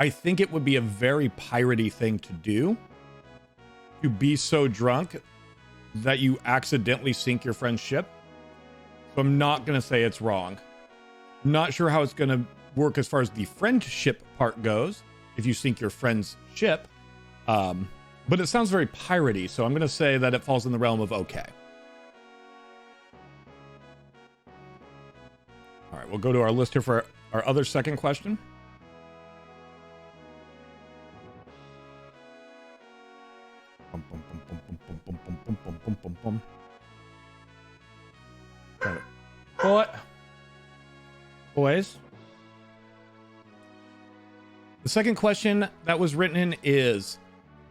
think it would be a very piratey thing to do, to be so drunk that you accidentally sink your friend's ship. So I'm not gonna say it's wrong. Not sure how it's going to work as far as the friendship part goes, if you sink your friend's ship. But it sounds very piratey, so I'm going to say that it falls in the realm of okay. All right, we'll go to our list here for our other second question. What? Boys. The second question that was written in is,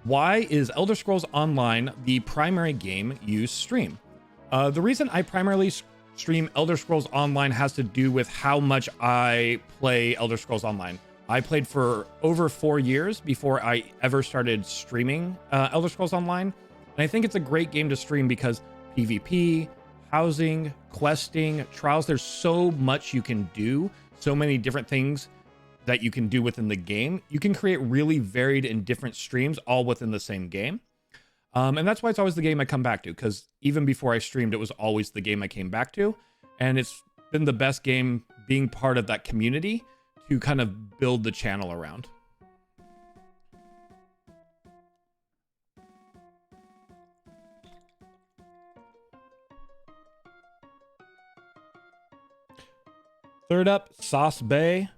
why is Elder Scrolls Online the primary game you stream? The reason I primarily stream Elder Scrolls Online has to do with how much I play Elder Scrolls Online. I played for over 4 years before I ever started streaming Elder Scrolls Online. And I think it's a great game to stream because PvP, housing, questing, trials, there's so much you can do, so many different things that you can do within the game. You can create really varied and different streams all within the same game. And that's why it's always the game I come back to, because even before I streamed, it was always the game I came back to. And it's been the best game being part of that community to kind of build the channel around. Third up, Sauce Bay.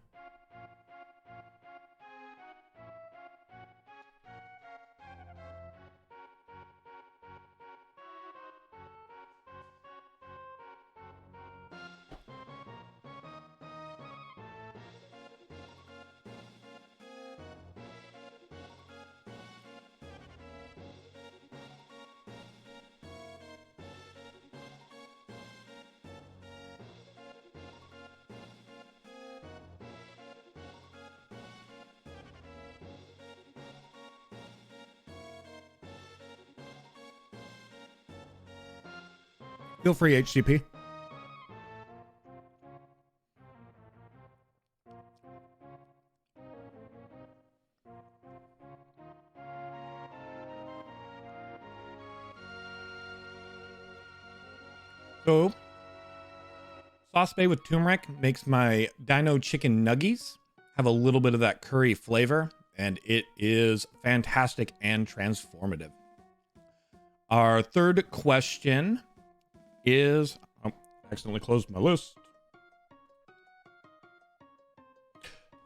Feel free, HCP. So, Sauce Bay with turmeric makes my Dino Chicken Nuggies have a little bit of that curry flavor, and it is fantastic and transformative. Our third question is, oh, accidentally closed my list.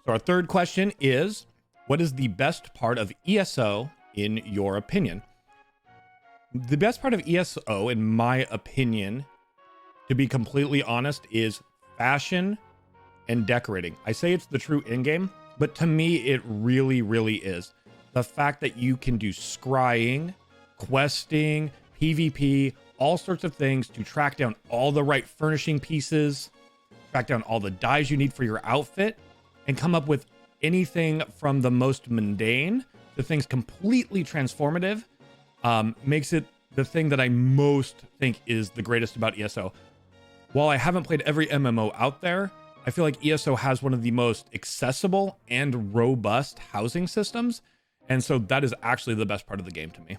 So our third question is, what is the best part of ESO in your opinion? The best part of ESO, in my opinion, to be completely honest, is fashion and decorating. I say it's the true in-game, but to me, it really, really is. The fact that you can do scrying, questing, PvP, all sorts of things to track down all the right furnishing pieces, track down all the dyes you need for your outfit, and come up with anything from the most mundane to things completely transformative, makes it the thing that I most think is the greatest about ESO. While I haven't played every MMO out there, I feel like ESO has one of the most accessible and robust housing systems, and so that is actually the best part of the game to me.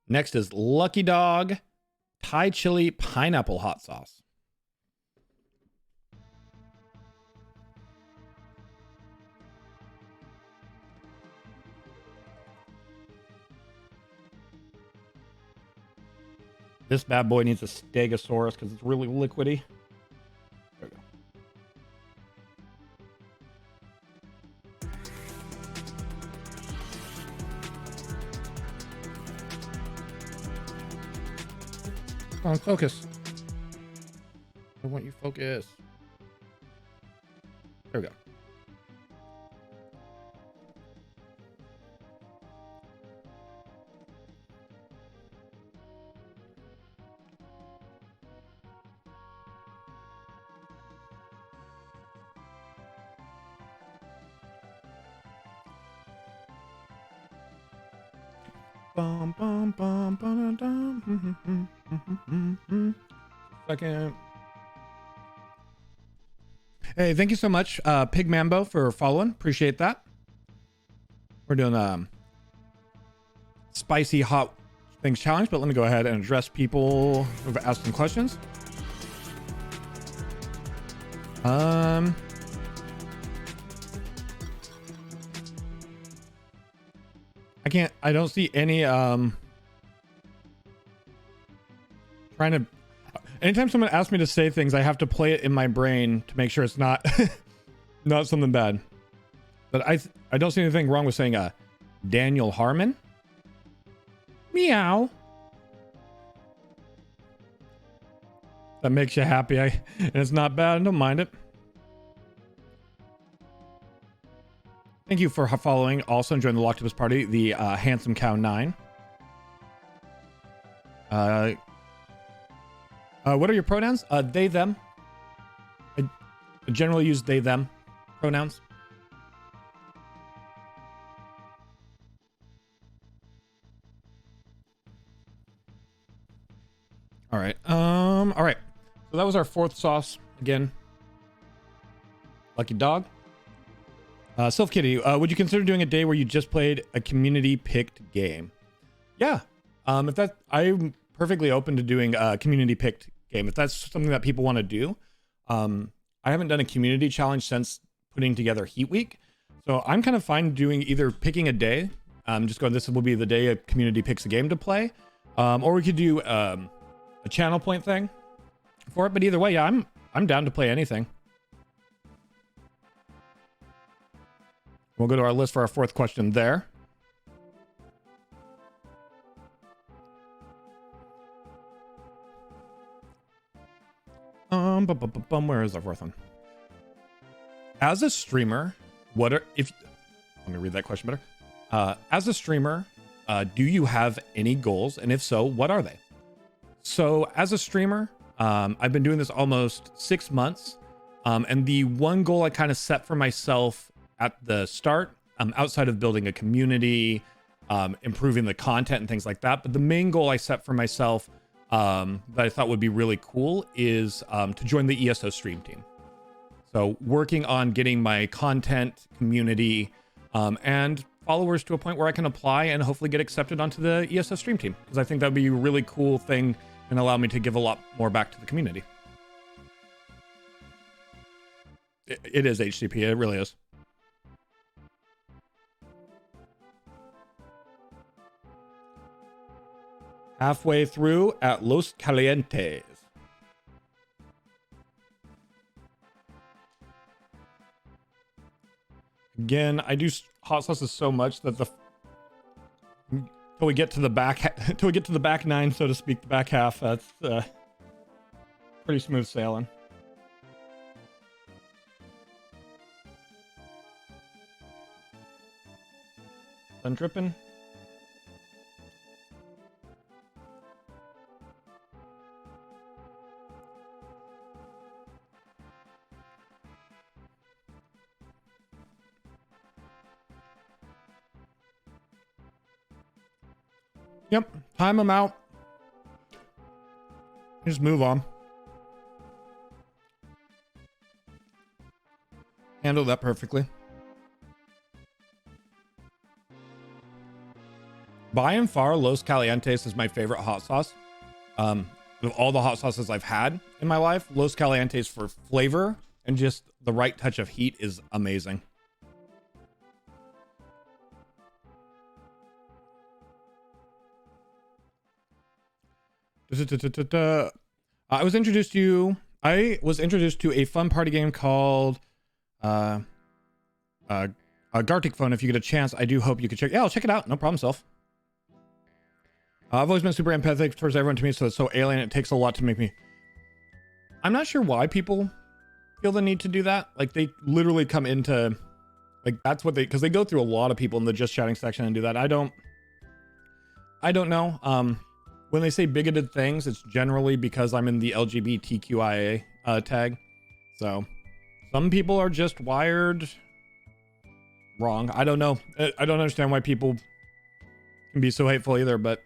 Next is Lucky Dog Thai Chili Pineapple Hot Sauce. This bad boy needs a Stegosaurus because it's really liquidy. There we go. Come on, focus. I want you focus. There we go. Bum, bum, bum, bum, bum. Second. Hey, thank you so much, Pig Mambo, for following. Appreciate that. We're doing spicy hot things challenge, but let me go ahead and address people who've asked some questions. I don't see any anytime someone asks me to say things, I have to play it in my brain to make sure it's not not something bad. But I don't see anything wrong with saying Daniel Harmon. Meow. That makes you happy. And it's not bad. I don't mind it. Thank you for following. Also enjoying the Locktopus Party, the Handsome Cow 9. What are your pronouns? They, them. I generally use they, them pronouns. All right. All right. So that was our fourth sauce again. Lucky dog. Sylph Kitty, would you consider doing a day where you just played a community picked game? Yeah. If that, I'm perfectly open to doing a community picked game. If that's something that people want to do. I haven't done a community challenge since putting together Heat Week. So I'm kind of fine doing either picking a day. Just going, this will be the day a community picks a game to play. Or we could do a channel point thing for it. But either way, yeah, I'm down to play anything. We'll go to our list for our fourth question there. Where is our fourth one? As a streamer, let me read that question better. As a streamer, do you have any goals? And if so, what are they? So as a streamer, I've been doing this almost 6 months. And the one goal I kind of set for myself at the start, outside of building a community, improving the content and things like that. But the main goal I set for myself that I thought would be really cool is to join the ESO stream team. So working on getting my content, community, and followers to a point where I can apply and hopefully get accepted onto the ESO stream team. Because I think that would be a really cool thing and allow me to give a lot more back to the community. It is HCP, it really is. Halfway through at Los Calientes. Again, I do hot sauces so much that till we get to the back, till we get to the back nine, so to speak, the back half, that's pretty smooth sailing. Done dripping. Yep, time them out. Just move on. Handle that perfectly. By and far, Los Calientes is my favorite hot sauce. Of all the hot sauces I've had in my life, Los Calientes for flavor and just the right touch of heat is amazing. I was introduced to a fun party game called Gartic Phone. If you get a chance, I do hope you could check. Yeah, I'll check it out. No problem, self. I've always been super empathetic towards everyone to me, so it's so alien. It takes a lot to make me. I'm not sure why people feel the need to do that. Like they literally come into, like that's what because they go through a lot of people in the just chatting section and do that. I don't know. When they say bigoted things, it's generally because I'm in the LGBTQIA tag. So some people are just wired wrong. I don't know. I don't understand why people can be so hateful either, but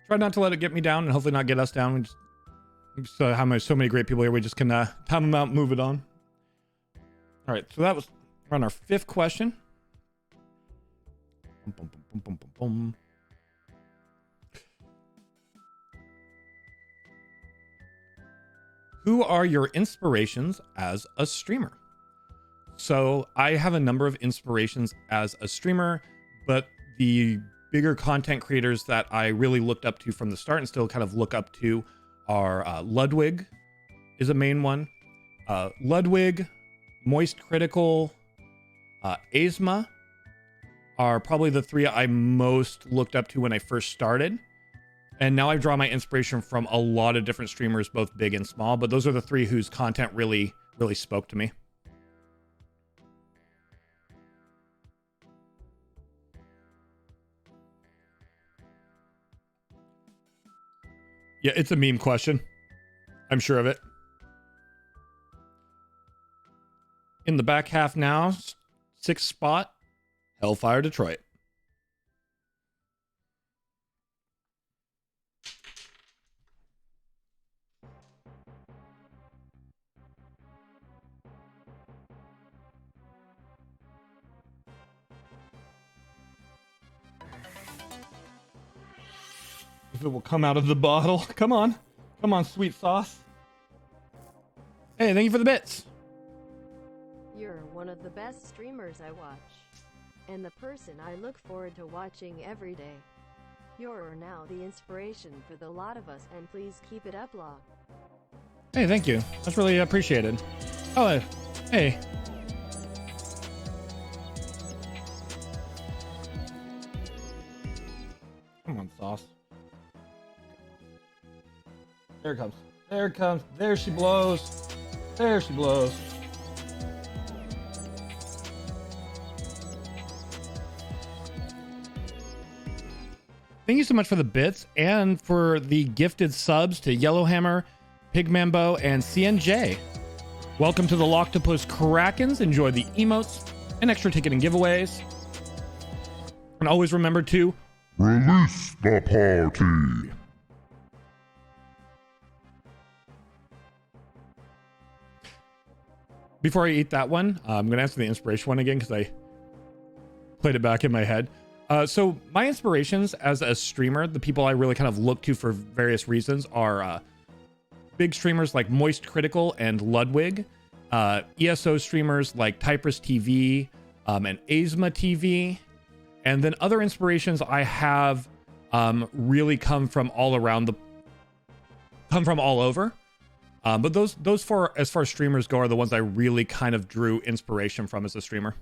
try not to let it get me down and hopefully not get us down. We just So how much, so many great people here. We just can time them out, move it on. All right, so that was on our 5th question. Bum, bum, bum, bum, bum, bum. Who are your inspirations as a streamer? So I have a number of inspirations as a streamer, but the bigger content creators that I really looked up to from the start and still kind of look up to are Ludwig is a main one. Ludwig, Moist Critical, Aesma are probably the 3 I most looked up to when I first started. And now I draw my inspiration from a lot of different streamers, both big and small, but those are the 3 whose content really spoke to me. Yeah, it's a meme question. I'm sure of it. In the back half now, 6th spot, Hellfire Detroit. If it will come out of the bottle. Come on. Come on, sweet sauce. Hey, thank you for the bits. You're one of the best streamers I watch, and the person I look forward to watching every day. You're now the inspiration for the lot of us, and please keep it up, Law. Hey, thank you. That's really appreciated. Oh, hey. Come on, sauce. There it comes. There it comes. There she blows. There she blows. Thank you so much for the bits and for the gifted subs to Yellowhammer, Pigmambo, and CNJ. Welcome to the Locktopus Krakens. Enjoy the emotes and extra ticket and giveaways. And always remember to Release the party. Before I eat that one, I'm going to answer the inspiration one again because I played it back in my head. So my inspirations as a streamer, the people I really kind of look to for various reasons are big streamers like Moist Critical and Ludwig, ESO streamers like Typers TV and Aesma TV, and then other inspirations I have really come from all over. But those four, as far as streamers go, are the ones I really kind of drew inspiration from as a streamer.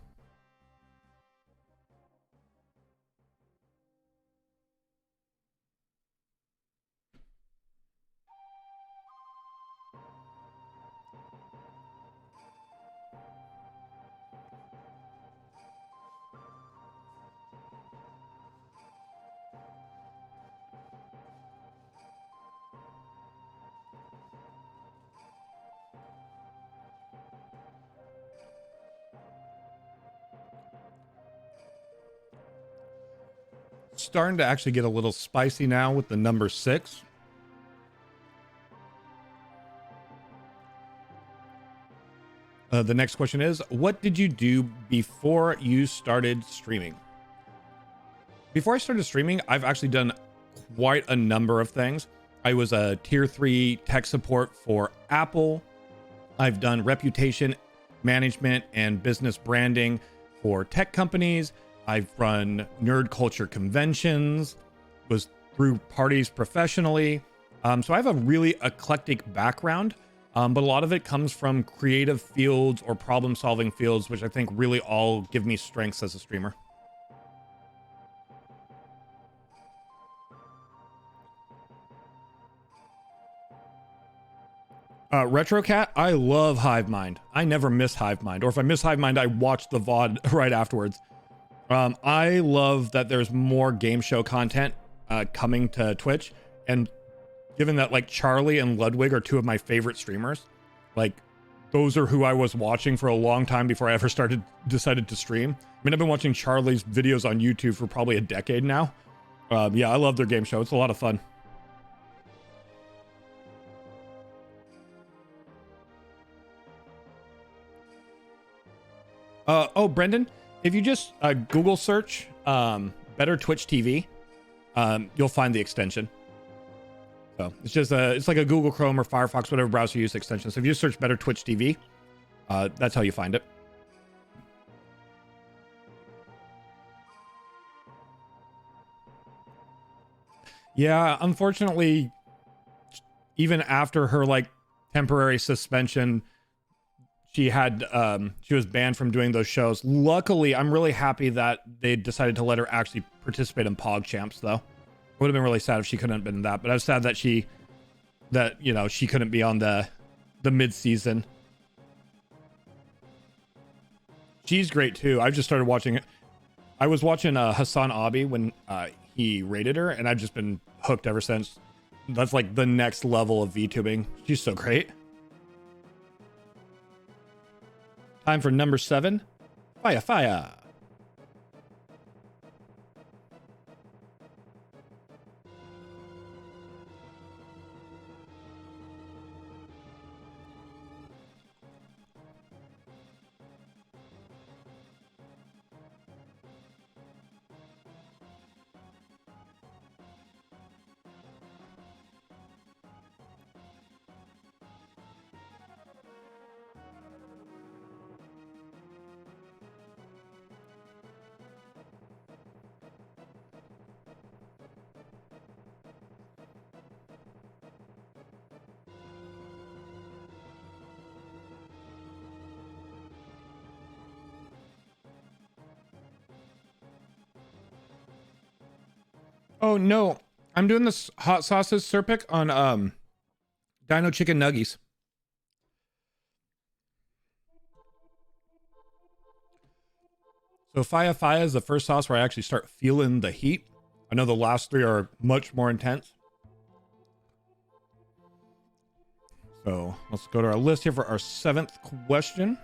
Starting to actually get a little spicy now with the number 6. The next question is, what did you do before you started streaming? Before I started streaming, I've actually done quite a number of things. I was a tier 3 tech support for Apple. I've done reputation management and business branding for tech companies. I've run nerd culture conventions, was through parties professionally. So I have a really eclectic background, but a lot of it comes from creative fields or problem solving fields, which I think really all give me strengths as a streamer. RetroCat, I love Hivemind. I never miss Hivemind, or if I miss Hivemind, I watch the VOD right afterwards. I love that there's more game show content coming to Twitch, and given that like Charlie and Ludwig are 2 of my favorite streamers, like those are who I was watching for a long time before I ever decided to stream. I mean, I've been watching Charlie's videos on YouTube for probably a decade now. Yeah, I love their game show. It's a lot of fun. Oh, Brendan, if you just Google search Better Twitch TV, you'll find the extension. So it's just it's like a Google Chrome or Firefox, whatever browser you use extension. So if you just search Better Twitch TV, that's how you find it. Yeah, unfortunately, even after her like temporary suspension, she was banned from doing those shows. Luckily, I'm really happy that they decided to let her actually participate in PogChamps, though. It would have been really sad if she couldn't have been that, but I was sad that she couldn't be on the mid-season. She's great too. I just started watching it. I was watching Hassan Abi when he rated her, and I've just been hooked ever since. That's like the next level of VTubing. She's so great. Time for number 7. Fire, fire. Oh no, I'm doing this hot sauces Serpic on Dino Chicken Nuggies. So Faya Faya is the first sauce where I actually start feeling the heat. I know the last 3 are much more intense. So let's go to our list here for our 7th question.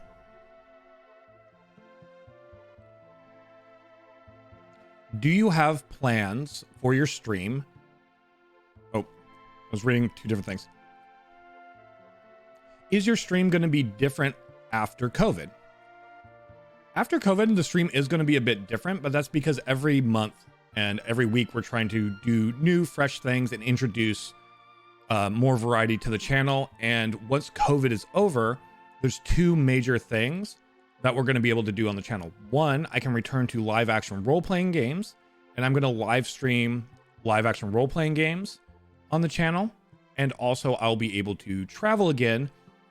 Do you have plans for your stream? Oh, I was reading 2 different things. Is your stream going to be different after COVID? After COVID, the stream is going to be a bit different, but that's because every month and every week we're trying to do new, fresh things and introduce more variety to the channel. And once COVID is over, there's 2 major things that we're going to be able to do on the channel. 1, I can return to live action role-playing games, and I'm going to live stream live action role-playing games on the channel. And also I'll be able to travel again.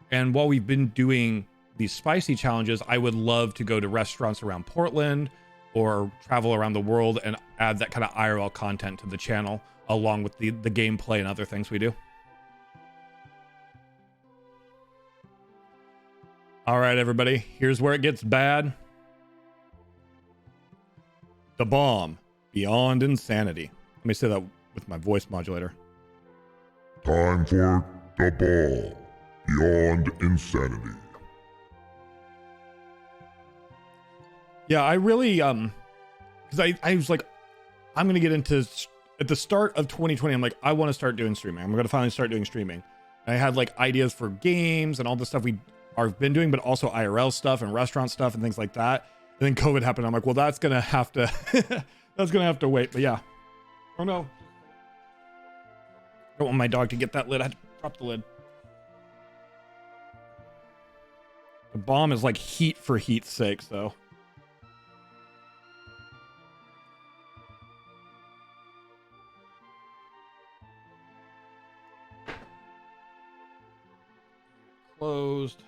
And while we've been doing these spicy challenges, I would love to go to restaurants around Portland or travel around the world and add that kind of IRL content to the channel, along with the gameplay and other things we do. All right, everybody, here's where it gets bad. The bomb beyond insanity. Let me say that with my voice modulator. Time for the ball beyond insanity. Yeah, I really, because I was like, I'm going to get into, at the start of 2020, I'm like, I want to start doing streaming. I'm going to finally start doing streaming. And I had like ideas for games and all the stuff we are been doing, but also IRL stuff and restaurant stuff and things like that. And then COVID happened. I'm like, well, that's going to have to, that's going to have to wait. But yeah. Oh no. I don't want my dog to get that lid. I had to drop the lid. The bomb is like heat for heat's sake, so. Closed.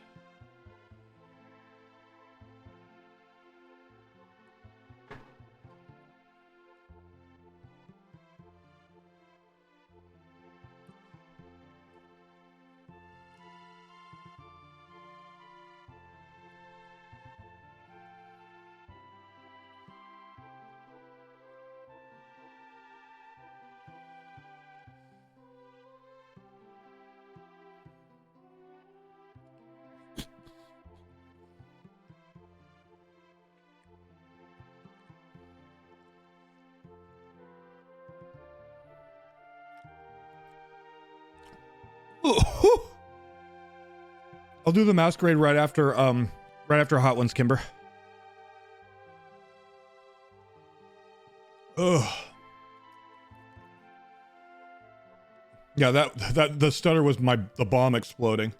I'll do the masquerade right after Hot Ones, Kimber. Ugh. Yeah, that the stutter was the bomb exploding.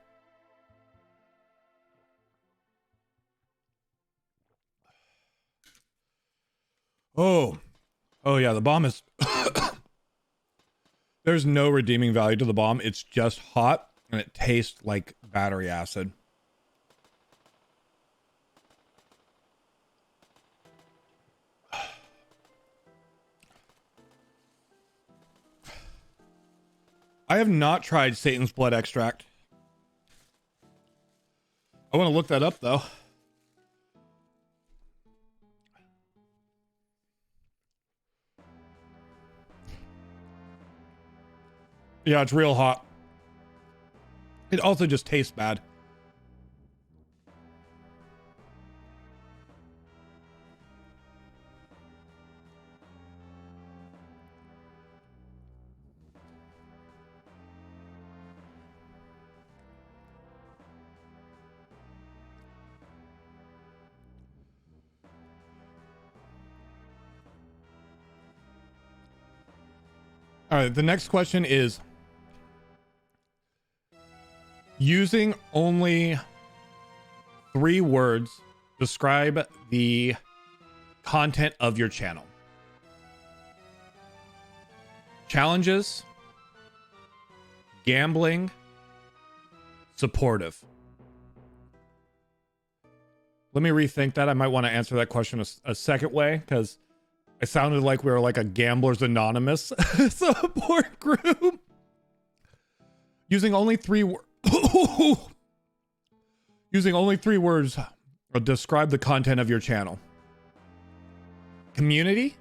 Oh yeah, the bomb is there's no redeeming value to the bomb. It's just hot and it tastes like battery acid. I have not tried Satan's blood extract. I want to look that up though. Yeah, it's real hot. It also just tastes bad. All right, the next question is using only 3 words, describe the content of your channel. Challenges, gambling, supportive. Let me rethink that. I might want to answer that question a second way because it sounded like we were like a Gamblers Anonymous support group. Using only 3 words. Using only 3 words describe the content of your channel. Community,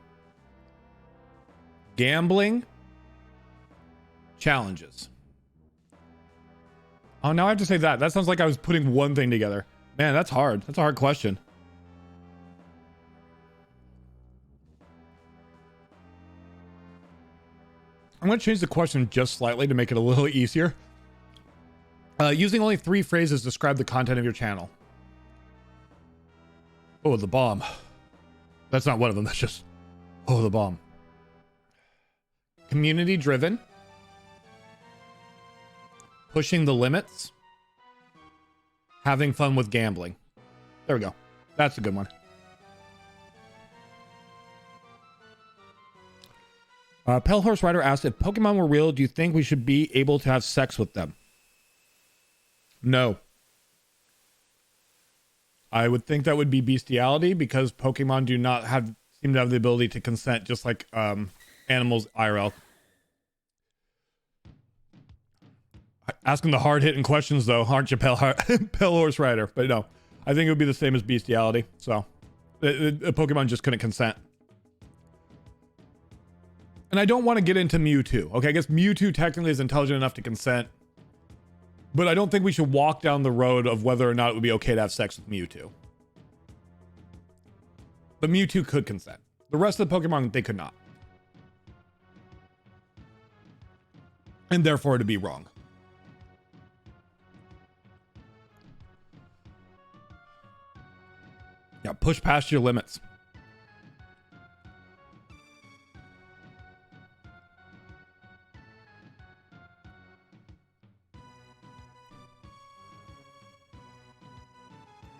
gambling, challenges. Oh, now I have to say that. That sounds like I was putting one thing together. Man, that's hard. That's a hard question. I'm going to change the question just slightly to make it a little easier. Using only 3 phrases describe the content of your channel. Oh, the bomb. That's not one of them. That's just, oh, the bomb. Community driven. Pushing the limits. Having fun with gambling. There we go. That's a good one. Pale Horse Rider asked, if Pokemon were real, do you think we should be able to have sex with them? No. I would think that would be bestiality because Pokemon do not seem to have the ability to consent, just like animals IRL. Asking the hard-hitting questions, though, aren't you, Pale Horse Rider? But no, I think it would be the same as bestiality. So, the Pokemon just couldn't consent. And I don't want to get into Mewtwo. Okay, I guess Mewtwo technically is intelligent enough to consent. But I don't think we should walk down the road of whether or not it would be okay to have sex with Mewtwo. But Mewtwo could consent. The rest of the Pokemon, they could not. And therefore, to be wrong. Yeah, push past your limits.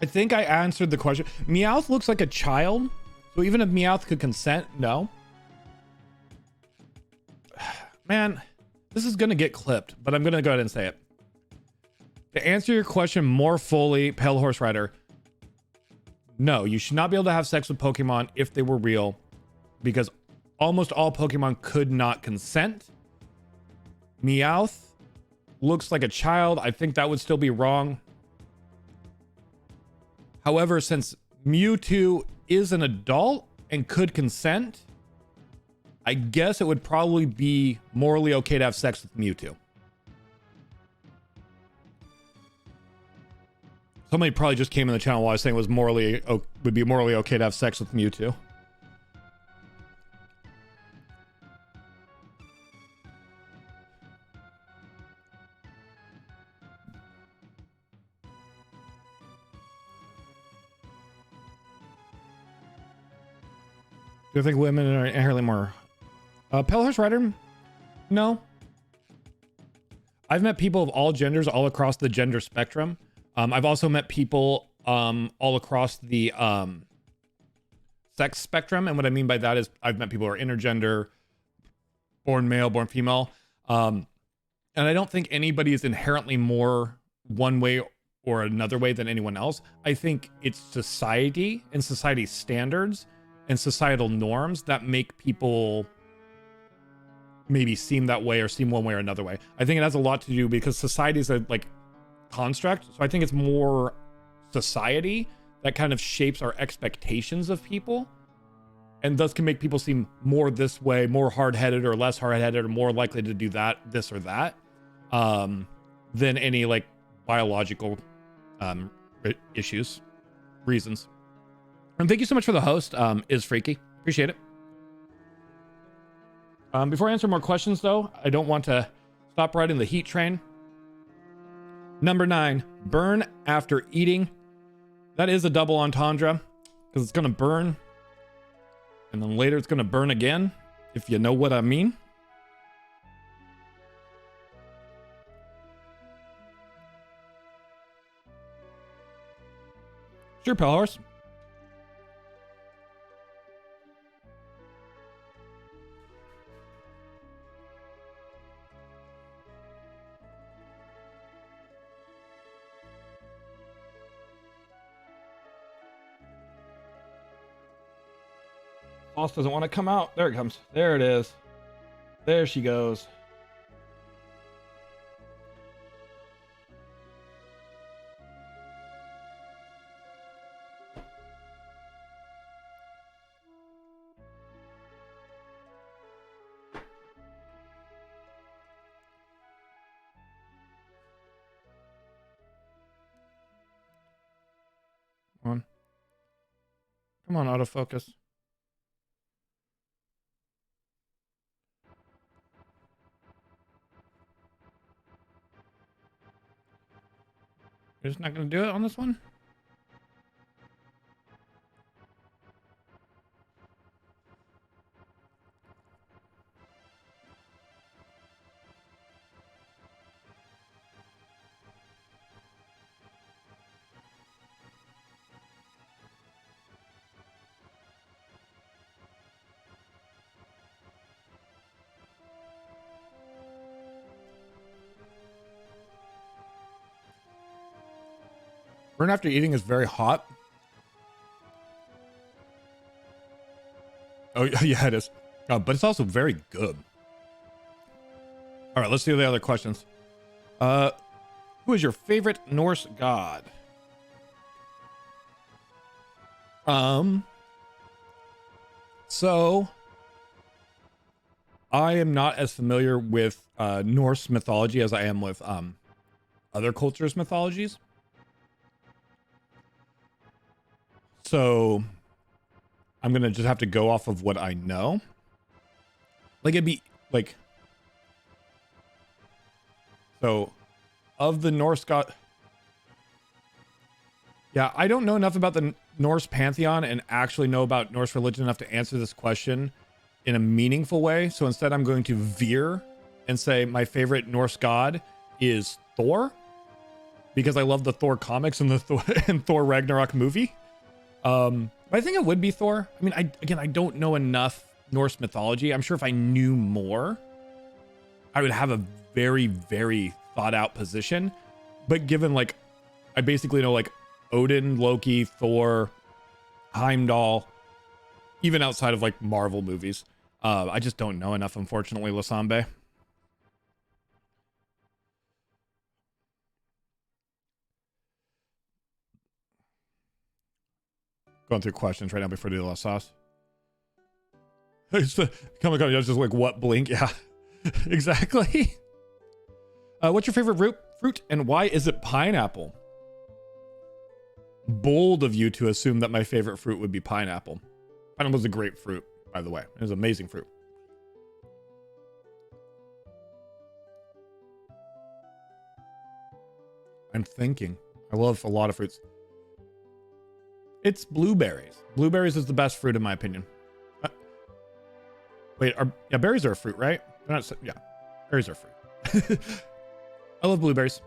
I think I answered the question. Meowth looks like a child. So even if Meowth could consent, no. Man, this is going to get clipped, but I'm going to go ahead and say it. To answer your question more fully, Pale Horse Rider, no, you should not be able to have sex with Pokemon if they were real, because almost all Pokemon could not consent. Meowth looks like a child. I think that would still be wrong. However, since Mewtwo is an adult and could consent, I guess it would probably be morally okay to have sex with Mewtwo. Somebody probably just came in the channel while I was saying it was would be morally okay to have sex with Mewtwo. Do I think women are inherently more pale horse rider? No. I've met people of all genders all across the gender spectrum. I've also met people all across the sex spectrum. And what I mean by that is I've met people who are intergender, born male, born female. And I don't think anybody is inherently more one way or another way than anyone else. I think it's society and society standards and societal norms that make people maybe seem that way or seem one way or another way. I think it has a lot to do because society is a like construct. So I think it's more society that kind of shapes our expectations of people and thus can make people seem more this way, more hard-headed or less hard-headed or more likely to do that, this or that, than any like biological reasons. And thank you so much for the host, Is Freaky. Appreciate it. Before I answer more questions, though, I don't want to stop riding the heat train. Number 9, burn after eating. That is a double entendre because it's going to burn. And then later it's going to burn again, if you know what I mean. Sure, pal horse. Boss doesn't want to come out. There it comes. There it is. There she goes. Come on. Come on, autofocus. You're just not going to do it on this one? Burn after eating is very hot. Oh, yeah, it is. But it's also very good. All right, let's see the other questions. Who is your favorite Norse god? So I am not as familiar with Norse mythology as I am with other cultures' mythologies. So I'm going to just have to go off of what I know. Like it'd be like, so of the Norse god. Yeah, I don't know enough about the Norse pantheon and actually know about Norse religion enough to answer this question in a meaningful way. So instead I'm going to veer and say my favorite Norse god is Thor because I love the Thor comics and the Thor Ragnarok movie. But I think it would be Thor. I mean, I don't know enough Norse mythology. I'm sure if I knew more, I would have a very, very thought out position. But given like, I basically know like Odin, Loki, Thor, Heimdall, even outside of like Marvel movies. I just don't know enough, unfortunately, Lasambe. Going through questions right now before I do the last sauce. Come on, just like what blink? Yeah, exactly. What's your favorite fruit and why is it pineapple? Bold of you to assume that my favorite fruit would be pineapple. Pineapple is a great fruit, by the way. It is amazing fruit. I'm thinking. I love a lot of fruits. It's blueberries. Blueberries is the best fruit in my opinion. Wait, yeah, berries are a fruit, right? They're not, yeah, berries are fruit. I love blueberries.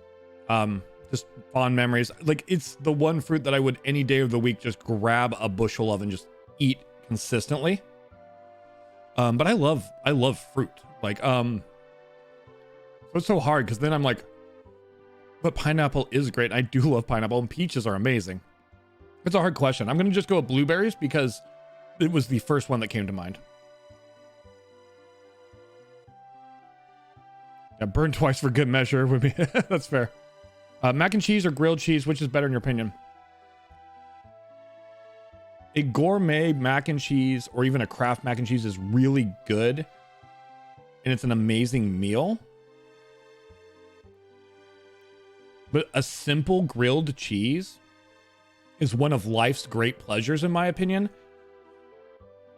Just fond memories. Like, it's the one fruit that I would any day of the week just grab a bushel of and just eat consistently. But I love fruit. Like, so it's so hard because then I'm like, but pineapple is great. I do love pineapple, and peaches are amazing. It's a hard question. I'm going to just go with blueberries because it was the first one that came to mind. Yeah, burn twice for good measure would be, that's fair. Mac and cheese or grilled cheese, which is better in your opinion? A gourmet mac and cheese or even a Kraft mac and cheese is really good, and it's an amazing meal. But a simple grilled cheese is one of life's great pleasures, in my opinion.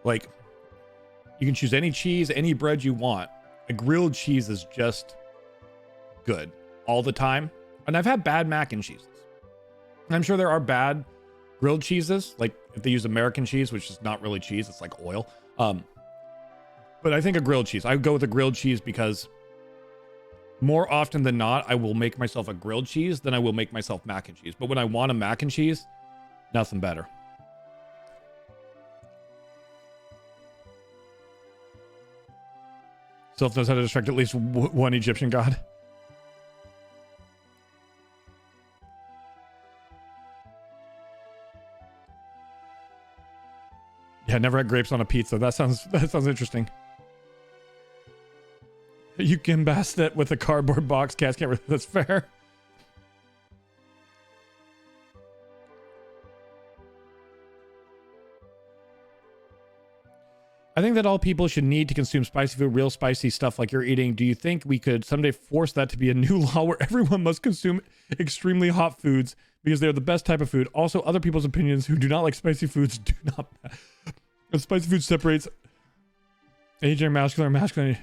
Like, you can choose any cheese, any bread you want. A grilled cheese is just good all the time. And I've had bad mac and cheeses. I'm sure there are bad grilled cheeses, like if they use American cheese, which is not really cheese, it's like oil. But I think a grilled cheese. I would go with a grilled cheese because more often than not, I will make myself a grilled cheese than I will make myself mac and cheese. But when I want a mac and cheese, nothing better. Sylph knows how to distract at least one Egyptian god. Yeah, never had grapes on a pizza. That sounds interesting. You can baste it with a cardboard box. Cats can't. That's fair. I think that all people should need to consume spicy food, real spicy stuff like you're eating. Do you think we could someday force that to be a new law where everyone must consume extremely hot foods because they're the best type of food? Also, other people's opinions who do not like spicy foods do not. Spicy food separates age and masculine.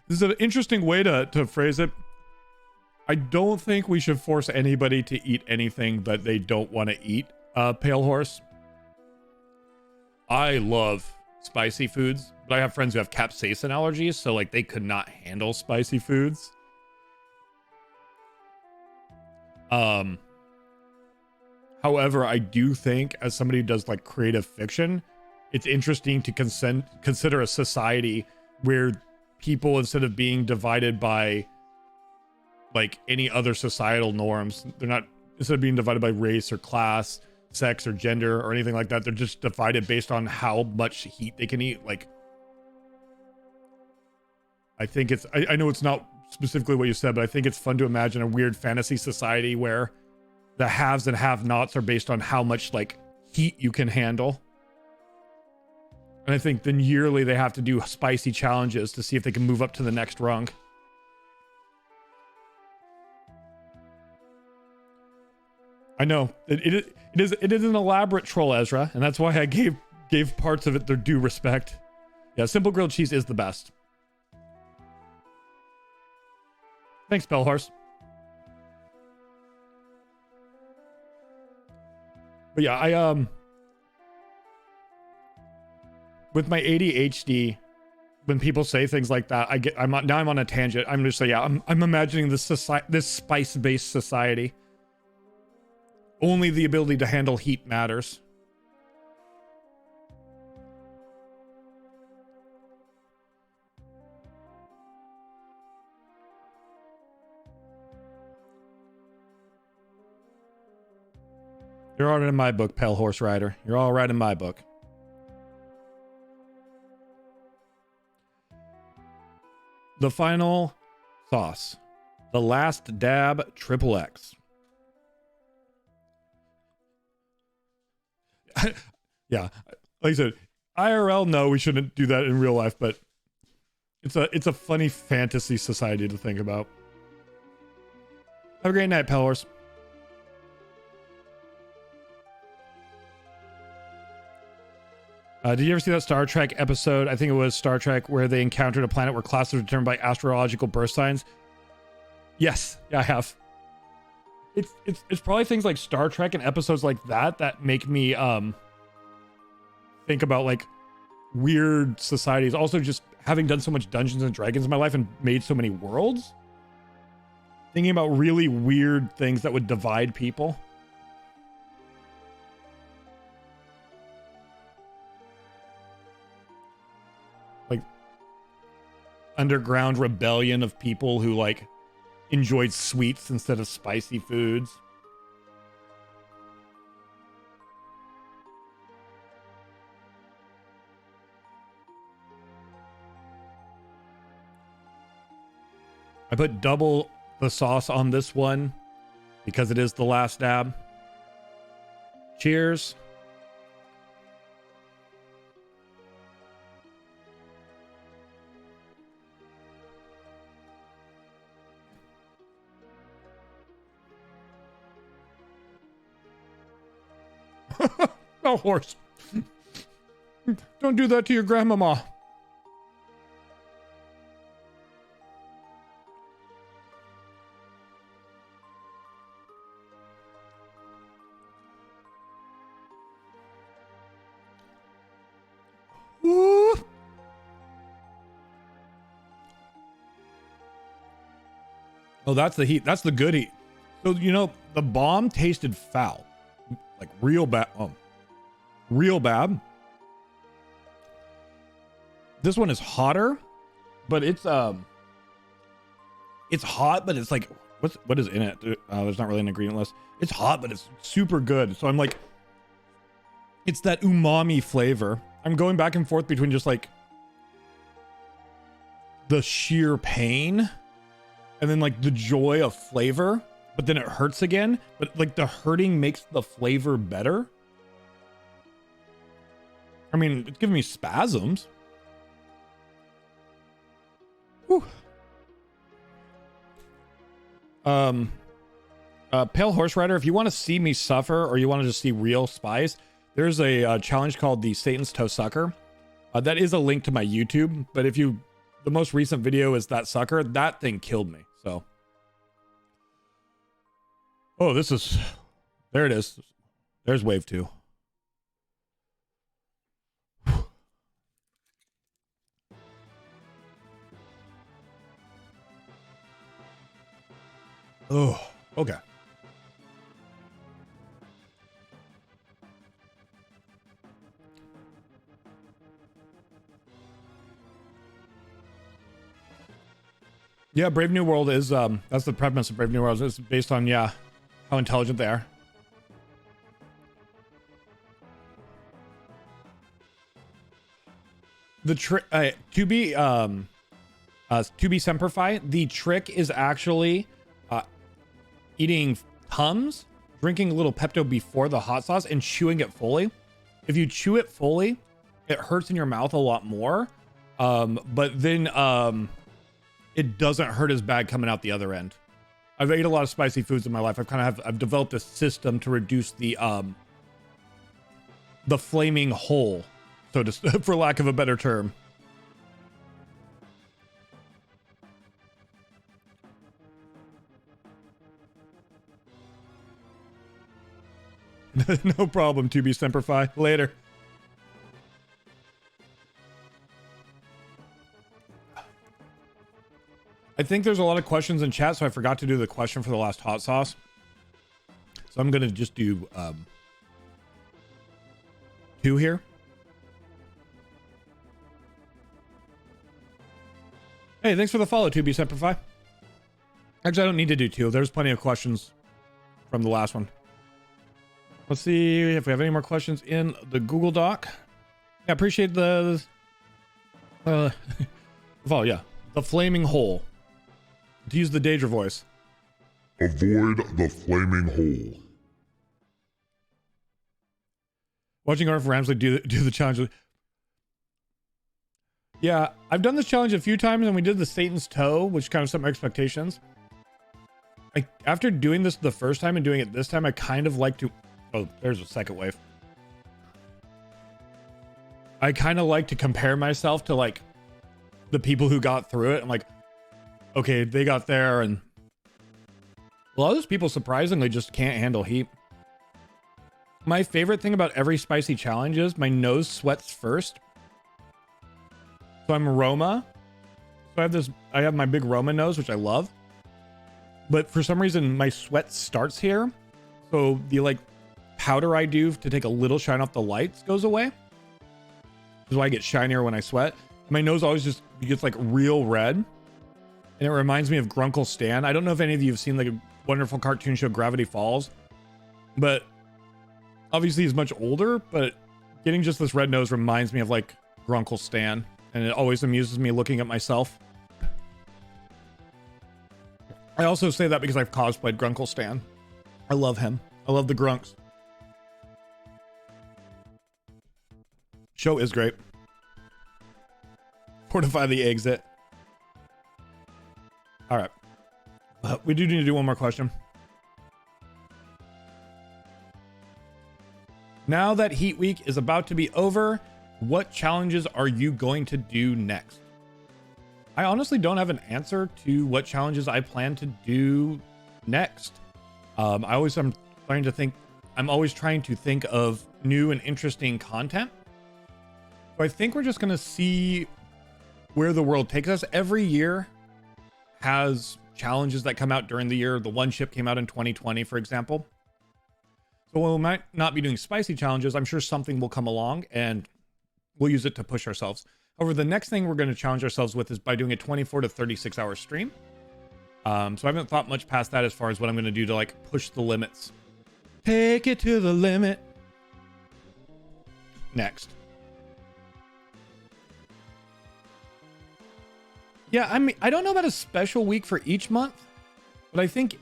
This is an interesting way to phrase it. I don't think we should force anybody to eat anything that they don't want to eat, Pale Horse. I love spicy foods, but I have friends who have capsaicin allergies, so like they could not handle spicy foods. However, I do think as somebody who does like creative fiction, it's interesting to consider a society where people, instead of being divided by like any other societal norms, they're not, instead of being divided by race or class, sex or gender or anything like that, they're just divided based on how much heat they can eat. Like, I think it's, I know it's not specifically what you said, but I think it's fun to imagine a weird fantasy society where the haves and have-nots are based on how much like heat you can handle. And I think then yearly they have to do spicy challenges to see if they can move up to the next rung. I know it is an elaborate troll, Ezra, and that's why I gave parts of it their due respect. Yeah, simple grilled cheese is the best. Thanks, Bellhorse. But yeah, I with my ADHD, when people say things like that, I'm on a tangent. I'm just saying, yeah, I'm imagining this spice-based society. Only the ability to handle heat matters. You're all right in my book, Pale Horse Rider. You're all right in my book. The final sauce. The Last Dab XXX. Yeah, like I said, IRL, no, we shouldn't do that in real life, but it's a funny fantasy society to think about. Have a great night, Pale Horse. Did you ever see that Star Trek episode? I think it was Star Trek, where they encountered a planet where classes were determined by astrological birth signs. Yes, yeah, I have. It's probably things like Star Trek and episodes like that make me think about like weird societies. Also, just having done so much Dungeons and Dragons in my life and made so many worlds, thinking about really weird things that would divide people. Like underground rebellion of people who like enjoyed sweets instead of spicy foods. I put double the sauce on this one because it is the last dab. Cheers. Oh, horse. Don't do that to your grandmama. Ooh. Oh, that's the heat. That's the good heat. So, you know, the bomb tasted foul. Like real bad. Oh, real bad. This one is hotter, but it's hot, but it's like, what is in it? There's not really an ingredient list. It's hot, but it's super good. So I'm like, it's that umami flavor. I'm going back and forth between just like the sheer pain and then like the joy of flavor, but then it hurts again. But like the hurting makes the flavor better. I mean, it's giving me spasms. Whew. Pale Horse Rider, if you want to see me suffer or you want to just see real spice, there's a challenge called the Satan's Toe Sucker. That is a link to my YouTube, but if you, the most recent video is that sucker, that thing killed me. So, oh, this is, there it is. There's wave 2. Oh, okay. Yeah, Brave New World is that's the premise of Brave New World. It's based on, yeah, how intelligent they are. The trick to be Semper Fi, the trick is actually eating Tums, drinking a little Pepto before the hot sauce, and chewing it fully. If you chew it fully, it hurts in your mouth a lot more. But then it doesn't hurt as bad coming out the other end. I've ate a lot of spicy foods in my life. I've developed a system to reduce the flaming hole, so to, for lack of a better term. No problem, to be Semper Fi. Later. I think there's a lot of questions in chat, so I forgot to do the question for the last hot sauce. So I'm gonna just do 2 here. Hey, thanks for the follow, 2B Semper Fi. Actually, I don't need to do 2. There's plenty of questions from the last one. Let's see if we have any more questions in the Google Doc. Yeah, appreciate the oh yeah, the flaming hole. To use the Daedra voice. Avoid the flaming hole. Watching Arf Ramsley do the challenge. Yeah, I've done this challenge a few times, and we did the Satan's Toe, which kind of set my expectations. After doing this the first time and doing it this time, I kind of like to... Oh, there's a second wave. I kind of like to compare myself to, like, the people who got through it. I'm like, okay, they got there, and A lot of those people surprisingly just can't handle heat. My favorite thing about every spicy challenge is my nose sweats first. So I'm Roma. So I have my big Roma nose, which I love. But for some reason, my sweat starts here. So the like powder I do to take a little shine off the lights goes away. This is why I get shinier when I sweat. My nose always just gets like real red. And it reminds me of Grunkle Stan. I don't know if any of you have seen like a wonderful cartoon show, Gravity Falls. But obviously he's much older, but getting just this red nose reminds me of like Grunkle Stan. And it always amuses me looking at myself. I also say that because I've cosplayed Grunkle Stan. I love him. I love the grunks. Show is great. Fortify the exit. All right. We do need to do one more question. Now that Heat Week is about to be over, what challenges are you going to do next? I honestly don't have an answer to what challenges I plan to do next. I'm always trying to think of new and interesting content. So I think we're just going to see where the world takes us. Every year has challenges that come out during the year. The one ship came out in 2020, for example. So while we might not be doing spicy challenges, I'm sure something will come along and we'll use it to push ourselves. However, the next thing we're going to challenge ourselves with is by doing a 24 to 36 hour stream. So I haven't thought much past that as far as what I'm going to do to like push the limits. Take it to the limit. Next. Yeah, I mean, I don't know about a special week for each month, but I think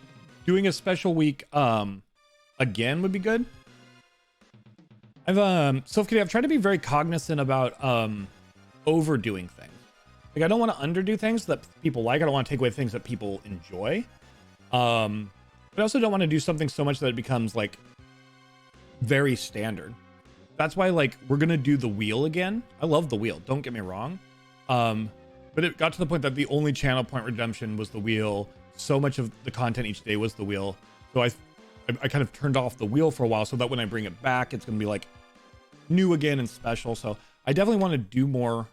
doing a special week again would be good. I've tried to be very cognizant about overdoing things. Like I don't want to underdo things that people like. I don't want to take away things that people enjoy. But I also don't want to do something so much that it becomes like very standard. That's why like we're gonna do the wheel again. I love the wheel, don't get me wrong. But it got to the point that the only channel point redemption was the wheel. So much of the content each day was the wheel. So I kind of turned off the wheel for a while so that when I bring it back, it's gonna be like new again and special. So I definitely want to do more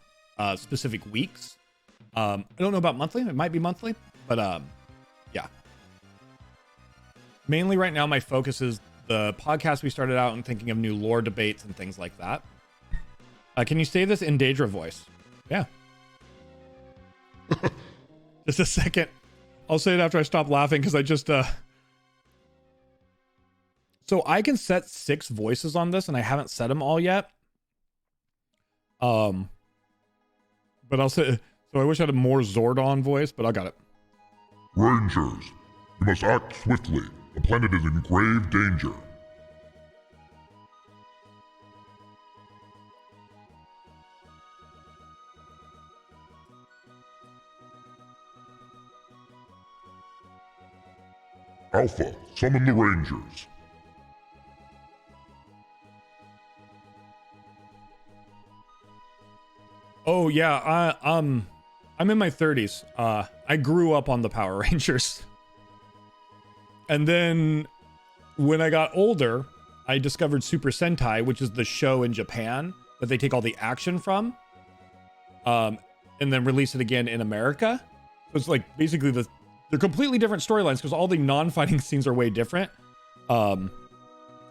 specific weeks. I don't know about monthly. It might be monthly, but yeah. Mainly right now, my focus is the podcast we started out and thinking of new lore debates and things like that. Can you say this in Daedra voice? Yeah. Just a second. I'll say it after I stop laughing because I just So I can set 6 voices on this and I haven't set them all yet. But I'll say, so I wish I had a more Zordon voice, but I got it. Rangers, you must act swiftly. The planet is in grave danger. Alpha, summon the Rangers. Oh yeah, I'm in my 30s. I grew up on the Power Rangers. And then when I got older, I discovered Super Sentai, which is the show in Japan that they take all the action from. And then release it again in America. So it's like basically they're completely different storylines because all the non-fighting scenes are way different. And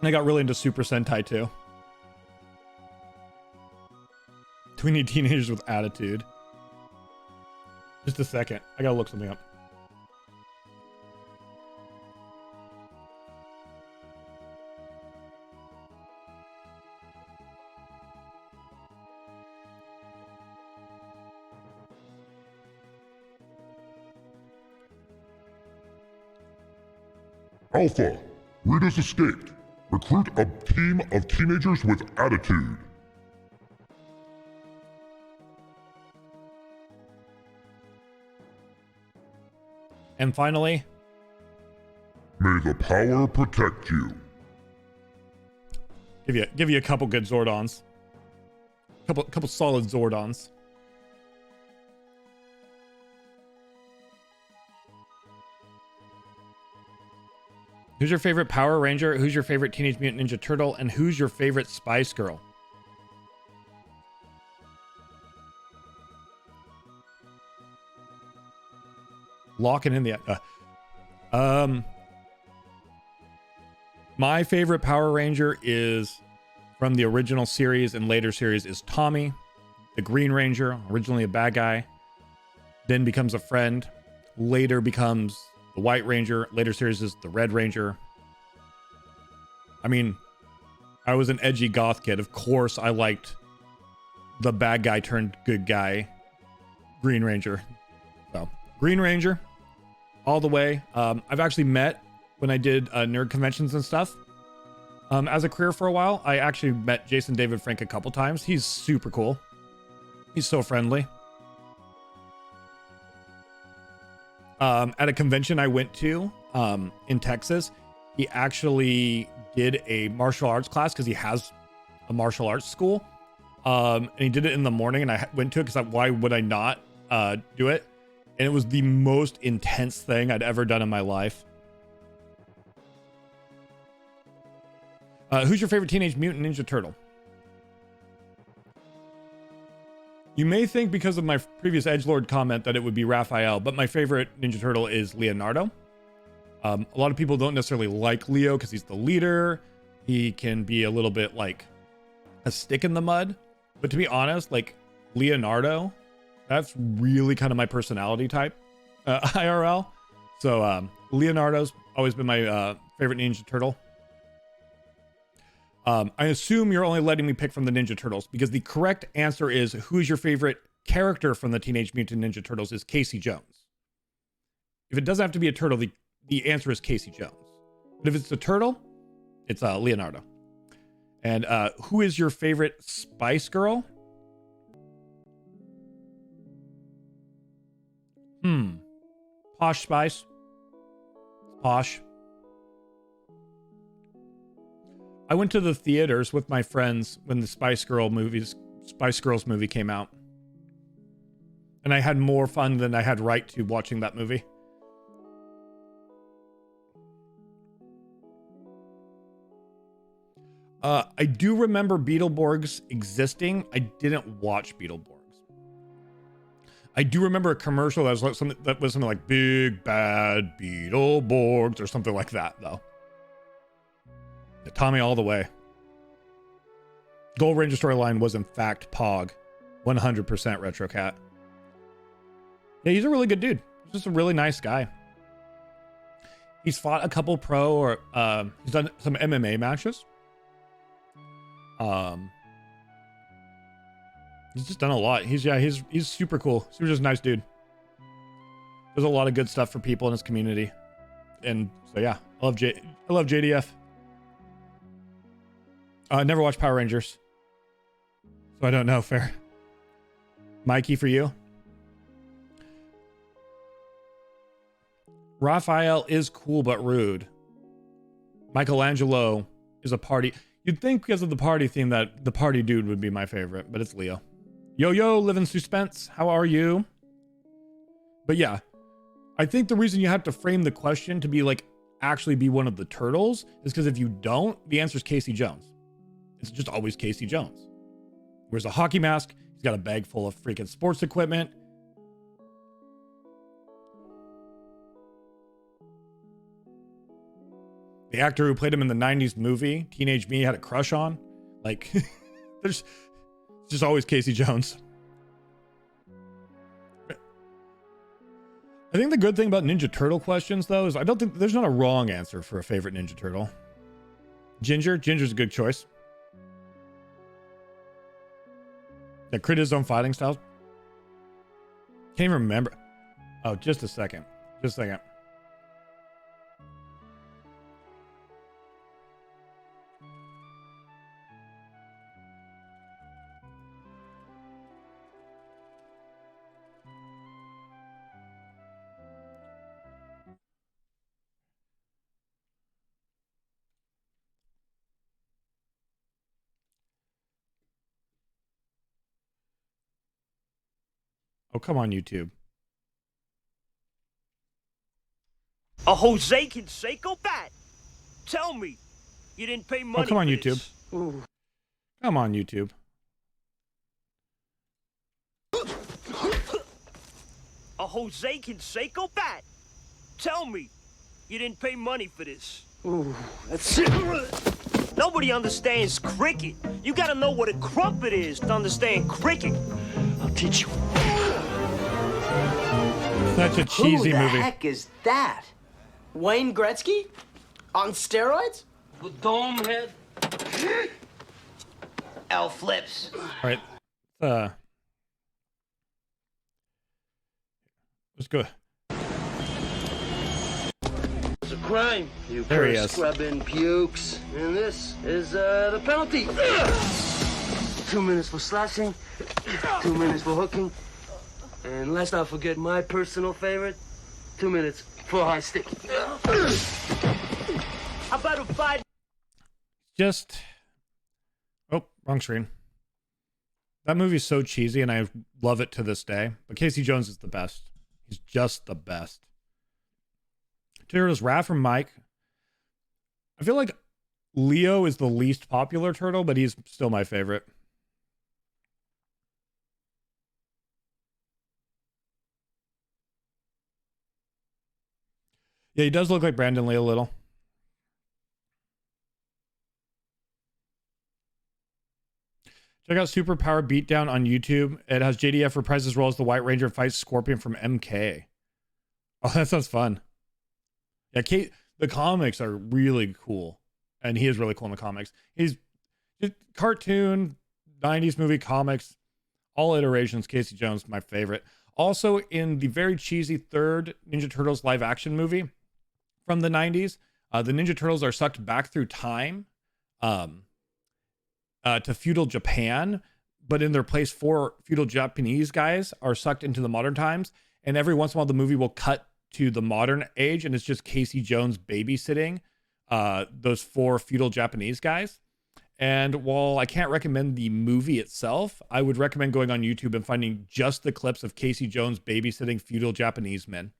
I got really into Super Sentai too. Do we need teenagers with attitude? Just a second. I gotta look something up. Alpha, Rita's escaped. Recruit a team of teenagers with attitude. And finally, may the power protect you. Give you a couple good Zordons. Couple solid Zordons. Who's your favorite Power Ranger? Who's your favorite Teenage Mutant Ninja Turtle? And who's your favorite Spice Girl? Locking in the my favorite Power Ranger is from the original series and later series is Tommy, the Green Ranger, originally a bad guy, then becomes a friend, later becomes the White Ranger, later series is the Red Ranger. I mean, I was an edgy goth kid. Of course, I liked the bad guy turned good guy, Green Ranger. So, Green Ranger, all the way. I've actually met when I did nerd conventions and stuff. As a career for a while, I actually met Jason David Frank a couple times. He's super cool. He's so friendly. At a convention I went to in Texas, he actually did a martial arts class because he has a martial arts school. And he did it in the morning, and I went to it because why would I not do it? And it was the most intense thing I'd ever done in my life. Who's your favorite Teenage Mutant Ninja Turtle? You may think because of my previous edgelord comment that it would be Raphael, but my favorite Ninja Turtle is Leonardo. A lot of people don't necessarily like Leo because he's the leader. He can be a little bit like a stick in the mud. But to be honest, like Leonardo, that's really kind of my personality type, IRL. So Leonardo's always been my favorite Ninja Turtle. I assume you're only letting me pick from the Ninja Turtles because the correct answer is who's your favorite character from the Teenage Mutant Ninja Turtles is Casey Jones. If it doesn't have to be a turtle, the answer is Casey Jones. But if it's a turtle, it's Leonardo. And who is your favorite Spice Girl? Posh Spice. Posh. I went to the theaters with my friends when the Spice Girls movie came out. And I had more fun than I had right to watching that movie. I do remember Beetleborgs existing. I didn't watch Beetleborgs. I do remember a commercial that was something like Big Bad Beetleborgs or something like that, though. Tommy all the way. Gold Ranger storyline was in fact Pog. 100% Retro Cat. Yeah, he's a really good dude. He's just a really nice guy. He's fought a couple pro or he's done some MMA matches. He's just done a lot. He's super cool. He's just a nice dude. There's a lot of good stuff for people in his community. And so yeah, I love JDF. Never watched Power Rangers, so I don't know. Fair. Mikey, for you. Raphael is cool but rude. Michelangelo is a party. You'd think because of the party theme that the party dude would be my favorite, but it's Leo. Yo, live in suspense. How are you? But yeah, I think the reason you have to frame the question to be like actually be one of the turtles is because if you don't, the answer is Casey Jones. It's just always Casey Jones. Wears a hockey mask. He's got a bag full of freaking sports equipment. The actor who played him in the 90s movie, Teenage Me, had a crush on. Like, there's just always Casey Jones. I think the good thing about Ninja Turtle questions, though, is I don't think there's not a wrong answer for a favorite Ninja Turtle. Ginger's a good choice. That created his own fighting styles. Can't even remember. Oh, just a second. Oh, come on, YouTube. A Jose Canseco bat. Tell me, you didn't pay money. Oh, come on, for YouTube. this. Ooh. Come on, YouTube. A Jose Canseco bat? Tell me, you didn't pay money for this. Ooh, that's it. Nobody understands cricket. You gotta know what a crumpet is to understand cricket. I'll teach you. Such a cheesy Who the movie. heck is that? Wayne Gretzky? On steroids? With dome head. L flips. All right. Let's go. It's a crime. You There he curse is. scrubbing pukes. And this is the penalty. 2 minutes for slashing, 2 minutes for hooking, and let's not forget my personal favorite, 2 minutes for high stick. How about a 5? Just. Oh, wrong screen. That movie's so cheesy, and I love it to this day. But Casey Jones is the best. He's just the best. Turtles, Raph from Mike. I feel like Leo is the least popular turtle, but he's still my favorite. Yeah, he does look like Brandon Lee a little. Check out Superpower Beatdown on YouTube. It has JDF reprise his role as the White Ranger fights Scorpion from MK. Oh, that sounds fun. Yeah, Kate, the comics are really cool. And he is really cool in the comics. He's just cartoon, 90s movie comics, all iterations. Casey Jones, my favorite. Also, in the very cheesy third Ninja Turtles live action movie from the 90s, the Ninja Turtles are sucked back through time. To feudal Japan, but in their place, 4 feudal Japanese guys are sucked into the modern times. And every once in a while, the movie will cut to the modern age, and it's just Casey Jones babysitting those 4 feudal Japanese guys. And while I can't recommend the movie itself, I would recommend going on YouTube and finding just the clips of Casey Jones babysitting feudal Japanese men.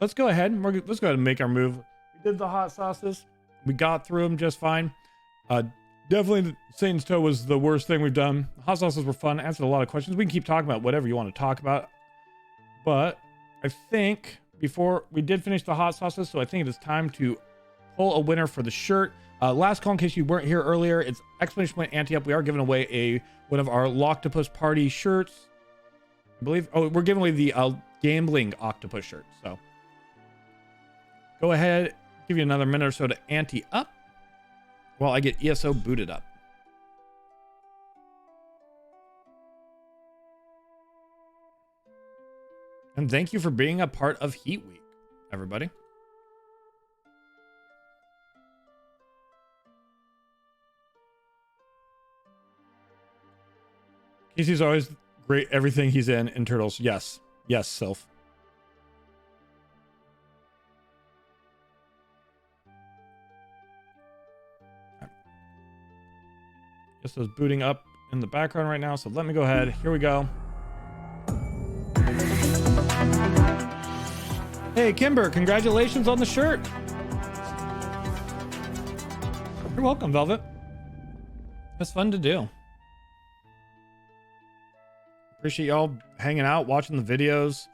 Let's go ahead. Let's go ahead and make our move. We did the hot sauces. We got through them just fine. Definitely Satan's Toe was the worst thing we've done. Hot sauces were fun. Answered a lot of questions. We can keep talking about whatever you want to talk about. But I think before we did finish the hot sauces, so I think it is time to pull a winner for the shirt. Last call in case you weren't here earlier. It's exclamation point ante up. We are giving away one of our Loctopus Party shirts. I believe. Oh, we're giving away the Gambling Octopus shirt. So go ahead, give you another minute or so to ante up while I get ESO booted up. And thank you for being a part of Heat Week, everybody. Casey's always great. Everything he's in Turtles. Yes. Yes, Sylph. Just is booting up in the background right now, so let me go ahead. Here we go. Hey, Kimber, congratulations on the shirt. You're welcome, Velvet. It's fun to do. Appreciate y'all hanging out, watching the videos,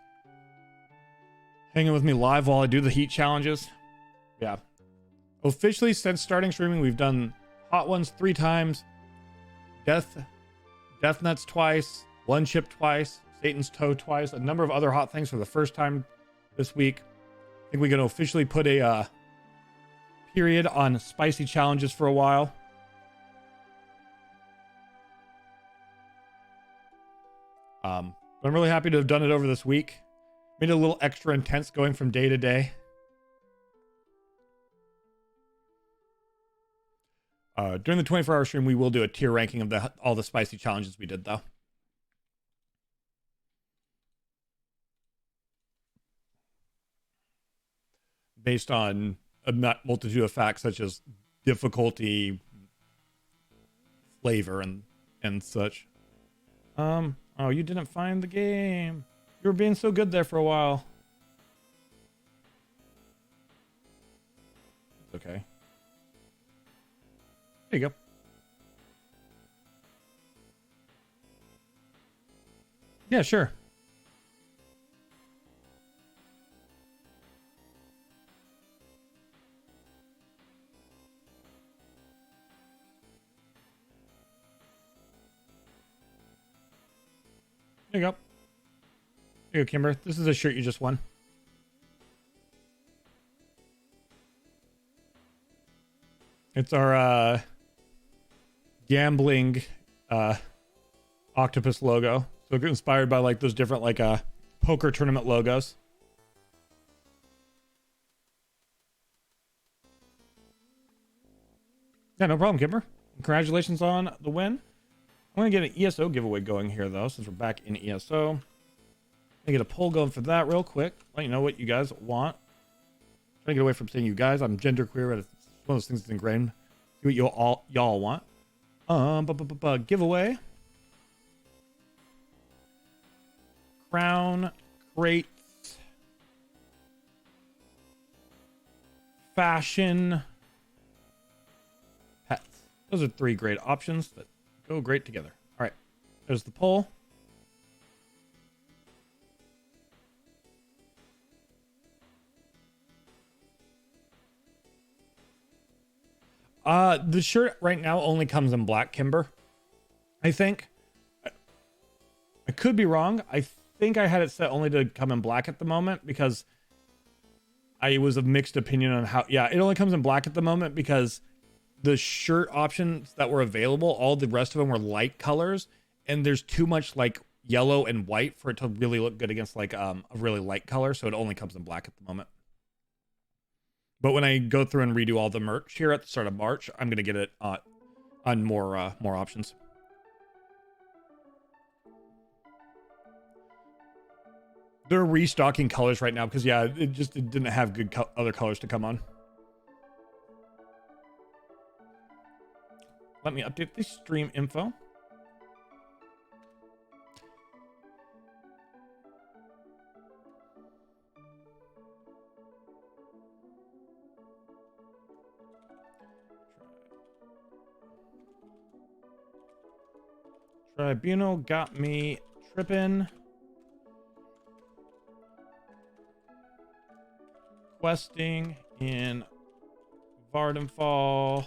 hanging with me live while I do the heat challenges. Yeah. Officially, since starting streaming, we've done Hot Ones 3 times. Death Nuts twice, One Chip twice, Satan's Toe twice, a number of other hot things for the first time this week. I think we're going to officially put a period on spicy challenges for a while. But I'm really happy to have done it over this week. Made it a little extra intense going from day to day. During the 24-hour stream, we will do a tier ranking of all the spicy challenges we did, though. Based on a multitude of facts such as difficulty, flavor, and such. Oh, you didn't find the game. You were being so good there for a while. It's okay. There you go. Yeah, sure. There you go. There you go, Kimber. This is a shirt you just won. It's our gambling octopus logo. So it's inspired by like those different like poker tournament logos. Yeah, no problem, Kimber. Congratulations on the win. I'm gonna get an ESO giveaway going here though, since we're back in ESO. I get a poll going for that real quick. Let you know what you guys want. Trying to get away from saying you guys. I'm genderqueer, but it's one of those things that's ingrained. See what y'all want. Giveaway. Crown crates. Fashion. Pets. Those are 3 great options that go great together. All right. There's the poll. The shirt right now only comes in black, Kimber. I think. I could be wrong. I think I had it set only to come in black at the moment because I was of mixed opinion on how. Yeah, it only comes in black at the moment because the shirt options that were available, all the rest of them were light colors, and there's too much like yellow and white for it to really look good against like a really light color. So it only comes in black at the moment. But when I go through and redo all the merch here at the start of March, I'm gonna get it on more options. They're restocking colors right now because yeah, it didn't have good other colors to come on. Let me update the stream info. Tribunal got me tripping. Questing in Vardenfall.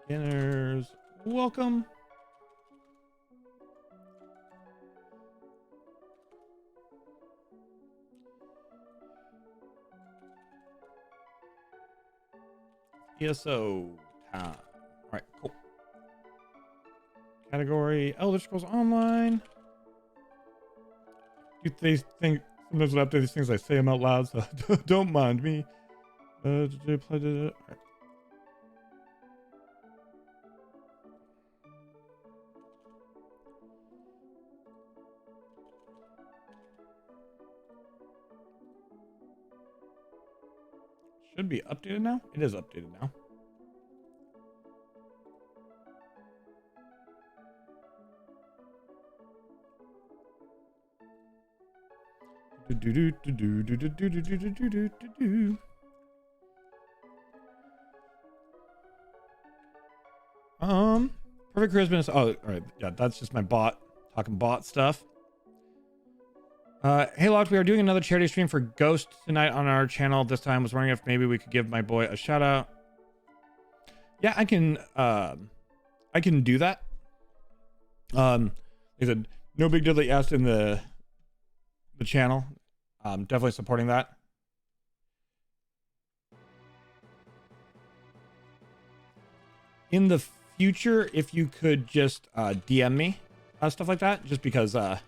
Beginners, welcome. ESO time. All right, cool. Category Elder Scrolls Online. They think sometimes when I update these things, I say them out loud, so don't mind me. All right. Should be updated now. It is updated now. Perfect Charisma. Oh, all right. Yeah, that's just my bot talking bot stuff. Hey Locked, we are doing another charity stream for Ghost tonight on our channel. This time, was wondering if maybe we could give my boy a shout out. Yeah, I can do that. Like I said, no big deal that you asked in the channel. Definitely supporting that. In the future, if you could just DM me stuff like that, just because a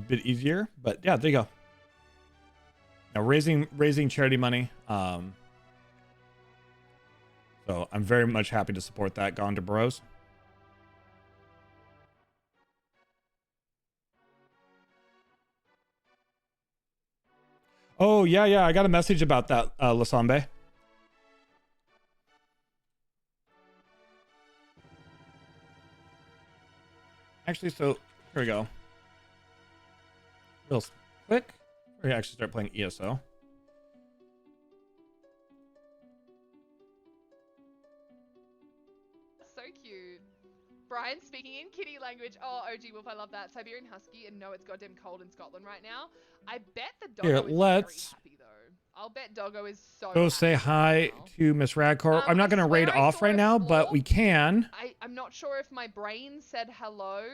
bit easier. But yeah, there you go. Now raising charity money. So I'm very much happy to support that. Gone to Bros. Oh yeah, I got a message about that, Lasambe. Actually, so here we go. Real quick. We actually start playing ESO. So cute. Brian speaking in kitty language. Oh, OG Wolf, I love that. Siberian Husky, and no, it's goddamn cold in Scotland right now. I bet the doggo Here, is let's very happy, though. I'll bet doggo is so go happy say right hi now. to Miss Radcor. I'm not I going to raid swear I off saw right a now, but splorp. we can. I'm not sure if my brain said hello.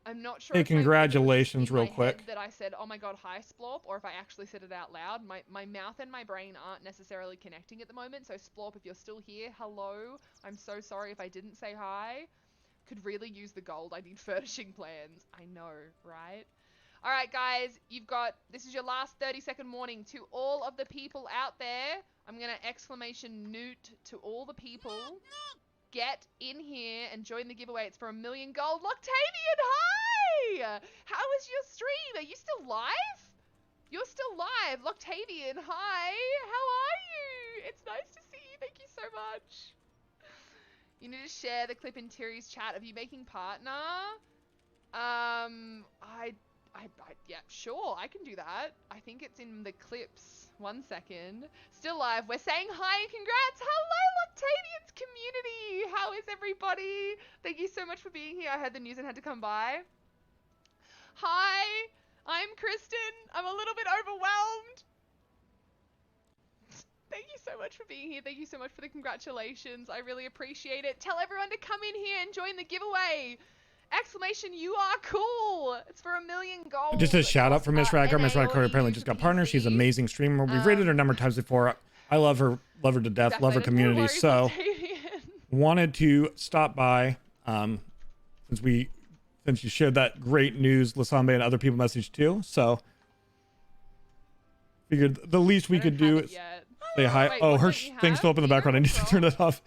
I'm not sure. Hey, if my brain congratulations in real my head quick. that I said, "Oh my god, hi Splorp," or if I actually said it out loud. My mouth and my brain aren't necessarily connecting at the moment. So Splorp, if you're still here, hello. I'm so sorry if I didn't say hi. Could really use the gold. I need furnishing plans. I know, right? All right, guys, this is your last 30-second warning to all of the people out there. I'm gonna exclamation newt to all the people. Get in here and join the giveaway. It's for 1 million gold. Loctavian, hi! How is your stream? Are you still live? You're still live. Loctavian, hi! How are you? It's nice to see you. Thank you so much. You need to share the clip in Terry's chat. Are you making partner? Yeah, sure, I can do that. I think it's in the clips. 1 second. Still live. We're saying hi and congrats. Hello, Loctavian's community. How is everybody? Thank you so much for being here. I heard the news and had to come by. Hi, I'm Kristen. I'm a little bit overwhelmed. Thank you so much for being here. Thank you so much for the congratulations. I really appreciate it. Tell everyone to come in here and join the giveaway. Exclamation, you are cool. It's for 1 million gold. Just a shout out for Miss Radcor. Miss Radcor apparently just got partner. She's an amazing streamer. We've rated her a number of times before. I love her to death. Love her community. No worries, So Octavian. wanted to stop by since you shared that great news, Lasambe and other people messaged too. So figured the least we could do is say hi. Wait, Oh, what her don't you thing's still up in the have? background. I need to turn it off.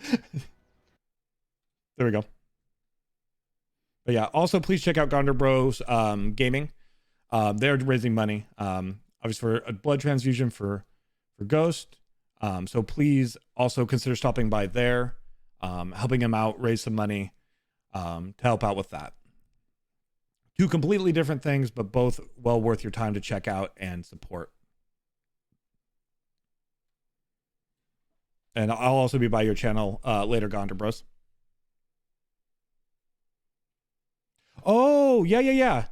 There we go. But yeah, also please check out Gondor Bros Gaming. They're raising money, obviously for a blood transfusion for Ghost. So please also consider stopping by there, helping him out, raise some money to help out with that. Two completely different things, but both well worth your time to check out and support. And I'll also be by your channel later, Gondor Bros. Oh, yeah. Yeah,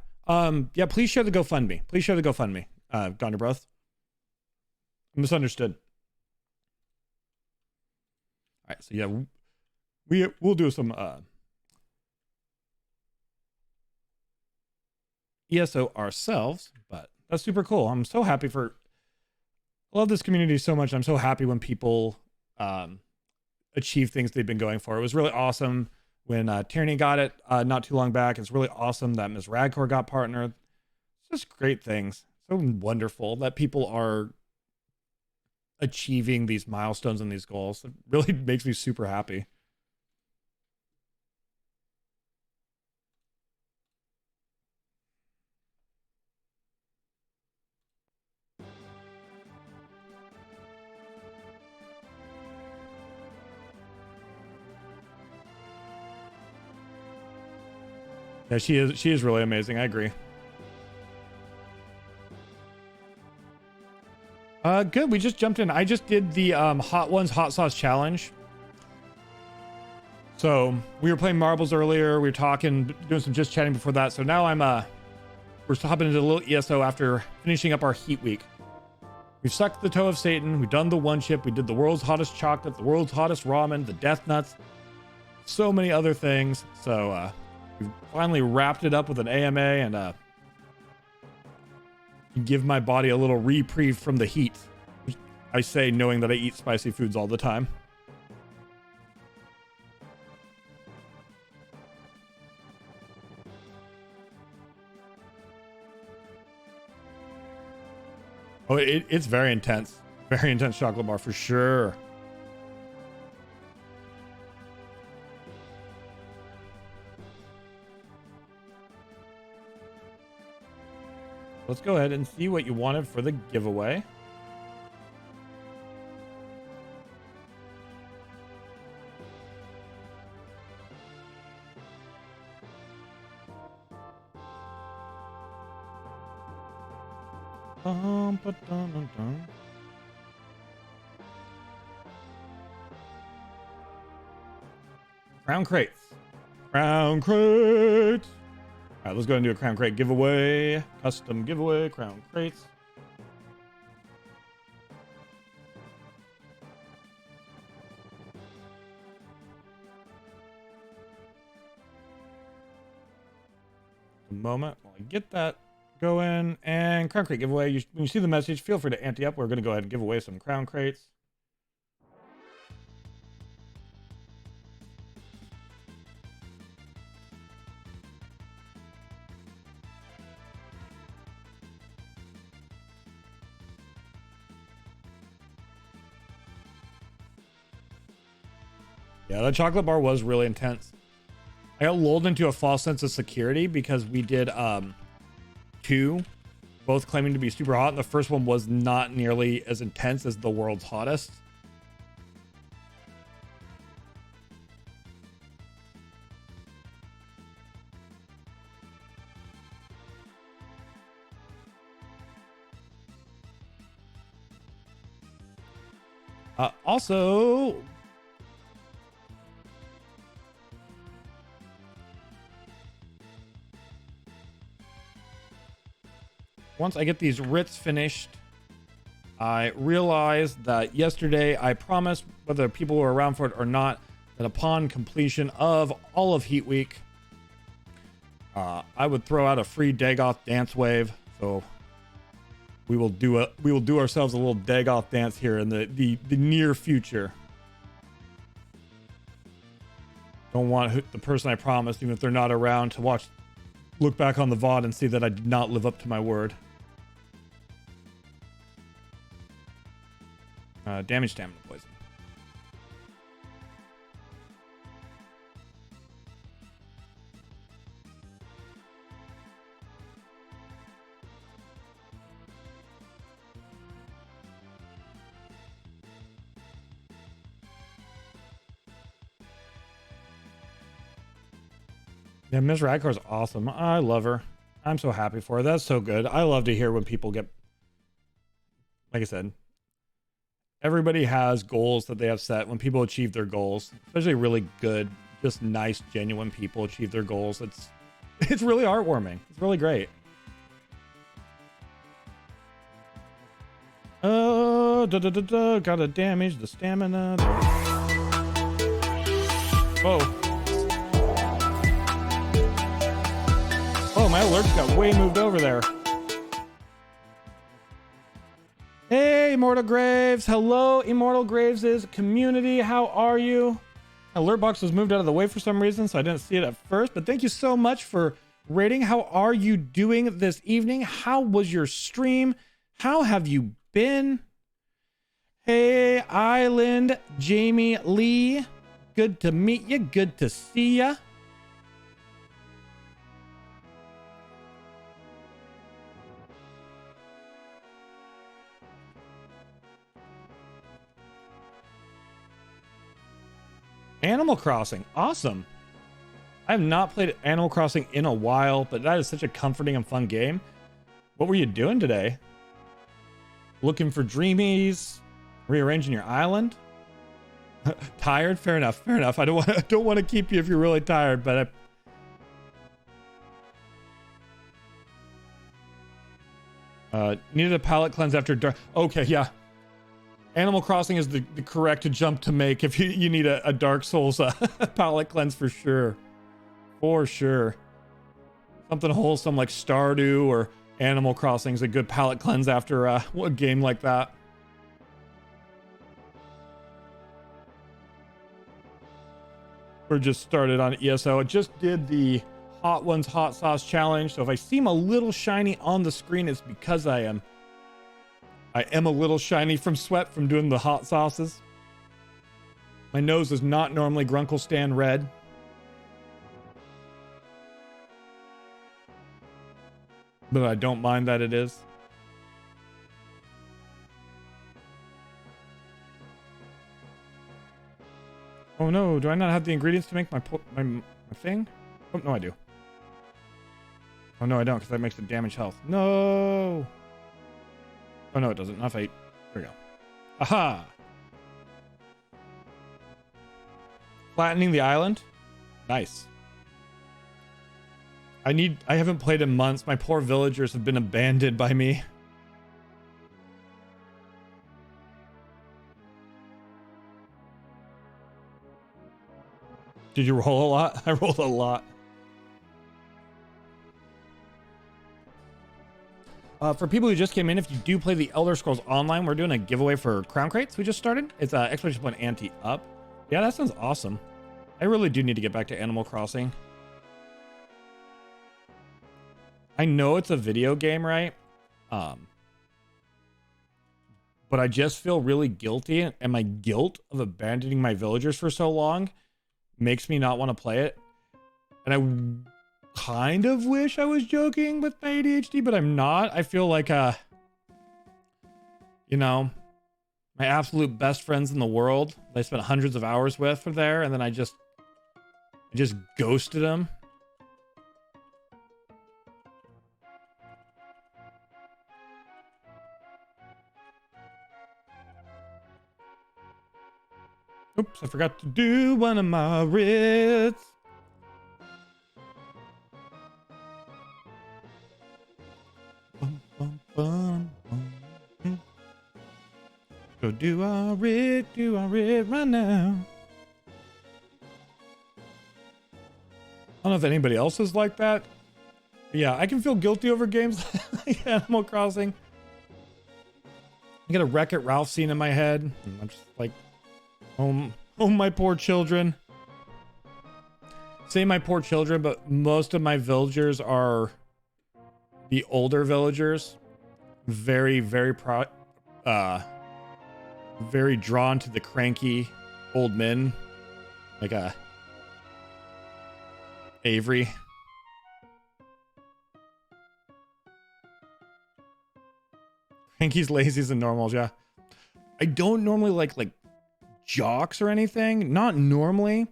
please share the GoFundMe. Please share the GoFundMe, Gondor Bros. Misunderstood. All right, so yeah, we'll do some ESO ourselves, but that's super cool. I'm so happy I love this community so much. I'm so happy when people achieve things they've been going for. It was really awesome when Tierney got it not too long back. It's really awesome that Ms. Radcor got partnered. It's just great things. So wonderful that people are achieving these milestones and these goals. It really makes me super happy. Yeah, she is really amazing. I agree. Good. We just jumped in. I just did the Hot Ones Hot Sauce Challenge. So we were playing marbles earlier. We were talking, doing some just chatting before that. So now we're hopping into a little ESO after finishing up our Heat Week. We've sucked the toe of Satan. We've done the one chip. We did the world's hottest chocolate, the world's hottest ramen, the death nuts, so many other things. So we finally wrapped it up with an AMA and give my body a little reprieve from the heat. I say knowing that I eat spicy foods all the time. Oh, it's very intense. Very intense chocolate bar for sure. Let's go ahead and see what you wanted for the giveaway. Dum, ba, dum, dum, dum. Crown crates. Crown crates. All right, let's go ahead and do a crown crate giveaway. Custom giveaway, crown crates. A moment while I get that going. And crown crate giveaway. When you see the message, feel free to ante up. We're going to go ahead and give away some crown crates. Yeah, that chocolate bar was really intense. I got lulled into a false sense of security because we did two, both claiming to be super hot, and the first one was not nearly as intense as the world's hottest. Also, once I get these Ritz finished, I realized that yesterday I promised, whether people were around for it or not, that upon completion of all of Heat Week, I would throw out a free Dagoth dance wave. So we will do ourselves a little Dagoth dance here in the near future. Don't want the person I promised, even if they're not around, to look back on the VOD and see that I did not live up to my word. Damage, stamina, poison. Yeah, Ms. Radcar's awesome. I love her. I'm so happy for her. That's so good. I love to hear when people get, like I said, everybody has goals that they have set. When people achieve their goals, especially really good, just nice, genuine people achieve their goals, it's really heartwarming. It's really great. Gotta damage the stamina. Whoa. Oh, my alerts got way moved over there. Hey, Immortal Graves. Hello, Immortal Graves' community. How are you? Alert box was moved out of the way for some reason, so I didn't see it at first. But thank you so much for rating. How are you doing this evening? How was your stream? How have you been? Hey, Island, Jamie Lee. Good to meet you. Good to see ya. Animal Crossing, awesome. I have not played Animal Crossing in a while, but that is such a comforting and fun game. What were you doing today? Looking for dreamies? Rearranging your island? Tired? Fair enough. Fair enough. I don't want to keep you if you're really tired, but needed a palate cleanse after dark. Okay, yeah. Animal Crossing is the correct jump to make if you need a Dark Souls palate cleanse for sure. For sure. Something wholesome like Stardew or Animal Crossing is a good palate cleanse after a game like that. We're just started on ESO. I just did the Hot Ones Hot Sauce Challenge. So if I seem a little shiny on the screen, it's because I am a little shiny from sweat from doing the hot sauces. My nose is not normally Grunkle red. But I don't mind that it is. Oh no, do I not have the ingredients to make my thing? Oh, no, I do. Oh no, I don't, because that makes it damage health. No! Oh no, it doesn't. Not fate. There we go. Aha! Flattening the island. Nice. I haven't played in months. My poor villagers have been abandoned by me. Did you roll a lot? I rolled a lot. For people who just came in, if you do play the Elder Scrolls Online, we're doing a giveaway for Crown Crates we just started. It's Expedition Point Ante Up. Yeah, that sounds awesome. I really do need to get back to Animal Crossing. I know it's a video game, right? But I just feel really guilty, and my guilt of abandoning my villagers for so long makes me not want to play it. And I kind of wish I was joking with my ADHD, but I'm not. I feel like, you know, my absolute best friends in the world that I spent hundreds of hours with are there, and then I just ghosted them. Oops, I forgot to do one of my writs. Bum, bum, bum, bum. Go do our writ right now. I don't know if anybody else is like that. But yeah, I can feel guilty over games like Animal Crossing. I get a Wreck-It Ralph scene in my head, and I'm just like, oh, my poor children. Say my poor children, but most of my villagers are the older villagers. Very, very very drawn to the cranky old men, like Avery. Crankies, lazies, and normals. Yeah, I don't normally like jocks or anything. Not normally.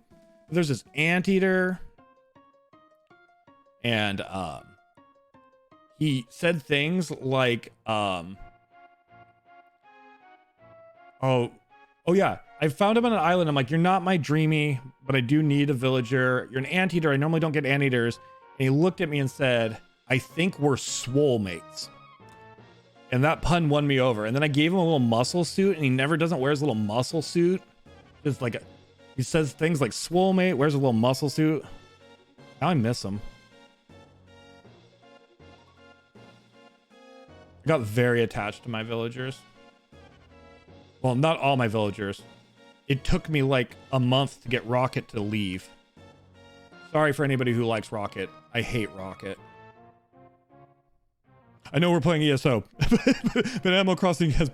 There's this anteater, and he said things like oh yeah, I found him on an island. I'm like, you're not my dreamy, but I do need a villager. You're an anteater. I normally don't get anteaters. And he looked at me and said, I think we're swole mates. And that pun won me over. And then I gave him a little muscle suit, and he never doesn't wear his little muscle suit. Just like he says things like swole mate, wears a little muscle suit. Now I miss him. I got very attached to my villagers. Well, not all my villagers. It took me like a month to get Rocket to leave. Sorry for anybody who likes Rocket. I hate Rocket. I know we're playing ESO, but Animal Crossing has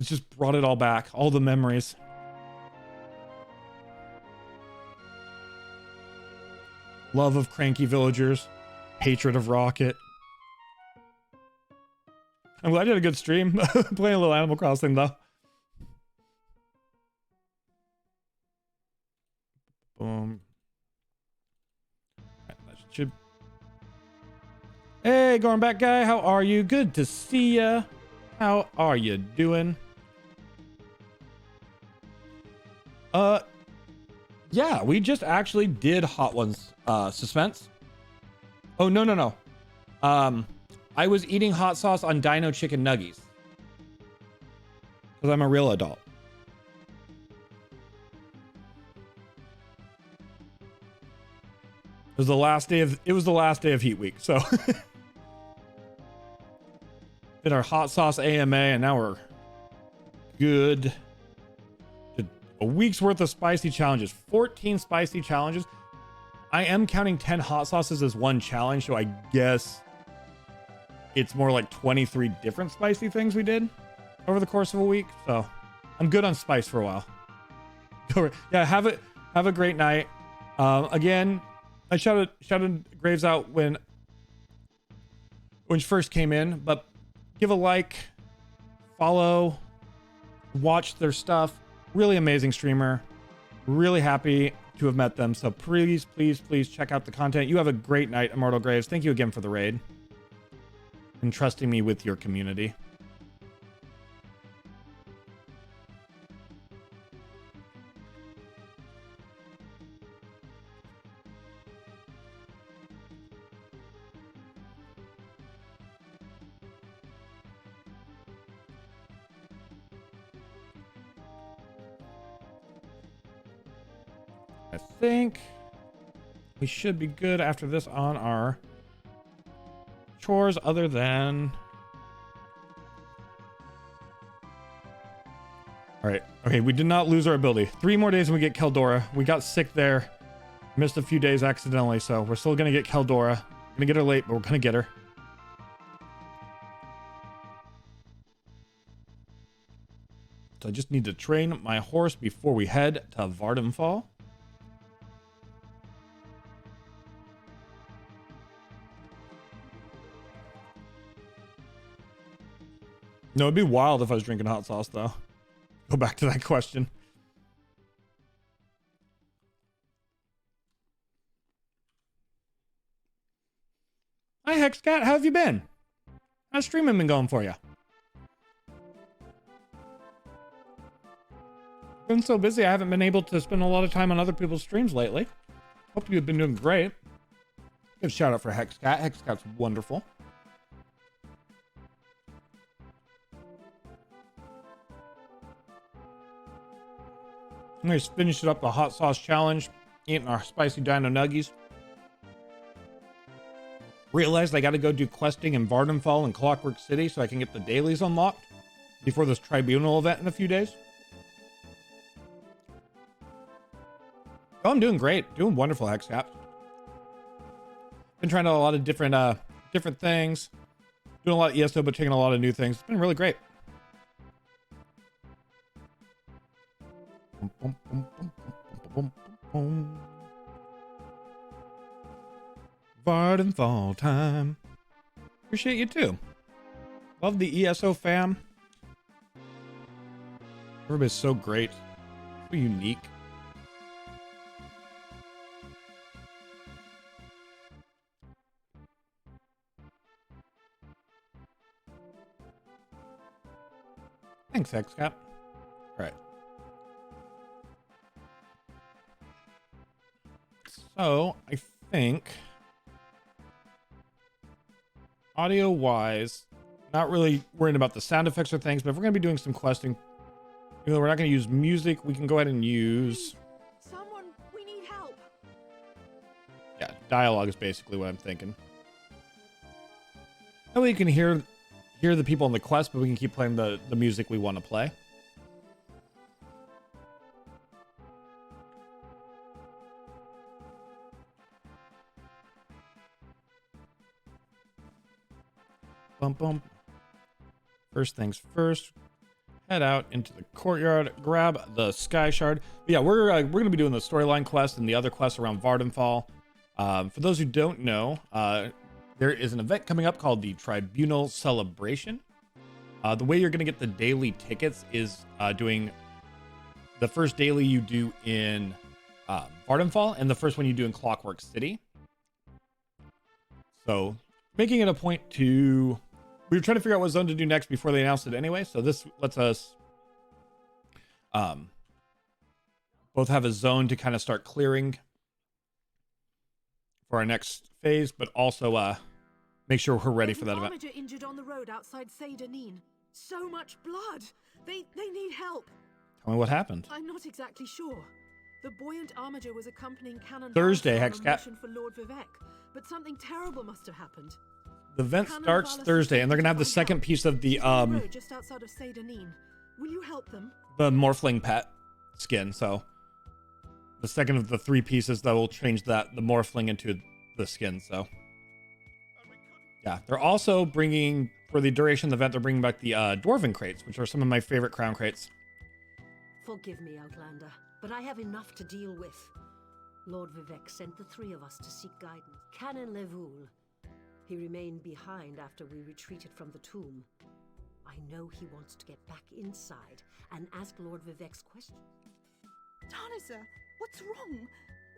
just brought it all back. All the memories. Love of cranky villagers. Hatred of Rocket. I'm glad you had a good stream. Playing a little Animal Crossing though. Boom. That should... Hey, going back guy, how are you? Good to see ya. How are you doing? Yeah, we just actually did Hot Ones suspense. Oh no. I was eating hot sauce on Dino Chicken Nuggies. Because I'm a real adult. It was the last day of Heat Week, so did our hot sauce AMA, and now we're good. Did a week's worth of spicy challenges, 14 spicy challenges. I am counting 10 hot sauces as one challenge, so I guess it's more like 23 different spicy things we did over the course of a week. So I'm good on spice for a while. Yeah, have a great night. Again, I shouted Graves out when she first came in, but give a like, follow, watch their stuff. Really amazing streamer. Really happy to have met them. So please check out the content. You have a great night, Immortal Graves. Thank you again for the raid and trusting me with your community. I think we should be good after this on our chores, other than... All right. Okay, we did not lose our ability. 3 more days and we get Keldora. We got sick there. Missed a few days accidentally, so we're still going to get Keldora. Gonna get her late, but we're going to get her. So I just need to train my horse before we head to Vardenfall. No, it'd be wild if I was drinking hot sauce, though. Go back to that question. Hi, Hexcat. How have you been? How's streaming been going for you? Been so busy, I haven't been able to spend a lot of time on other people's streams lately. Hope you've been doing great. Give a shout out for Hexcat. Hexcat's wonderful. I'm just finishing up the hot sauce challenge, eating our spicy dino nuggies. Realized I got to go do questing in Vardenfall and Clockwork City so I can get the dailies unlocked before this tribunal event in a few days. Oh, I'm doing great. Doing wonderful, Hexcat. Been trying out a lot of different things. Doing a lot of ESO, but taking a lot of new things. It's been really great. Vardenfall time. Appreciate you too. Love the ESO fam. Everybody's so great. So unique. Thanks, Hexcat. All right. So, I think audio-wise, not really worrying about the sound effects or things, but if we're going to be doing some questing, even though we're not going to use music, we can go ahead and use... Someone, we need help. Yeah, dialogue is basically what I'm thinking. That way you can hear the people in the quest, but we can keep playing the music we want to play. Bump, bump. First things first, head out into the courtyard, grab the Sky Shard. But yeah, we're going to be doing the storyline quest and the other quests around Vardenfall. For those who don't know, there is an event coming up called the Tribunal Celebration. The way you're going to get the daily tickets is doing the first daily you do in Vardenfall and the first one you do in Clockwork City. So making it a point to... We were trying to figure out what zone to do next before they announced it anyway, so this lets us both have a zone to kind of start clearing for our next phase, but also make sure we're ready for that event. Armiger injured on the road outside Seyda-Neen. So much blood. They need help. Tell me what happened. I'm not exactly sure. The buoyant Armiger was accompanying Canon Thursday, Valsar on a Hexcat. mission for Lord Vivek, but something terrible must have happened. The event Canon starts Valsar Thursday, and they're gonna have the find second out. piece of the He's on the road just outside of Seyda-Neen. Will you help them? Morphling pet skin. So the second of the 3 pieces that will change the Morphling into the skin. So yeah, they're also bringing, for the duration of the event, they're bringing back the Dwarven crates, which are some of my favorite crown crates. Forgive me, Outlander, but I have enough to deal with. Lord Vivek sent the 3 of us to seek guidance. Canon Levoul. He remained behind after we retreated from the tomb. I know he wants to get back inside and ask Lord Vivek's question. Tarnisser, what's wrong?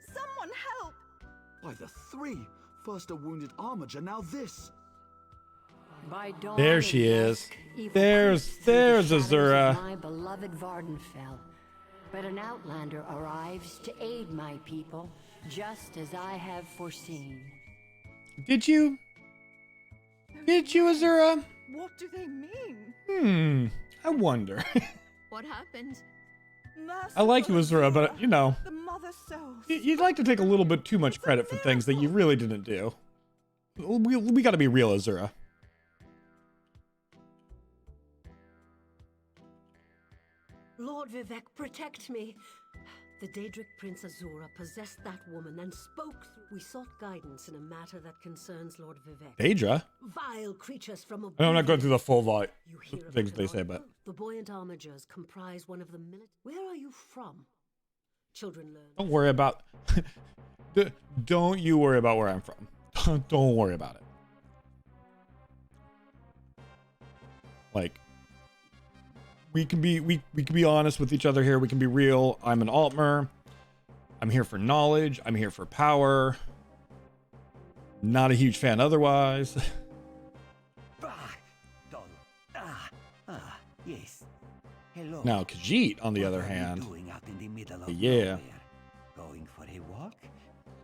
Someone help! By the 3! First a wounded Armiger, now this! By dawn There she of is. dusk, evil There's creeps through the shadows Azura. of my beloved Vardenfell. But an Outlander arrives to aid my people, just as I have foreseen. Did you, Azura? What do they mean? I wonder. What happened? I like you, Azura, but you know, The mother souls. you'd like to take a little bit too much credit for things that you really didn't do. We got to be real, Azura. Lord Vivek, protect me. The Daedric Prince Azura possessed that woman and spoke through. We sought guidance in a matter that concerns Lord Vivek. Daedra? Vile creatures from I know I'm not going through the full You hear of things it they at say, all? but The buoyant armigers comprise one of the Where are you from? Children learn. don't worry about. Don't you worry about where I'm from. Don't worry about it. Like, we can be honest with each other here. We can be real. I'm an Altmer. I'm here for knowledge. I'm here for power. Not a huge fan otherwise. Yes. Hello. Now, Khajiit, on the other What are you hand, doing out in the middle of yeah. nowhere? Going for a walk?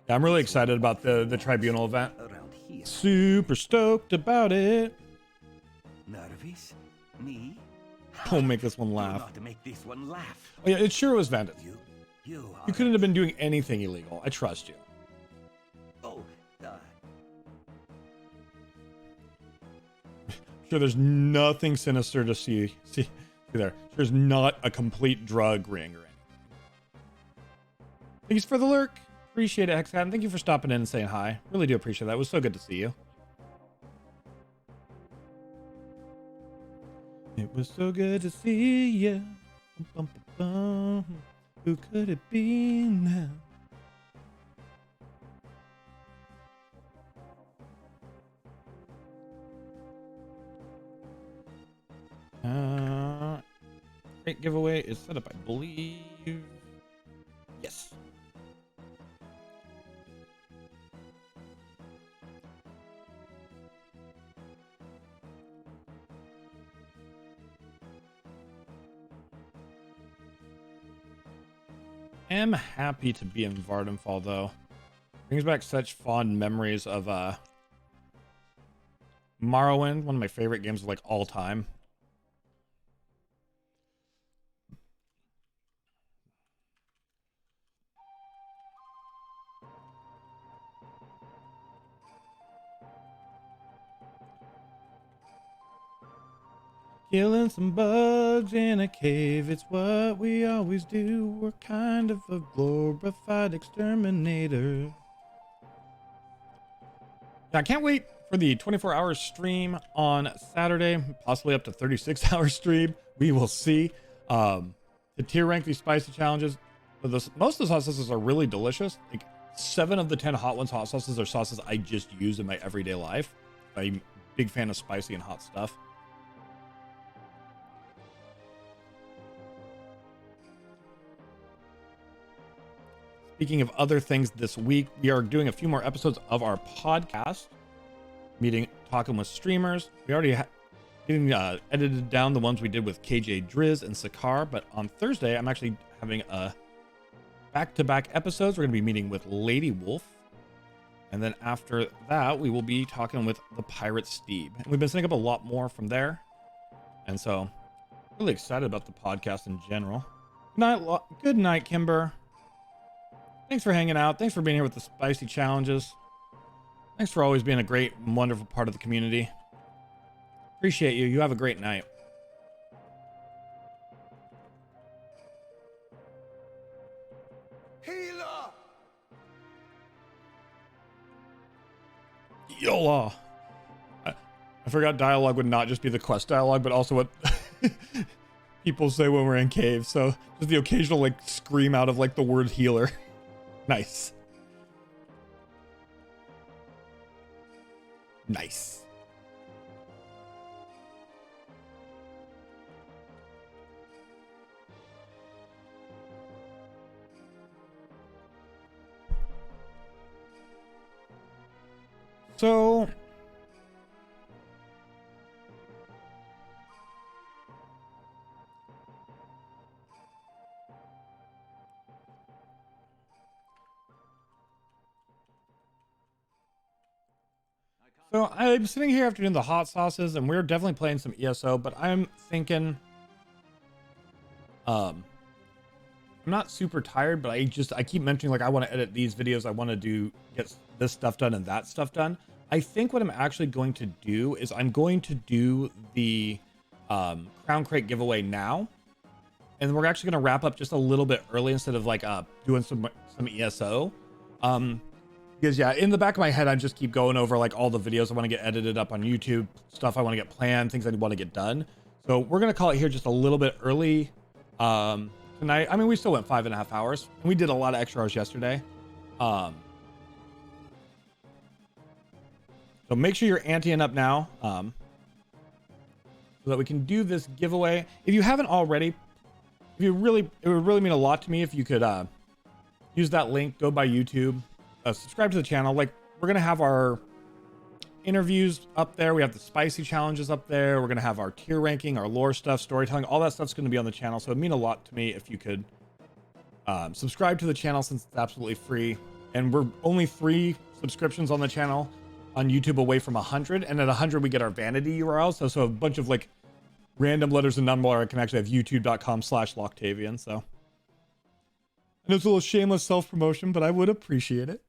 I'm really excited about the tribunal event. Around here. Super stoked about it. Nervous? Me? Don't make this one Do laugh. not make this one laugh. Oh yeah, it sure was Vandit. You You are couldn't have been doing anything illegal. I trust you. Oh, Sure, there's nothing sinister to see there. There's not a complete drug ring or anything. Thanks for the lurk. Appreciate it, Hexcat. Thank you for stopping in and saying hi. Really do appreciate that. It was so good to see you. It was so good to see you. Bum, bum, bum, bum. Who could it be now? Great giveaway is set up, I believe. Yes. I am happy to be in Vardenfall, though. Brings back such fond memories of Morrowind, one of my favorite games of like all time. Killing some bugs in a cave, it's what we always do. We're kind of a glorified exterminator. Yeah, I can't wait for the 24-hour stream on Saturday, possibly up to 36-hour stream. We will see. To tier rank these spicy challenges, most of the hot sauces are really delicious. Like 7 of the 10 hot ones, hot sauces, are sauces I just use in my everyday life. I'm a big fan of spicy and hot stuff. Speaking of other things this week, we are doing a few more episodes of our podcast, talking with streamers. We already edited down the ones we did with KJ Driz and Sakar, but on Thursday, I'm actually having a back-to-back episodes. We're going to be meeting with Lady Wolf, and then after that, we will be talking with the Pirate Steeb. And we've been setting up a lot more from there, and so really excited about the podcast in general. Good night, Kimber. Thanks for hanging out. Thanks for being here with the spicy challenges. Thanks for always being a great and wonderful part of the community. Appreciate you. You have a great night. Healer! YOLA. I forgot dialogue would not just be the quest dialogue, but also what people say when we're in caves. So just the occasional like scream out of like the word healer. Nice. Nice. So I'm sitting here after doing the hot sauces, and we're definitely playing some ESO, but I'm thinking I'm not super tired, but I keep mentioning like I want to edit these videos. I want to get this stuff done and that stuff done. I think what I'm actually going to do is I'm going to do the Crown Crate giveaway now. And we're actually going to wrap up just a little bit early instead of like doing some ESO. Because yeah, in the back of my head, I just keep going over like all the videos I want to get edited up on YouTube, stuff I want to get planned, things I want to get done. So we're going to call it here just a little bit early tonight. I mean, we still went 5.5 hours. And we did a lot of extra hours yesterday. So make sure you're anteing up now so that we can do this giveaway. If you haven't already, it would really mean a lot to me if you could use that link, go by YouTube, subscribe to the channel. Like, we're gonna have our interviews up there. We have the spicy challenges up there. We're gonna have our tier ranking, our lore stuff, storytelling, all that stuff's gonna be on the channel. So it'd mean a lot to me if you could subscribe to the channel, since it's absolutely free. And we're only 3 subscriptions on the channel on YouTube away from 100. And at 100, we get our vanity URL. So a bunch of like random letters and number, I can actually have youtube.com/Loctavian. So I know it's a little shameless self-promotion, but I would appreciate it.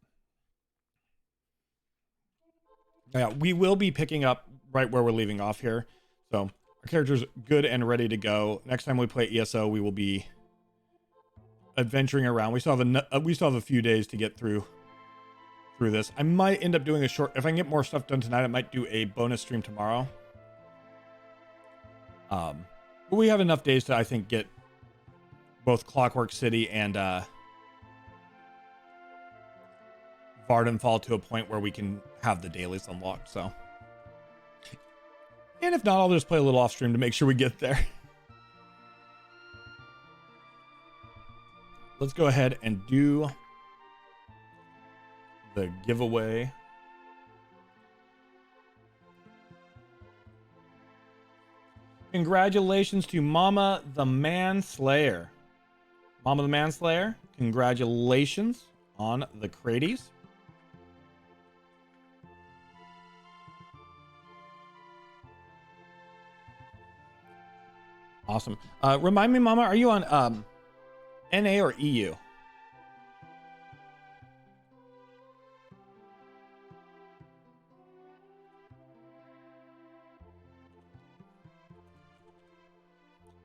Yeah, we will be picking up right where we're leaving off here. So our character's good and ready to go. Next time we play ESO, we will be adventuring around. We still have a few days to get through this. I might end up doing a short, if I can get more stuff done tonight, I might do a bonus stream tomorrow. But we have enough days to, I think, get both Clockwork City and Vardenfall to a point where we can have the dailies unlocked. So, and if not, I'll just play a little off stream to make sure we get there. Let's go ahead and do the giveaway. Congratulations to Mama the Manslayer. Mama the Manslayer, congratulations on the Crates. Awesome. Remind me, Mama, are you on NA or EU? I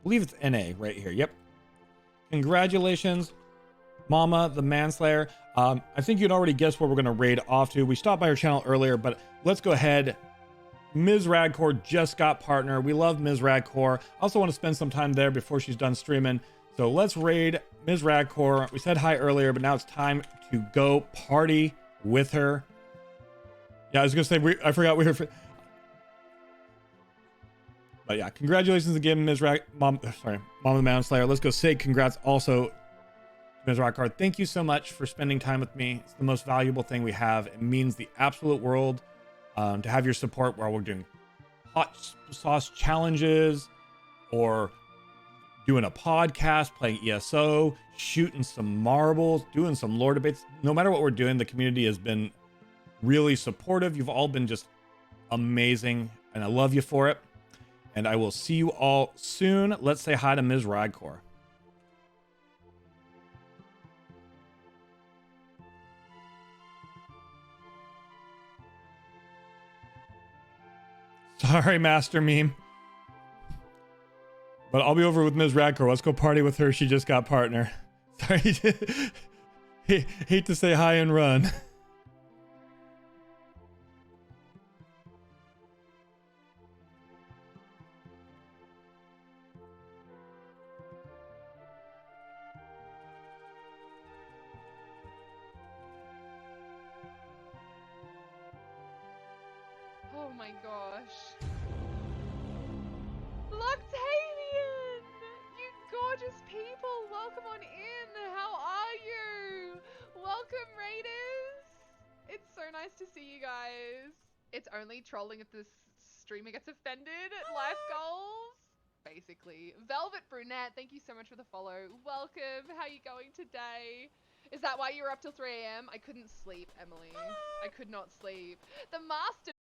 believe it's NA right here. Yep. Congratulations, Mama the Manslayer. I think you'd already guessed where we're going to raid off to. We stopped by her channel earlier, but let's go ahead. Ms. Radcore just got partner. We love Ms. Radcore. I also want to spend some time there before she's done streaming. So let's raid Ms. Radcore. We said hi earlier, but now it's time to go party with her. Yeah, I was going to say, I forgot we were... But yeah, congratulations again, Mama the Manslayer. Let's go say congrats also to Ms. Radcore. Thank you so much for spending time with me. It's the most valuable thing we have. It means the absolute world to have your support while we're doing hot sauce challenges or doing a podcast, playing ESO, shooting some marbles, doing some lore debates. No matter what we're doing, the community has been really supportive. You've all been just amazing, and I love you for it. And I will see you all soon. Let's say hi to Ms. Radcore. Sorry, Master Meme. But I'll be over with Ms. Radcore. Let's go party with her. She just got partner. Sorry. Hate to say hi and run. Oh my gosh. Loctavian! You gorgeous people! Welcome on in! How are you? Welcome, Raiders! It's so nice to see you guys. It's only trolling if this streamer gets offended at life goals. Basically. Velvet Brunette, thank you so much for the follow. Welcome. How are you going today? Is that why you were up till 3 AM? I couldn't sleep, Emily. I could not sleep. The Master